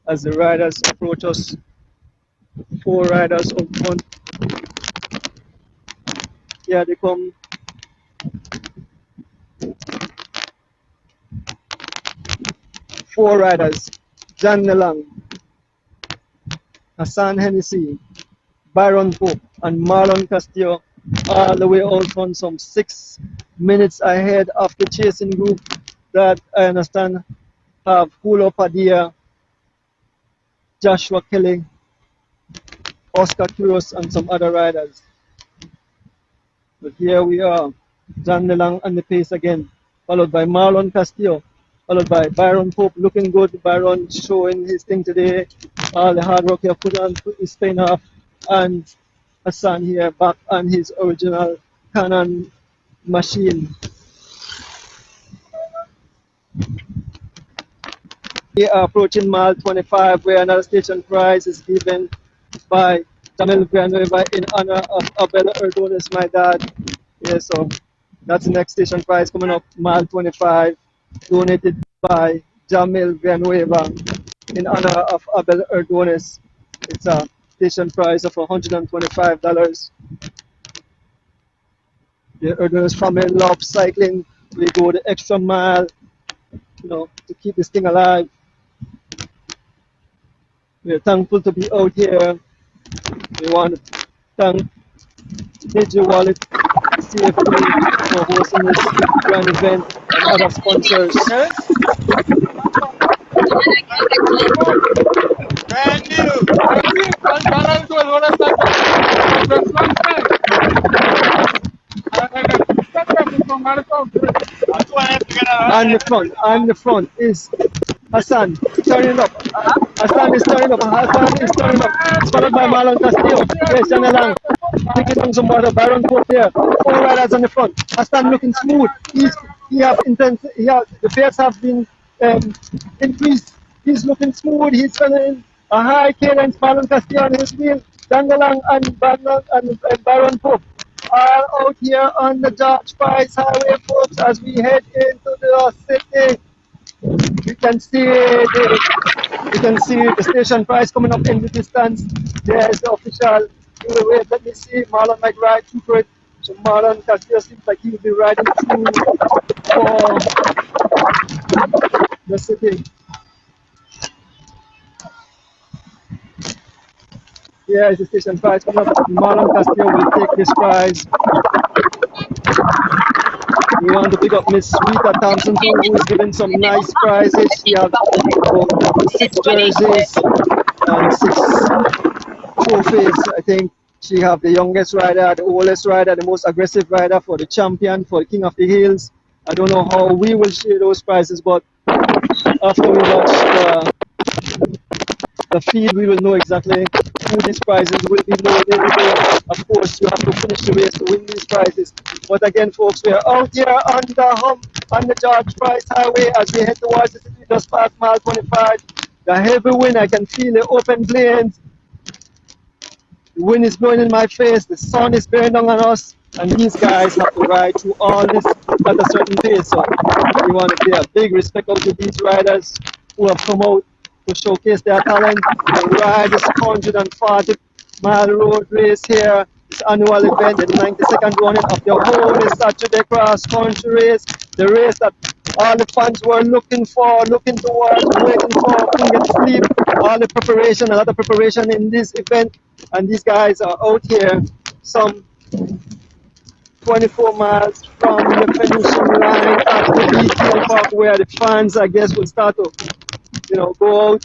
Speaker 3: as the riders approach us. Four riders up front. Here they come. Four riders. John Nelang, Hassan Hennessy, Byron Pope, and Marlon Castillo all the way out front, some 6 minutes ahead of the chasing group that I understand have Julio Padilla, Joshua Kelly, Oscar Quiros, and some other riders. But here we are, John Nelang on the pace again, followed by Marlon Castillo, followed by Byron Pope, looking good. Byron showing his thing today. All the hard work he has put on is paying off. And Hassan here back on his original Canon machine. We are approaching mile 25 where another station prize is given by Jamil Villanueva in honor of Abel Erdonis, my dad. Yeah, so that's the next station prize coming up, mile 25, donated by Jamil Villanueva in honor of Abel Erdonis. It's a station prize of $125. The Erdonis family loves cycling. We go the extra mile, you know, to keep this thing alive. We're thankful to be out here. We want to thank Digi Wallet, CFP for hosting this grand event and other sponsors.
Speaker 6: Brand
Speaker 3: On the front is Hassan turning up. Hassan is turning up. It's followed by Marlon Castillo. Yes, Janalang. Taking on some water. Byron Court there. Four riders on the front. Hassan looking smooth. The pace have been increased. He's looking smooth. He's running a high cadence. Marlon Castillo on his wheel. Janalang and Byron Pope are out here on the George Price Highway, folks, as we head into the city. You can see the station price coming up in the distance. There's the official. Wait, let me see. Marlon might ride through it. So Marlon Castillo seems like he will be riding through for the city. Here is the station prize coming up. Marlon Castillo will take this prize. We want to pick up Miss Rita Thompson too, who is giving some nice prizes. She has 6 jerseys and 6 trophies. I think she have the youngest rider, the oldest rider, the most aggressive rider for the champion, for the King of the Hills. I don't know how we will share those prizes, but after we watch the feed, we will know exactly who these prizes will be known every day. Of course, you have to finish the race to win these prizes. But again, folks, we are out here on the George Price Highway as we head towards the city, just past mile 25. The heavy wind, I can feel the open plains. The wind is blowing in my face, the sun is bearing down on us, and these guys have to ride through all this at a certain pace. So we want to pay a big respect out to these riders who have come out to showcase their talent and ride this 140-mile road race here, this annual event, the 92nd running of the whole Saturday cross country race, the race that all the fans were looking for, looking towards, waiting for, couldn't get sleep. All the preparation, a lot of preparation in this event, and these guys are out here, some 24 miles from the finishing line at the detail park, where the fans, I guess, will start to, go out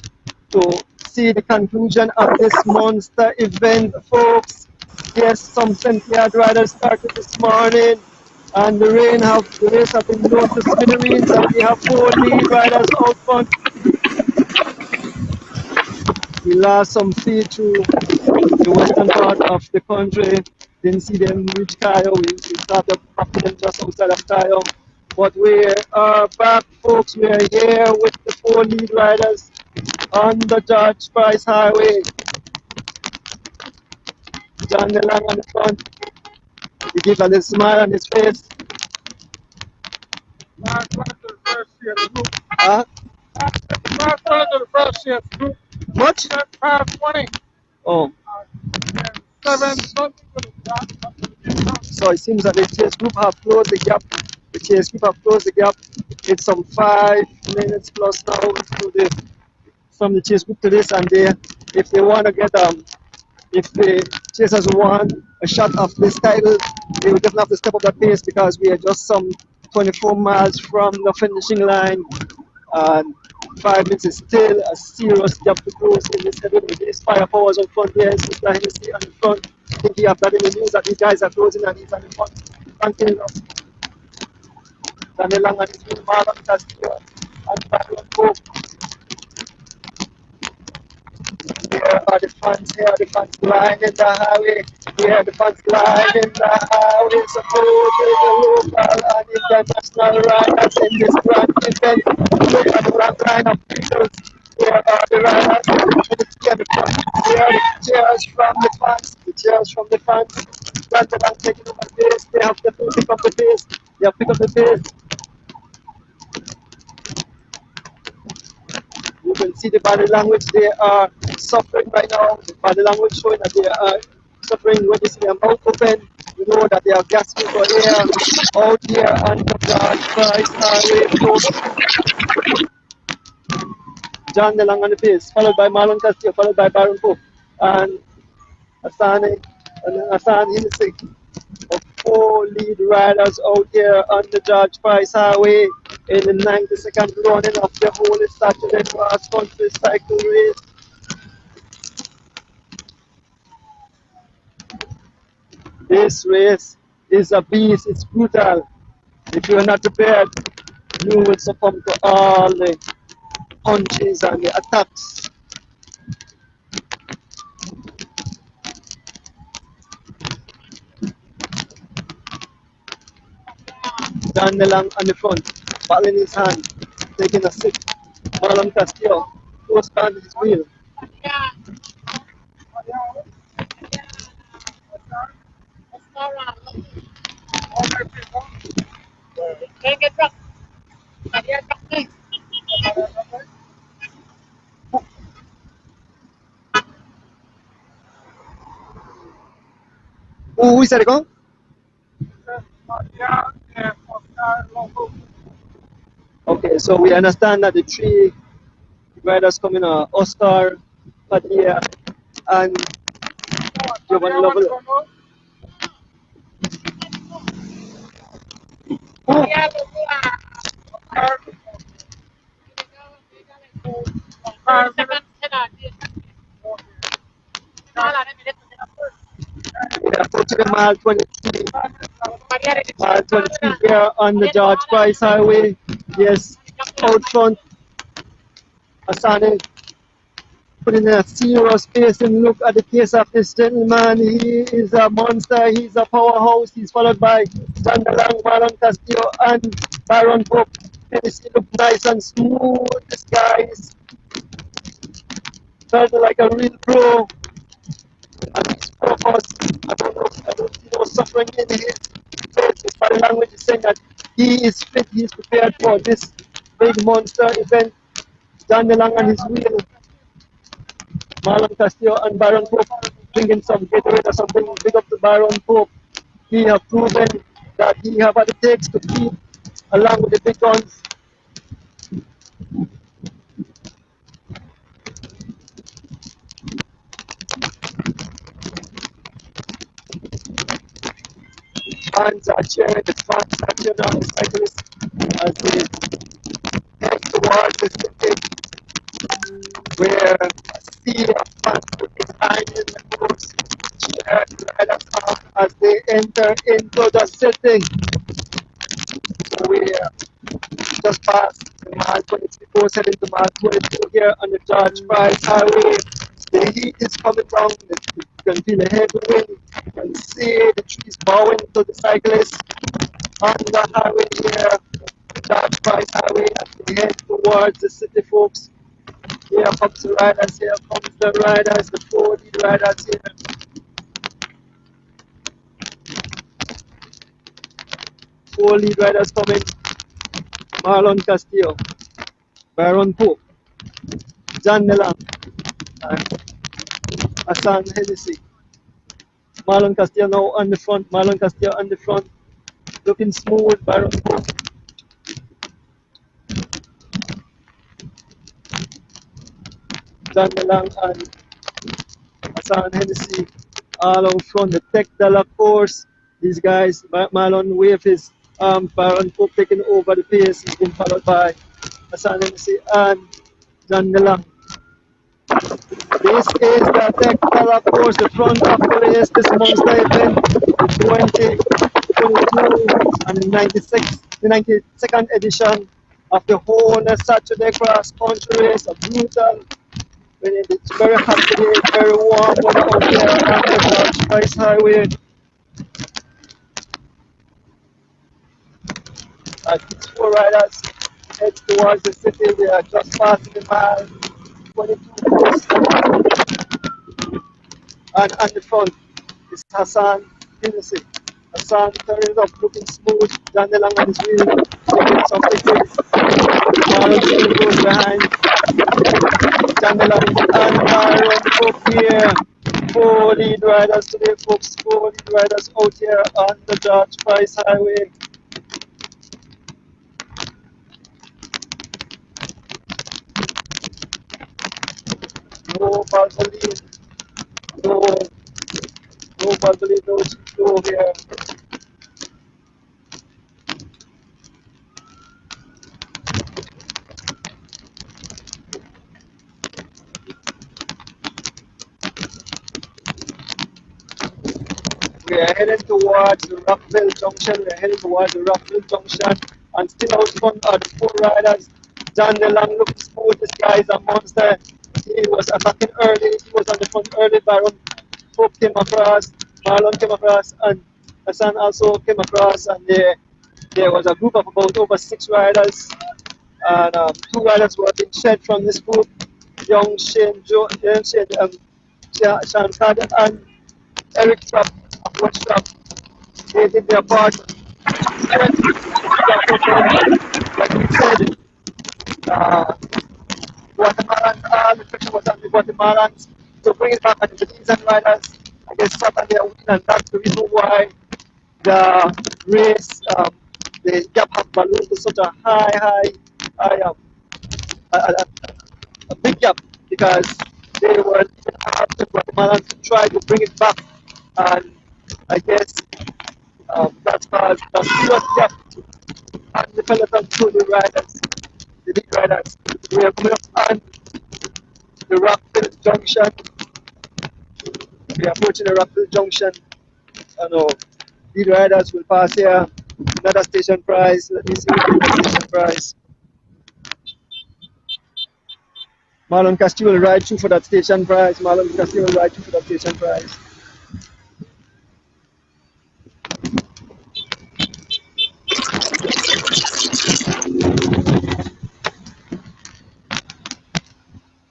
Speaker 3: to see the conclusion of this monster event, folks. Yes, some 20-yard riders started this morning, and the race have been blown to smithereens, and we have 4 lead riders out front. We lost some feet through the western part of the country. Didn't see them reach Cayo. We started after them just outside of Cayo. But we are back, folks. We are here with the 4 lead riders on the George Price Highway. John DeLang on the front. He gives a little smile on his face. Huh? What?
Speaker 6: 520.
Speaker 3: Oh.
Speaker 6: 7 something.
Speaker 3: So it seems that the chase group have closed the gap. The chase group have closed the gap. It's some 5 minutes plus now from the chase group to this, and if they want to get if the chasers want a shot of this title, they will definitely have to step up that pace, because we are just some 24 miles from the finishing line, and 5 minutes is still a serious gap to close in this heavy with these firepowers on front here. It's like you see on the front. I think you have that in the news that these guys are closing, and he's on the front. Continuing us. Daniel Lang and his wheel, Marlon Castillo and Byron Pope. Here are the fans, here are the fans lining the highway. Here are the fans lining the highway, supporting the local and international riders in this grand event. Look at the grand line of people. Here are the riders. Here are the cheers from the fans. The cheers from the fans. Rather than taking over the pace, they have to pick up the pace. They have to pick up the pace. You can see the body language, they are suffering right now. The body language showing that they are suffering. When you see their mouth open, you know that they are gasping for air out here on the George Price Highway, folks. John DeLang on the pace, followed by Marlon Castillo, followed by Byron Pope, and Hassan Hennessy. 4 lead riders out here on the George Price Highway in the 92nd running of the Holy Saturday Cross Country Cycle Race. This race is a beast, it's brutal. If you are not prepared, you will succumb to all the punches and the attacks. Dan Nelang on the front, ball in his hand, taking a sip. Marlon Castillo, close behind his wheel. Who is that again? Okay, so we understand that the 3 riders coming are Oscar, Padilla, and Giovanni Lovell. We are approaching mile 23. Mile 23 here on the George Price Highway. Yes, out front, Asane putting a serious facing look at the case of this gentleman. He is a monster, he's a powerhouse. He's followed by John DeLong, Marlon Castillo, and Byron Pope. He look nice and smooth. This guy is kind of like a real pro. And he's focused. I don't see no suffering in his face. His body language is saying that he is fit, he's prepared for this big monster event. John DeLong and his wheel. Marlon Castillo and Byron Pope drinking some Gatorade or something. Big up to Byron Pope. He has proven that he have what it takes to keep along with the big guns. Fans are cheering, the fans are cheering on the cyclists as they head towards the city where a sea of fans is hiding the course. Cheer the riders on as they enter into the city. So we just past the mile 24, heading to mile 22 here on the George Price Highway. The heat is coming down, you can feel the heavy wind, you can see the trees bowing to the cyclists on the highway here, the George Price Highway, as they head towards the city, folks. Here comes the riders, here comes the riders, the 4 lead riders here. 4 lead riders coming. Marlon Castillo, Byron Pope, John DeLong, and Hassan Hennessy. Marlon Castillo now on the front. Marlon Castillo on the front. Looking smooth. Byron Pope. John DeLong and Hassan Hennessy all out front. The Tech Dollar course. These guys, Marlon wave his arm. Byron Pope taking over the pace. He's been followed by Hassan Hennessy and John DeLong. This is the Tech Dollar course, the front of the race, this monster event, the 2022 and the 92nd edition of the whole Saturday cross country race. A brutal, it's very hot today, it's very warm weather out there on the George Price Highway. As these 4 riders head towards the city, they are just passing the mile 22 course. And on the front is Hassan Hennessy. Hassan turning it up, looking smooth. John DeLong on his wheel, taking some pictures. Marlon still goes behind. John DeLong and Byron Pope here. 4 lead riders today, folks. 4 lead riders out here on the George Price Highway. No Valvoline, no Valvoline, no slow here. We are heading towards the Rockville Junction. We are heading towards the Rockville Junction, and still out front are the 4 riders. John DeLong looking smooth. This guy is a monster. He was attacking early. He was on the front early. Byron Pope came across. Marlon came across, and Hassan also came across. And there was a group of about over 6 riders, and 2 riders were being shed from this group. Young Shane Sean Carter and Eric Trapp of West Trapp. They did their part. Like we said, Guatemalans, all the pressure was on the Guatemalans to bring it back on the Belizean riders. I guess Saturday win, and that's the reason why the race, the gap had ballooned to such a a big gap, because they were after Guatemalans to try to bring it back, and I guess that's caused a serious gap and the peloton to the riders, the big riders. We are coming up on the Rockville Junction. We are approaching the Rockville Junction. I know lead riders will pass here. Another station price. Let me see the station price. Marlon Castillo will ride through for that station prize. Marlon Castillo will ride through for that station prize.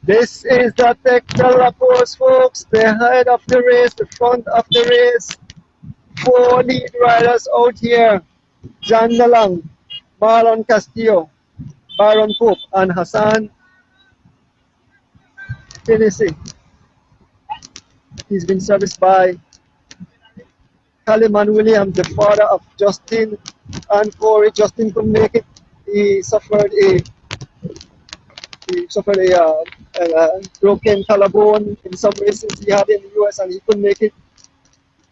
Speaker 3: This is the Tectella course, folks. The head of the race, the front of the race. 4 lead riders out here. John Dalang, Marlon Castillo, Byron Pope, and Hassan Tennessee. He's been serviced by Kaliman Williams, the father of Justin and Corey. Justin couldn't make it. He suffered a broken collarbone in some races he had in the US, and he couldn't make it.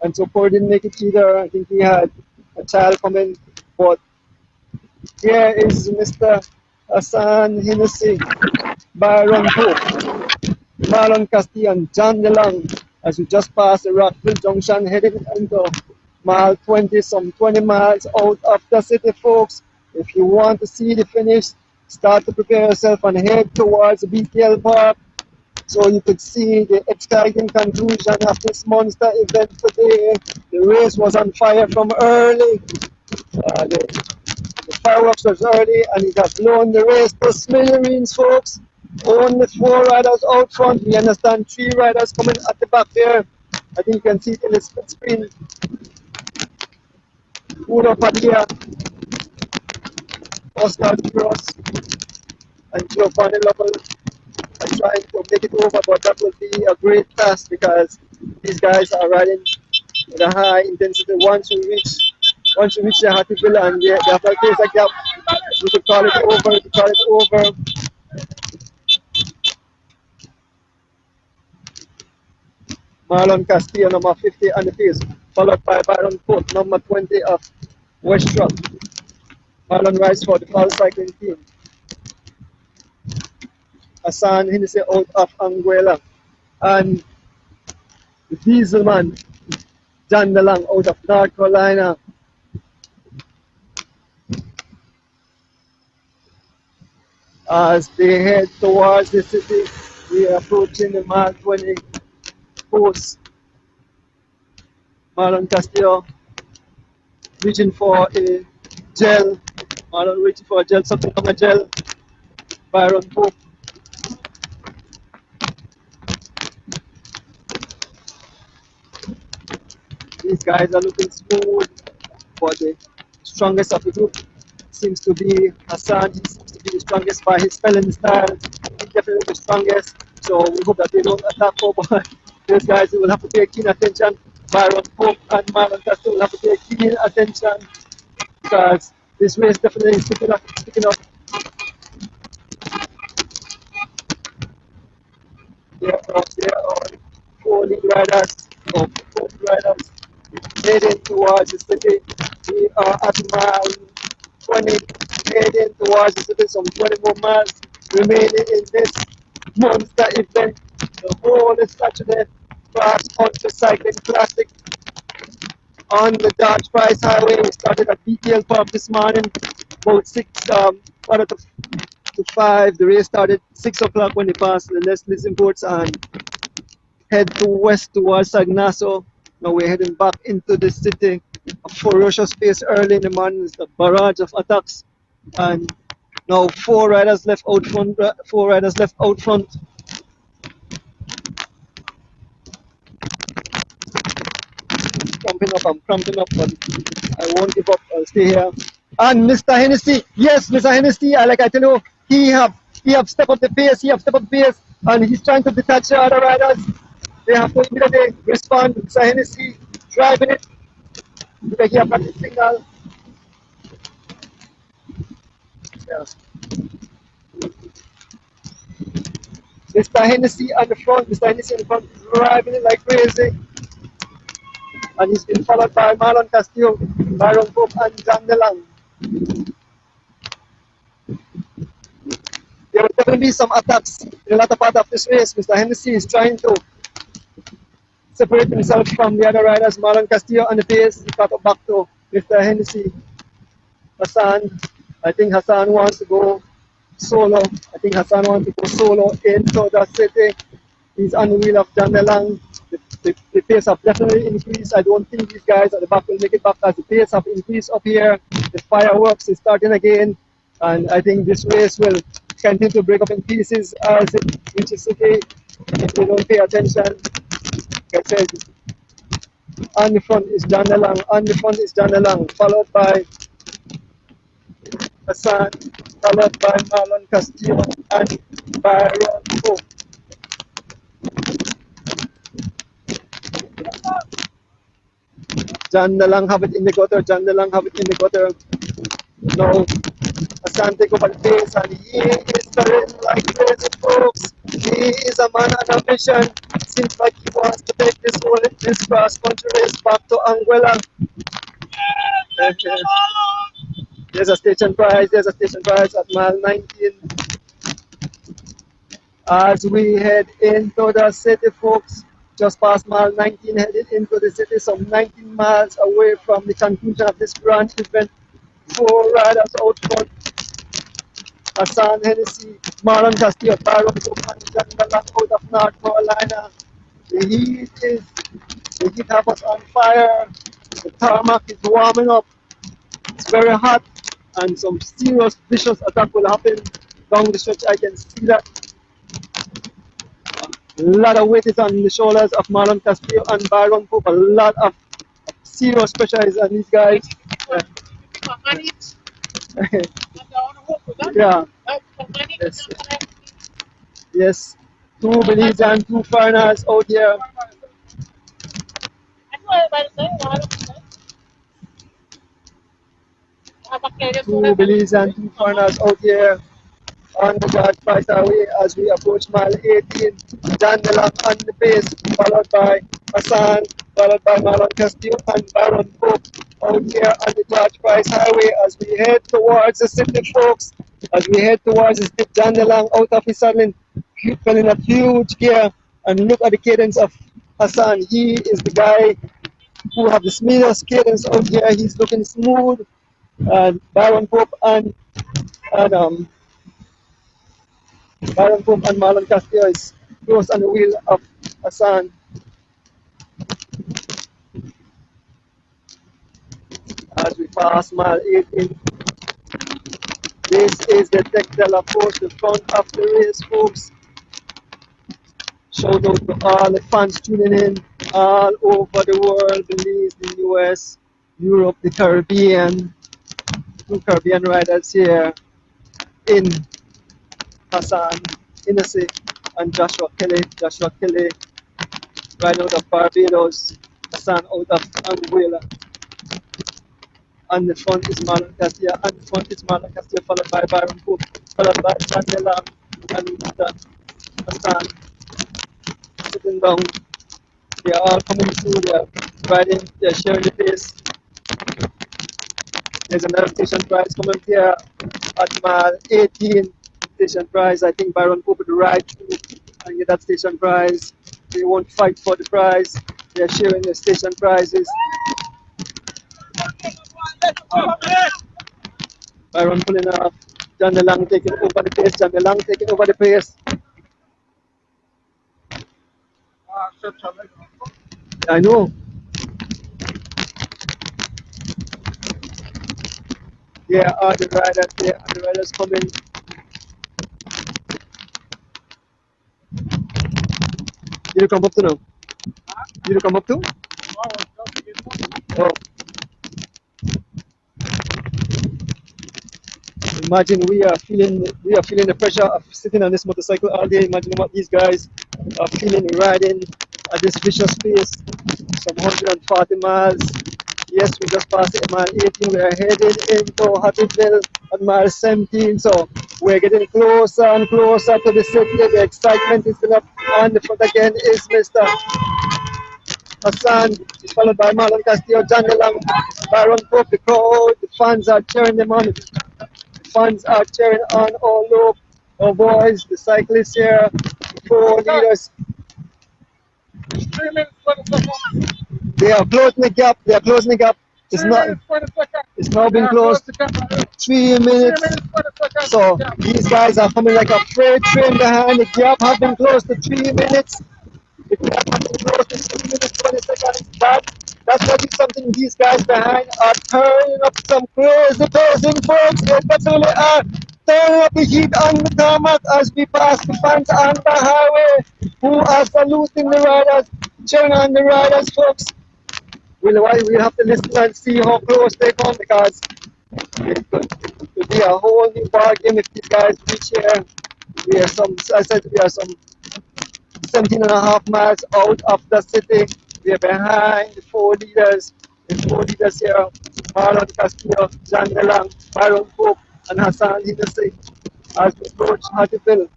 Speaker 3: And so Corey didn't make it either. I think he had a child coming. But here is Mr. Hassan Hennessy, Byron Pope, Marlon Castillo, and John DeLong as we just passed the Rockville Junction heading into mile 20, some 20 miles out of the city, folks. If you want to see the finish, start to prepare yourself and head towards the BTL Park so you could see the exciting conclusion of this monster event today. The race was on fire from early. The fireworks was early, and it has blown the race to smithereens, folks. Only 4 riders out front. We understand 3 riders coming at the back there. I think you can see it in the split screen. Udo Padilla, Oscar Cross, and Giovanni Lovell are trying to make it over, but that will be a great task because these guys are riding with a high intensity. Once you reach the Hattieville and they have to close a gap, we could call it over. Marlon Castillo, number 50 on the pace, followed by Byron Pope, number 20 of Westrock. Marlon rides for the Fall Cycling team. Hassan Hennessy out of Anguilla. And the Dieselman, John DeLong out of North Carolina. As they head towards the city, we are approaching the mile 20 course. Marlon Castillo reaching for a gel. Marlon reaching for a gel, something from a gel. Byron Pope. These guys are looking smooth, but the strongest of the group seems to be Hassan. He seems to be the strongest by his spelling style. He's definitely the strongest. So we hope that they don't attack over. Those guys will have to pay keen attention. Byron Pope and Marlon Castillo will have to pay keen attention because this race definitely is picking up. There are 4 lead riders, or 4 riders heading towards the city. We are at mile 20, heading towards the city, some 20 more miles remaining in this monster event. The whole Saturday Cross Country Cycling Classic on the Dodge Price Highway. We started at BTL Park this morning, about 5. The race started 6 o'clock when they passed the Leslie's Imports and head to west towards Sagnaso. Now we're heading back into the city. A ferocious pace early in the morning is the barrage of attacks, and now 4 riders left out front. I'm cramping up, but I won't give up. I'll stay here. And Mr. Hennessy, yes, Mr. Hennessy, I tell you, he have stepped up the pace. And he's trying to detach the other riders. They have to immediately respond. Mr. Hennessy driving it. Because he have got the signal. Yeah. Mr. Hennessy on the front, driving it like crazy. And he's been followed by Marlon Castillo, Byron Pope, and John DeLong. There will definitely be some attacks in the latter part of this race. Mr. Hennessy is trying to separate himself from the other riders. Marlon Castillo on the pace. He caught up back to Mr. Hennessy. Hassan, I think Hassan wants to go solo. I think Hassan wants to go solo into the city. He's on the wheel of John Delang. The pace have definitely increased. I don't think these guys at the back will make it back as the pace have increased up here. The fireworks is starting again. And I think this race will continue to break up in pieces as it reaches city. If they don't pay attention, like I said, on the front is John Delang. On the front is John Delang, followed by Hassan, followed by Marlon Castillo and Byron Pope. John Delang have it in the gutter. John Delang have it in the gutter. Now Hassan take over the pace and he is turning like crazy, folks. He is a man on a mission. Seems like he wants to take this cross country race back to Anguilla. There's a station prize. There's a station prize at mile 19. As we head into the city, folks, just past mile 19, headed into the city, some 19 miles away from the conclusion of this grand event. 4 riders out front. Hassan Hennessy, Marlon Castillo, Byron Cook, and John Delang out of North Carolina. The heat have us on fire. The tarmac is warming up. It's very hot, and some serious vicious attack will happen down the stretch. I can see that. A lot of weight is on the shoulders of Marlon Castillo and Byron Pope. A lot of serious pressure is on these guys. Yeah. Yes. Yes. 2 Belizean, 2 foreigners out here. 2 Belizean, 2 foreigners out here on the George Price Highway as we approach mile 18. John Delang on the pace, followed by Hassan, followed by Marlon Castillo and Byron Pope out here on the George Price Highway as we head towards the city, folks. As we head towards the city, John Delang out of his saddle, filling a huge gear, and look at the cadence of Hassan. He is the guy who have the smoothest cadence out here. He's looking smooth. And Byron Pope and Marlon Castillo is close on the wheel of Hassan. As we pass mile 18, this is the Tectel approach, the front of the race, folks. Shout out to all the fans tuning in all over the world, Belize, the US, Europe, the Caribbean. 2 Caribbean riders here in Hassan, Hennessy, and Joshua Kelly. Joshua Kelly riding out of Barbados, Hassan out of Anguilla. And the front is Marlon Castillo, and the front is Marlon Castillo, followed by Byron Pope, followed by John Delang, and Hassan sitting down. They are all coming through, they're riding, they're sharing the pace. There's another station prize coming here at mile 18. Station prize, I think Byron Pope would ride through and get that station prize. They won't fight for the prize. They're sharing the station prizes. Byron pulling off. John Delang taking over the pace. John Delang taking over the pace. I know. There are the riders there, and the riders coming. Did you come up to now? Did you come up to? Oh. Imagine we are feeling the pressure of sitting on this motorcycle all day. Imagine what these guys are feeling riding at this vicious pace, some 140 miles. Yes, we just passed mile 18. We are headed into Hattieville at mile 17. So we're getting closer and closer to the city. The excitement is still up. On the front again is Mr. Hassan, followed by Marlon Castillo, John Delang, Byron Pope. The crowd, the fans are cheering them on. The fans are cheering on. Oh look, oh boys, the cyclists here, the 4 leaders. They are closing the gap. They are closing the gap. It's not. It's now been closed 3 minutes. So these guys are coming like a freight train behind. The gap have been closed to 3 minutes. The gap has been closed to 3 minutes 20 seconds. That's what is something these guys behind are turning up some crazy pacing, folks. They definitely are turning up the heat on the tarmac as we pass the fans on the highway, who are saluting the riders, cheering on the riders, folks. We'll have to listen and see how close they come, because it could be a whole new ball game if these guys reach here. We are some, as I said, we are some 17.5 miles out of the city. We are behind the four leaders. The four leaders here: Marlon Castillo, John Delang, Byron Pope, and Hassan Hennessy, as we approach Hattieville.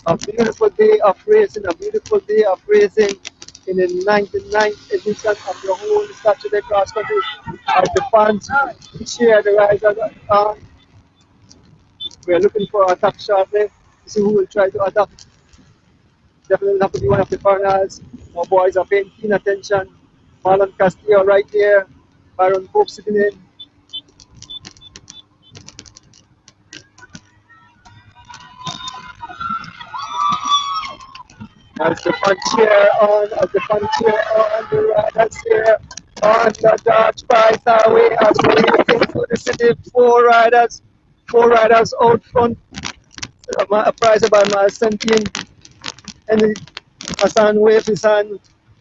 Speaker 3: A beautiful day of racing, a beautiful day of racing in the 99th edition of the whole Saturday Cross Country. As the fans cheer the riders on. We're looking for an attack shortly to see who will try to attack. Definitely have to be one of the foreigners. Our boys are paying keen attention. Marlon Castillo right there. Byron Pope sitting in. As the fun cheer on, the riders here on the Dodge Price Highway as we head into the city. Four riders out front. A prize by my 17. And Hassan waved his hand,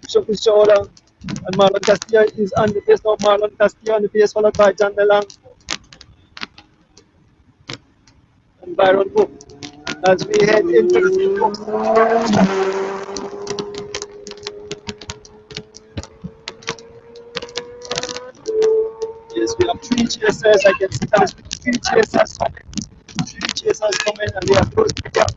Speaker 3: shook his shoulder, and Marlon Castillo is on the pace now. Marlon Castillo on the pace, followed by John Delang and Byron Cook as we head into the city. Yes, we have three chasers. I can see that three chasers coming. Three chasers coming, and we are close to the gap.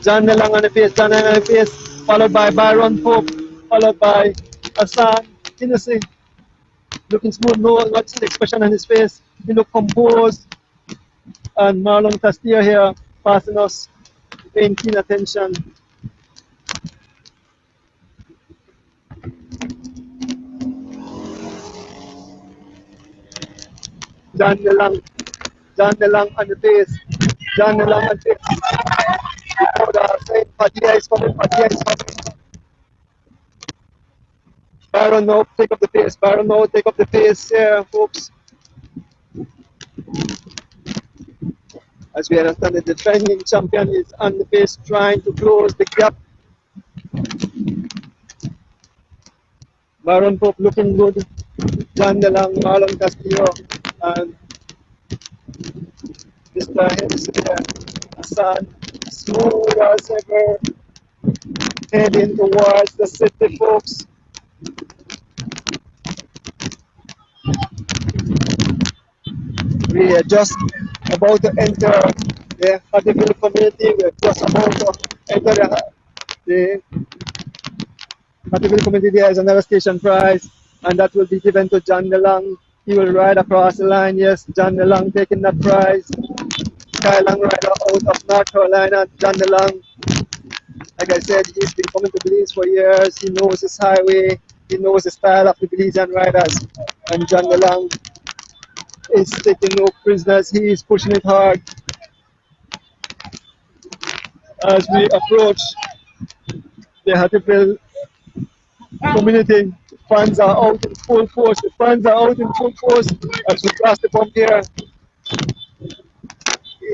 Speaker 3: John Delang on the pace, followed by Byron Pope, followed by Hassan Hennessy. Looking smooth, no, what's the expression on his face? He look composed. And Marlon Castillo here passing us, paying keen attention. John Delang on the pace. John Delang on the pace. Padilla is coming. Byron now take up the pace here, folks. As we understand, the defending champion is on the pace, trying to close the gap. Byron Pope looking good. John Delang, Marlon Castillo, and Mr. Hennessy, Hassan, smooth as ever, heading towards the city, folks. We are just about to enter the Hattieville community. We are just about to enter the Hattieville community. There is another station prize, and that will be given to John Delang. He will ride across the line. Yes, John Delang taking that prize. Skyline rider out of North Carolina, John Delang. Like I said, he's been coming to Belize for years. He knows his highway. He knows the style of the Belizean riders. And John Delang is taking no prisoners. He is pushing it hard. As we approach the Hattieville community, fans are out in full force. The fans are out in full force as we cross the bump here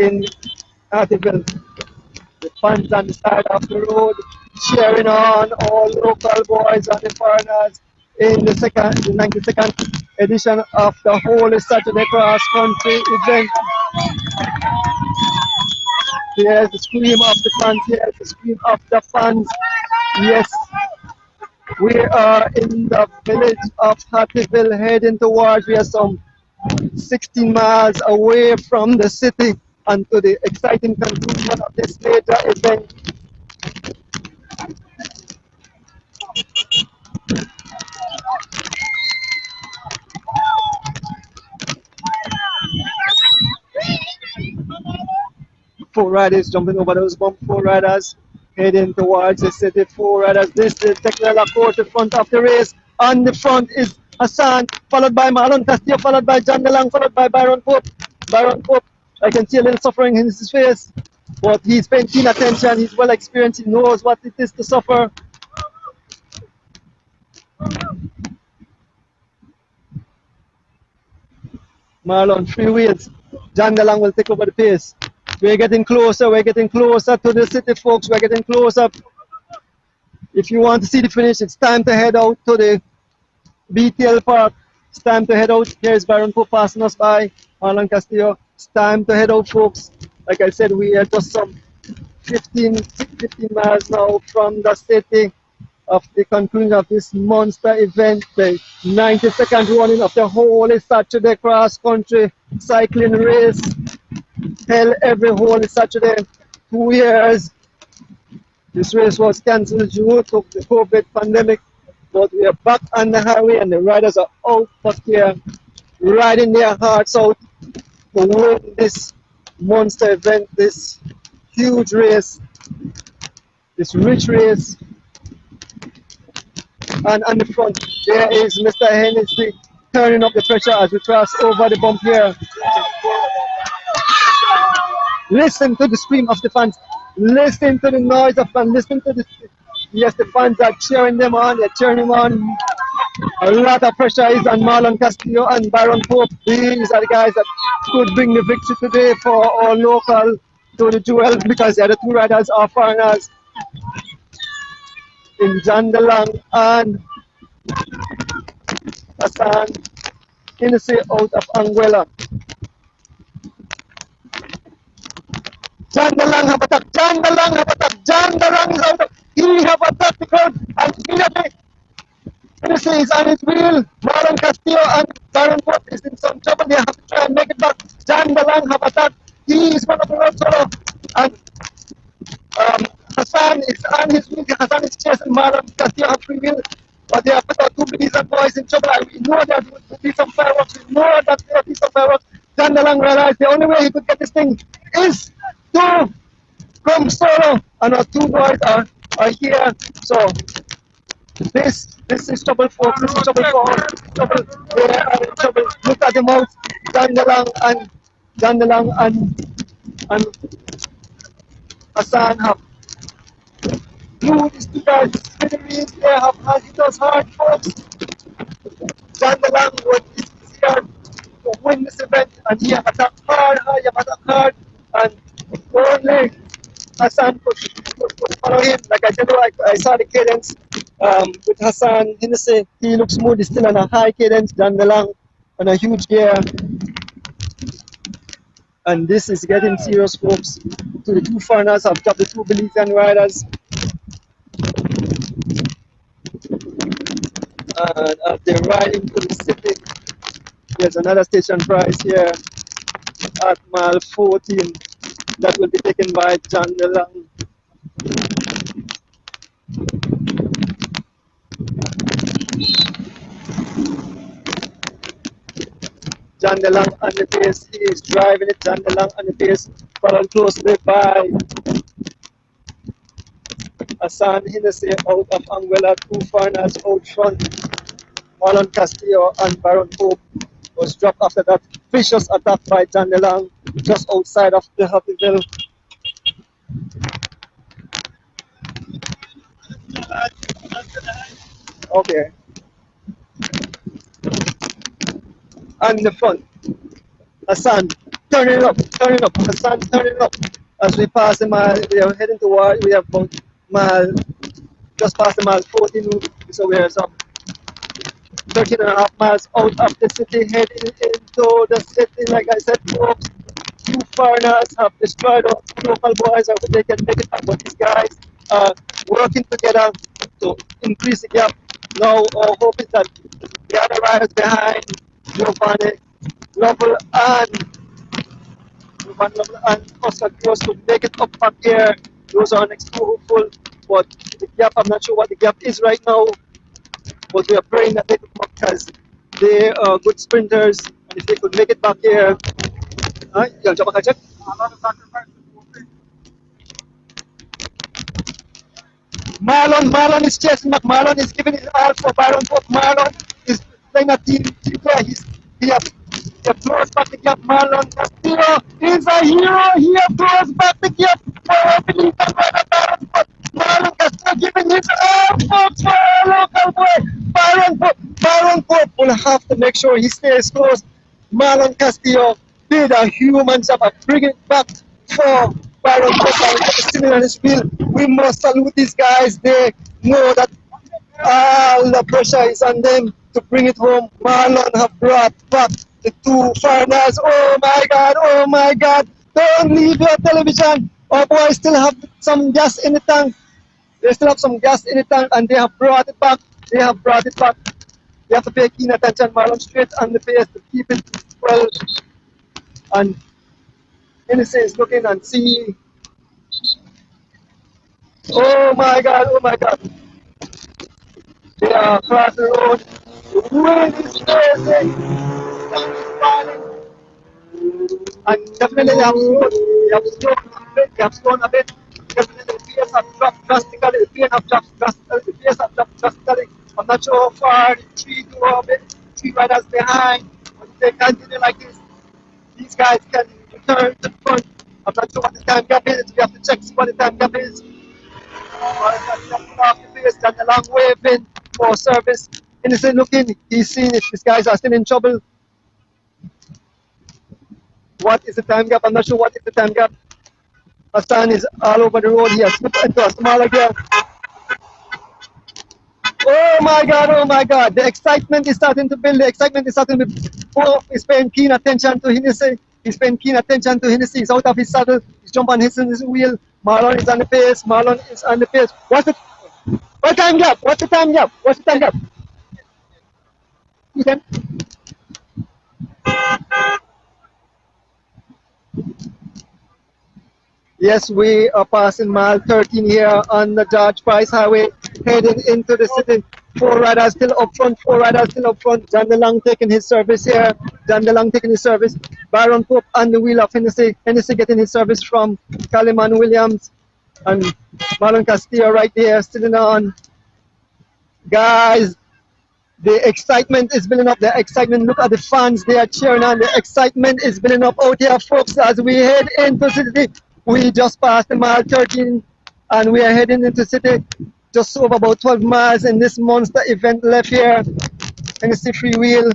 Speaker 3: in Hattieville. The fans on the side of the road cheering on all local boys and the foreigners in the 92nd edition of the Holy Saturday Cross Country event. Here's the scream of the fans, here's the scream of the fans. Yes, we are in the village of Hattieville, heading towards, we are some 16 miles away from the city and to the exciting conclusion of this major event. 4 riders jumping over those bump, 4 riders heading towards the city, 4 riders. This is Technical Court, the front of the race. On the front is Hassan, followed by Marlon Castillo, followed by John DeLong, followed by Byron Pope. Byron Pope, I can see a little suffering in his face, but he's paying keen attention. He's well experienced. He knows what it is to suffer. Marlon, 3 wheels. John DeLong will take over the pace. We're getting closer to the city, folks. We're getting closer. If you want to see the finish, it's time to head out to the BTL Park. It's time to head out. Here's Baron Pope passing us by, Marlon Castillo. It's time to head out, folks. Like I said, we are just some 15 miles now from the city of the conclusion of this monster event, the 92nd running of the Holy Saturday cross country cycling race. Held every Holy Saturday, 2 years. This race was cancelled due to the COVID pandemic, but we are back on the highway and the riders are out back here, riding their hearts out to win this monster event, this huge race, this rich race. And on the front, there is Mr. Hennessy turning up the pressure as we cross over the bump here. Listen to the scream of the fans. Listen to the noise of fans. Listen to the... Yes, the fans are cheering them on. They're cheering them on. A lot of pressure is on Marlon Castillo and Baron Pope. These are the guys that could bring the victory today for our local to the duel, because the other 2 riders are foreigners in John DeLong and Hassan Hennessy out of Anguilla. John DeLong have attacked. John DeLong have attacked. John DeLong is out. He have attacked the crowd and Hennessy is on his wheel. Marlon Castillo and Baron Pope is in some trouble. They have to try and make it back. John DeLong have attacked. He is one of the road solo. And Hassan is on his wheel. Hassan is chasing Marlon Castillo have free wheel. But they have put out 2 Belizean boys in trouble. And we know there will be some fireworks. We know that there will be some fireworks. John DeLong realized the only way he could get this thing is to come solo. And our 2 boys are here. So this is trouble, folks. This is trouble for us. Trouble. They are in trouble. Look at the mouth. John DeLong and Hassan have flew these 2 guys. They have hit us hard, folks. John DeLong is here to win this event, and he have attacked hard, and only Hassan could follow him. Like I tell you, I saw the cadence with Hassan Hennessy. He looks smooth. He's still on a high cadence. John DeLong on a huge gear. And this is getting serious, folks. To the 2 foreigners have dropped the 2 Belizean riders. And as they're riding to the city, there's another station prize here at mile 14 that will be taken by John DeLong. John DeLong on the pace, he is driving it. John DeLong on the pace, followed closely by Hassan Hennessy out of Anguilla, 2 foreigners out front. Marlon Castillo and Baron Pope was dropped after that vicious attack by John DeLong just outside of the Happyville. Okay. On the front, Hassan, turn it up, Hassan, turn it up. As we pass the mile, we are heading toward, we have about mile, just past the mile 14, so we are some 13.5 miles out of the city, heading into the city. Like I said, folks, 2 foreigners have destroyed our local boys. I hope they can make it back, but these guys are working together to increase the gap. Now our hope is that the other riders behind Giovanni Lovell and Oscar Cruz to make it up back here. Those are next 2 hopeful, but the gap, I'm not sure what the gap is right now, but we are praying that they could come up because they are good sprinters, and if they could make it back here. You can jump back and check? Marlon is chasing back. Marlon is giving it all for Byron Pope. Marlon is playing a team player. He have throws back the gap. Marlon Castillo is a hero. He have throws back the gap for opening the Byron Pope. Marlon Castillo giving his all folks for a local boy. Byron Pope will have to make sure he stays close. Marlon Castillo did a human job of bringing it back for Byron Pope and still on his wheel. We must salute these guys. They know that all the pressure is on them to bring it home. Marlon have brought back the two foreigners. Oh my God. Don't leave your television. Our boys still have some gas in the tank. They still have some gas in the tank and they have brought it back. They have to pay keen attention. Marlon straight on the pace to keep it well. And Hennessy is looking and see. Oh my God. They are across the road. The wind is crazy. Sun is falling. And definitely they have slowed a bit. Definitely the pace have dropped drastically. The pace have dropped drastically. I'm not sure how far the three riders behind. But if they continue like this, these guys can return to the front. I'm not sure what the time gap is. We have to check what the time gap is. Off the pace, got a long waving for service. Innocent looking, he's seen it. These guys are still in trouble. What is the time gap? I'm not sure what is the time gap. Hassan is all over the road. He has slipped into a smaller gap. Oh my God. The excitement is starting to build. Pope is paying keen attention to Hennessy. He's out of his saddle. He's jumping on his wheel. Marlon is on the pace. What's the time gap? Okay. Yes, we are passing mile 13 here on the George Price Highway, heading into the city. Four riders still up front. John DeLong taking his service here. Byron Pope on the wheel of Hennessy. Hennessy getting his service from Caliman Williams. And Marlon Castillo right there, still on. Guys, the excitement is building up. Look at the fans. They are cheering on. The excitement is building up out here, folks, as we head into city. We just passed the mile 13 and we are heading into city. Just over about 12 miles in this monster event left here. Hennessy freewheel.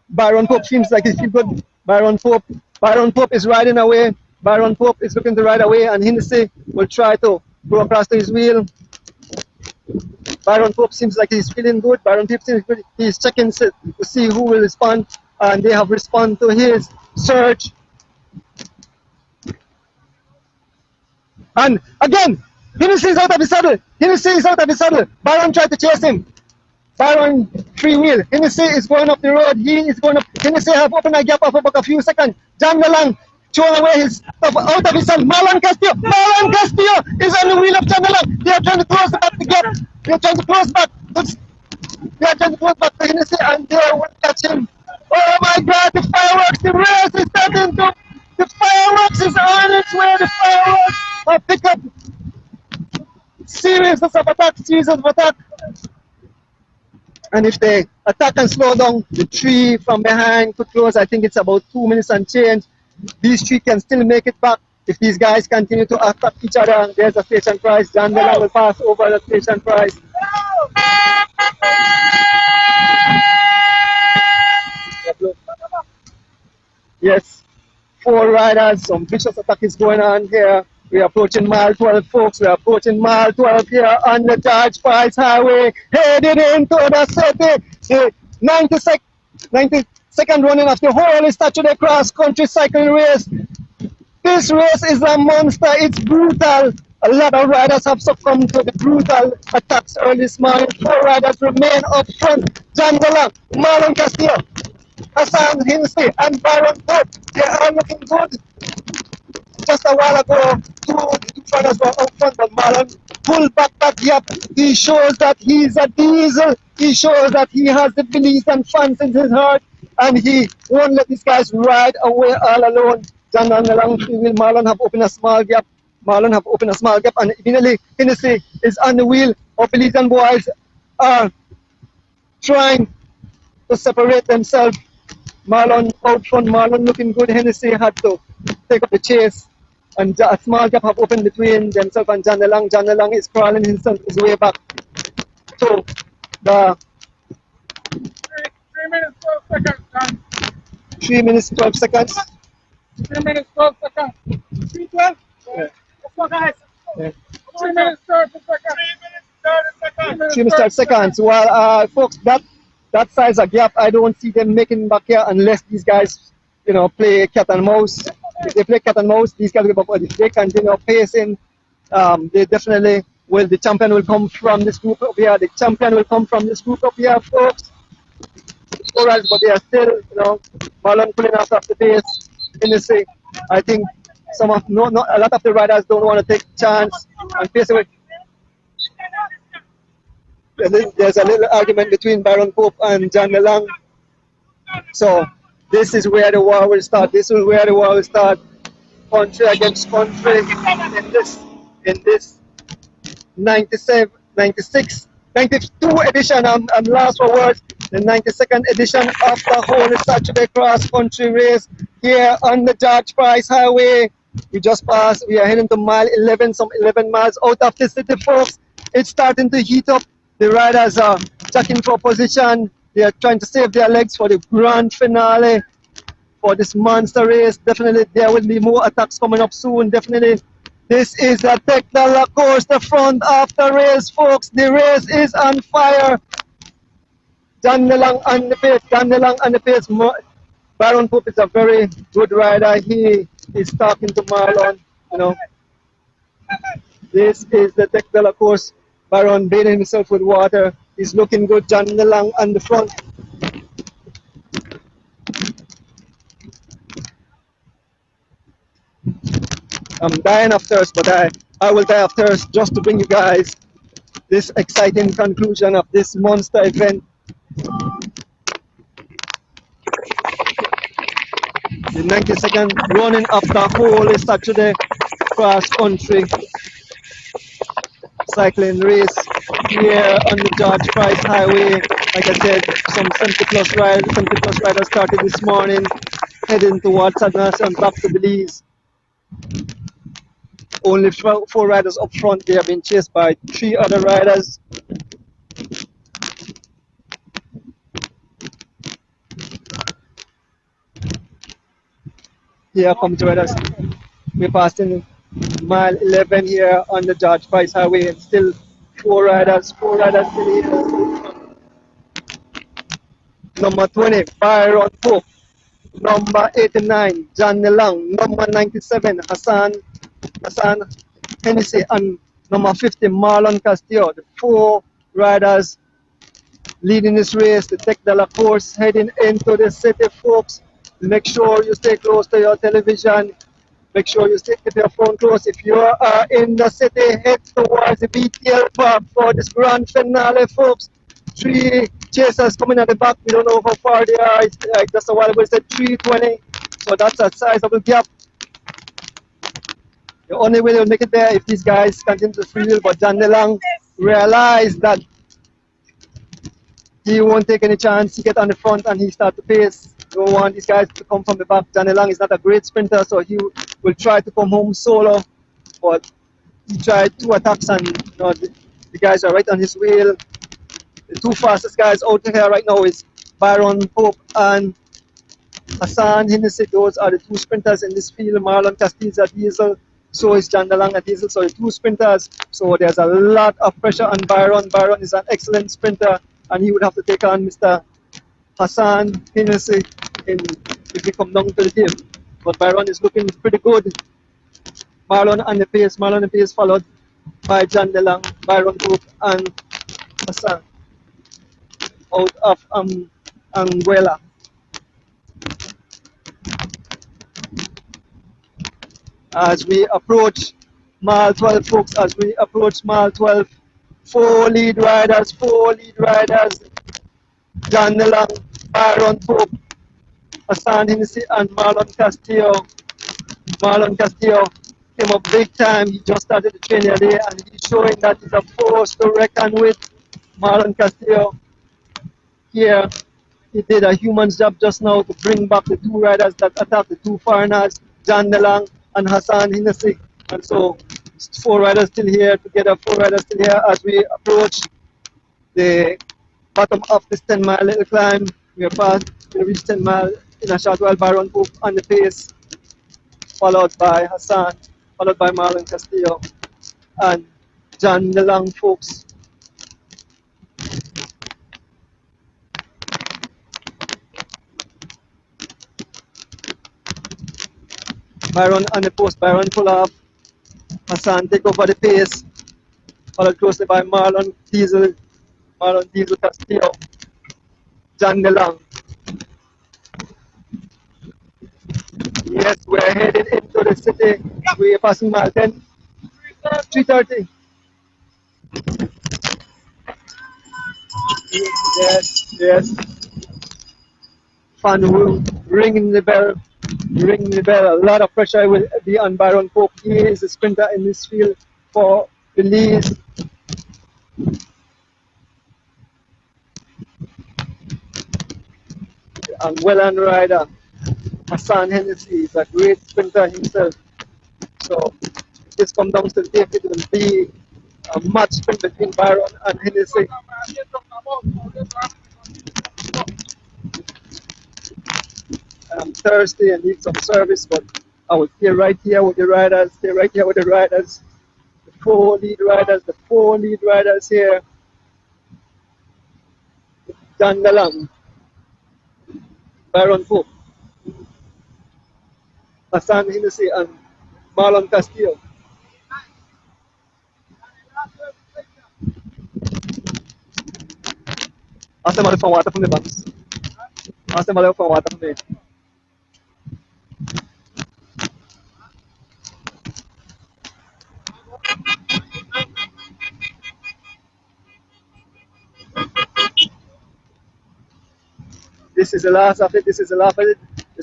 Speaker 3: Byron Pope seems like he's good. Byron Pope is riding away. Byron Pope is looking to ride away, and Hennessy will try to go across to his wheel. Byron Pope seems like he's feeling good. He's checking to see who will respond, and they have responded to his search. And again, Hennessy is out of his saddle. Byron tried to chase him. Byron freewheel. Hennessy is going up the road. Hennessy have opened a gap of about a few seconds. John DeLong throwing away his stuff out of his saddle. Marlon Castillo is on the wheel of John DeLong. They are trying to close back the gap. They are trying to close back to Hennessy, and they will catch him. Oh my God, the fireworks, the race is starting to. The fireworks is on its way. The fireworks will pick up series of attack. And if they attack and slow down, the three from behind could close. I think it's about 2 minutes and change. These three can still make it back if these guys continue to attack each other. There's a station price. John DeLong will pass over the station price. Yes, four riders. Some vicious attack is going on here. We are approaching mile 12, folks. We are approaching mile 12 here on the George Price Highway, headed into the city. The 92nd running of the whole Saturday cross country cycling race. This race is a monster. It's brutal. A lot of riders have succumbed to the brutal attacks early this morning. Four riders remain up front. John DeLong, Marlon Castillo, Hassan Hennessy, and Byron Pope. They are looking good. Just a while ago, two riders were up front, but Marlon pulled back that gap. He shows that he's a diesel. He shows that he has the belief and fans in his heart, and he won't let these guys ride away all alone. John DeLong, Marlon have opened a small gap. Marlon have opened a small gap, and immediately Hennessy is on the wheel. Our Belizean boys are trying to separate themselves. Marlon out front, Marlon looking good. Hennessy had to take up the chase, and a small gap have opened between themselves and John DeLong. John DeLong is crawling himself his way back to the
Speaker 6: 3 minutes, 12 seconds, John.
Speaker 3: 3 minutes 12 seconds.
Speaker 6: 3 minutes, 12 seconds. 3:12?
Speaker 3: Yeah.
Speaker 6: Let's go, guys.
Speaker 3: Yeah.
Speaker 6: 3 minutes, 30 seconds. 3 minutes, 30 seconds.
Speaker 3: 3 minutes 30 seconds. Well, folks, that size of gap, I don't see them making back here unless these guys, play cat and mouse. If they play cat and mouse, these guys will go. But if they continue pacing, they definitely will. The champion will come from this group up here. The champion will come from this group up here, folks. Alright, but they are still, Marlon pulling out of the pace in the sea. I think a lot of the riders don't want to take chance and pace away. There's a little argument between Baron Pope and John DeLong. So this is where the war will start. This is where the war will start. Country against country in this 97, 96, 92 edition. And last for words, the 92nd edition of the Holy Saturday Cross Country Race here on the George Price Highway. We just passed. We are heading to mile 11, some 11 miles out of the city, folks. It's starting to heat up. The riders are checking for position. They are trying to save their legs for the grand finale for this monster race. Definitely there will be more attacks coming up soon. Definitely this is the Tech course, the front of the race, folks. The race is on fire. John DeLong on the pace. John DeLong on the pace. Baron Pope is a very good rider. He is talking to Marlon. This is the Tech course. Baron bathing himself with water. He's looking good. John DeLong on the front. I'm dying of thirst, but I will die of thirst just to bring you guys this exciting conclusion of this monster event. The 92nd running of the Holy Saturday Cross Country cycling race here on the George Price Highway. Like I said, some 70 plus riders started this morning, heading towards Sadness and back to Belize. Only 4 riders up front. They have been chased by 3 other riders. Here comes the riders. We're passing mile 11 here on the George Price Highway, and still 4 riders still here. Number 20, Byron Pope. Number 89, John DeLong. Number 97, Hassan Hennessy. And number 50, Marlon Castillo. The 4 riders leading this race, the Tech course, heading into the city, folks. Make sure you stay close to your television. Make sure you keep your phone close. If you are in the city, head towards the BTL Park for this grand finale, folks. 3 chasers coming at the back. We don't know how far they are. It's like just a while ago, it said 320. So that's a sizable gap. The only way they'll make it there if these guys continue to freewheel. But John DeLong realized that he won't take any chance. He get on the front and he start to pace. Don't want these guys to come from the back. John DeLong is not a great sprinter, so he will try to come home solo. But he tried 2 attacks and the guys are right on his wheel. The 2 fastest guys out here right now is Byron Pope and Hassan Hennessy. Those are the 2 sprinters in this field. Marlon Castillo at diesel, so is John DeLong at diesel. So the 2 sprinters. So there's a lot of pressure on Byron. Byron is an excellent sprinter, and he would have to take on Mr. Hassan Hennessy if we come down to the team. But Byron is looking pretty good. Marlon on the pace followed by John DeLong, Byron Pope, and Hassan out of Anguilla. As we approach mile 12, folks, as we approach mile 12, 4 lead riders, John DeLong, Byron Pope, Hassan Hennessy, and Marlon Castillo. came up big time. He just started the training today, and he's showing that he's a force to reckon with. Marlon Castillo here. He did a human's job just now to bring back the two riders that attacked the two foreigners, John Nelang and Hassan Hennessy. And so, 4 riders still here, together 4 riders still here as we approach the bottom of this 10-mile little climb. We are past, we reach 10 mile in a short while. Byron Pope on the pace, followed by Hassan, followed by Marlon Castillo and John Nelang, folks. Byron on the post, Byron pull off. Hassan take over the pace, followed closely by Marlon Diesel Castillo, John Nelang. Yes, we're headed into the city. We're passing mile 10, 3:30. Yes. Fan ringing the bell. A lot of pressure will be on Byron Pope. He is a sprinter in this field for Belize. And well-on rider Hassan Hennessy is a great sprinter himself. So if this comes down to the tape, it will be a match sprint between Byron and Hennessy. I'm thirsty and need some service, but I will stay right here with the riders, the 4 lead riders here. John Nelang, Byron Pope, Hassan Hennessy and Marlon Castillo. Ask them all for water from the banks. Ask them all for water from the. This is the last of it. The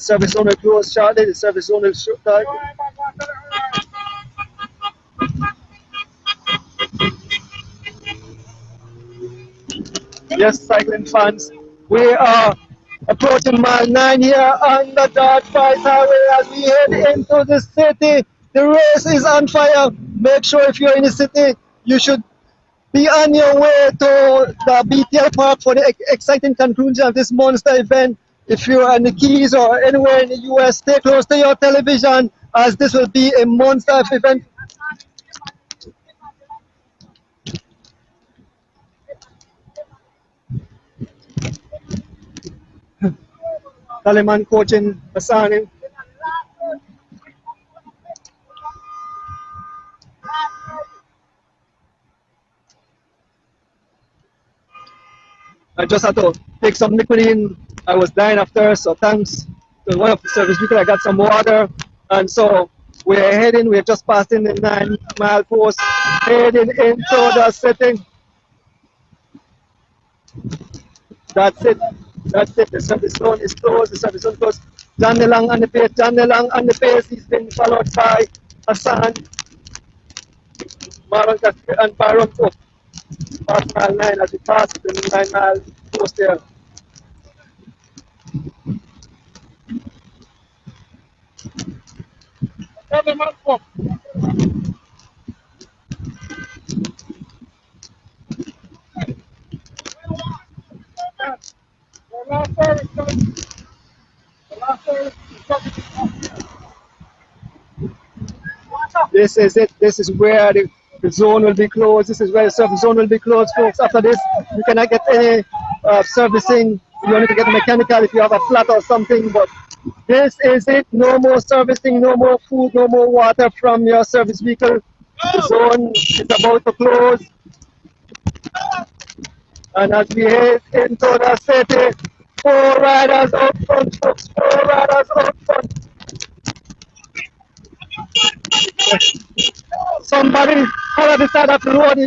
Speaker 3: service zone will close shortly. Yes, cycling fans, we are approaching mile 9 here on the Dart Price Highway as we head into the city. The race is on fire. Make sure if you're in the city, you should be on your way to the BTL Park for the exciting conclusion of this monster event. If you're in the Keys or anywhere in the US, stay close to your television as this will be a monster event. Taliman coaching Hassan. I just had to take some liquid in. I was dying after, so thanks to one of the service people, I got some water. And so we're just passing the 9-mile post, heading into the city. That's it. The service zone is closed. John Nelang on the pace. He's been followed by Hassan, Marlon Castillo, and Byron Pope. Past mile 9 as we pass the 9-mile post there. This is it. This is where the zone will be closed. This is where the service zone will be closed, folks. After this, you cannot get any servicing. You need to get mechanical if you have a flat or something. But this is it. No more servicing, no more food, no more water from your service vehicle. The zone is about to close. And as we head into the city, 4 riders out front, folks. 4 riders out front. Somebody on the side of the road,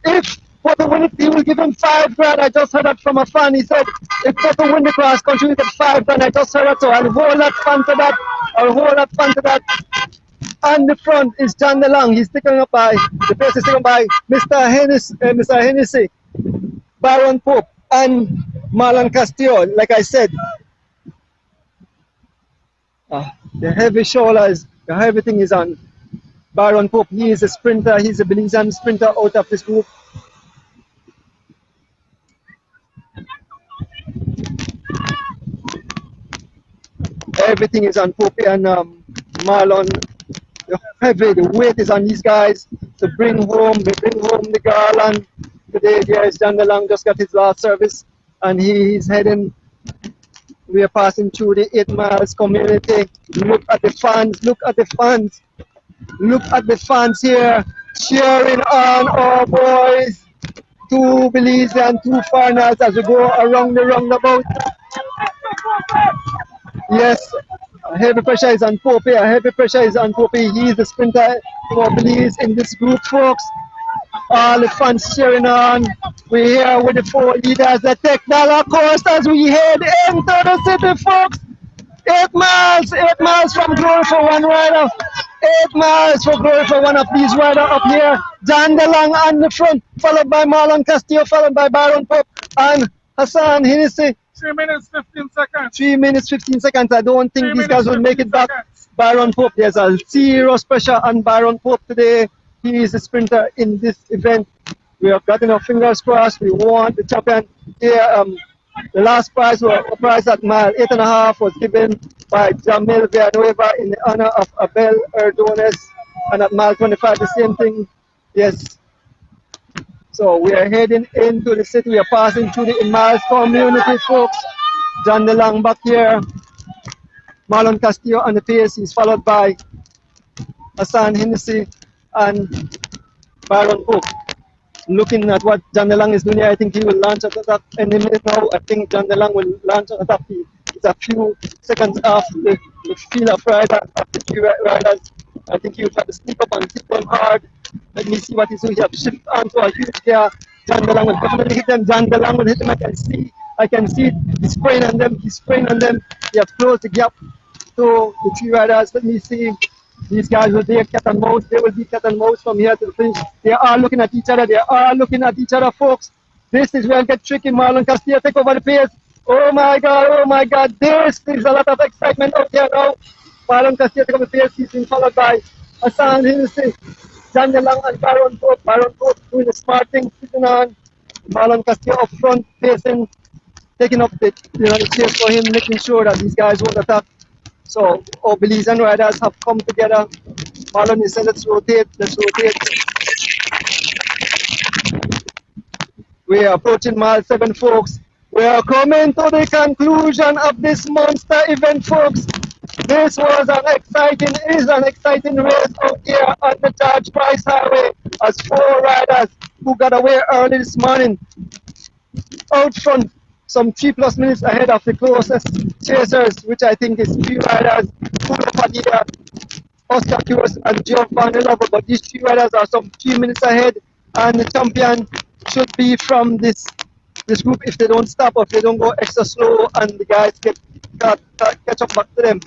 Speaker 3: if Porto win it, he will give him $5,000. I just heard that from a fan. He said, if Porto win the cross country, he will get $5,000. I just heard that, so I'll hold that fan to that. On the front is John DeLong. He's taken up by, the pace is taken by Mr. Hennessy, Baron Pope, and Marlon Castillo. Like I said, the heavy shoulders, everything is on Baron Pope. He is a sprinter. He's a Belizean sprinter out of this group. Everything is on Pope and Marlon. The weight is on these guys to bring home. They bring home the garland. Today, there's John DeLong just got his last service, and he's heading. We are passing through the 8 miles community. Look at the fans. Look at the fans. Look at the fans here cheering on our boys. 2 Belize and 2 foreigners as we go around the roundabout. Yes, heavy pressure is on Pope here. Heavy pressure is on Pope. He is the sprinter for Belize in this group, folks. All the fans cheering on. We're here with the 4 leaders. The $10 course as we head into the city, folks. 8 miles from glory for one rider. 8 miles for glory for one of these riders up here. John DeLong on the front, followed by Marlon Castillo, followed by Baron Pope and Hassan Hennessy.
Speaker 6: 3 minutes, 15 seconds.
Speaker 3: 3 minutes, 15 seconds. I don't think these guys will make it back. Baron Pope, there's a serious pressure on Baron Pope today. He is a sprinter in this event. We have gotten our fingers crossed. We want the champion here. The last prize was a prize at mile 8.5 was given by Jamil Villanueva in the honor of Abel Erdones, and at mile 25 the same thing. Yes. So we are heading into the city. We are passing through the miles community, folks. John DeLong back here. Marlon Castillo on the pace. He's followed by Hassan Hennessy and Baron Pope. Looking at what John DeLong is doing here, I think he will launch at the top any minute now. I think John DeLong will launch at the top. It's a few seconds off the field of riders, of the 3 riders. I think he will try to sneak up and hit them hard. Let me see what he's doing. He has shift onto a huge gear. John DeLong will definitely hit them. John DeLong will hit them. I can see it. He's spraying on them. He's spraying on them. He has closed the gap to the 3 riders. Let me see. These guys will be cat and mouse. They will be cat and mouse from here to the finish. They are looking at each other. They are looking at each other, folks. This is where it gets tricky. Marlon Castillo take over the pace. Oh my God, oh my God. This is a lot of excitement out here now. Marlon Castillo take over the pace. He's been followed by Hassan Hennessy, John DeLong and Baron Pope. Baron Pope doing the smart thing, sitting on. Marlon Castillo up front, pacing, taking up the chase for him, making sure that these guys won't attack. So our Belizean riders have come together. Marlon is saying, let's rotate. We are approaching mile 7, folks. We are coming to the conclusion of this monster event, folks. This was an exciting race out here on the George Price Highway as 4 riders who got away early this morning out front, some 3+ minutes ahead of the closest chasers, which I think is 3 riders, Pulo Padilla, Oscar Cruz, and Giovanni Lover. But these 3 riders are some 3 minutes ahead, and the champion should be from this group if they don't stop or if they don't go extra slow and the guys catch up back to them.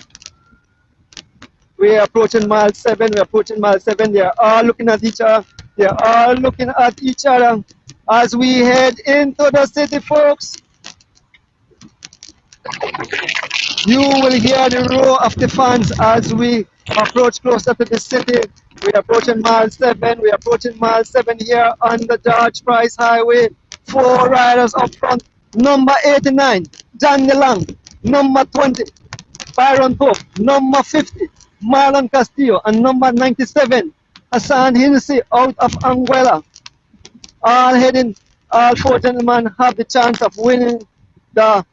Speaker 3: We are approaching mile 7. They are all looking at each other. As we head into the city, folks. You will hear the roar of the fans as we approach closer to the city. We are approaching mile 7. We are approaching mile 7 here on the George Price Highway. 4 riders up front. Number 89, John DeLong. Number 20, Baron Pope. Number 50, Marlon Castillo. And number 97, Hassan Hennessy out of Anguilla. All 4 gentlemen have the chance of winning the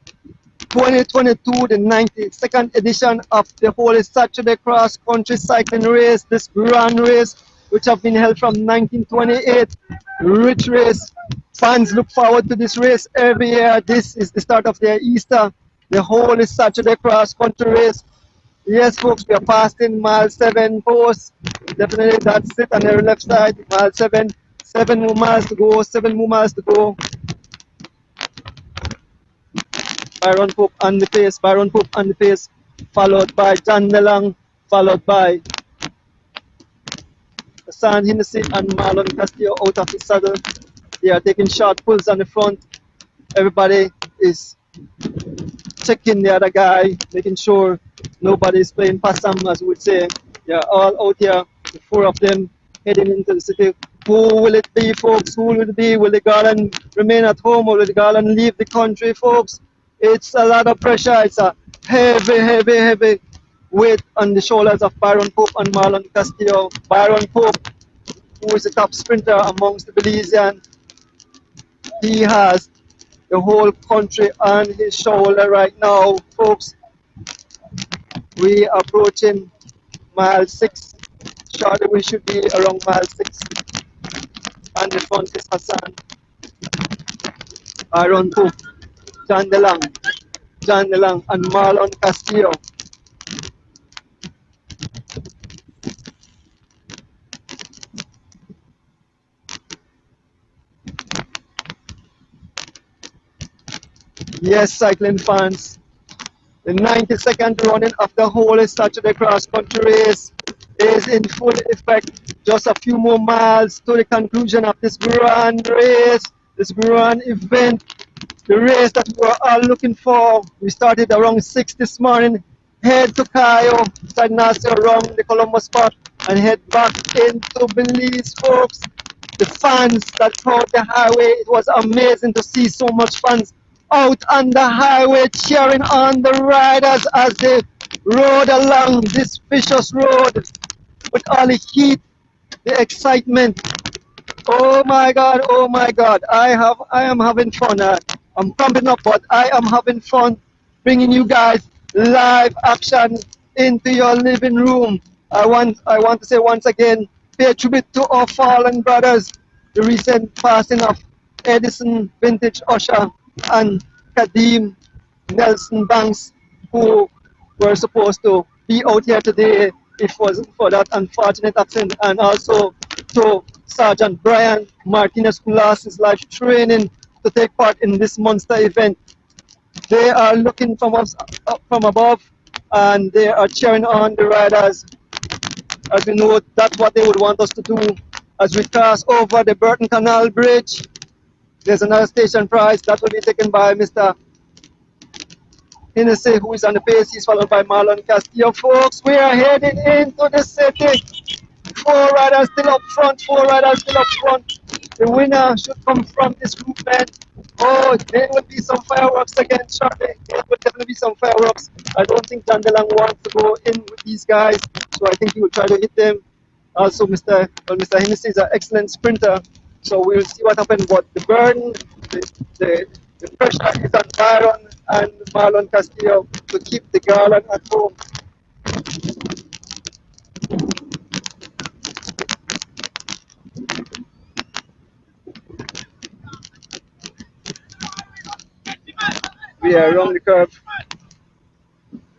Speaker 3: 2022, the 92nd edition of the Holy Saturday Cross Country Cycling Race, this grand race, which have been held from 1928. Rich race. Fans look forward to this race every year. This is the start of their Easter, the Holy Saturday Cross Country Race. Yes, folks, we are passing mile 7 post. Definitely that's it on the left side, mile 7. 7 more miles to go, 7 more miles to go. Baron Pope on the pace, followed by John DeLong, followed by Hassan Hennessy and Marlon Castillo out of the saddle. They are taking short pulls on the front. Everybody is checking the other guy, making sure nobody is playing possum, as we would say. They are all out here, the four of them heading into the city. Who will it be, folks? Who will it be? Will the Garland remain at home or will the Garland leave the country, folks? It's a lot of pressure. It's a heavy weight on the shoulders of Byron Pope and Marlon Castillo. Byron Pope, who is the top sprinter amongst the Belizean, he has the whole country on his shoulder right now, folks. We are approaching mile 6. Shortly we should be around mile 6. And the front is Hassan, Aaron Pope, John DeLang, and Marlon Castillo. Yes, cycling fans, the 92nd running of the whole Saturday cross-country race is in full effect. Just a few more miles to the conclusion of this grand race, this grand event, the race that we were all looking for. We started around 6 this morning, head to Cayo, Sagnasio around the Colombo spot, and head back into Belize, folks. The fans that crowd the highway, it was amazing to see so much fans out on the highway cheering on the riders as they rode along this vicious road with all the heat, the excitement. Oh my God, oh my God. I am having fun. I'm pumping up, but I am having fun bringing you guys live action into your living room. I want to say once again, pay tribute to our fallen brothers, the recent passing of Edison Vintage Usher and Kadeem Nelson Banks, who were supposed to be out here today if it wasn't for that unfortunate accident, and also to Sergeant Brian Martinez, who lost his life training to take part in this monster event. They are looking from us up from above, and they are cheering on the riders. As we know, that's what they would want us to do. As we cross over the Burton Canal Bridge, there's another station prize that will be taken by Mr. Hennessy, who is on the pace. He's followed by Marlon Castillo. Folks, we are heading into the city. 4 riders still up front, 4 riders still up front. The winner should come from this group, man. Oh, there will be some fireworks again shortly. There will definitely be some fireworks. I don't think John DeLang wants to go in with these guys, so I think he will try to hit them. Also, Mr. Hennessy is an excellent sprinter, so we'll see what happens. But the burden, the pressure is on Byron and Marlon Castillo to keep the Garland at home. We are around the curve.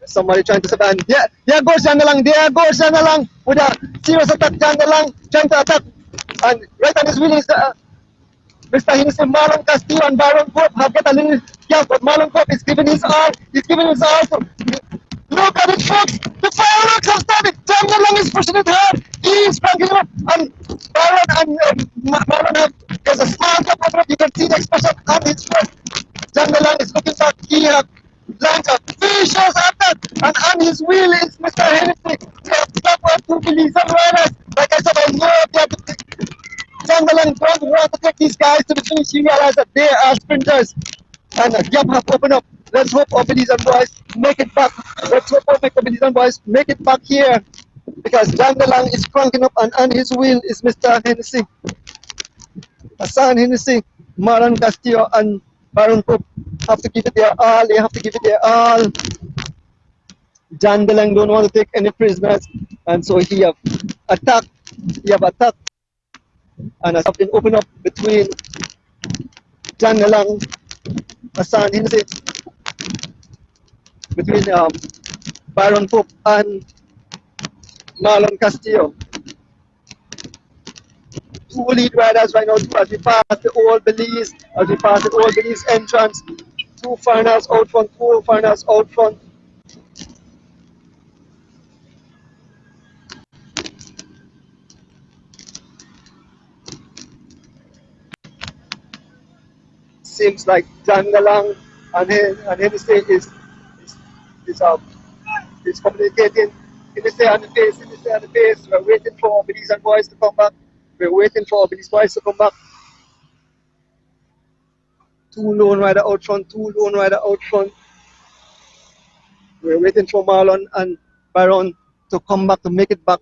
Speaker 3: Somebody trying to step and there goes John DeLang with a serious attack. John DeLang trying to attack, and right on his wheel is Mr. Hennessy. Marlon Castillo and Byron Pope have got a little gap, but Marlon Pope is giving his all. He's giving his all. Look at it, folks! The fireworks have started. John DeLang is pushing it hard. He's cranking it up, and Byron and Marlon have. There's a small gap over it. You can see the expression on his face. John DeLang is looking back. He has launched a vicious attack, and on his wheel is Mr. Hennessy. He has got what to believe some riders. Like I said, I know that John DeLang don't want to take these guys to the finish. He realizes that they are sprinters, and a gap have opened up. Let's hope our Belizean boys make it back. Let's hope our Belizean boys make it back here, because John DeLang is cranking up, and on his wheel is Mr. Hennessy. Hassan Hennessy, Marlon Castillo, and Byron Pope have to give it their all. They have to give it their all. John DeLang don't want to take any prisoners, and so he have attacked. And has been opened up between John DeLang, Hassan Hennessy, between Byron Pope and Marlon Castillo. 2 lead riders right now as we pass the Old Belize, entrance. 2 foreigners out front, 4 foreigners out front. seems like Jandalang and Hennessy is communicating. Hennessy on the pace, Hennessy on the pace. We're waiting for Billy's and boys to come back. We're waiting for Billy's boys to come back. Two lone rider out front, two lone rider out front. We're waiting for Marlon and Baron to come back to make it back.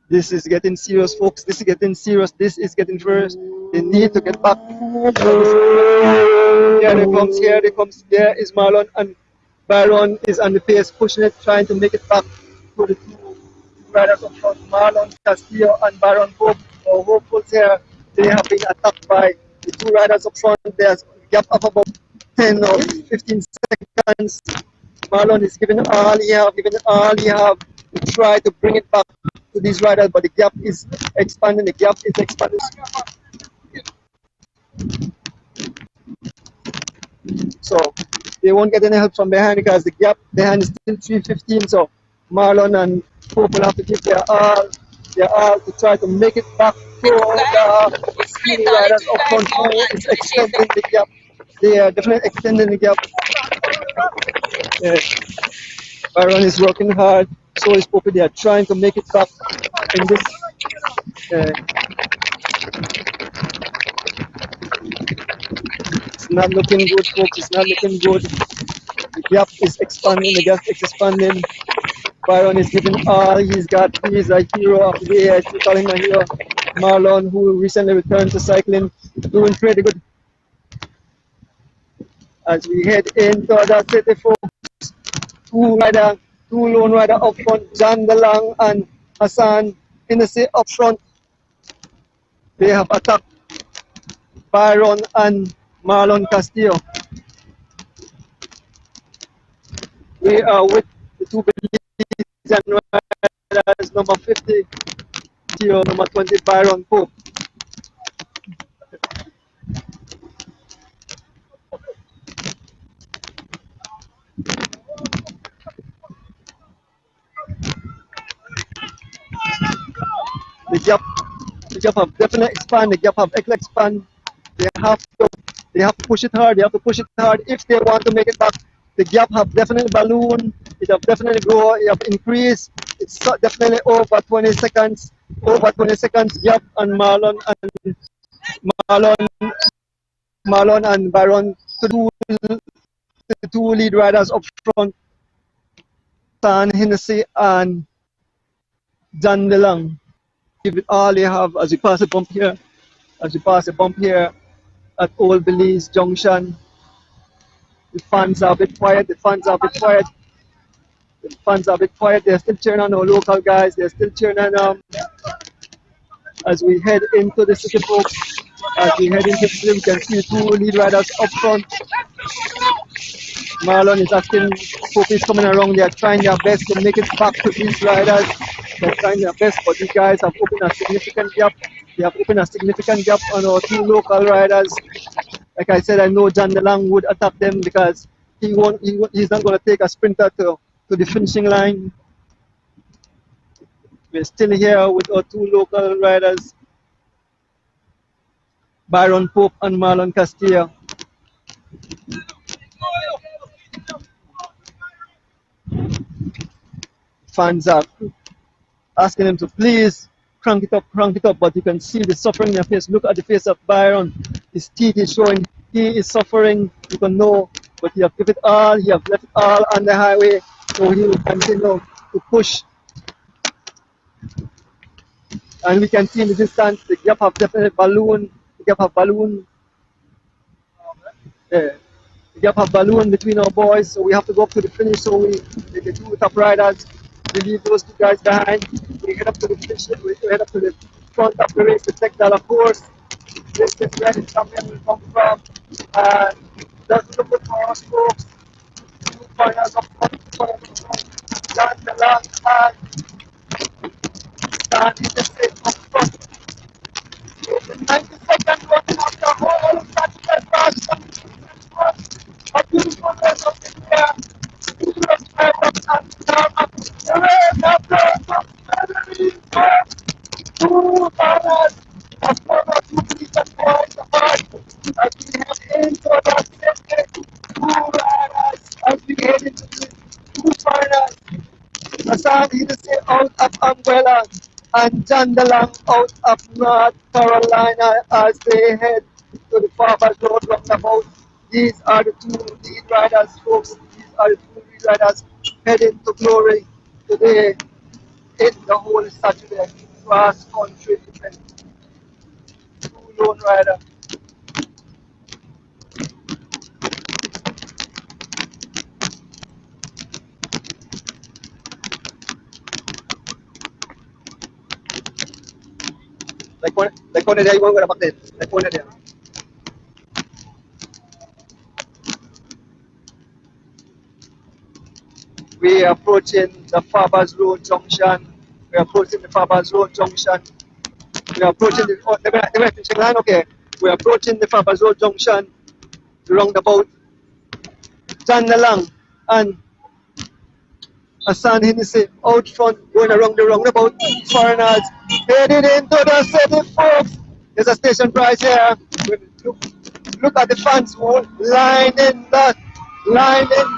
Speaker 3: This is getting serious, folks. This is getting serious. This is getting serious. They need to get back. Here they comes. Here they comes. There is Marlon and Baron is on the pace, pushing it, trying to make it back to the two riders up front. Marlon Castillo and Baron Hope. Our hopefuls here, they have been attacked by the two riders up front. There's a gap of about 10 or 15 seconds. Marlon is giving all he have, to try to bring it back to these riders, but the gap is expanding. The gap is expanding. So they won't get any help from behind because the gap behind is still 3:15. So Marlon and Hope will have to give their all to try to make it back to the three riders up front. Who is extending the gap? They are definitely extending the gap. Baron is working hard, so is Poppy. They are trying to make it back in this. It's not looking good, folks. It's not looking good. The gap is expanding. The gap is expanding. Baron is giving all he's got. He's a hero of the day. I call him a hero. Marlon, who recently returned to cycling, doing pretty good. As we head into the city, folks. Two lone rider up front, John DeLong and Hassan Hennessy up front. They have attacked Byron and Marlon Castillo. We are with the two Belizean riders, number 50, number 20, Byron Pope. The gap have definitely expanded. The gap have expanded. They have to push it hard. They have to push it hard if they want to make it back. The gap have definitely ballooned. It have definitely grown. It have increased. It's definitely over 20 seconds. Over 20 seconds gap and Marlon and Baron, the two lead riders up front, San Hennessy and John DeLong. Give it all they have as we pass a bump here. As we pass a bump here at Old Belize Junction. The fans are a bit quiet. The fans are a bit quiet. The fans are a bit quiet. They're still cheering on our local guys. They're still cheering on as we head into the city, folks. As we head into the city, we can see two lead riders up front. Marlon is asking, Pope is coming around. They are trying their best to make it back to these riders. They're trying their best, but these guys have opened a significant gap. They have opened a significant gap on our two local riders. Like I said, I know John DeLong would attack them because he's not going to take a sprinter to the finishing line. We're still here with our two local riders, Byron Pope and Marlon Castillo. Fans are asking him to please crank it up, but you can see the suffering in their face. Look at the face of Byron. His teeth is showing. He is suffering. You can know, but he has given it all. He has left it all on the highway, so he will continue to push. And we can see in the distance, the gap have definitely ballooned. The gap have ballooned. The gap have ballooned between our boys, so we have to go up to the finish. So the two top riders, we leave those two guys behind. We head up to the finish. We head up to the front of the race to take that, of course. This is where the champion will come from. And that's the good for us, folks. Two finals up front. John DeLong and San Hennessy up front. 90-second running of the whole Classiclize cross. A beautiful race of the year. Students right up and down. The race of the two banners of former two Belizean boys. The hard As we head into the second 2 riders, as we head into the 2 foreigners. Hassan Hennessy out of Umbrella and John DeLong out of North Carolina as they head to the Farmers Road roundabout. These are the 2 lead riders, folks. These are the 2 lead riders heading to glory today in the whole Saturday cross country event. 2 lone riders. Like one day, you want to go back then. Like one day. We are approaching the Farmers Road Junction. We are approaching the Farmers Road Junction. We are approaching the finishing line. Okay. We are approaching the Farmers Road Junction. The roundabout. John DeLong and Hassan Hennessy out front, going around the roundabout. Foreigners heading into the city, folks. There's a station price here. Look at the fans lining the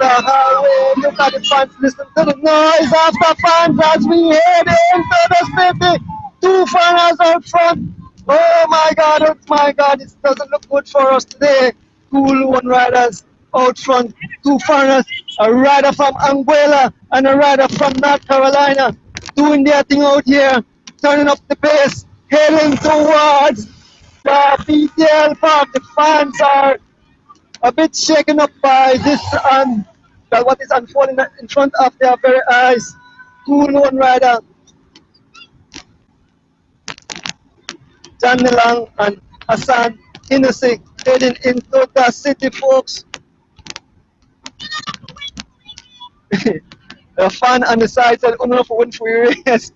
Speaker 3: highway. Look at the fans. Listen to the noise of the fans as we head into the city. 2 foreigners out front. Oh my God, it doesn't look good for us today. 2 lone riders out front, 2 foreigners, a rider from Anguilla and a rider from North Carolina, doing their thing out here, turning up the pace, heading towards the PTL Park. The fans are a bit shaken up by this what is unfolding in front of their very eyes. 2 lone rider, John DeLong and Hassan Hennessy heading into the city, folks. The fan on the side said, "Oh no, for win for your race."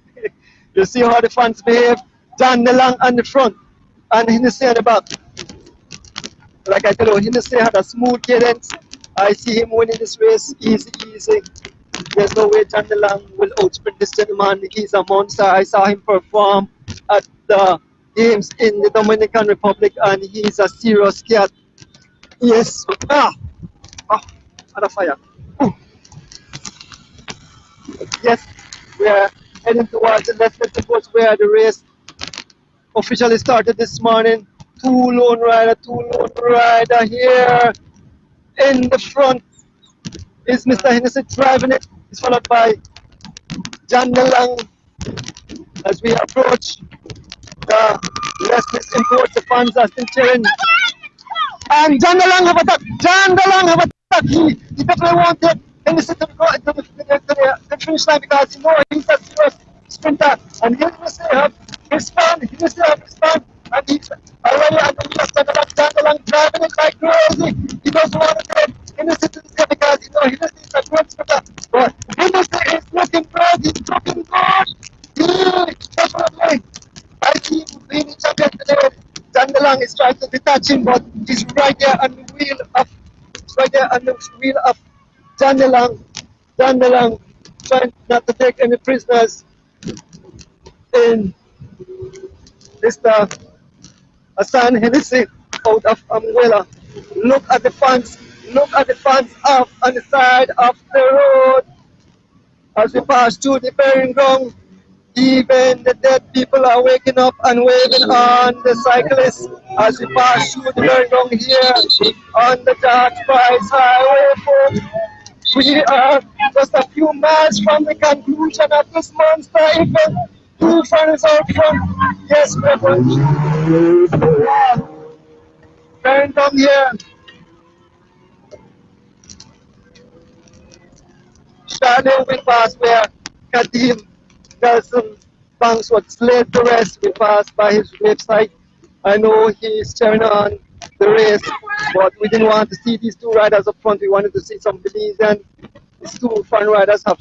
Speaker 3: You see how the fans behave. John DeLong on the front and Hennessy on the back. Like I tell you, Hennessy had a smooth cadence. I see him winning this race easy. There's no way John DeLong will outsprint this gentleman. He's a monster. I saw him perform at the games in the Dominican Republic and he's a serious cat. Yes. Out of fire. Ooh. Yes, we are heading towards the left course where the race officially started this morning. 2 lone rider here in the front is Mr. Hennessy driving it. He's followed by John DeLong as we approach the Leslie Imports. The fans are still cheering. And John DeLong have attacked. He definitely wanted Hennessy to go into the finish line because you know he's a serious sprinter. And Hennessy have his fun. And he's already on the left side of John DeLong driving it like crazy. He doesn't want to get Hennessy to the side because you know Hennessy is a great sprinter. But Hennessy is looking good. He's looking good. Definitely. I see him being champion today. John DeLong is trying to detach him, but he's right there on the wheel of John DeLong. John DeLong trying not to take any prisoners in Mr. Hassan Hennessy out of Anguilla. Look at the fans up on the side of the road as we pass through the burying ground. Even the dead people are waking up and waving on the cyclists as we pass through the burying ground here on the George Price Highway, folks. We are just a few miles from the conclusion of this monster event. 2 finals out front. Yes, we're going burying ground here. Shadow will pass where Kadim Nelson Banks was laid to rest. We passed by his gravesite. I know he's cheering on the race, but we didn't want to see these 2 riders up front. We wanted to see some Belizean. These 2 front riders have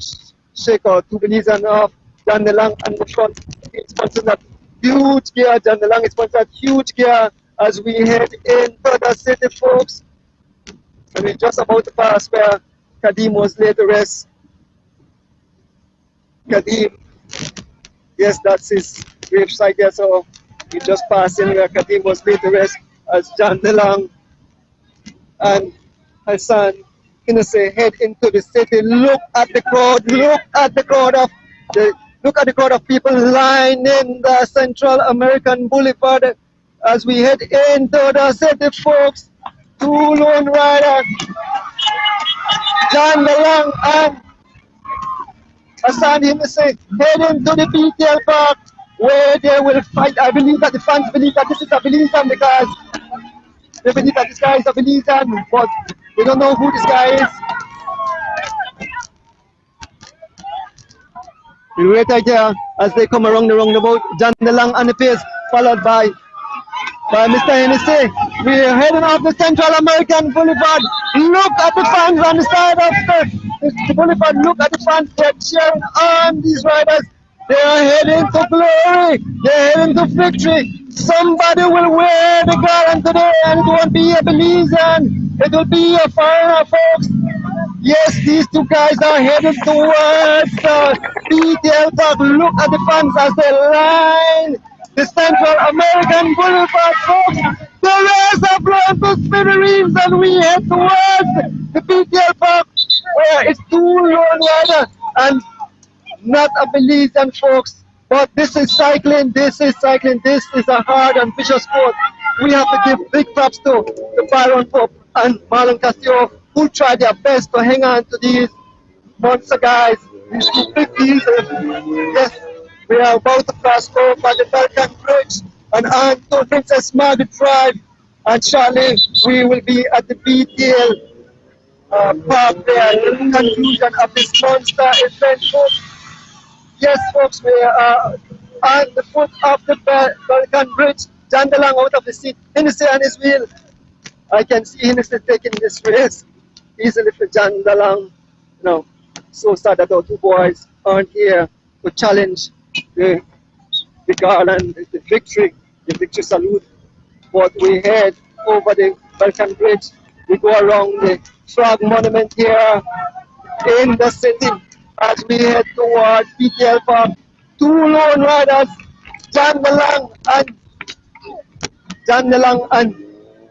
Speaker 3: shake out 2 Belizean off. John DeLong on the front. He sponsored that huge gear. John DeLong is sponsored huge gear as we head into the city, folks. And we're just about to pass where Kadim was laid to rest. Kadim. Yes, that's his gravesite there. So we just passed in where Kadim was laid to rest as John DeLong and Hassan Hennessy head into the city. Look at the crowd. Look at the crowd of people lining the Central American Boulevard as we head into the city, folks. Two lone riders, John DeLong and Hassan Hennessy, heading to the BTL Park where they will fight. I believe that the fans believe that this is a Belizean because they believe that this guy is a Belizean, but we don't know who this guy is. We wait right here as they come around the roundabout. John DeLong on the pace, followed by Mr. Hennessy. We are heading off the Central American Boulevard. Look at the fans on the side of the boulevard. Look at the fans. They're cheering on these riders. They are heading to glory. They're heading to victory. Somebody will wear the garland today, and it won't be a Belizean. It will be a foreigner, folks. Yes, these two guys are headed towards the BTL Park. Look at the fans as they line the Central American Boulevard, folks. The race are blown to smithereens, and we head towards the BTL Park, where it's two lone riders and not a Belizean, folks. But this is cycling. This is a hard and vicious sport. We have to give big props to Byron Pope and Marlon Castillo, who tried their best to hang on to these monster guys, these two big diesels. Yes, we are about to cross over the Balkan Bridge and on to Princess Margaret Drive. And shortly, we will be at the BTL Park there, the conclusion of this monster event, folks. Yes, folks, we are on the foot of the Balkan Bridge. John DeLong out of the seat, Hennessy on his wheel. I can see Hennessy taking this race easily for John DeLong. So sad that our two boys aren't here to challenge the garland, the victory salute. But we head over the Balkan Bridge. We go around the flag monument here in the city as we head toward BTL Park. Two lone riders, John DeLong and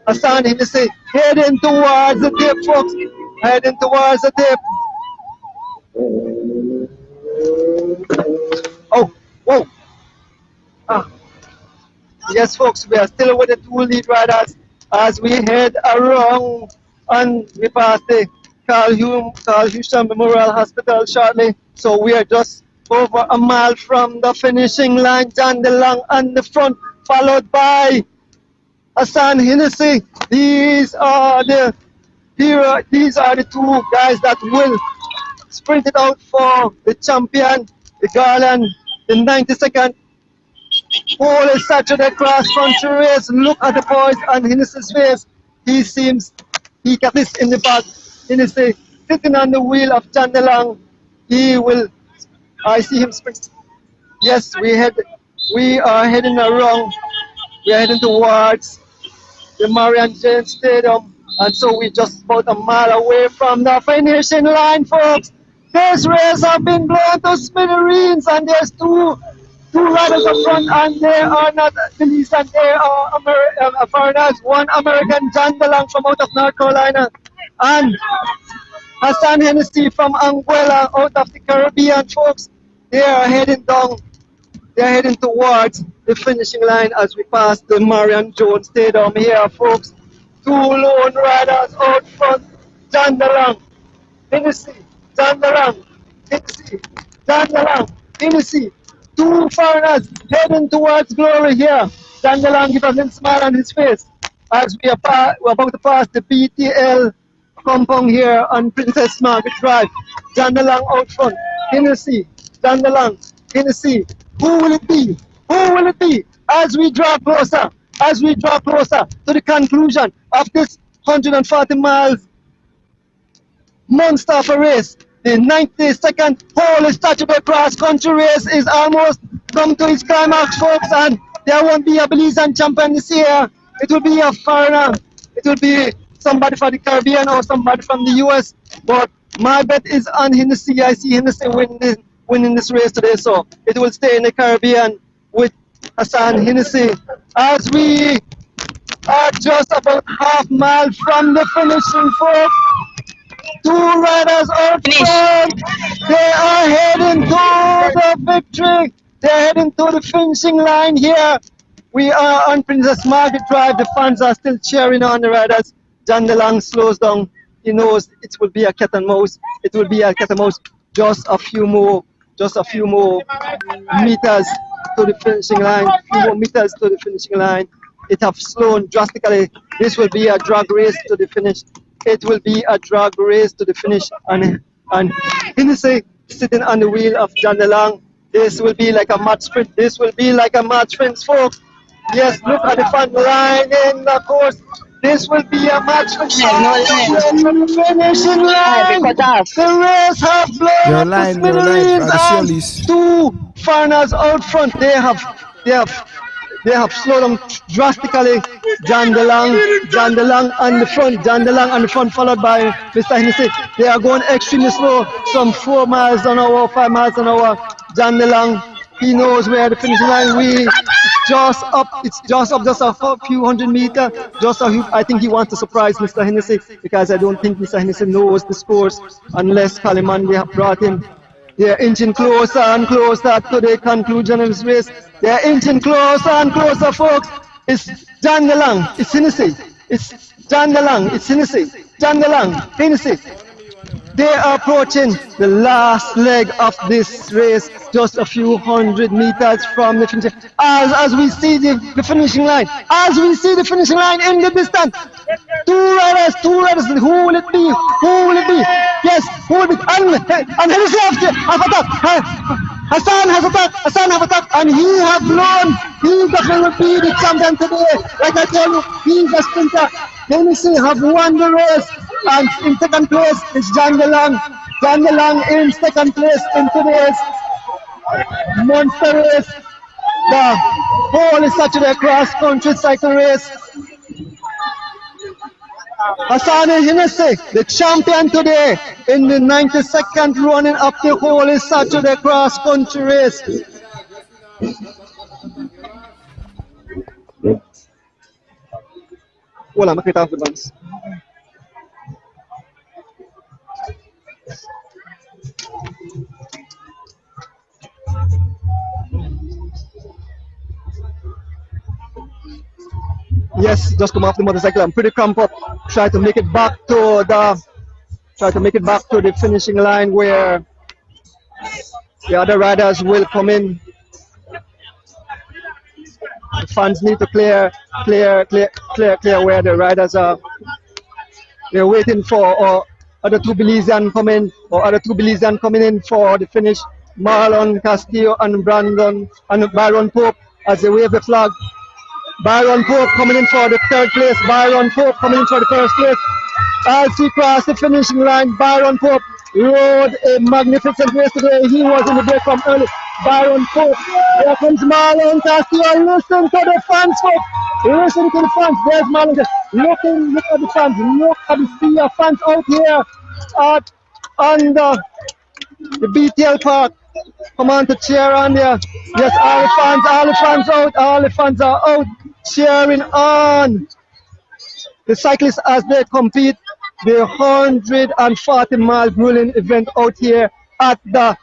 Speaker 3: Hassan Hennessy, heading towards the dip, folks. Heading towards the dip. Oh, whoa. Yes, folks, we are still with the two lead riders as we head around and we pass the Carl Houston Memorial Hospital shortly. So we are just over a mile from the finishing line. John DeLong on the front, followed by Hassan Hennessy. These are the two guys that will sprint it out for the champion, the garland, the 92nd Polish Saturday cross country race. Look at the boys on Hennessy's face. He got this in the back. Hennessy sitting on the wheel of John DeLong. I see him sprint. Yes, we are heading around. We are heading towards the Marion James Stadium. And so we're just about a mile away from the finishing line, folks. This race has been blown to smithereens, and there's two riders up front, and they are not Belizean, and they are foreigners. One American, John DeLong from out of North Carolina, and Hassan Hennessy from Anguilla, out of the Caribbean, folks. They are heading down. They are heading towards the finishing line as we pass the Marion Jones Stadium here, folks. Two lone riders out front, John DeLong, Hennessy, John DeLong, Hennessy, John DeLong, Hennessy. Two foreigners heading towards glory here. John DeLong gives a little smile on his face as we're about to pass the BTL compound here on Princess Margaret Drive. John DeLong out front, Hennessy, John DeLong, Hennessy. Who will it be? Who will it be as we draw closer? As we draw closer to the conclusion of this 140 miles monster of a race. The 92nd Polish Saturday cross country race is almost come to its climax, folks, and there won't be a Belizean champion this year. It will be a foreigner. It will be somebody from the Caribbean or somebody from the US. But my bet is on Hennessy. I see Hennessy winning this race today, so it will stay in the Caribbean with Hassan Hennessy as we are just about half-mile from the finishing, folks. Two riders out front. They are heading to the victory. They're heading to the finishing line here. We are on Princess Margaret Drive. The fans are still cheering on the riders. John DeLong slows down. He knows it will be a cat and mouse. It will be a cat and mouse. Just a few more meters to the finishing line. Few more meters to the finishing line. It have slowed drastically. This will be a drag race to the finish. It will be a drag race to the finish. And Hennessy sitting on the wheel of John DeLong. This will be like a match sprint. This will be like a match sprint, folks. Yes, look at the front line in the course. This will be a match sprint. Finishing line. The race have blown
Speaker 4: You're
Speaker 3: up the
Speaker 4: lying,
Speaker 3: smithereens
Speaker 4: I
Speaker 3: and
Speaker 4: see
Speaker 3: two foreigners out front. They have slowed down drastically. John DeLong on the front, followed by Mr. Hennessy. They are going extremely slow, some 4 miles an hour, 5 miles an hour. John DeLong, he knows where the finishing line. It's just up just a few hundred meters. I think he wants to surprise Mr. Hennessy, because I don't think Mr. Hennessy knows the scores unless Kaliman have brought him. They're inching closer and closer to the conclusion of this race. They're inching closer and closer, folks. It's John DeLong, it's Hennessy. It's John DeLong, it's Hennessy. John DeLong, Hennessy. They are approaching the last leg of this race, just a few hundred meters from the finish. As we see the finishing line, in the distance. Two riders. Who will it be? Yes, who will it be? And Hennessy have attacked. Hassan have attacked, and he have blown. He definitely will be the champion today. Like I tell you, he's a sprinter. Hennessy have won the race, and in second place is John DeLong. John DeLong in second place in today's monster race, the Holy Saturday cross country cycle race. Hassan Hennessy, the champion today in the 92nd running of the Holy Saturday cross country race. Wala, makita ko advance. Yes, just come off the motorcycle. I'm pretty cramped up. Try to make it back to the finishing line where the other riders will come in. The fans need to clear where the riders are. They're waiting for other two Belizean coming in for the finish. Marlon Castillo and Byron Pope as they wave the flag. Byron Pope coming in for the third place. Byron Pope coming in for the first place. As he crossed the finishing line, Byron Pope rode a magnificent race today. He was in the break from early. Byron Pope. Here comes Marlon Castillo. Listen to the fans, folks. Listen to the fans. There's Marlon. Look at the fans. Look at the sea of fans out here on the BTL Park. Come on to cheer on there. Yes, all the fans are out cheering on the cyclists as they compete the 140-mile grueling event out here at the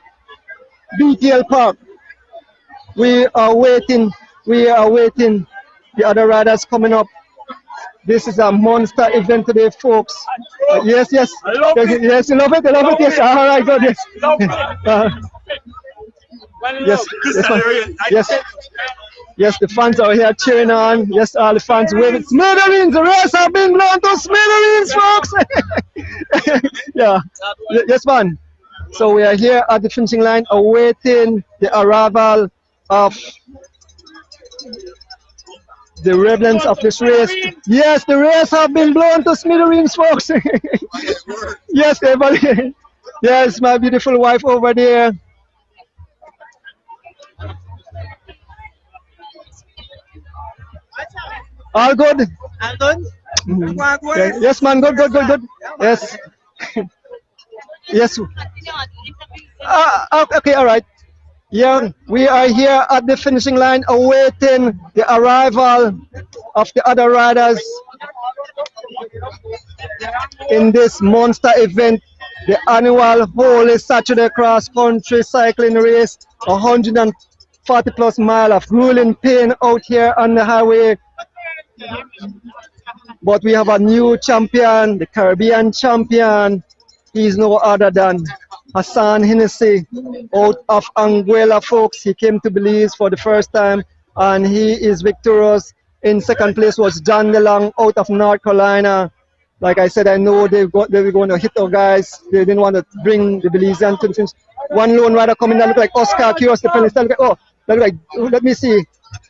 Speaker 3: BTL Park. We are waiting the other riders coming up. This is a monster event today, folks. Yes, yes, yes, you love it, yes, all right, good, yes. Yes, the fans are here cheering on. Yes, all the fans waving. Smithereens, the race have been blown to smithereens, folks. Yeah, yes, man. So we are here at the finishing line awaiting the arrival of the remnants of this race. Yes, the race have been blown to smithereens, folks. Yes, everybody. Yes, my beautiful wife over there. All good?
Speaker 5: All good?
Speaker 3: Yeah. Yes, man, good. Yes. Yes. Okay, all right. Yeah, we are here at the finishing line awaiting the arrival of the other riders in this monster event, the annual Holy Saturday Cross Country Cycling Race, 140 plus mile of grueling pain out here on the highway. But we have a new champion, the Caribbean champion. He's no other than Hassan Hennessy out of Anguilla, folks. He came to Belize for the first time and he is victorious. In second place was John DeLong out of North Carolina. Like I said, I know they were going to hit our guys. They didn't want to bring the Belizean to the finish. One lone rider coming down, look like Oscar Curious, the penalty. Oh, let me see.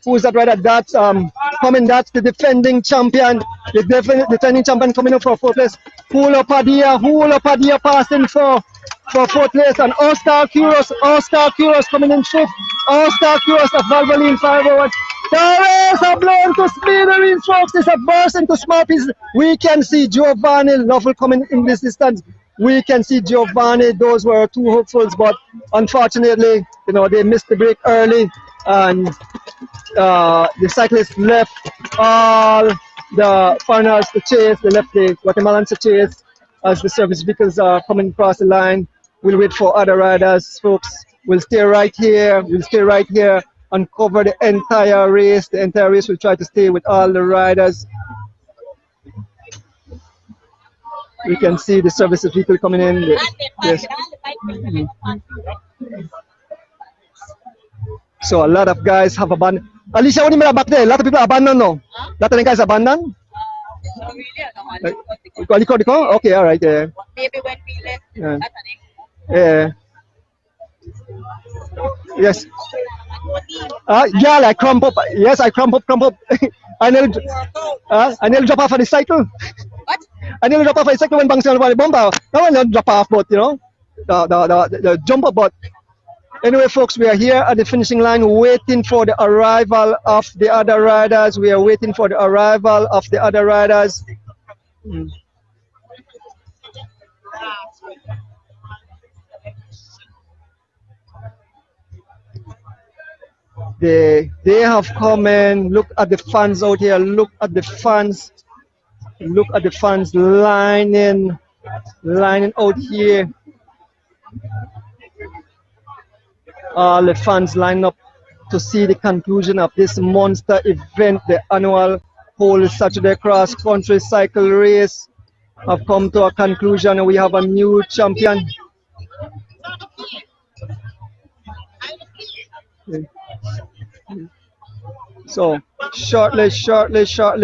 Speaker 3: Who is that rider? That's coming. That's the defending champion. The defending champion coming up for fourth place. Hula Padilla passing for fourth place. And All-Star Curious coming in fifth. All-Star Curious of Valvoline 501. There is a blown to smithereens, folks. It's a burst into small pieces. We can see Giovanni Lovell coming in this distance. We can see Giovanni. Those were two hopefuls, but unfortunately, they missed the break early, and the cyclists left all the foreigners to chase. They left the Guatemalans to chase as the service vehicles are coming across the line. We'll wait for other riders, folks. We'll stay right here. And cover the entire race. The entire race will try to stay with all the riders. You can see the services vehicle coming in. Yes. So a lot of guys have abandoned. Alicia, what do you mean back there? A lot of people abandoned now. A lot of the guys abandoned. Okay, all right. Yeah.
Speaker 7: Maybe when we left,
Speaker 3: Yeah. Yeah. Yes. Yeah, I crump up. Yes, I crump up. I nearly drop off of the cycle.
Speaker 7: What?
Speaker 3: I nearly drop off of the cycle when bouncing on the bumper. No one not drop off, but the jump up. But anyway, folks, we are here at the finishing line waiting for the arrival of the other riders. They have come in. Look at the fans out here. Look at the fans lining out here. All the fans line up to see the conclusion of this monster event, the annual Holy Saturday Cross Country Cycle Race. Have come to a conclusion, and we have a new champion. So shortly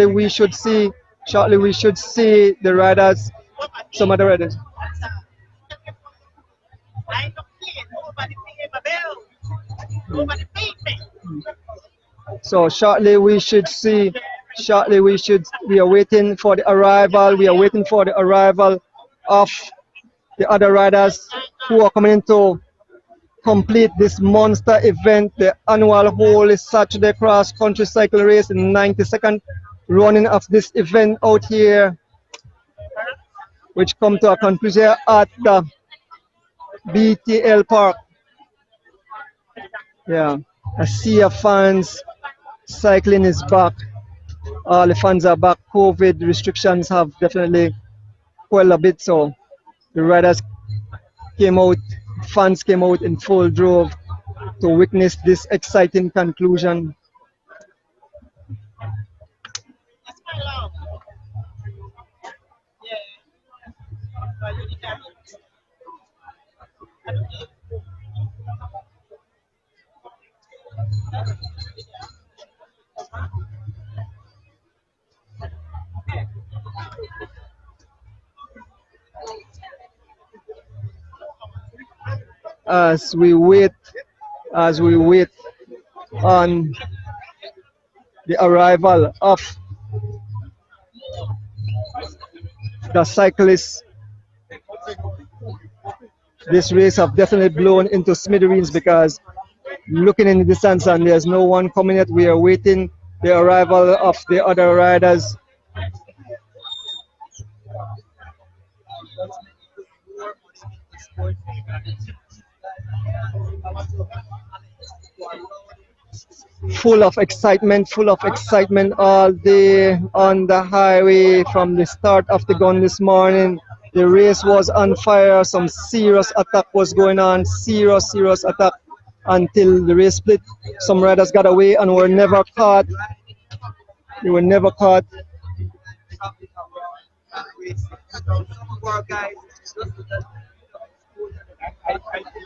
Speaker 3: we should see the riders, some other riders. So shortly we are waiting for the arrival of the other riders who are coming in to complete this monster event, the annual Holy Saturday Cross Country Cycle Race, in 92nd running of this event out here, which come to a conclusion at the BTL Park. Yeah, a sea of fans. Cycling is back. All the fans are back. COVID restrictions have definitely quelled a bit, so the riders fans came out in full drove to witness this exciting conclusion. As we wait on the arrival of the cyclists, this race have definitely blown into smithereens, because looking in the distance and there's no one coming yet. We are waiting the arrival of the other riders. Full of excitement all day on the highway from the start of the gun this morning. The race was on fire. Some serious attack was going on, serious attack until the race split. Some riders got away and were never caught. They were never caught.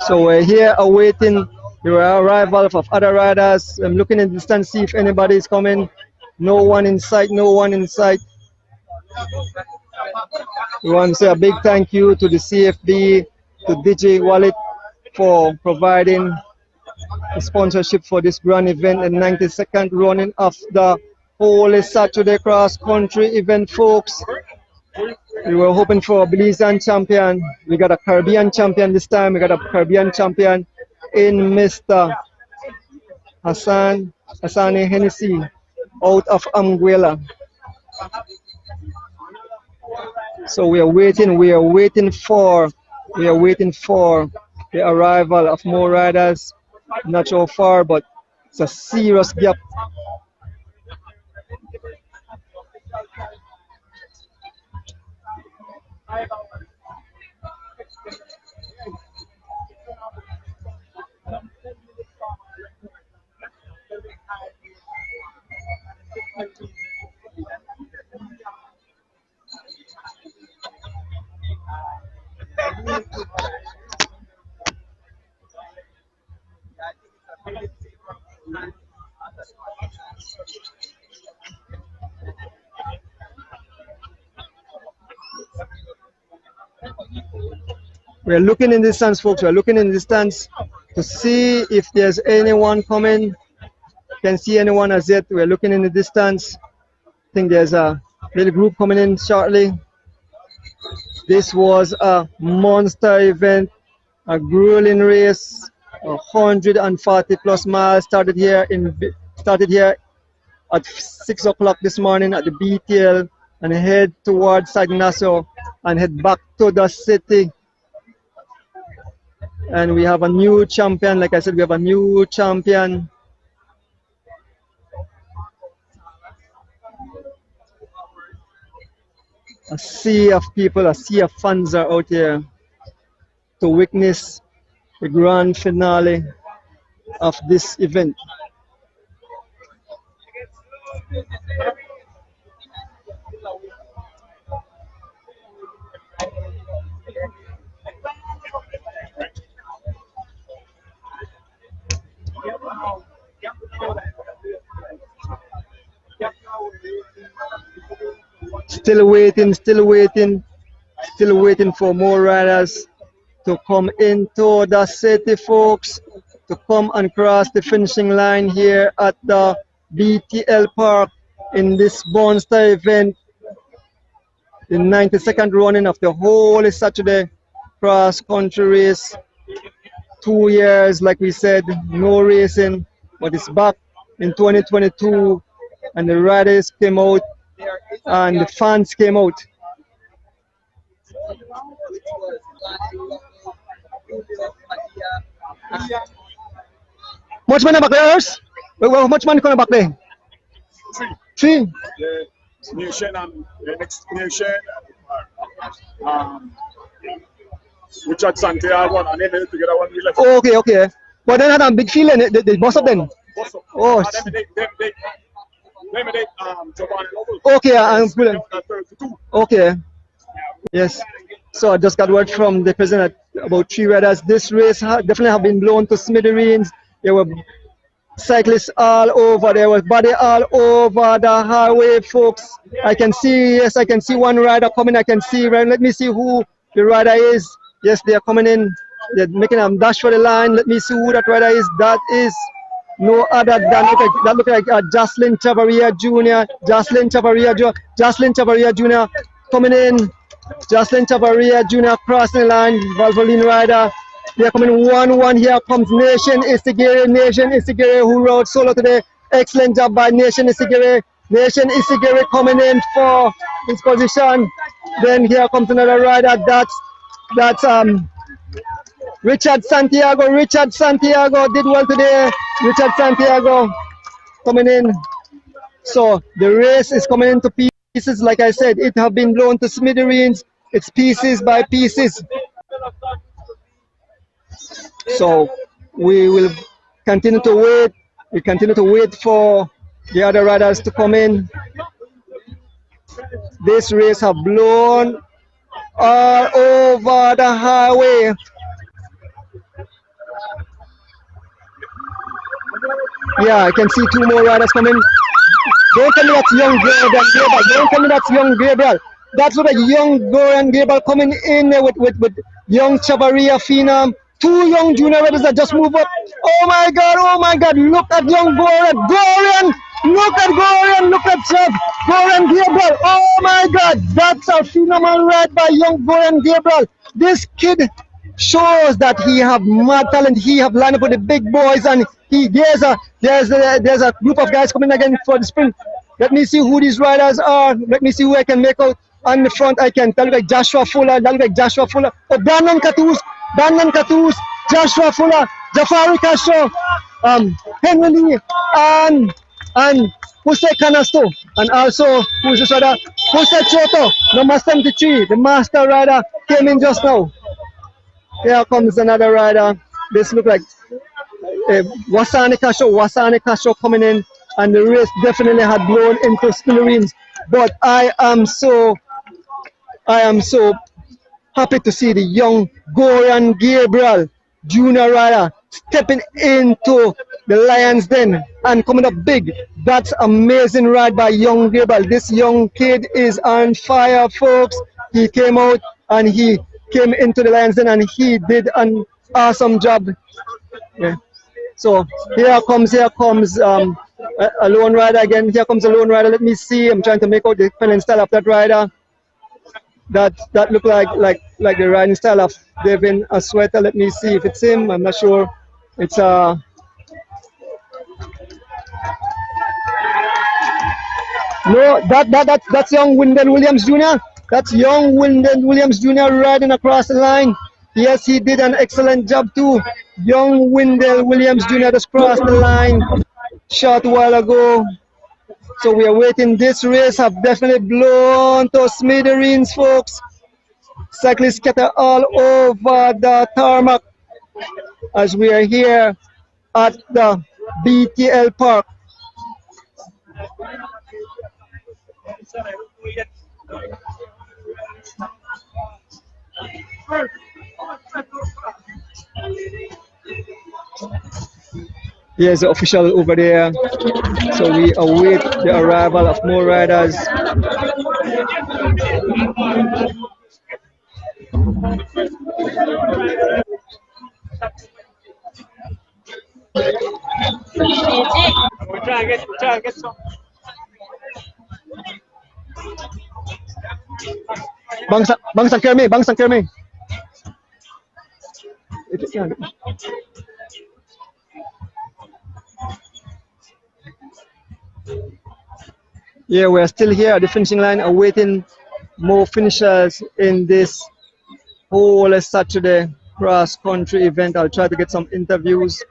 Speaker 3: So we're here awaiting the arrival of other riders. I'm looking in the distance, see if anybody is coming. No one in sight, no one in sight. We want to say a big thank you to the CFB, to DJ Wallet for providing the sponsorship for this grand event, the 92nd running of the Holy Saturday Cross Country event, folks. We were hoping for a Belizean champion. We got a Caribbean champion this time. We got a Caribbean champion in Mr. Hassani Hennessy out of Anguilla. So we are waiting for the arrival of more riders. Not sure how far, but it's a serious gap. We're looking in the distance, folks. We're looking in the distance to see if there's anyone coming. Can see anyone as yet. We're looking in the distance. I think there's a little group coming in shortly. This was a monster event, a grueling race, 140 plus miles. Started here at 6 o'clock this morning at the BTL and head towards St. Nassau and head back to the city. And we have a new champion. Like I said, we have a new champion. A sea of people, a sea of fans are out here to witness the grand finale of this event. Still waiting for more riders to come into the city, folks, to come and cross the finishing line here at the BTL Park in this monster event, the 92nd running of the Holy Saturday Cross Country Race. 2 years, like we said, no racing, but it's back in 2022, and the riders came out and the fans came out. Much money back there? How much money coming back there? Three.
Speaker 9: The nation and the next nation. Richard Santiago one and then together one we left.
Speaker 3: Okay. But then had a big feeling, they bust up then. Oh. Okay, okay. Yes. So I just got word from the president about 3 riders. This race definitely have been blown to smithereens. There were cyclists all over. There was body all over the highway, folks. I can see one rider coming. I can see. Let me see who the rider is. Yes, they are coming in. They're making a dash for the line. Let me see who that rider is. That is no other than look like Jocelyn Chavaria Jr. Jocelyn Chavaria Jr. coming in. Jocelyn Chavaria Jr. crossing the line. Valvoline rider. They are coming 1-1. Here comes Nation Isigere, who rode solo today. Excellent job by Nation Isigere. Nation Isigere coming in for his position. Then here comes another rider. That's Richard Santiago did well today. Richard Santiago coming in. So the race is coming into pieces. Like I said, it have been blown to smithereens. It's pieces by pieces. So we will continue to wait. We continue to wait for the other riders to come in. This race have blown all over the highway. Yeah, I can see two more riders coming. Don't tell me that's young Gabriel. Don't tell me that's young Gabriel. That's what a young Goran Gabriel coming in there with young Chavaria Phenom. Two young junior riders that just move up. Oh my God, look at young Goran. Look at Chav. Goran Gabriel. Oh my God, that's a phenomenal ride by young Goran Gabriel. This kid shows that he have mad talent. He have lined up with the big boys, and there's a group of guys coming again for the sprint. Let me see who these riders are. Let me see who I can make out on the front. I can tell like Joshua Fuller. Oh, Brandon Catus, Joshua Fuller, Jafari Castro, Henry Lee, and Jose Canasto, and also who's this rider? Jose Choto, number 73, the master rider came in just now. Here comes another rider. This look like Wasani Castro coming in, and the race definitely had blown into smithereens. But I am so happy to see the young Goran Gabriel junior rider stepping into the Lions Den and coming up big. That's amazing ride by young Gabriel. This young kid is on fire, folks. He came out and he came into the Lions Den and he did an awesome job. Yeah. So here comes a lone rider again. Here comes a lone rider. Let me see. I'm trying to make out the spelling style of that rider. That look like the riding style of Devin Asweta. Let me see if it's him. I'm not sure. It's no, that's young Wyndon Williams Jr. That's young Wyndon Williams Jr. riding across the line. Yes, he did an excellent job too. Young Wyndon Williams Jr. just crossed the line short while ago. So we are waiting. This race have definitely blown to smithereens, folks. Cyclists scatter all over the tarmac as we are here at the BTL Park. Here's the official over there. So we await the arrival of more riders.
Speaker 5: We're trying to get some.
Speaker 3: Bangsan Kermi. Yeah, we're still here at the finishing line awaiting more finishers in this whole Saturday cross-country event. I'll try to get some interviews.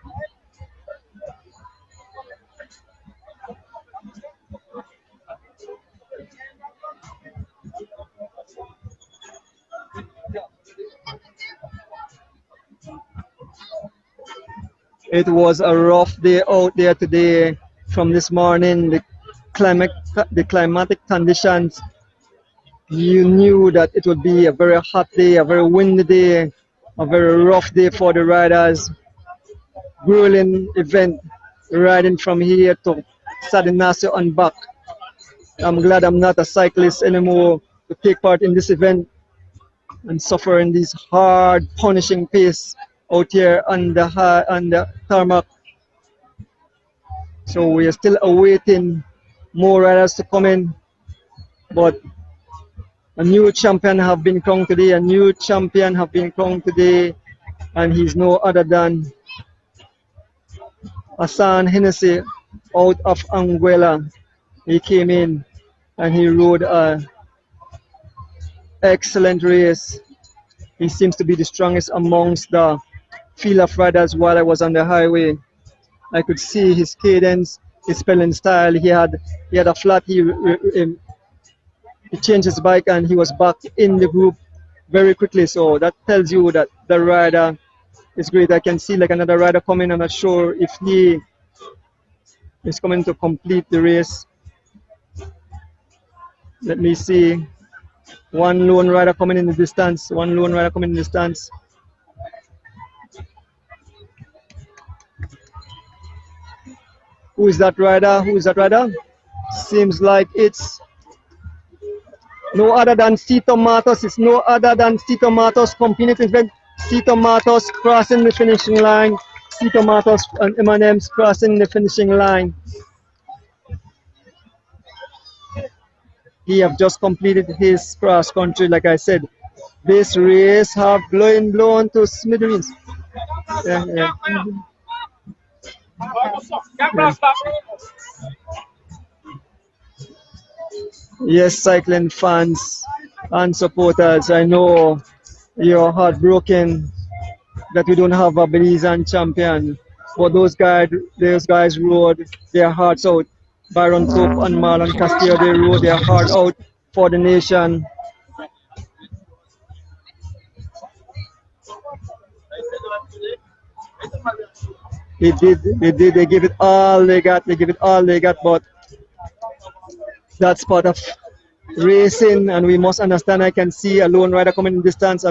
Speaker 3: It was a rough day out there today from this morning. The climatic conditions, you knew that it would be a very hot day, a very windy day, a very rough day for the riders. Grueling event, riding from here to Sadinaso and back. I'm glad I'm not a cyclist anymore to take part in this event and suffer in this hard, punishing pace out here on the tarmac. So we are still awaiting more riders to come in, but a new champion have been crowned today. And he's no other than Hassan Hennessy out of Anguilla. He came in and he rode an excellent race. He seems to be the strongest amongst the field of riders while I was on the highway. I could see his cadence, his spelling style. He had a flat. He changed his bike and he was back in the group very quickly. So that tells you that the rider is great. I can see like another rider coming. I'm not sure if he is coming to complete the race. Let me see. One lone rider coming in the distance. One lone rider coming in the distance. Who is that rider? Who is that rider? Seems like it's no other than Cito Matos. It's no other than Cito Matos competing event. Cito Matos crossing the finishing line. Cito Matos and M&M's crossing the finishing line. He have just completed his cross country. Like I said, this race have blown to smithereens. Yeah. Yes, cycling fans and supporters, I know you're heartbroken that we don't have a Belizean champion, but those guys rode their hearts out. Byron Tope and Marlon Castillo, they rode their heart out for the nation. They gave it all they got, but that's part of racing, and we must understand. I can see a lone rider coming in distance,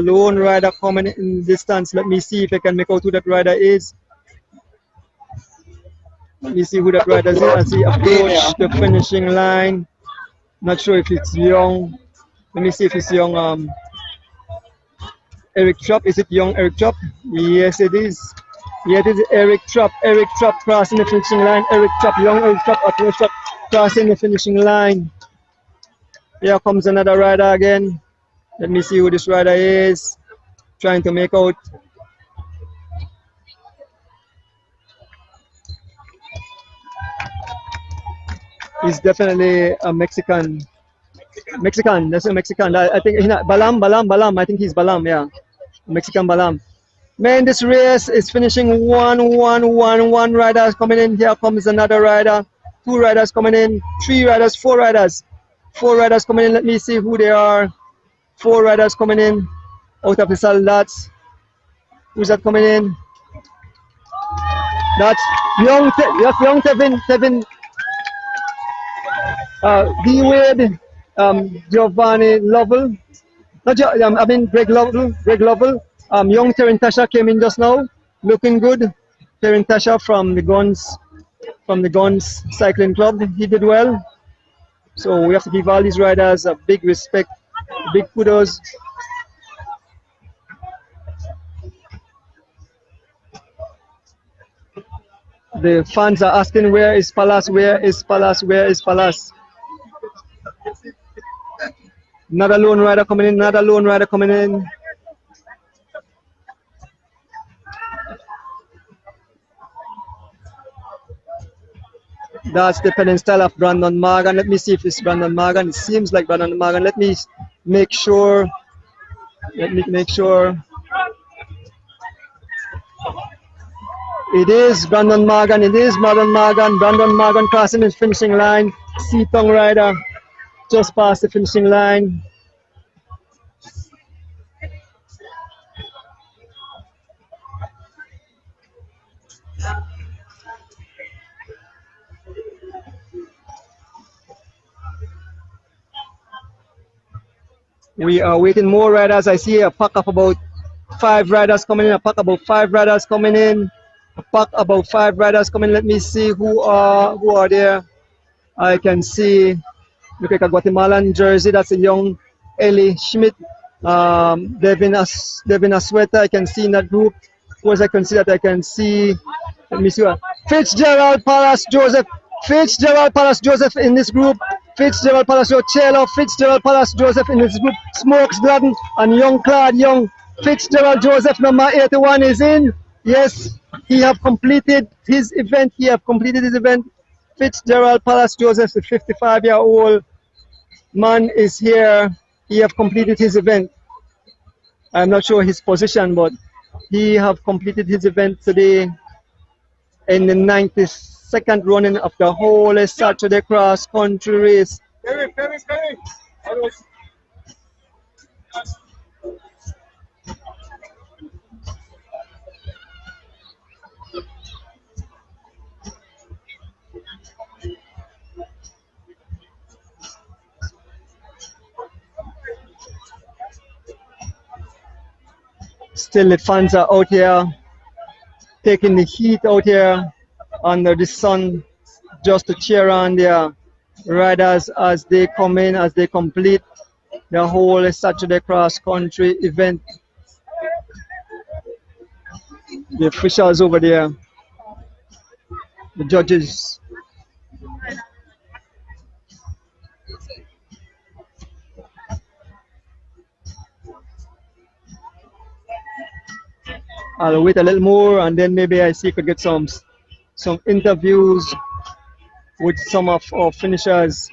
Speaker 3: Let me see if I can make out who that rider is. Let me see who that rider is as he approach the finishing line. Not sure if it's Young. Let me see if it's Young. Eric Trapp. Is it Young Eric Trapp? Yes, it is. Yeah, it is Eric Trapp. Eric Trapp crossing the finishing line. Young Eric Trapp, approach Trapp crossing the finishing line. Here comes another rider again. Let me see who this rider is. Trying to make out. He's definitely a Mexican. That's a Mexican. I think Balam. I think he's Balam, yeah. Mexican Balam. Man, this race is finishing 1 riders coming in. Here comes another rider. 2 riders coming in. 3 riders, 4 riders. 4 riders coming in. Let me see who they are. 4 riders coming in. Out of the soldads. Who's that coming in? That's young Tevin. D Wade, Giovanni Lovell. Greg Lovell. Young Terran Tasha came in just now, looking good. Terran Tasha from the Guns Cycling Club. He did well. So we have to give all these riders a big respect, big kudos. The fans are asking, where is Palace? Where is Palace? Where is Palace? Another lone rider coming in. That's the pedal style of Brandon Morgan. Let me see if it's Brandon Morgan. It seems like Brandon Morgan. Let me make sure. It is Brandon Morgan. Brandon Morgan crossing the finishing line. Seatong rider just past the finishing line. We are waiting more riders. I see a pack of about 5 riders coming in. A pack about 5 riders coming in. Let me see who are there. I can see, look like a Guatemalan jersey. That's a young Eli Schmidt. Devin Asweta. I can see in that group. Who else I can see that I can see? Let me see. Fitzgerald Palace Joseph in this group. Fitzgerald Palace Joseph in this group. Smokes Gladden and Young Claude Young. Fitzgerald Joseph number 81 is in. Yes, he have completed his event. Fitzgerald Palace Joseph, the 55-year-old man, is here. He have completed his event. I'm not sure his position, but He have completed his event today in the 92nd running of the whole Saturday cross country race. Still the fans are out here taking the heat out here under the sun just to cheer on their riders as they come in, as they complete the whole Saturday cross country event. The officials over there, the judges. I'll wait a little more and then maybe I see if I could get some interviews with some of our finishers.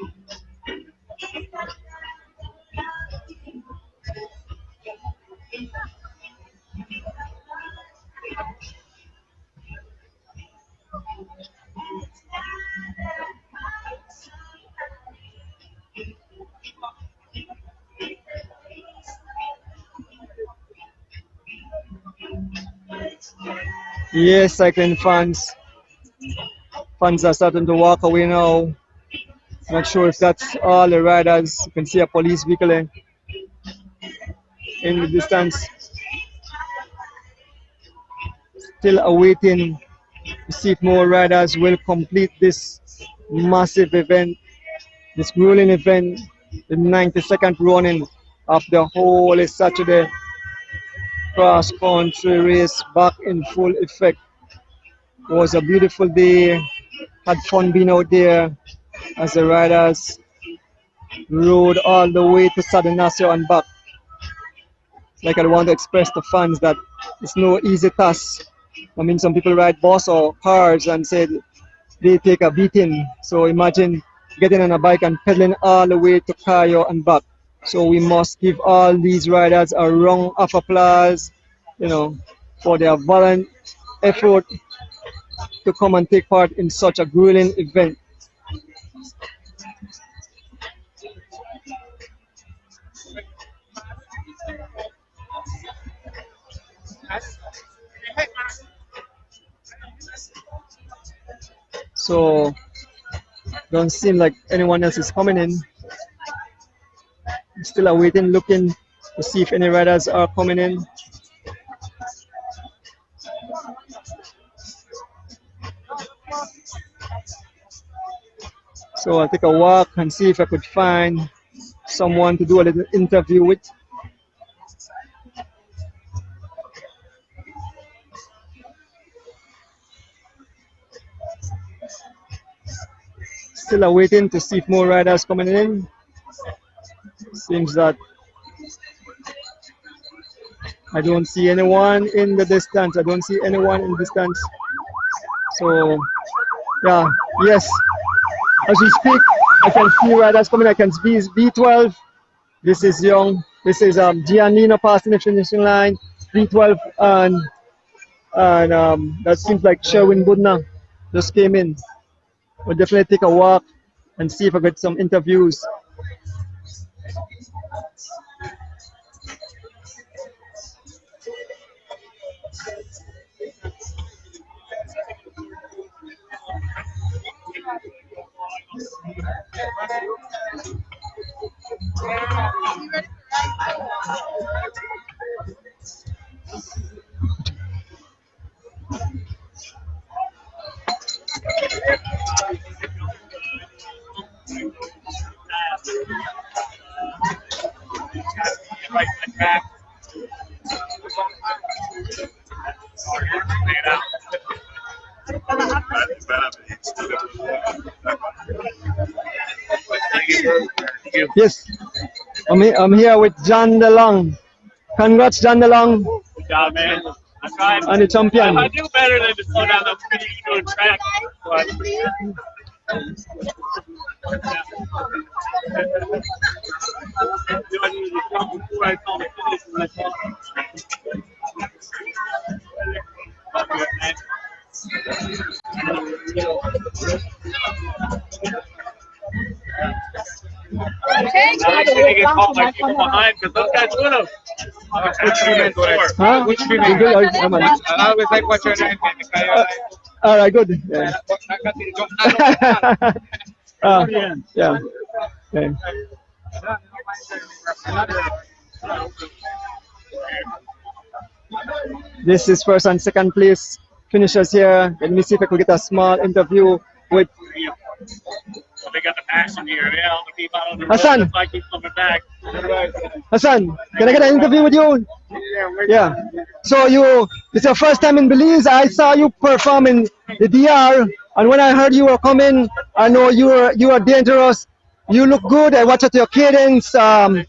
Speaker 3: Yes, cycling fans. Fans are starting to walk away now. Not sure if that's all the riders. You can see a police vehicle in the distance. Still awaiting to see if more riders will complete this massive event, this grueling event, the 92nd running of the whole Saturday cross country race back in full effect. It was a beautiful day. Had fun being out there as the riders rode all the way to San Ignacio and back. Like I want to express to fans that it's no easy task. I mean, some people ride bus or cars and say they take a beating. So imagine getting on a bike and pedaling all the way to Cayo and back. So we must give all these riders a round of applause, you know, for their valiant effort to come and take part in such a grueling event. So don't seem like anyone else is coming in. Still awaiting, looking to see if any riders are coming in. So I'll take a walk and see if I could find someone to do a little interview with. Still awaiting to see if more riders coming in. Seems that I don't see anyone in the distance. I don't see anyone in distance. So yeah, yes. As we speak, I can see riders coming. I can see B12. This is Young. This is Giannino passing the finishing line. B12 and that seems like Sherwin Budna just came in. We'll definitely take a walk and see if I get some interviews. Yes, I'm here with John DeLong. Congrats, John DeLong.
Speaker 10: Good job, man. I tried.
Speaker 3: And the champion.
Speaker 10: I do better than to slow down the speed doing track. But I think it's called like people behind because those guys win them.
Speaker 3: Huh? Good.
Speaker 6: I always like what you're doing.
Speaker 3: All right, good. Yeah. Yeah. Okay. This is first and second place finishers here. Let me see if I could get a small interview with
Speaker 10: They got the passion here. Yeah, all the people out on the
Speaker 3: Hassan.
Speaker 10: road. That's why I keep coming back.
Speaker 3: Hassan. Can I get an interview with you? Yeah. So it's your first time in Belize. I saw you perform in the DR, and when I heard you were coming, I know you are dangerous. You look good. I watched your cadence, and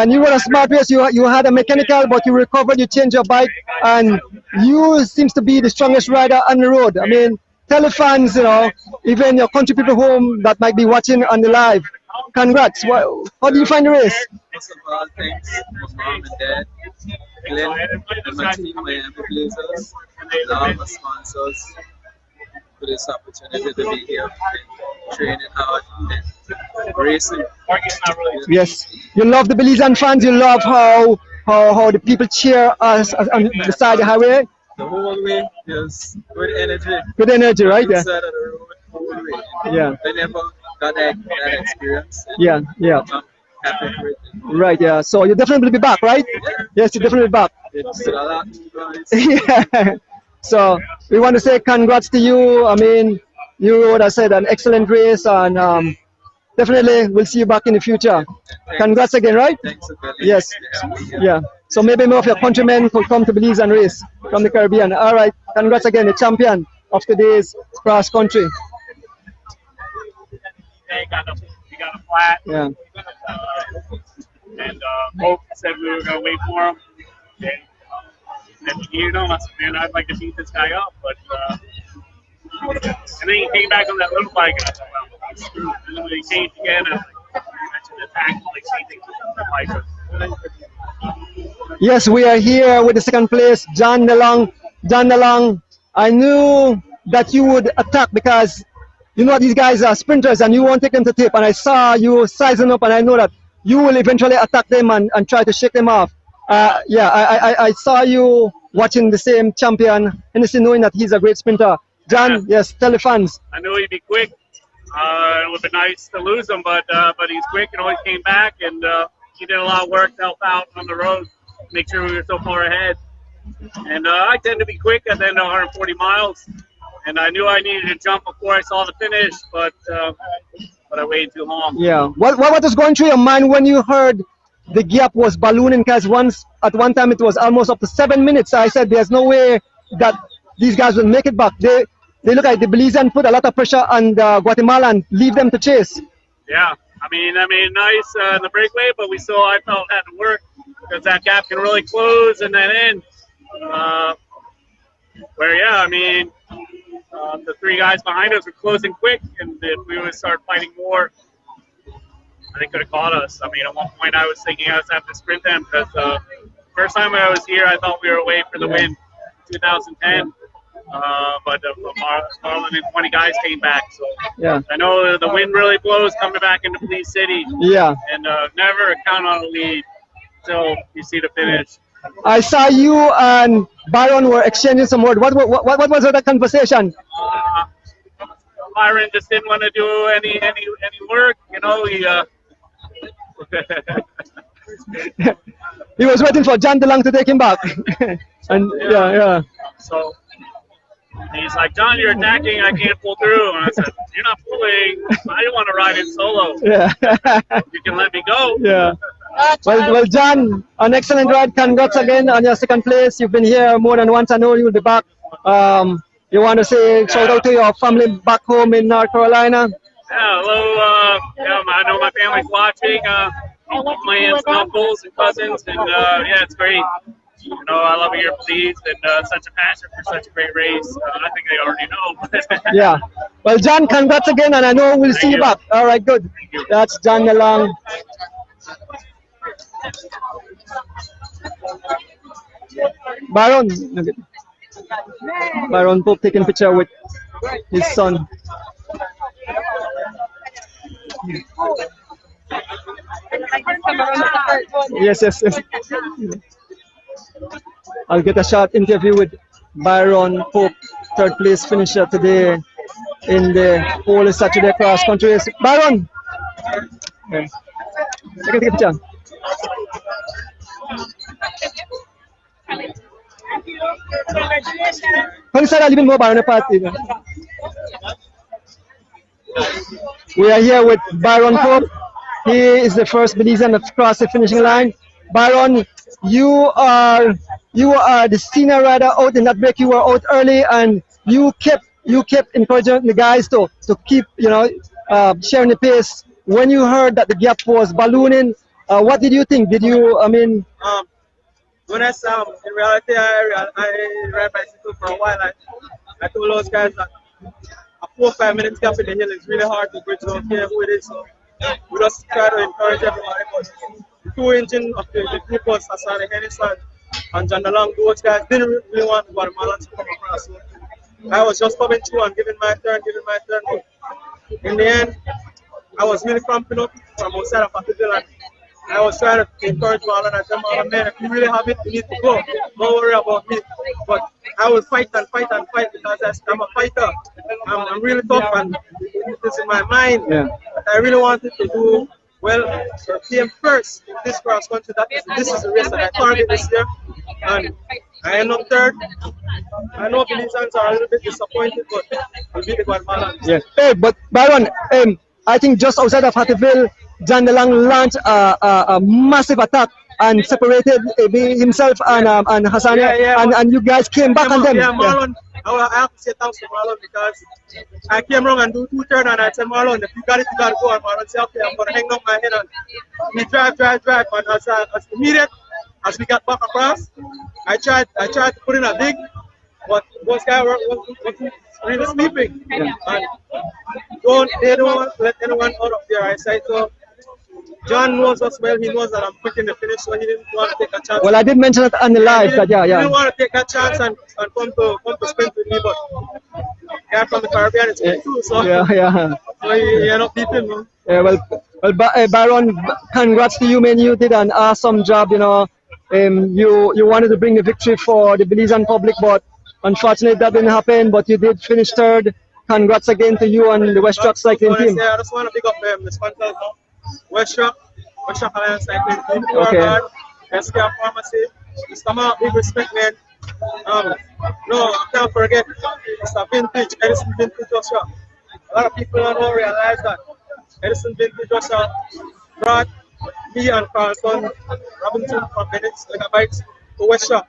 Speaker 3: you were a smart race. You had a mechanical, but you recovered. You changed your bike, and you seems to be the strongest rider on the road. I mean, tell the fans, even your country people home that might be watching on the live. Congrats. How do you find the race?
Speaker 11: First of all, thanks to my mom and dad, Glenn, and my team, Miami Blazers, and all my sponsors for this opportunity to be here and training hard and racing.
Speaker 3: Yes. You love the Belizean fans. You love how the people cheer us on the side of the highway.
Speaker 11: The whole way, there's good energy.
Speaker 3: Good energy, right? Yeah.
Speaker 11: Side of the road, whole way.
Speaker 3: Yeah.
Speaker 11: I never got that experience.
Speaker 3: Yeah.
Speaker 11: I'm happy for it.
Speaker 3: Right, yeah. So you definitely be back, right? Yes, you definitely be back.
Speaker 11: It's a lot to guys.
Speaker 3: Yeah. So we want to say congrats to you. I mean, you would have said an excellent race, and definitely we'll see you back in the future. Congrats again, right?
Speaker 11: Thanks again.
Speaker 3: Yes. Yeah. So maybe more of your countrymen could come to Belize and race from the Caribbean. All right. Congrats again, the champion of today's cross country.
Speaker 10: They got a flat.
Speaker 3: Yeah.
Speaker 10: And Hope said we were going to wait for him. And you know, I said, man, I'd like to beat this guy up. But and then he came back on that little bike. And I thought, well, screw it. And then he changed again. And I mentioned the tackle, like changing the bike.
Speaker 3: Yes, we are here with the second place, John DeLong. John DeLong, I knew that you would attack because you know these guys are sprinters and you won't take them to tip. And I saw you sizing up, and I know that you will eventually attack them and try to shake them off. I saw you watching the same champion, Hennessy, knowing that he's a great sprinter. John, yes, tell the fans.
Speaker 10: I knew he'd be quick. It would be nice to lose him, but he's quick and always came back, and he did a lot of work to help out on the road, make sure we were so far ahead. And I tend to be quick at the end of 140 miles, and I knew I needed to jump before I saw the finish, but I waited too long.
Speaker 3: Yeah. What was going through your mind when you heard the gap was ballooning? Because at one time it was almost up to 7 minutes. I said there's no way that these guys will make it back. They look like the Belizean put a lot of pressure on Guatemala and leave them to chase.
Speaker 10: Yeah. I mean, nice in the breakaway, but I felt had to work because that gap can really close and then end. The three guys behind us were closing quick, and if we would start fighting more, they could have caught us. I mean, at one point I was thinking I was having to sprint them because first time I was here, I thought we were away for the win, 2010. But Marlon and 20 guys came back. So
Speaker 3: yeah.
Speaker 10: I know the wind really blows coming back into Belize City.
Speaker 3: Yeah.
Speaker 10: And never count on a lead until you see the finish.
Speaker 3: I saw you and Byron were exchanging some words. What was that conversation?
Speaker 10: Byron just didn't want to do any work. You know,
Speaker 3: he was waiting for John DeLong to take him back. And yeah.
Speaker 10: So he's like, John, you're attacking. I can't pull through. And I said, you're not pulling. I don't want to ride in solo.
Speaker 3: Yeah.
Speaker 10: You can let me go.
Speaker 3: Yeah. Well, John, an excellent ride. Congrats again on your second place. You've been here more than once. I know you'll be back. You want to say shout out to your family back home in North Carolina?
Speaker 10: Yeah, hello. I know my family's watching. My aunts and uncles and cousins, and it's great. You know, I love it here, Belize, and such a passion for such a great race. I think they already know.
Speaker 3: Yeah. Well, John, congrats again, and I know we'll see you back. All right, good. That's John DeLong. Byron Pope taking picture with his son. Yes, yes, yes. I'll get a short interview with Byron Pope, third place finisher today in the whole Saturday cross country race. Byron! Okay. Take a picture. Kung saan alibin mo Byron na party? We are here with Byron Pope. He is the first Belizean to cross the finishing line. Byron, you are the senior rider out in that break. You were out early, and you kept encouraging the guys to keep sharing the pace. When you heard that the gap was ballooning, what did you think? Did you
Speaker 11: when I saw in reality I ride bicycle for a while, I told those guys that a 4 or 5 minutes gap in the hill is really hard to bridge. Don't care who it is. So we just try to encourage everybody. But the 2 engine of the group was Hassan Henderson and John Long. Those guys didn't really want Guatemala to come across. So I was just coming through and giving my turn. But in the end, I was really cramping up from outside of Fativille, and I was trying to encourage Marlon and tell Marlon, man, if you really have it, you need to go. Don't worry about me. But I will fight because I'm a fighter. I'm really tough, and it's in my mind.
Speaker 3: Yeah.
Speaker 11: But I really wanted to do well. So came first in this cross country. This is the race that I target this year, and I end up third. I know Belizeans are a little bit disappointed, but we'll beat the Guatemalans.
Speaker 3: Yeah. Hey, but Byron, I think just outside of Hattieville, John DeLong launched a massive attack and separated himself and Hassan, and you guys came back on them.
Speaker 11: Yeah, Marlon, I have to say thanks to Marlon because I came wrong and do 2 turns, and I said, Marlon, if you got it, you got to go. And Marlon said, okay, I'm going to hang down my head, and we drive. And as immediate as we got back across, I tried to put in a dig, but those guys wasn't really sleeping. Yeah. And they don't want to let anyone out of their eyesight. So John knows us well. He knows that I'm quick in the finish, so he didn't want to take a chance.
Speaker 3: Well, I did mention it on the live.
Speaker 11: He didn't want to take that chance and come to sprint with me, but guy from the Caribbean is good too. So
Speaker 3: yeah.
Speaker 11: So he ended up beating me.
Speaker 3: Yeah, well, Byron, congrats to you, man. You did an awesome job. You wanted to bring the victory for the Belizean public, but unfortunately that didn't happen. But you did finish third. Congrats again to you and the West Truck Cycling team.
Speaker 11: I just want to pick up the sponsors. West Truck Alliance Cycling Team,
Speaker 3: okay.
Speaker 11: SK Pharmacy, Mr. Mark, big respect, man. No, I can't forget Mr. Vintage, Edison Vintage Joshua. A lot of people don't realize that Edison Vintage Joshua brought me and Carlton Robinson from Bennett's Megabytes to West Truck.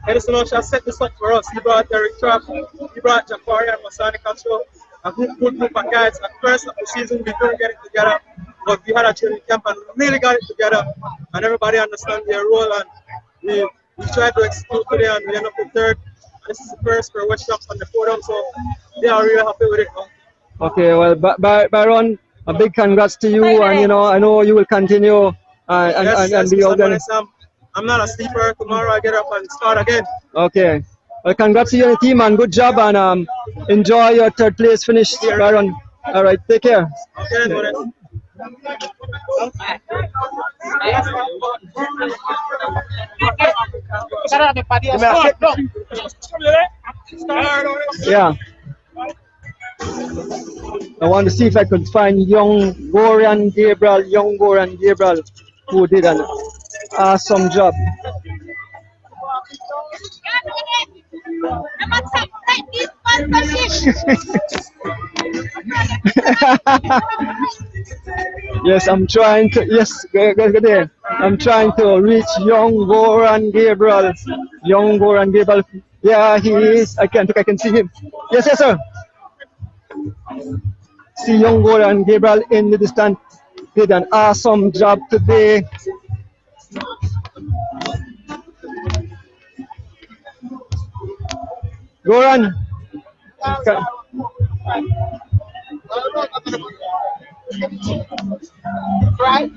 Speaker 11: Edison Joshua set this up for us. He brought Eric Trapp, he brought Jafari and Masani Castro, a good group of guys. At first of the season, we couldn't get it together. But we had a training camp and we really got it together, and everybody understands their role, and we tried to execute today, and we ended up in third. This is the first for West Truck on the podium, so they are really happy with it now.
Speaker 3: Okay, well, Byron, a big congrats to you, and I know you will continue and be organized.
Speaker 11: I'm not a sleeper. Tomorrow I get up and start again.
Speaker 3: Okay, well, congrats to you and the team, and good job, and enjoy your third place finish, Byron. All right, take care.
Speaker 11: Okay,
Speaker 3: yeah. I want to see if I could find young Goran Gabriel, who did an awesome job. Yes, I'm trying to. Yes, go there. I'm trying to reach young Goran Gabriel. Yeah, he is. I think I can see him. Yes, sir. See young Goran Gabriel in the distance. Did an awesome job today. Goran. Okay.
Speaker 5: Right.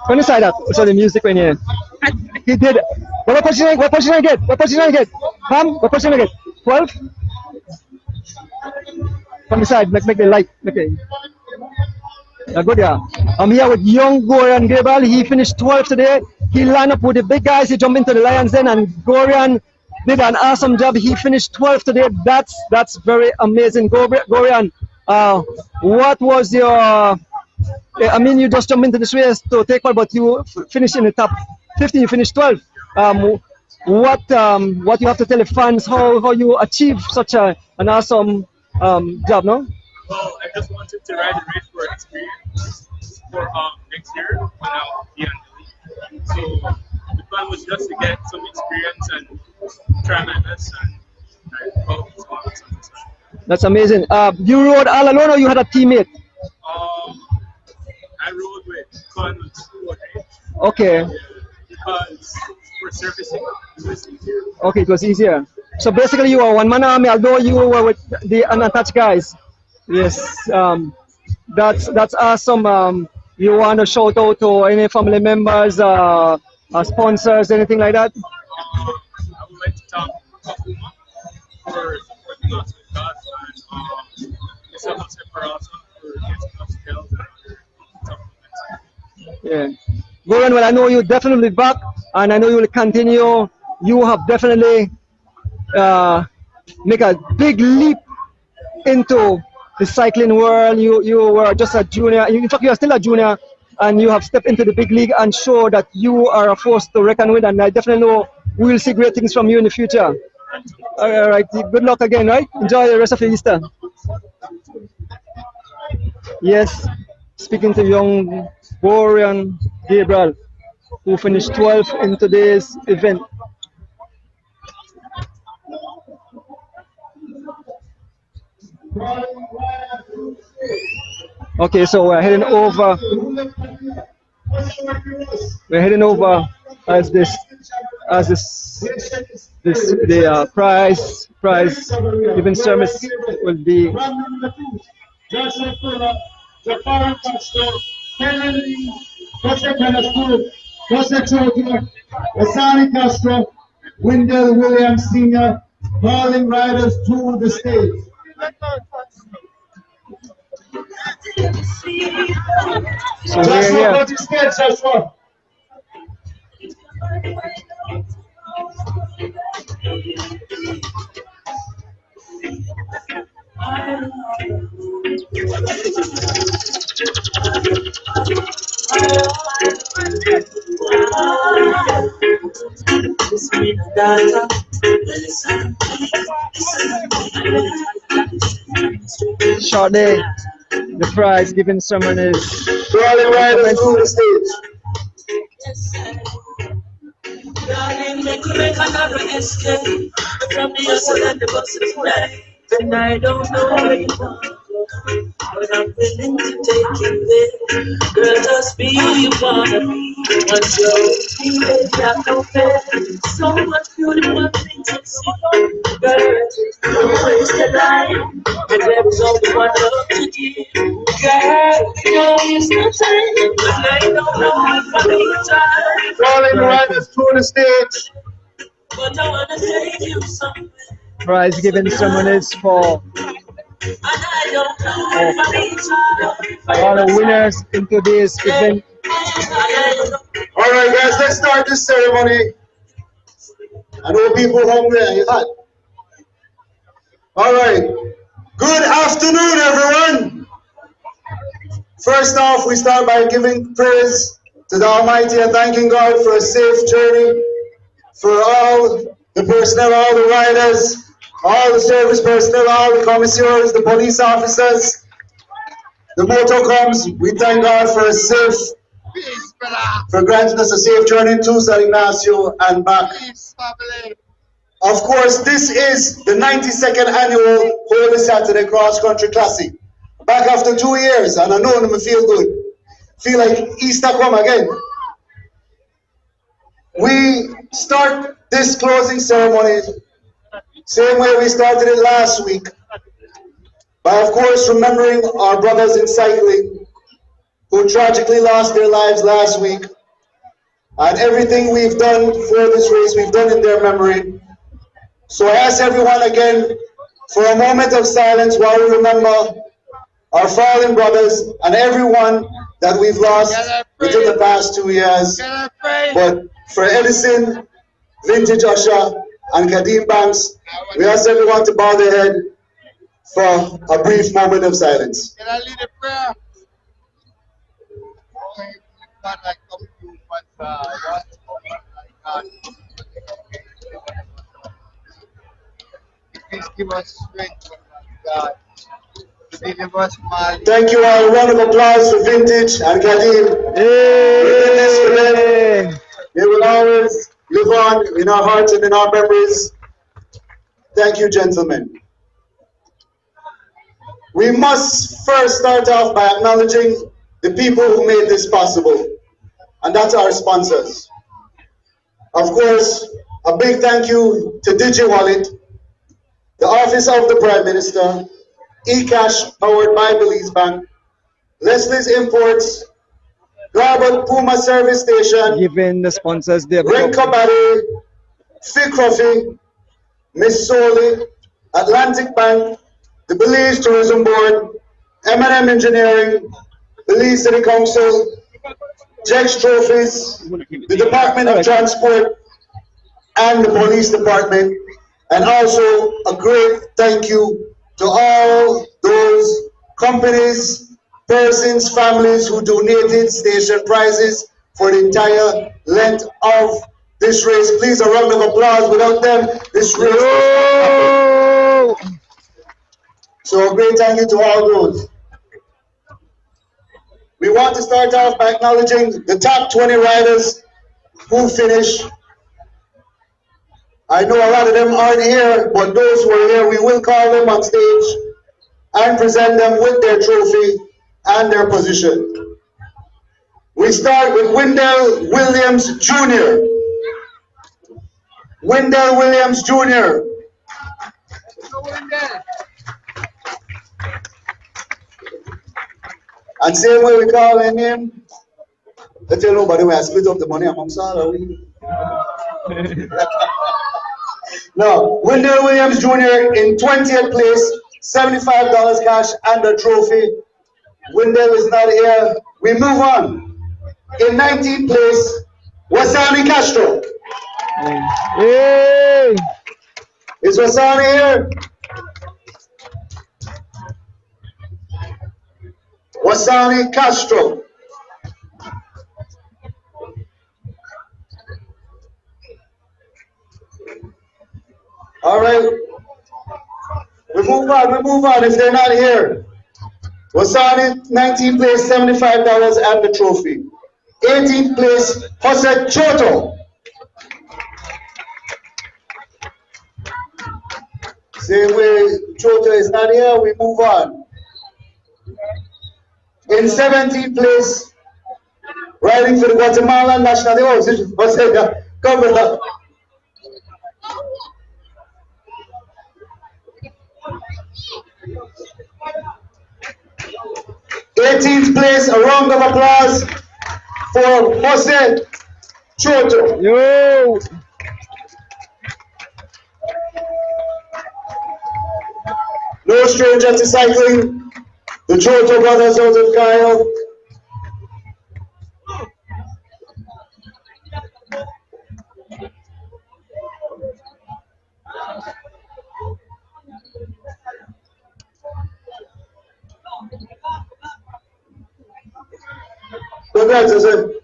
Speaker 3: When you saw the music when you he did. What position I get? Come, what person make it? 12? From the side, make the light. Okay. Good, yeah. I'm here with young Gorian Gabriel. He finished 12th today. He lined up with the big guys. He jumped into the Lions Den, and Gorian did an awesome job. He finished 12th today. That's very amazing. Gorian, what was your... I mean, you just jumped into this race to take part, but you finished in the top 15. You finished 12. What you have to tell the fans how you achieve such an awesome job, no?
Speaker 10: Well, I just wanted to ride the race for experience for next year when I'll be on the league. So the plan was just to get some experience and try my best and go to spots on this one.
Speaker 3: That's amazing. You rode all alone or you had a teammate?
Speaker 10: I rode with Conl's right?
Speaker 3: Okay.
Speaker 10: Because for servicing it was easier.
Speaker 3: Okay, it was easier. So basically you were one-man army, although you were with the unattached guys. Yes, that's awesome. You want to shout out to any family members, sponsors, anything like that?
Speaker 10: I would like to thank Kakuma for supporting us with that, and Mr. Separata for getting us skills and other supplements.
Speaker 3: Yeah. Goran, well, I know you definitely back, and I know you will continue. You have definitely make a big leap into the cycling world. You were just a junior. In fact, you are still a junior, and you have stepped into the big league and show that you are a force to reckon with. And I definitely know we will see great things from you in the future. All right. Good luck again. Right. Enjoy the rest of your Easter. Yes. Speaking to young Gorian Gabriel, who finished 12th in today's event. Okay, so we're heading over. We're heading over as the prize giving service will be.
Speaker 12: Asani Castro, Wendell Williams Sr., calling riders to the stage.
Speaker 3: So Joshua,
Speaker 12: to stage, Joshua.
Speaker 3: Shortly, the prize giving ceremony is
Speaker 12: calling riders to the stage.
Speaker 13: Darling, make another escape from the hustle and the bustle play. And I don't know where you want, but I'm willing to take you there. Girl, just be you wanna be. Once you're feeling got no fair. So much beautiful things to see. Girl, don't waste the line. And there is only one love to give. Girl, you know it's no time. And I don't know if I need time.
Speaker 12: Calling riders to the stage.
Speaker 13: But I wanna take you somewhere.
Speaker 3: prize giving ceremonies for all the winners in today's event.
Speaker 12: All right, guys, let's start this ceremony. I know people hungry and hot. All right. Good afternoon, everyone. First off, we start by giving praise to the Almighty and thanking God for a safe journey for all the personnel, all the riders, all the service personnel, all the commissaries, the police officers, the motorcoms. We thank God for a safe, for granting us a safe journey to San Ignacio and back. Of course, this is the 92nd annual Holy Saturday Cross Country Classic. Back after 2 years, and I know them feel good. Feel like Easter come again. We start this closing ceremony same way we started it last week, by of course remembering our brothers in cycling who tragically lost their lives last week, and everything we've done for this race we've done in their memory. So I ask everyone again for a moment of silence while we remember our fallen brothers and everyone that we've lost within the past 2 years. But for Edison, Vintage Usher, and Kadeem Banks, we ask everyone to bow their head for a brief moment of silence.
Speaker 6: Can I lead a prayer? Please give us strength, God. Deliver us, man.
Speaker 12: Thank you all. A round of applause for Vintage and Kadeem. They will always live on in our hearts and in our memories. Thank you, gentlemen. We must first start off by acknowledging the people who made this possible, and that's our sponsors. Of course, a big thank you to DigiWallet, the Office of the Prime Minister, eCash powered by Belize Bank, Leslie's Imports, Garbutt Puma Service Station,
Speaker 3: Given the sponsors there.
Speaker 12: Renka Battery, Ficrofi, Miss Soli, Atlantic Bank, the Belize Tourism Board, M&M Engineering, Belize City Council, Jex Trophies, the Department of Transport, and the Police Department, and also a great thank you to all those companies, persons, families who donated station prizes for the entire length of this race. Please, a round of applause. Without them, this race would not happen. So a great thank you to all those. We want to start off by acknowledging the top 20 riders who finished. I know a lot of them aren't here, but those who are here, we will call them on stage and present them with their trophy and their position. We start with Wendell Williams Jr. Wendell Williams Jr. And same way we call him, let's tell nobody we split up the money amongst all of we. No, Wendell Williams Jr. in 20th place, $75 cash and a trophy. Wendell is not here. We move on. In 19th place, Wasani Castro.
Speaker 3: Hey.
Speaker 12: Is Wasani here? Wasani Castro. All right. We move on if they're not here. Wasani, 19th place, $75 and the trophy. 18th place, Jose Choto. Same way, Choto is not here, we move on. In 17th place, riding for the Guatemalan national team. Oh, come on. '18th place, a round of applause for Jose Choto.
Speaker 3: Yo.
Speaker 12: No stranger to cycling, the Choto brothers out of Kyle. Congrats, Jose.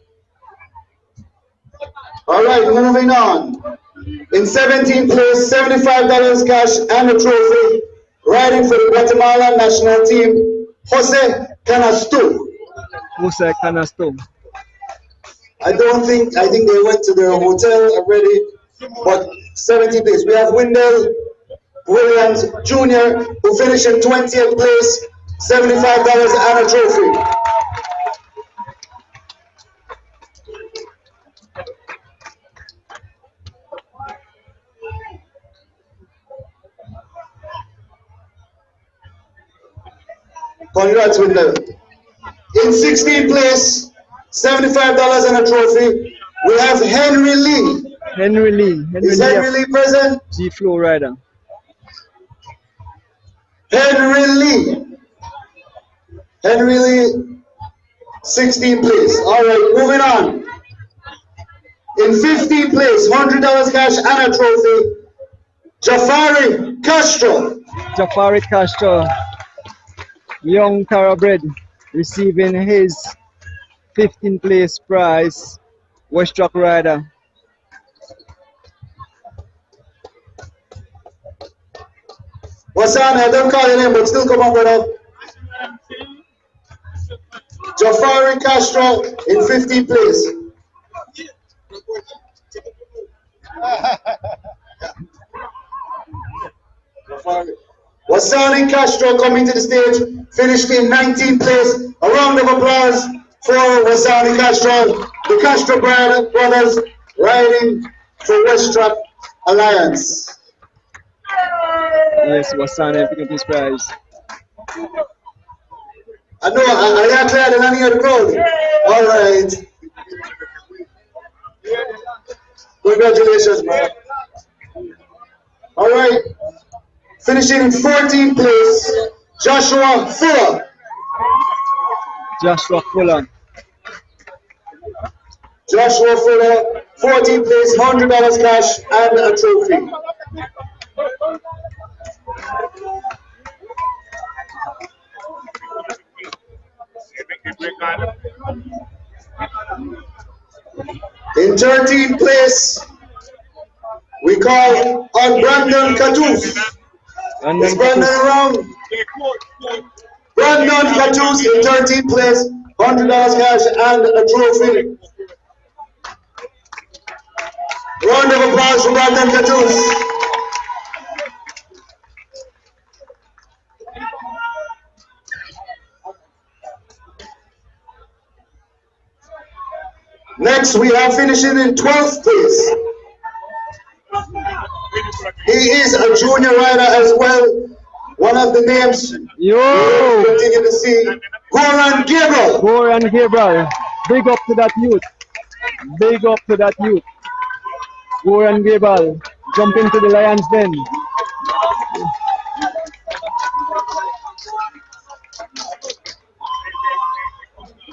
Speaker 12: All right, moving on. In 17th place, $75 cash and a trophy, riding for the Guatemalan national team, Jose Canasto.
Speaker 3: Jose Canasto.
Speaker 12: I think they went to their hotel already, but 17th place. We have Wendell Williams Jr., who finished in 20th place, $75 and a trophy. Congrats, Wendell. In 16th place, $75 and a trophy, we have Henry Lee.
Speaker 3: Henry Lee.
Speaker 12: Is Henry Lee present?
Speaker 3: G Flow rider.
Speaker 12: Henry Lee. Henry Lee, 16th place. All right, moving on. In 15th place, $100 cash and a trophy, Jafari Castro.
Speaker 3: Jafari Castro, young thoroughbred, receiving his 15th place prize, West Track rider.
Speaker 12: What's on? I don't call your name, but still come up with a Jafari Castro in 15th place. Wasani Castro coming to the stage, finished in 19th place. A round of applause for Wasani Castro, the Castro brothers riding for West Track Alliance.
Speaker 3: Yes, Wasani picking up his prize.
Speaker 12: I know, I got clear than any of the crowd. All right. Congratulations, man. All right. Finishing in 14th place, Joshua Fuller.
Speaker 3: Joshua Fuller.
Speaker 12: Joshua Fuller, 14th place, $100 cash and a trophy. In 13th place, we call on Brandon Catus. Is Brandon around? Brandon Catus in 13th place, $100 cash and a trophy. Round of applause for Brandon Catus. Next, we are finishing in 12th place. He is a junior rider as well. One of the names
Speaker 3: Yo!
Speaker 12: continue to see. Goran Gabriel.
Speaker 3: Goran Gabriel. Big up to that youth. Big up to that youth. Goran Gabriel. Jump into the Lions Den.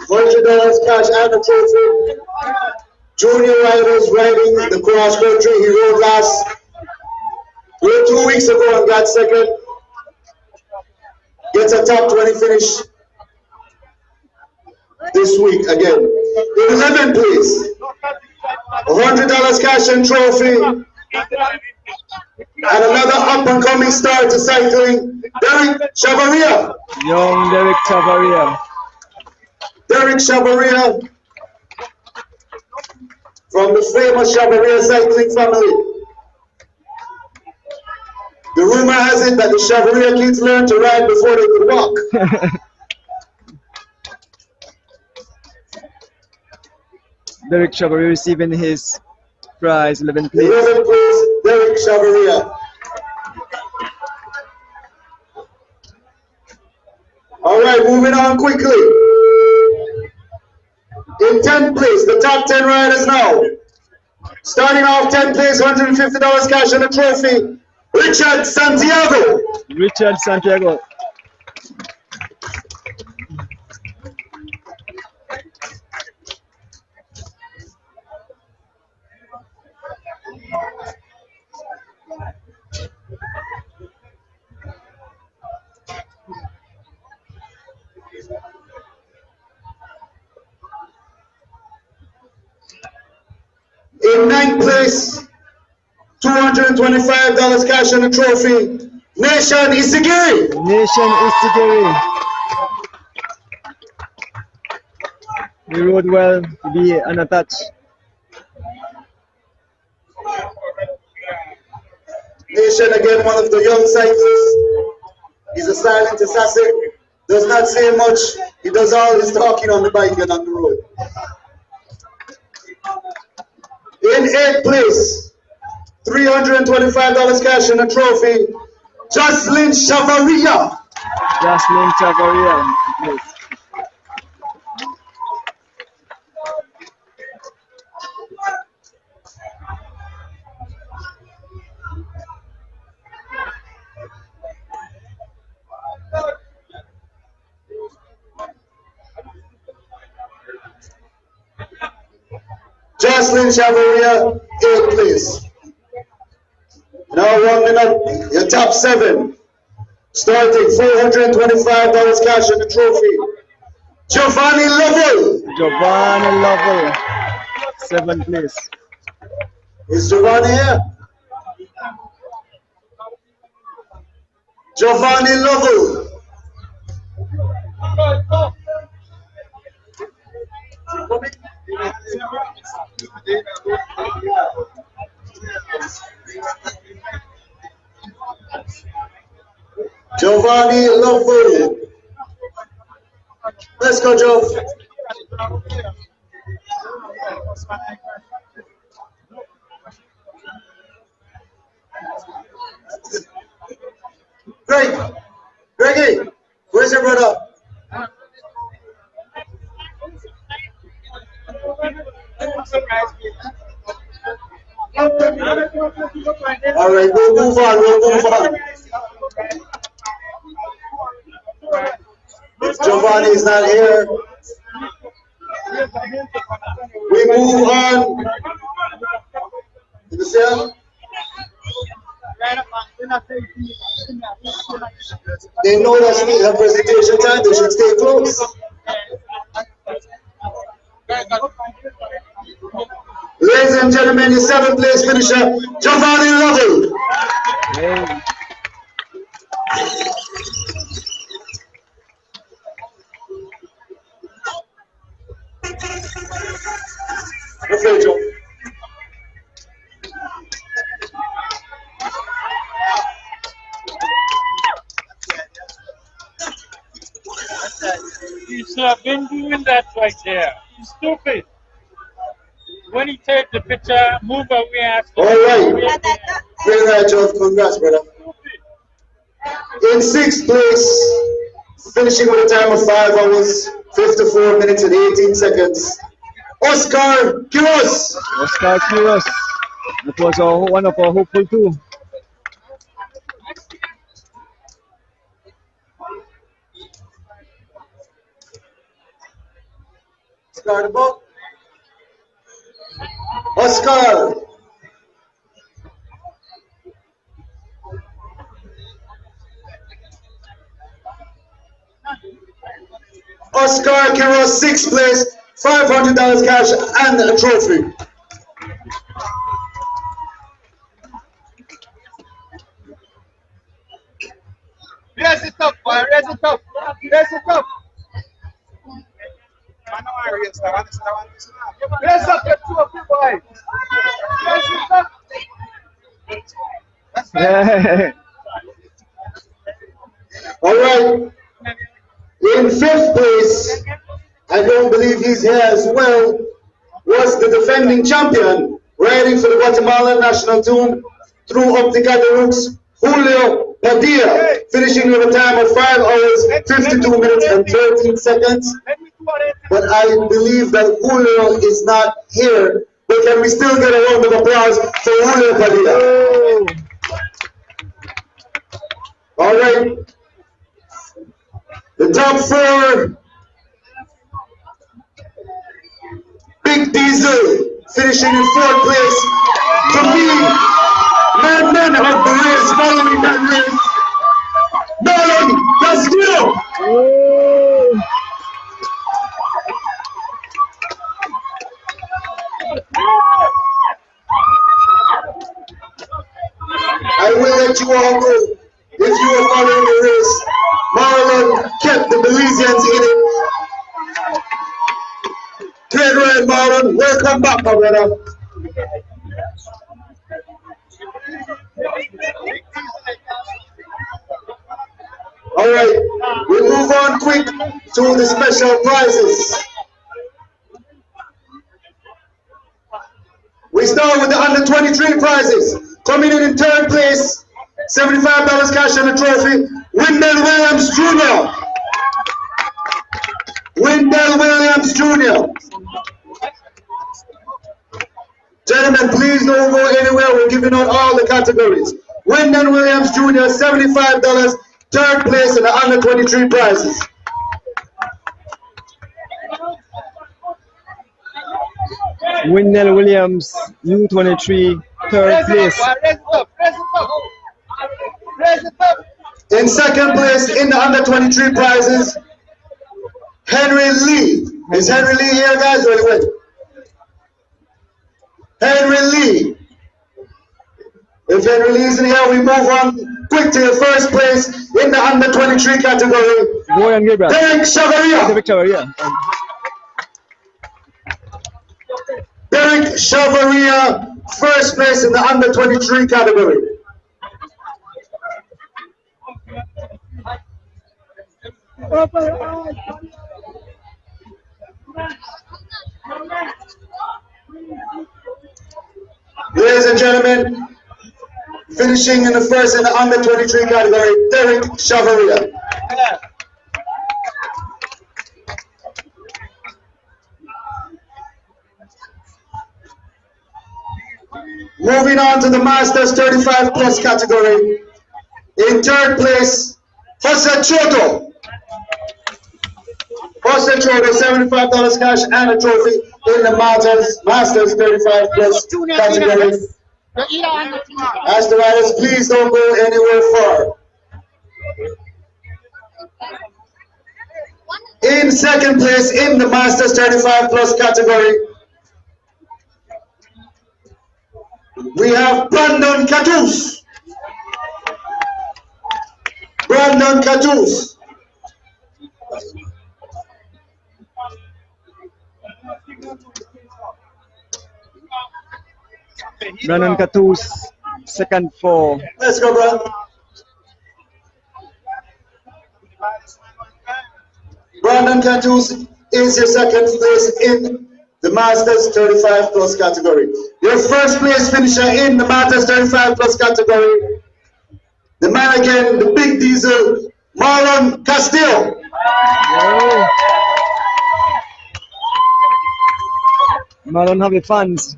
Speaker 12: $100 cash and a trophy. Junior riders riding the cross country. He rode last 2 weeks ago and got second. Gets a top 20 finish this week again. In 11th place, $100 cash and trophy. And another up and coming star to cycling, Derek Chavaria.
Speaker 3: Young Derek Chavaria.
Speaker 12: Derek Chavaria from the famous Chavaria cycling family. The rumor has it that the Chavaria kids learned to ride before they could walk.
Speaker 3: Derek Chavaria receiving his prize, 11th place.
Speaker 12: 11th place, Derek Chavaria. All right, moving on quickly. In 10th place, the top 10 riders now. Starting off 10th place, $150 cash and a trophy. Richard Santiago.
Speaker 3: Richard Santiago.
Speaker 12: In 9th place, $225 cash and a trophy. Nation Isigiri.
Speaker 3: Nation Isigiri. He rode well to be unattached.
Speaker 12: Nation again, one of the young cyclists. He's a silent assassin. Does not say much. He does all his talking on the bike and on the road. In 8th place, $325 cash and a trophy, Jocelyn Chavaria.
Speaker 3: Jocelyn Chavaria. Yes.
Speaker 12: Jocelyn Chevalier, 8th place. Now rounding up your top 7. Starting $425 cash in the trophy. Giovanni Lovell.
Speaker 3: Giovanni Lovell, 7th place.
Speaker 12: Is Giovanni here? Giovanni Lovell. Giovanni Lovell. Let's go, Joe. Greggy, where's your brother? All right, we'll move on. If Giovanni is not here, we move on. You see him? They know that's the presentation time, they should stay close. Ladies and gentlemen, your 7th place finisher, Giovanni Lovell.
Speaker 3: Hey.
Speaker 12: Okay, Joe.
Speaker 14: You should have been doing that right there. You stupid. When he take the picture, move away after.
Speaker 12: All right. Very right, Joe. Congrats, brother. In 6th place, finishing with a time of 5 hours, 54 minutes and 18 seconds. Oscar Quiros.
Speaker 3: Oscar Quiros. That was one of our hopeful too.
Speaker 12: Start the boat. Oscar. Oscar Quiros, 6th place, $500 cash and a trophy.
Speaker 5: Raise it up, boy. Raise it up. Raise it up. Raise up your trophy, boy. Raise it up.
Speaker 12: All right. In 5th place, I don't believe he's here as well, was the defending champion, riding for the Guatemalan national team through up the Guadalupe, Julio Padilla, finishing with a time of 5 hours, 52 minutes and 13 seconds. But I believe that Julio is not here. But can we still get a round of applause for Julio Padilla? All right. The top 4, Big Diesel, finishing in 4th place. To me, madmen of the race, following that race. Marlon, let's go! I will let you all go. If you are following the race, Marlon kept the Belizeans in it. Great ride, Marlon. Welcome back, my brother. All right, we move on quick to the special prizes. We start with the under 23 prizes. Coming in 3rd place, $75 cash and a trophy, Wendell Williams Jr. Wendell Williams Jr. Gentlemen, please don't go anywhere. We're giving out all the categories. Wendell Williams Jr., $75, 3rd place in the under 23 prizes.
Speaker 3: Windell Williams, U23, third place.
Speaker 12: In second place in the under 23 prizes, Henry Lee. Is Henry Lee here, guys? Wait. Henry Lee. If Henry Lee isn't here, we move on quick to the first place in the under 23 category. Derek Chavaria. Derek Chavaria, first place in the under 23 category. Ladies and gentlemen, finishing in the first in the under 23 category, Derek Chavaria. Moving on to the Masters 35 plus category. In third place, Jose Choto. Jose Choto, $75 cash and a trophy in the Masters 35 plus category. As the riders, please don't go anywhere far. In second place in the Masters 35 plus category, we have Brandon Catus. Brandon Catus.
Speaker 3: Brandon Catus, second for.
Speaker 12: Let's go, Brandon. Brandon Catus is your second place in the Masters 35 plus category. Your first place finisher in the Masters 35 plus category, the man again, the big diesel, Marlon Castillo.
Speaker 3: Oh. Marlon have the fans.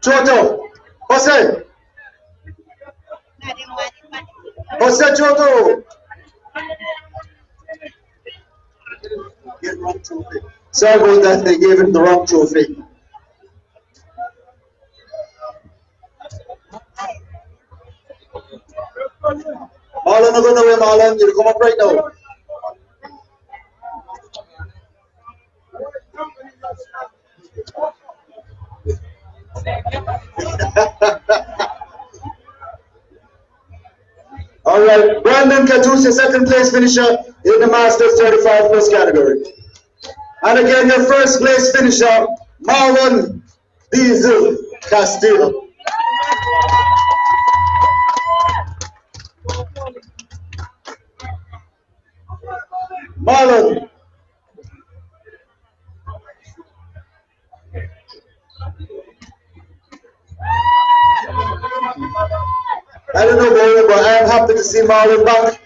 Speaker 12: Choto, Jose. Jose Choto. Sorry about that, they gave him the wrong trophy. Marlon, no go nowhere, Marlon. You come up right now. All right, Brandon Catus, your second place finisher in the Masters 35 plus category. And again, your first place finisher, Marlon Diesel Castillo. Marlon. I don't know about you, but I am happy to see Marlon back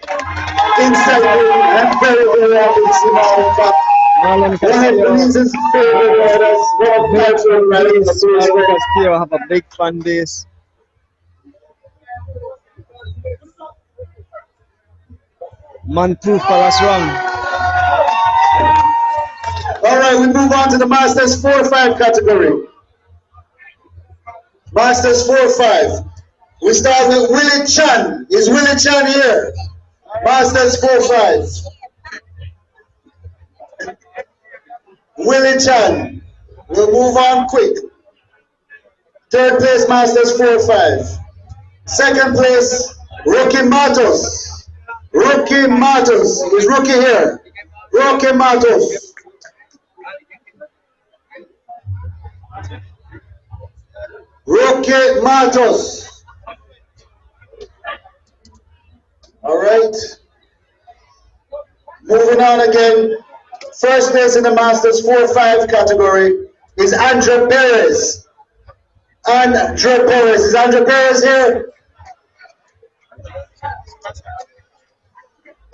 Speaker 12: inside. I'm very, very happy to see Marlon back. One of Belize's favorite riders, one of my favorite riders.
Speaker 3: Marlon Castillo have a big fan base. Man proof for us wrong.
Speaker 12: All right, we move on to the Masters 4-5 category. Masters 4-5. We start with Willie Chan. Is Willie Chan here? Masters 4-5. Willie Chan. We'll move on quick. Third place, Masters 4-5. Second place, Rocky Matos. Rocky Matos. Is Rocky here? Rocky Matos. Rocky Matos. All right. Moving on again. First place in the Masters 4-5 category is Andre Perez. Andre Perez. Is Andre Perez here?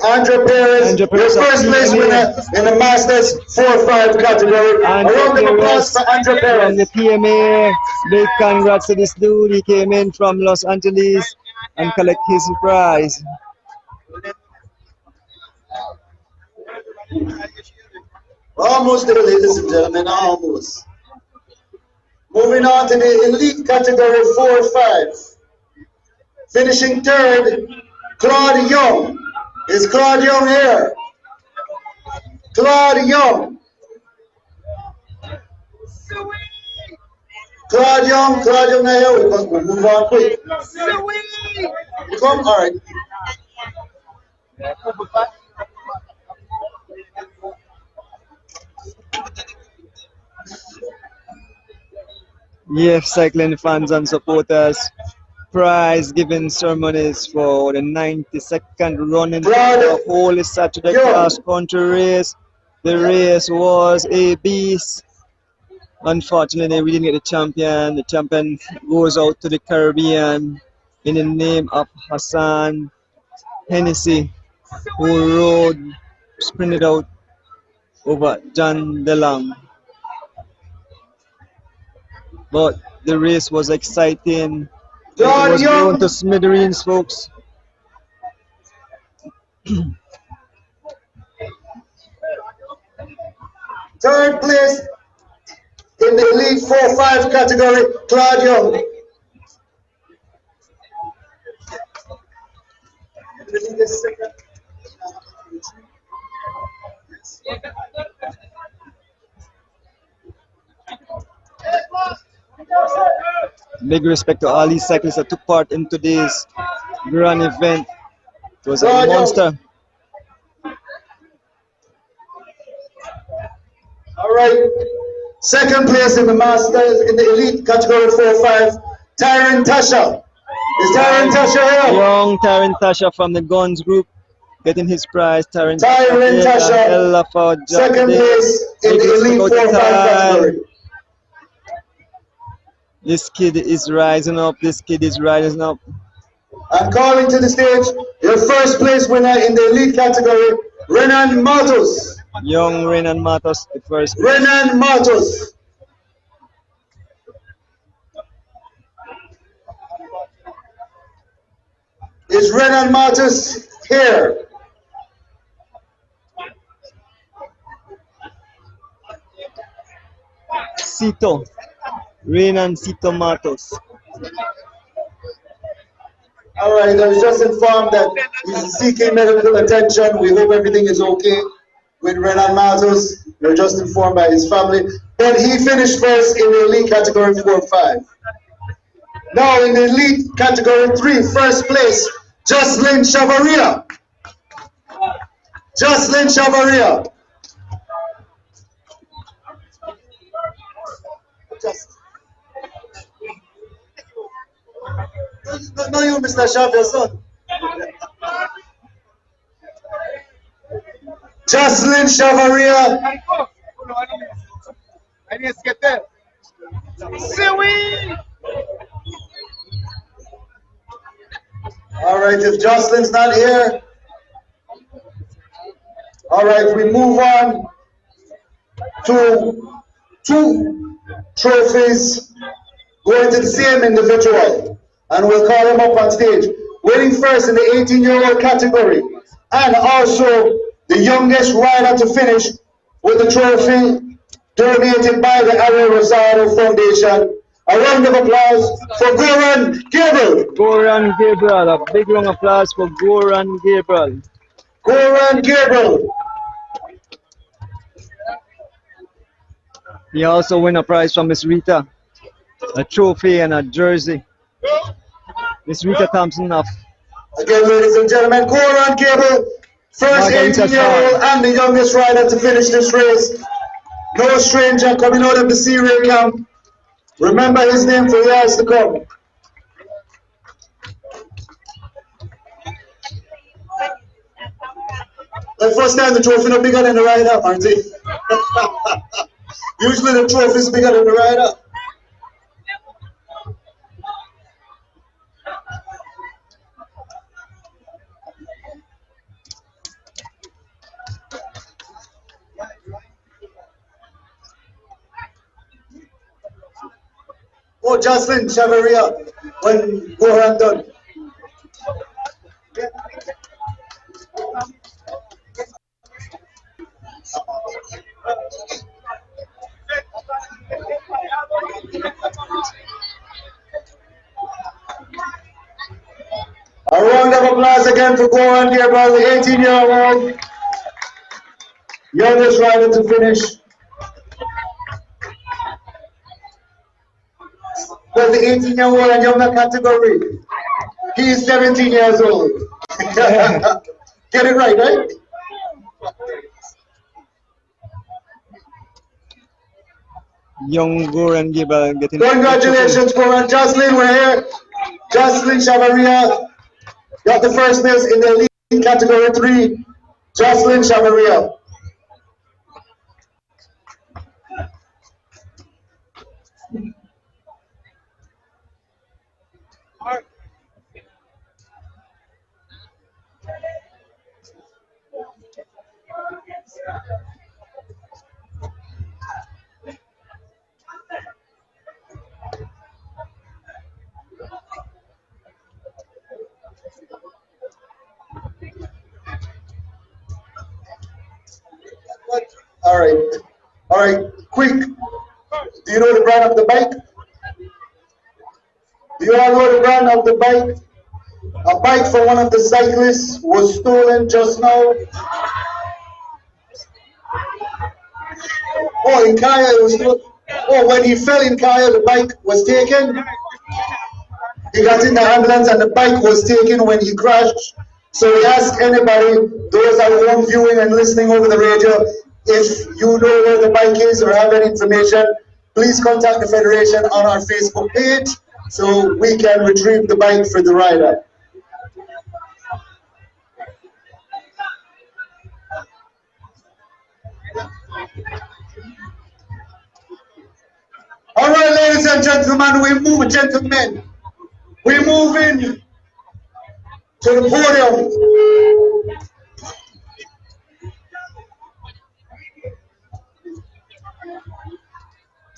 Speaker 12: Andrew Perez, your first place winner in the Masters 4-5 category. A round of applause for Andrew Perez.
Speaker 3: From the PMA, big congrats to this dude. He came in from Los Angeles and collect his prize.
Speaker 12: Almost there, ladies and gentlemen, almost. Moving on to the elite category 4-5. Finishing third, Claude Young. Is Claude Young here? Claude Young. Claude Young now here. We'll move on quick. You come? All right.
Speaker 3: EF cycling fans and supporters, prize giving ceremonies for the 92nd running of the Holy Saturday Cross Country Race. The race was a beast. Unfortunately, we didn't get the champion. The champion goes out to the Caribbean in the name of Hassan Hennessy, who sprinted out over John DeLong. But the race was exciting. It was blown to smithereens, folks.
Speaker 12: Third place in the elite 4-5 category, Claude Young.
Speaker 3: Big respect to all these cyclists that took part in today's grand event. It was a monster.
Speaker 12: All right. Second place in the Masters in the elite category 4-5, Tyron Tasha. Is Tyron Tasha here?
Speaker 3: Young Tyron Tasha from the Guns Group getting his prize. Tyron
Speaker 12: Tasha, second place in the elite 4-5 category.
Speaker 3: This kid is rising up. This kid is rising up.
Speaker 12: And calling to the stage, your first place winner in the elite category, Renan Matos.
Speaker 3: Young Renan Matos at first.
Speaker 12: Renan Matos. Is Renan Matos here?
Speaker 3: Cito. Renan Cito Matos.
Speaker 12: All right, I was just informed that he's seeking medical attention. We hope everything is okay with Renan Matos. We're just informed by his family. But he finished first in the elite category 4-5. Now in the elite category 3, first place, Jocelyn Chavaria. Jocelyn Chavaria. No, you, Mr. Shav, your son. Jocelyn Chavaria. All right, if Jocelyn's not here, all right, we move on to 2 trophies going to the same individual, and we'll call him up on stage. Winning first in the 18-year-old category, and also the youngest rider to finish with the trophy donated by the Ariel Rosado Foundation. A round of applause for Goran Gabriel.
Speaker 3: Goran Gabriel, a big round of applause for Goran Gabriel.
Speaker 12: Goran Gabriel.
Speaker 3: He also won a prize from Miss Rita, a trophy and a jersey. Miss Rita Thompson of.
Speaker 12: Again, ladies and gentlemen, Goran Gabriel, first 18-year-old and the youngest rider to finish this race. No stranger coming out of the C-Ray camp. Remember his name for years to come. The first time the trophy no bigger than the rider, aren't they? Usually the trophy is bigger than the rider. Oh, Jocelyn Chavaria, when Goran done. A round of applause again for Goran Gabriel, the 18-year-old youngest rider to finish. Well, the 18-year-old and younger category. He is 17 years old. Get it right, right?
Speaker 3: Young Goran Gibel getting.
Speaker 12: Congratulations, Goran. Jocelyn, we're here. Jocelyn Chavaria got the first place in the elite category 3. Jocelyn Chavaria. All right, quick. Do you know the brand of the bike? Do you all know the brand of the bike? A bike from one of the cyclists was stolen just now. Oh, in Kaya it was stolen. Oh, when he fell in Kaya, the bike was taken. He got in the ambulance and the bike was taken when he crashed. So we ask anybody, those at home viewing and listening over the radio, if you know where the bike is or have any information, please contact the Federation on our Facebook page so we can retrieve the bike for the rider. All right, ladies and gentlemen, we're moving to the podium.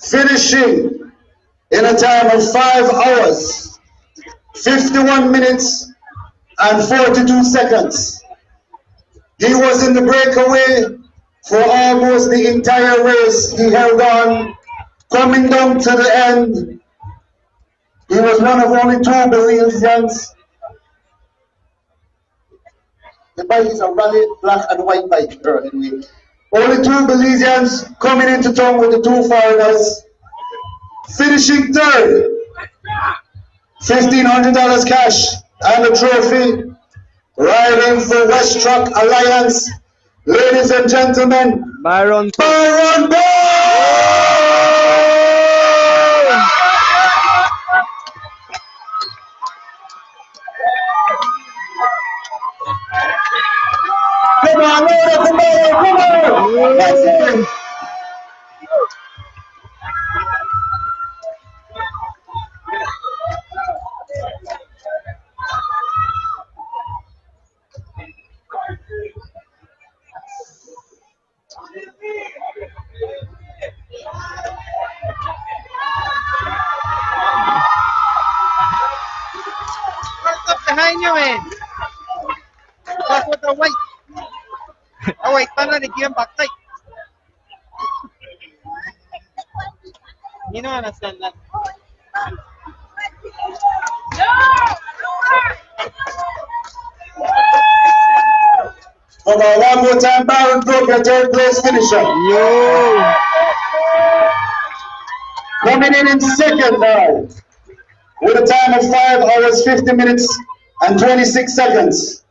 Speaker 12: Finishing in a time of 5 hours, 51 minutes and 42 seconds. He was in the breakaway for almost the entire race. He held on, coming down to the end. He was one of only 2 Belizeans. The bike is a rally black and white bike, anyway. Only 2 Belizeans coming into town with the 2 foreigners. Finishing third. $1,500 cash and a trophy. Riding for West Truck Alliance. Ladies and gentlemen, Byron Ball! Come on, come on! That's it!
Speaker 5: What's up behind you, man? That's what the white. Oh wait, paano nag-iyan back tight? You don't understand that.
Speaker 12: Come on, one more time, Byron Brook, your third place finisher. Yo! Coming in second now, with a time of 5 hours, 50 minutes, and 26 seconds.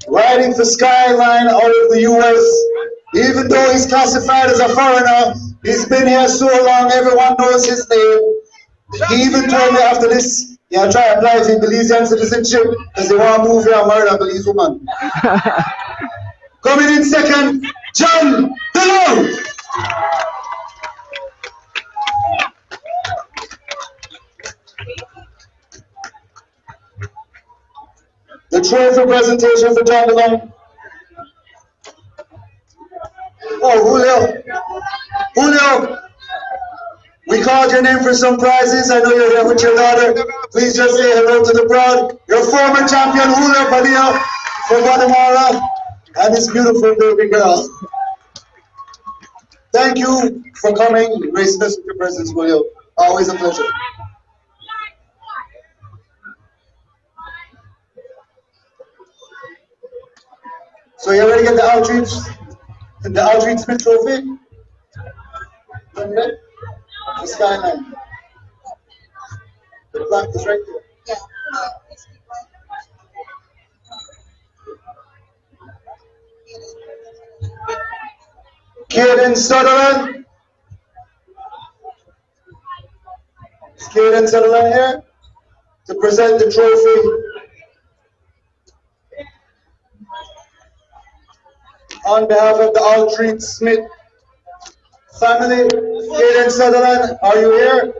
Speaker 12: Riding for Skyline out of the US. Even though he's classified as a foreigner, he's been here so long, everyone knows his name. He even told me after this, yeah, try to apply for Belizean citizenship because they want to move here and marry a Belize woman. Coming in second, John DeLong. The trophy presentation for John DeLong. Oh, Julio. Julio. We called your name for some prizes. I know you're here with your daughter. Please just say hello to the crowd. Your former champion, Julio Padilla from Guatemala, and this beautiful baby girl. Thank you for coming, gracing us with your presence, Julio. Always a pleasure. So you ready to get the Outreach Smith Trophy? The skyline. The plaque is right there. Caden Sutherland. Is Caden Sutherland here to present the trophy on behalf of the Altreat Smith family? Caden Sutherland, are you here?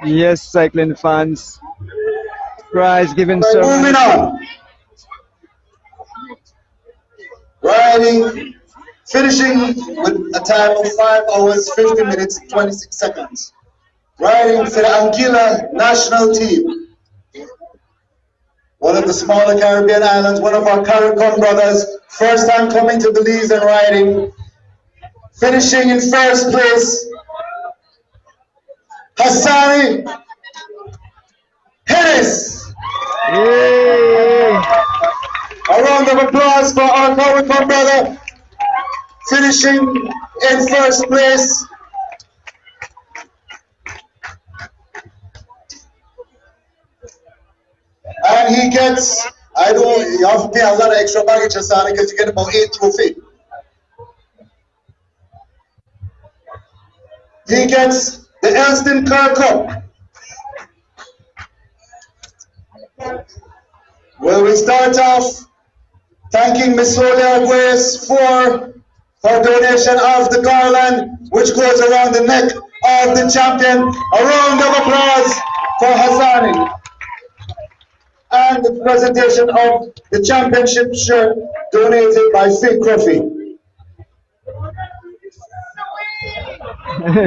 Speaker 3: Yes, cycling fans. Prize giving
Speaker 12: Moving
Speaker 3: ceremony.
Speaker 12: on. Riding, finishing with a time of 5 hours, 50 minutes, 26 seconds. Riding for the Anguilla national team. One of the smaller Caribbean islands, one of our Caricom brothers, first time coming to Belize and riding. Finishing in first place, Hassani Harris.
Speaker 3: Yay.
Speaker 12: A round of applause for our Caricom brother, finishing in first place. And he gets, you have to pay a lot of extra baggage, Hassani, because you get about 8 trophies. He gets the Elston Car Cup. Well, we start off thanking Miss Sonia Grace for her donation of the garland, which goes around the neck of the champion. A round of applause for Hassani. And the presentation of the championship shirt donated by Fig Coffee.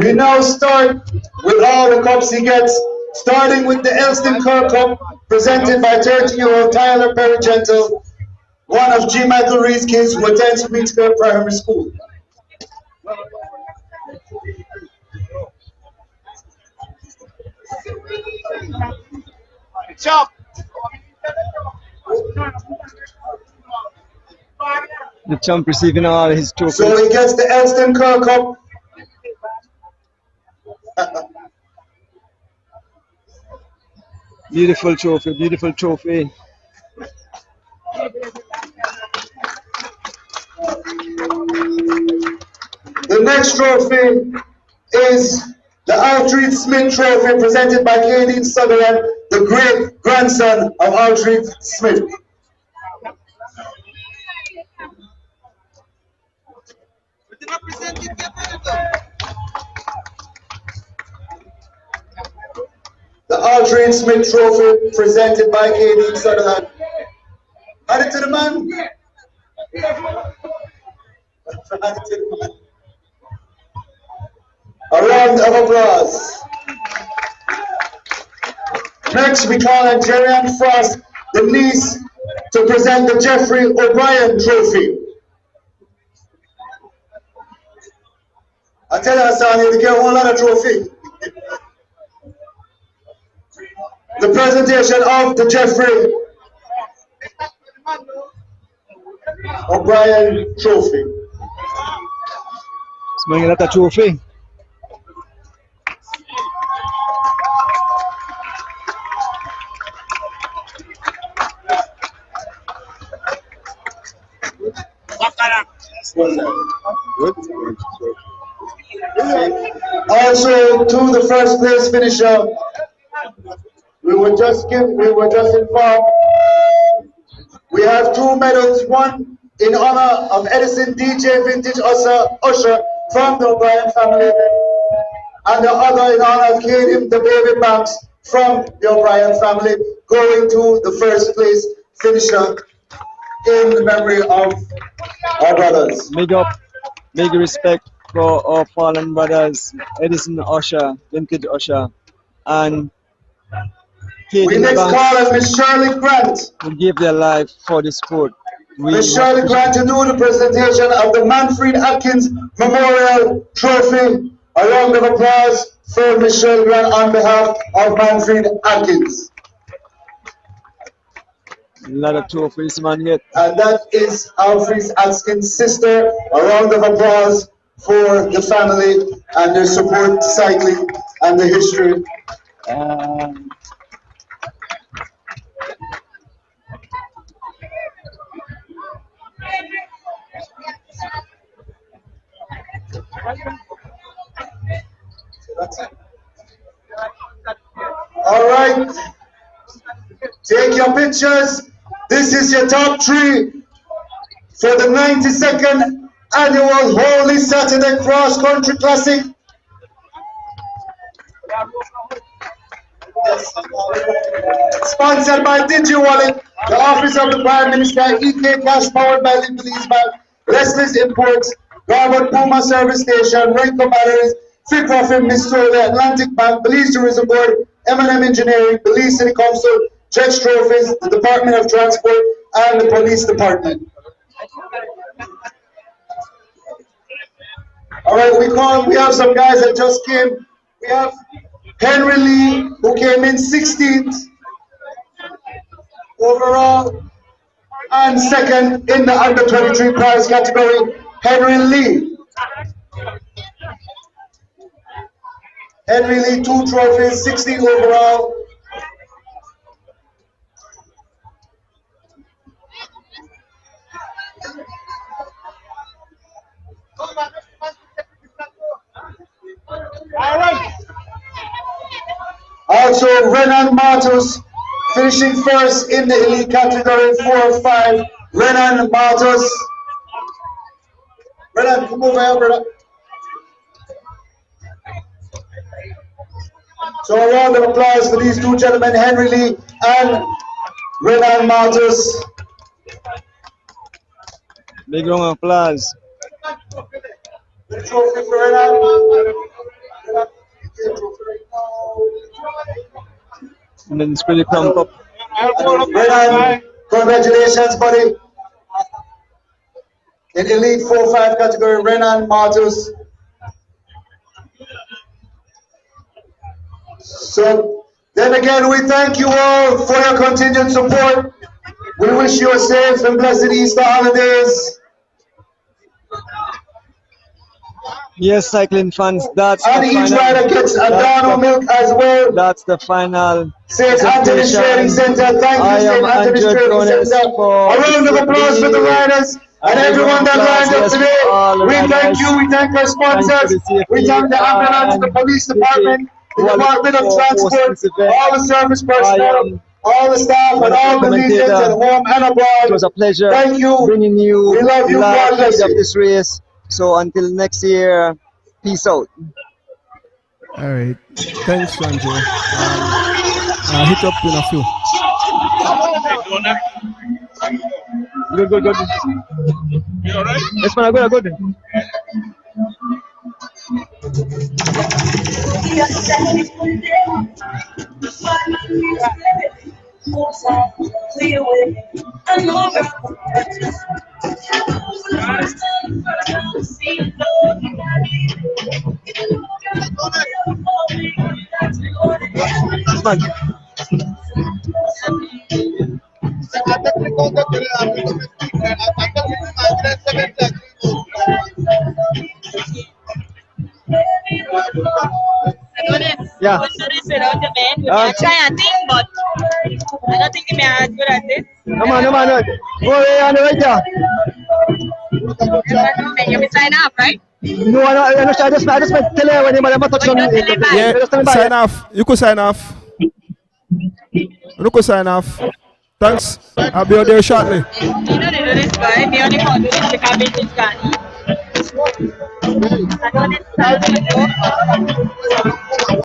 Speaker 12: We now start with all the cups he gets, starting with the Elston Car Cup, presented by 30-year-old Tyler Perry Gentle, one of G. Michael Reed's kids who attends Queensburg Primary School.
Speaker 5: Chop.
Speaker 3: The champ receiving all his trophies.
Speaker 12: So he gets the Elston Car Cup.
Speaker 3: Beautiful trophy, beautiful trophy.
Speaker 12: The next trophy is the Altreat Smith Trophy, presented by Katie Sutherland, the great grandson of Altreat Smith. The Altreat Smith Trophy, presented by Katie Sutherland. Hand it to the man. Hand it to the man. A round of applause. Next, we call on Jerry-Ann Frost, the niece, to present the Jeffrey O'Brien Trophy. I tell you, Hassani, you get a whole lot of trophy. The presentation of the Jeffrey O'Brien Trophy.
Speaker 3: Smelling at the trophy.
Speaker 12: Also, to the first place finisher, we were just informed We have 2 medals, one in honor of Edison DJ Vintage Usher from the O'Brien family, and the other in honor of Kadim the Baby Banks from the O'Brien family, going to the first place finisher in memory of our brothers.
Speaker 3: Big up, big respect for our fallen brothers, Edison Usher, Vintage Usher, and
Speaker 12: We next call on Miss Shirley Grant.
Speaker 3: who gave their life for the sport.
Speaker 12: Miss Shirley Grant to do the presentation of the Manfred Atkins Memorial Trophy. A round of applause for Miss Shirley Grant on behalf of Manfred Atkins.
Speaker 3: A lot of trophies, man, yet.
Speaker 12: And that is Alfred Atkins' sister. A round of applause for the family and their support to cycling and the history. All right, take your pictures. This is your top 3 for the 92nd annual Holy Saturday Cross Country Classic. Sponsored by DigiWallet, the Office of the Prime Minister, EK Cash, powered by the Police Bank, Leslie's Imports, Garwood Puma Service Station, Renko Batteries, Fit Profit, Mistral, Atlantic Bank, Belize Tourism Board, M&M Engineering, Belize City Council, Judge Trophies, the Department of Transport, and the Police Department. All right, we have some guys that just came. We have Henry Lee, who came in 16th overall and second in the under 23 prize category. Henry Lee. Henry Lee, 2 trophies, 16 overall. Also, Renan Matos finishing first in the elite category, 4-5. Renan Matos. Renan, come over here, brother. So a round of applause for these 2 gentlemen, Henry Lee and Renan Matos.
Speaker 3: Big round of applause.
Speaker 12: The trophy for Renan.
Speaker 3: And then it's pretty pumped up.
Speaker 12: Renan, congratulations, buddy. In elite 4-5 category, Renan Matos. So then again, we thank you all for your continued support. We wish you a safe and blessed Easter holidays.
Speaker 3: Yes, cycling fans, that's
Speaker 12: and
Speaker 3: the
Speaker 12: each
Speaker 3: final.
Speaker 12: rider gets a Dano milk as well.
Speaker 3: That's the final.
Speaker 12: St. Anthony's Trading Center. Thank you, St. Anthony's Trading Center. A round of applause for the riders and everyone that lined up today. We thank you. We thank our sponsors. We thank the ambulance, the police department, the Department of Transport, all the service personnel, all the staff, and all the legions at home and abroad.
Speaker 3: It was a pleasure.
Speaker 12: Thank you.
Speaker 3: Bringing you.
Speaker 12: We love you. God bless
Speaker 3: of
Speaker 12: you.
Speaker 3: this race. So until next year, peace out.
Speaker 4: All right. Thanks, Sanjay. I'll hit up in a few.
Speaker 3: Good.
Speaker 14: You all right?
Speaker 3: Yes, man, good. Yeah.
Speaker 7: Without the man, we can try a thing, but I don't think we are as good at this.
Speaker 3: Come on. Go away on the right there.
Speaker 7: You will sign up, right?
Speaker 3: No, I just tell you when you touch on it.
Speaker 4: Yeah, sign off. You could sign off. You could sign off. Thanks. I'll be out there shortly.
Speaker 7: You don't need to do this guy. Me only want to do this because business can eat. I don't need to tell you.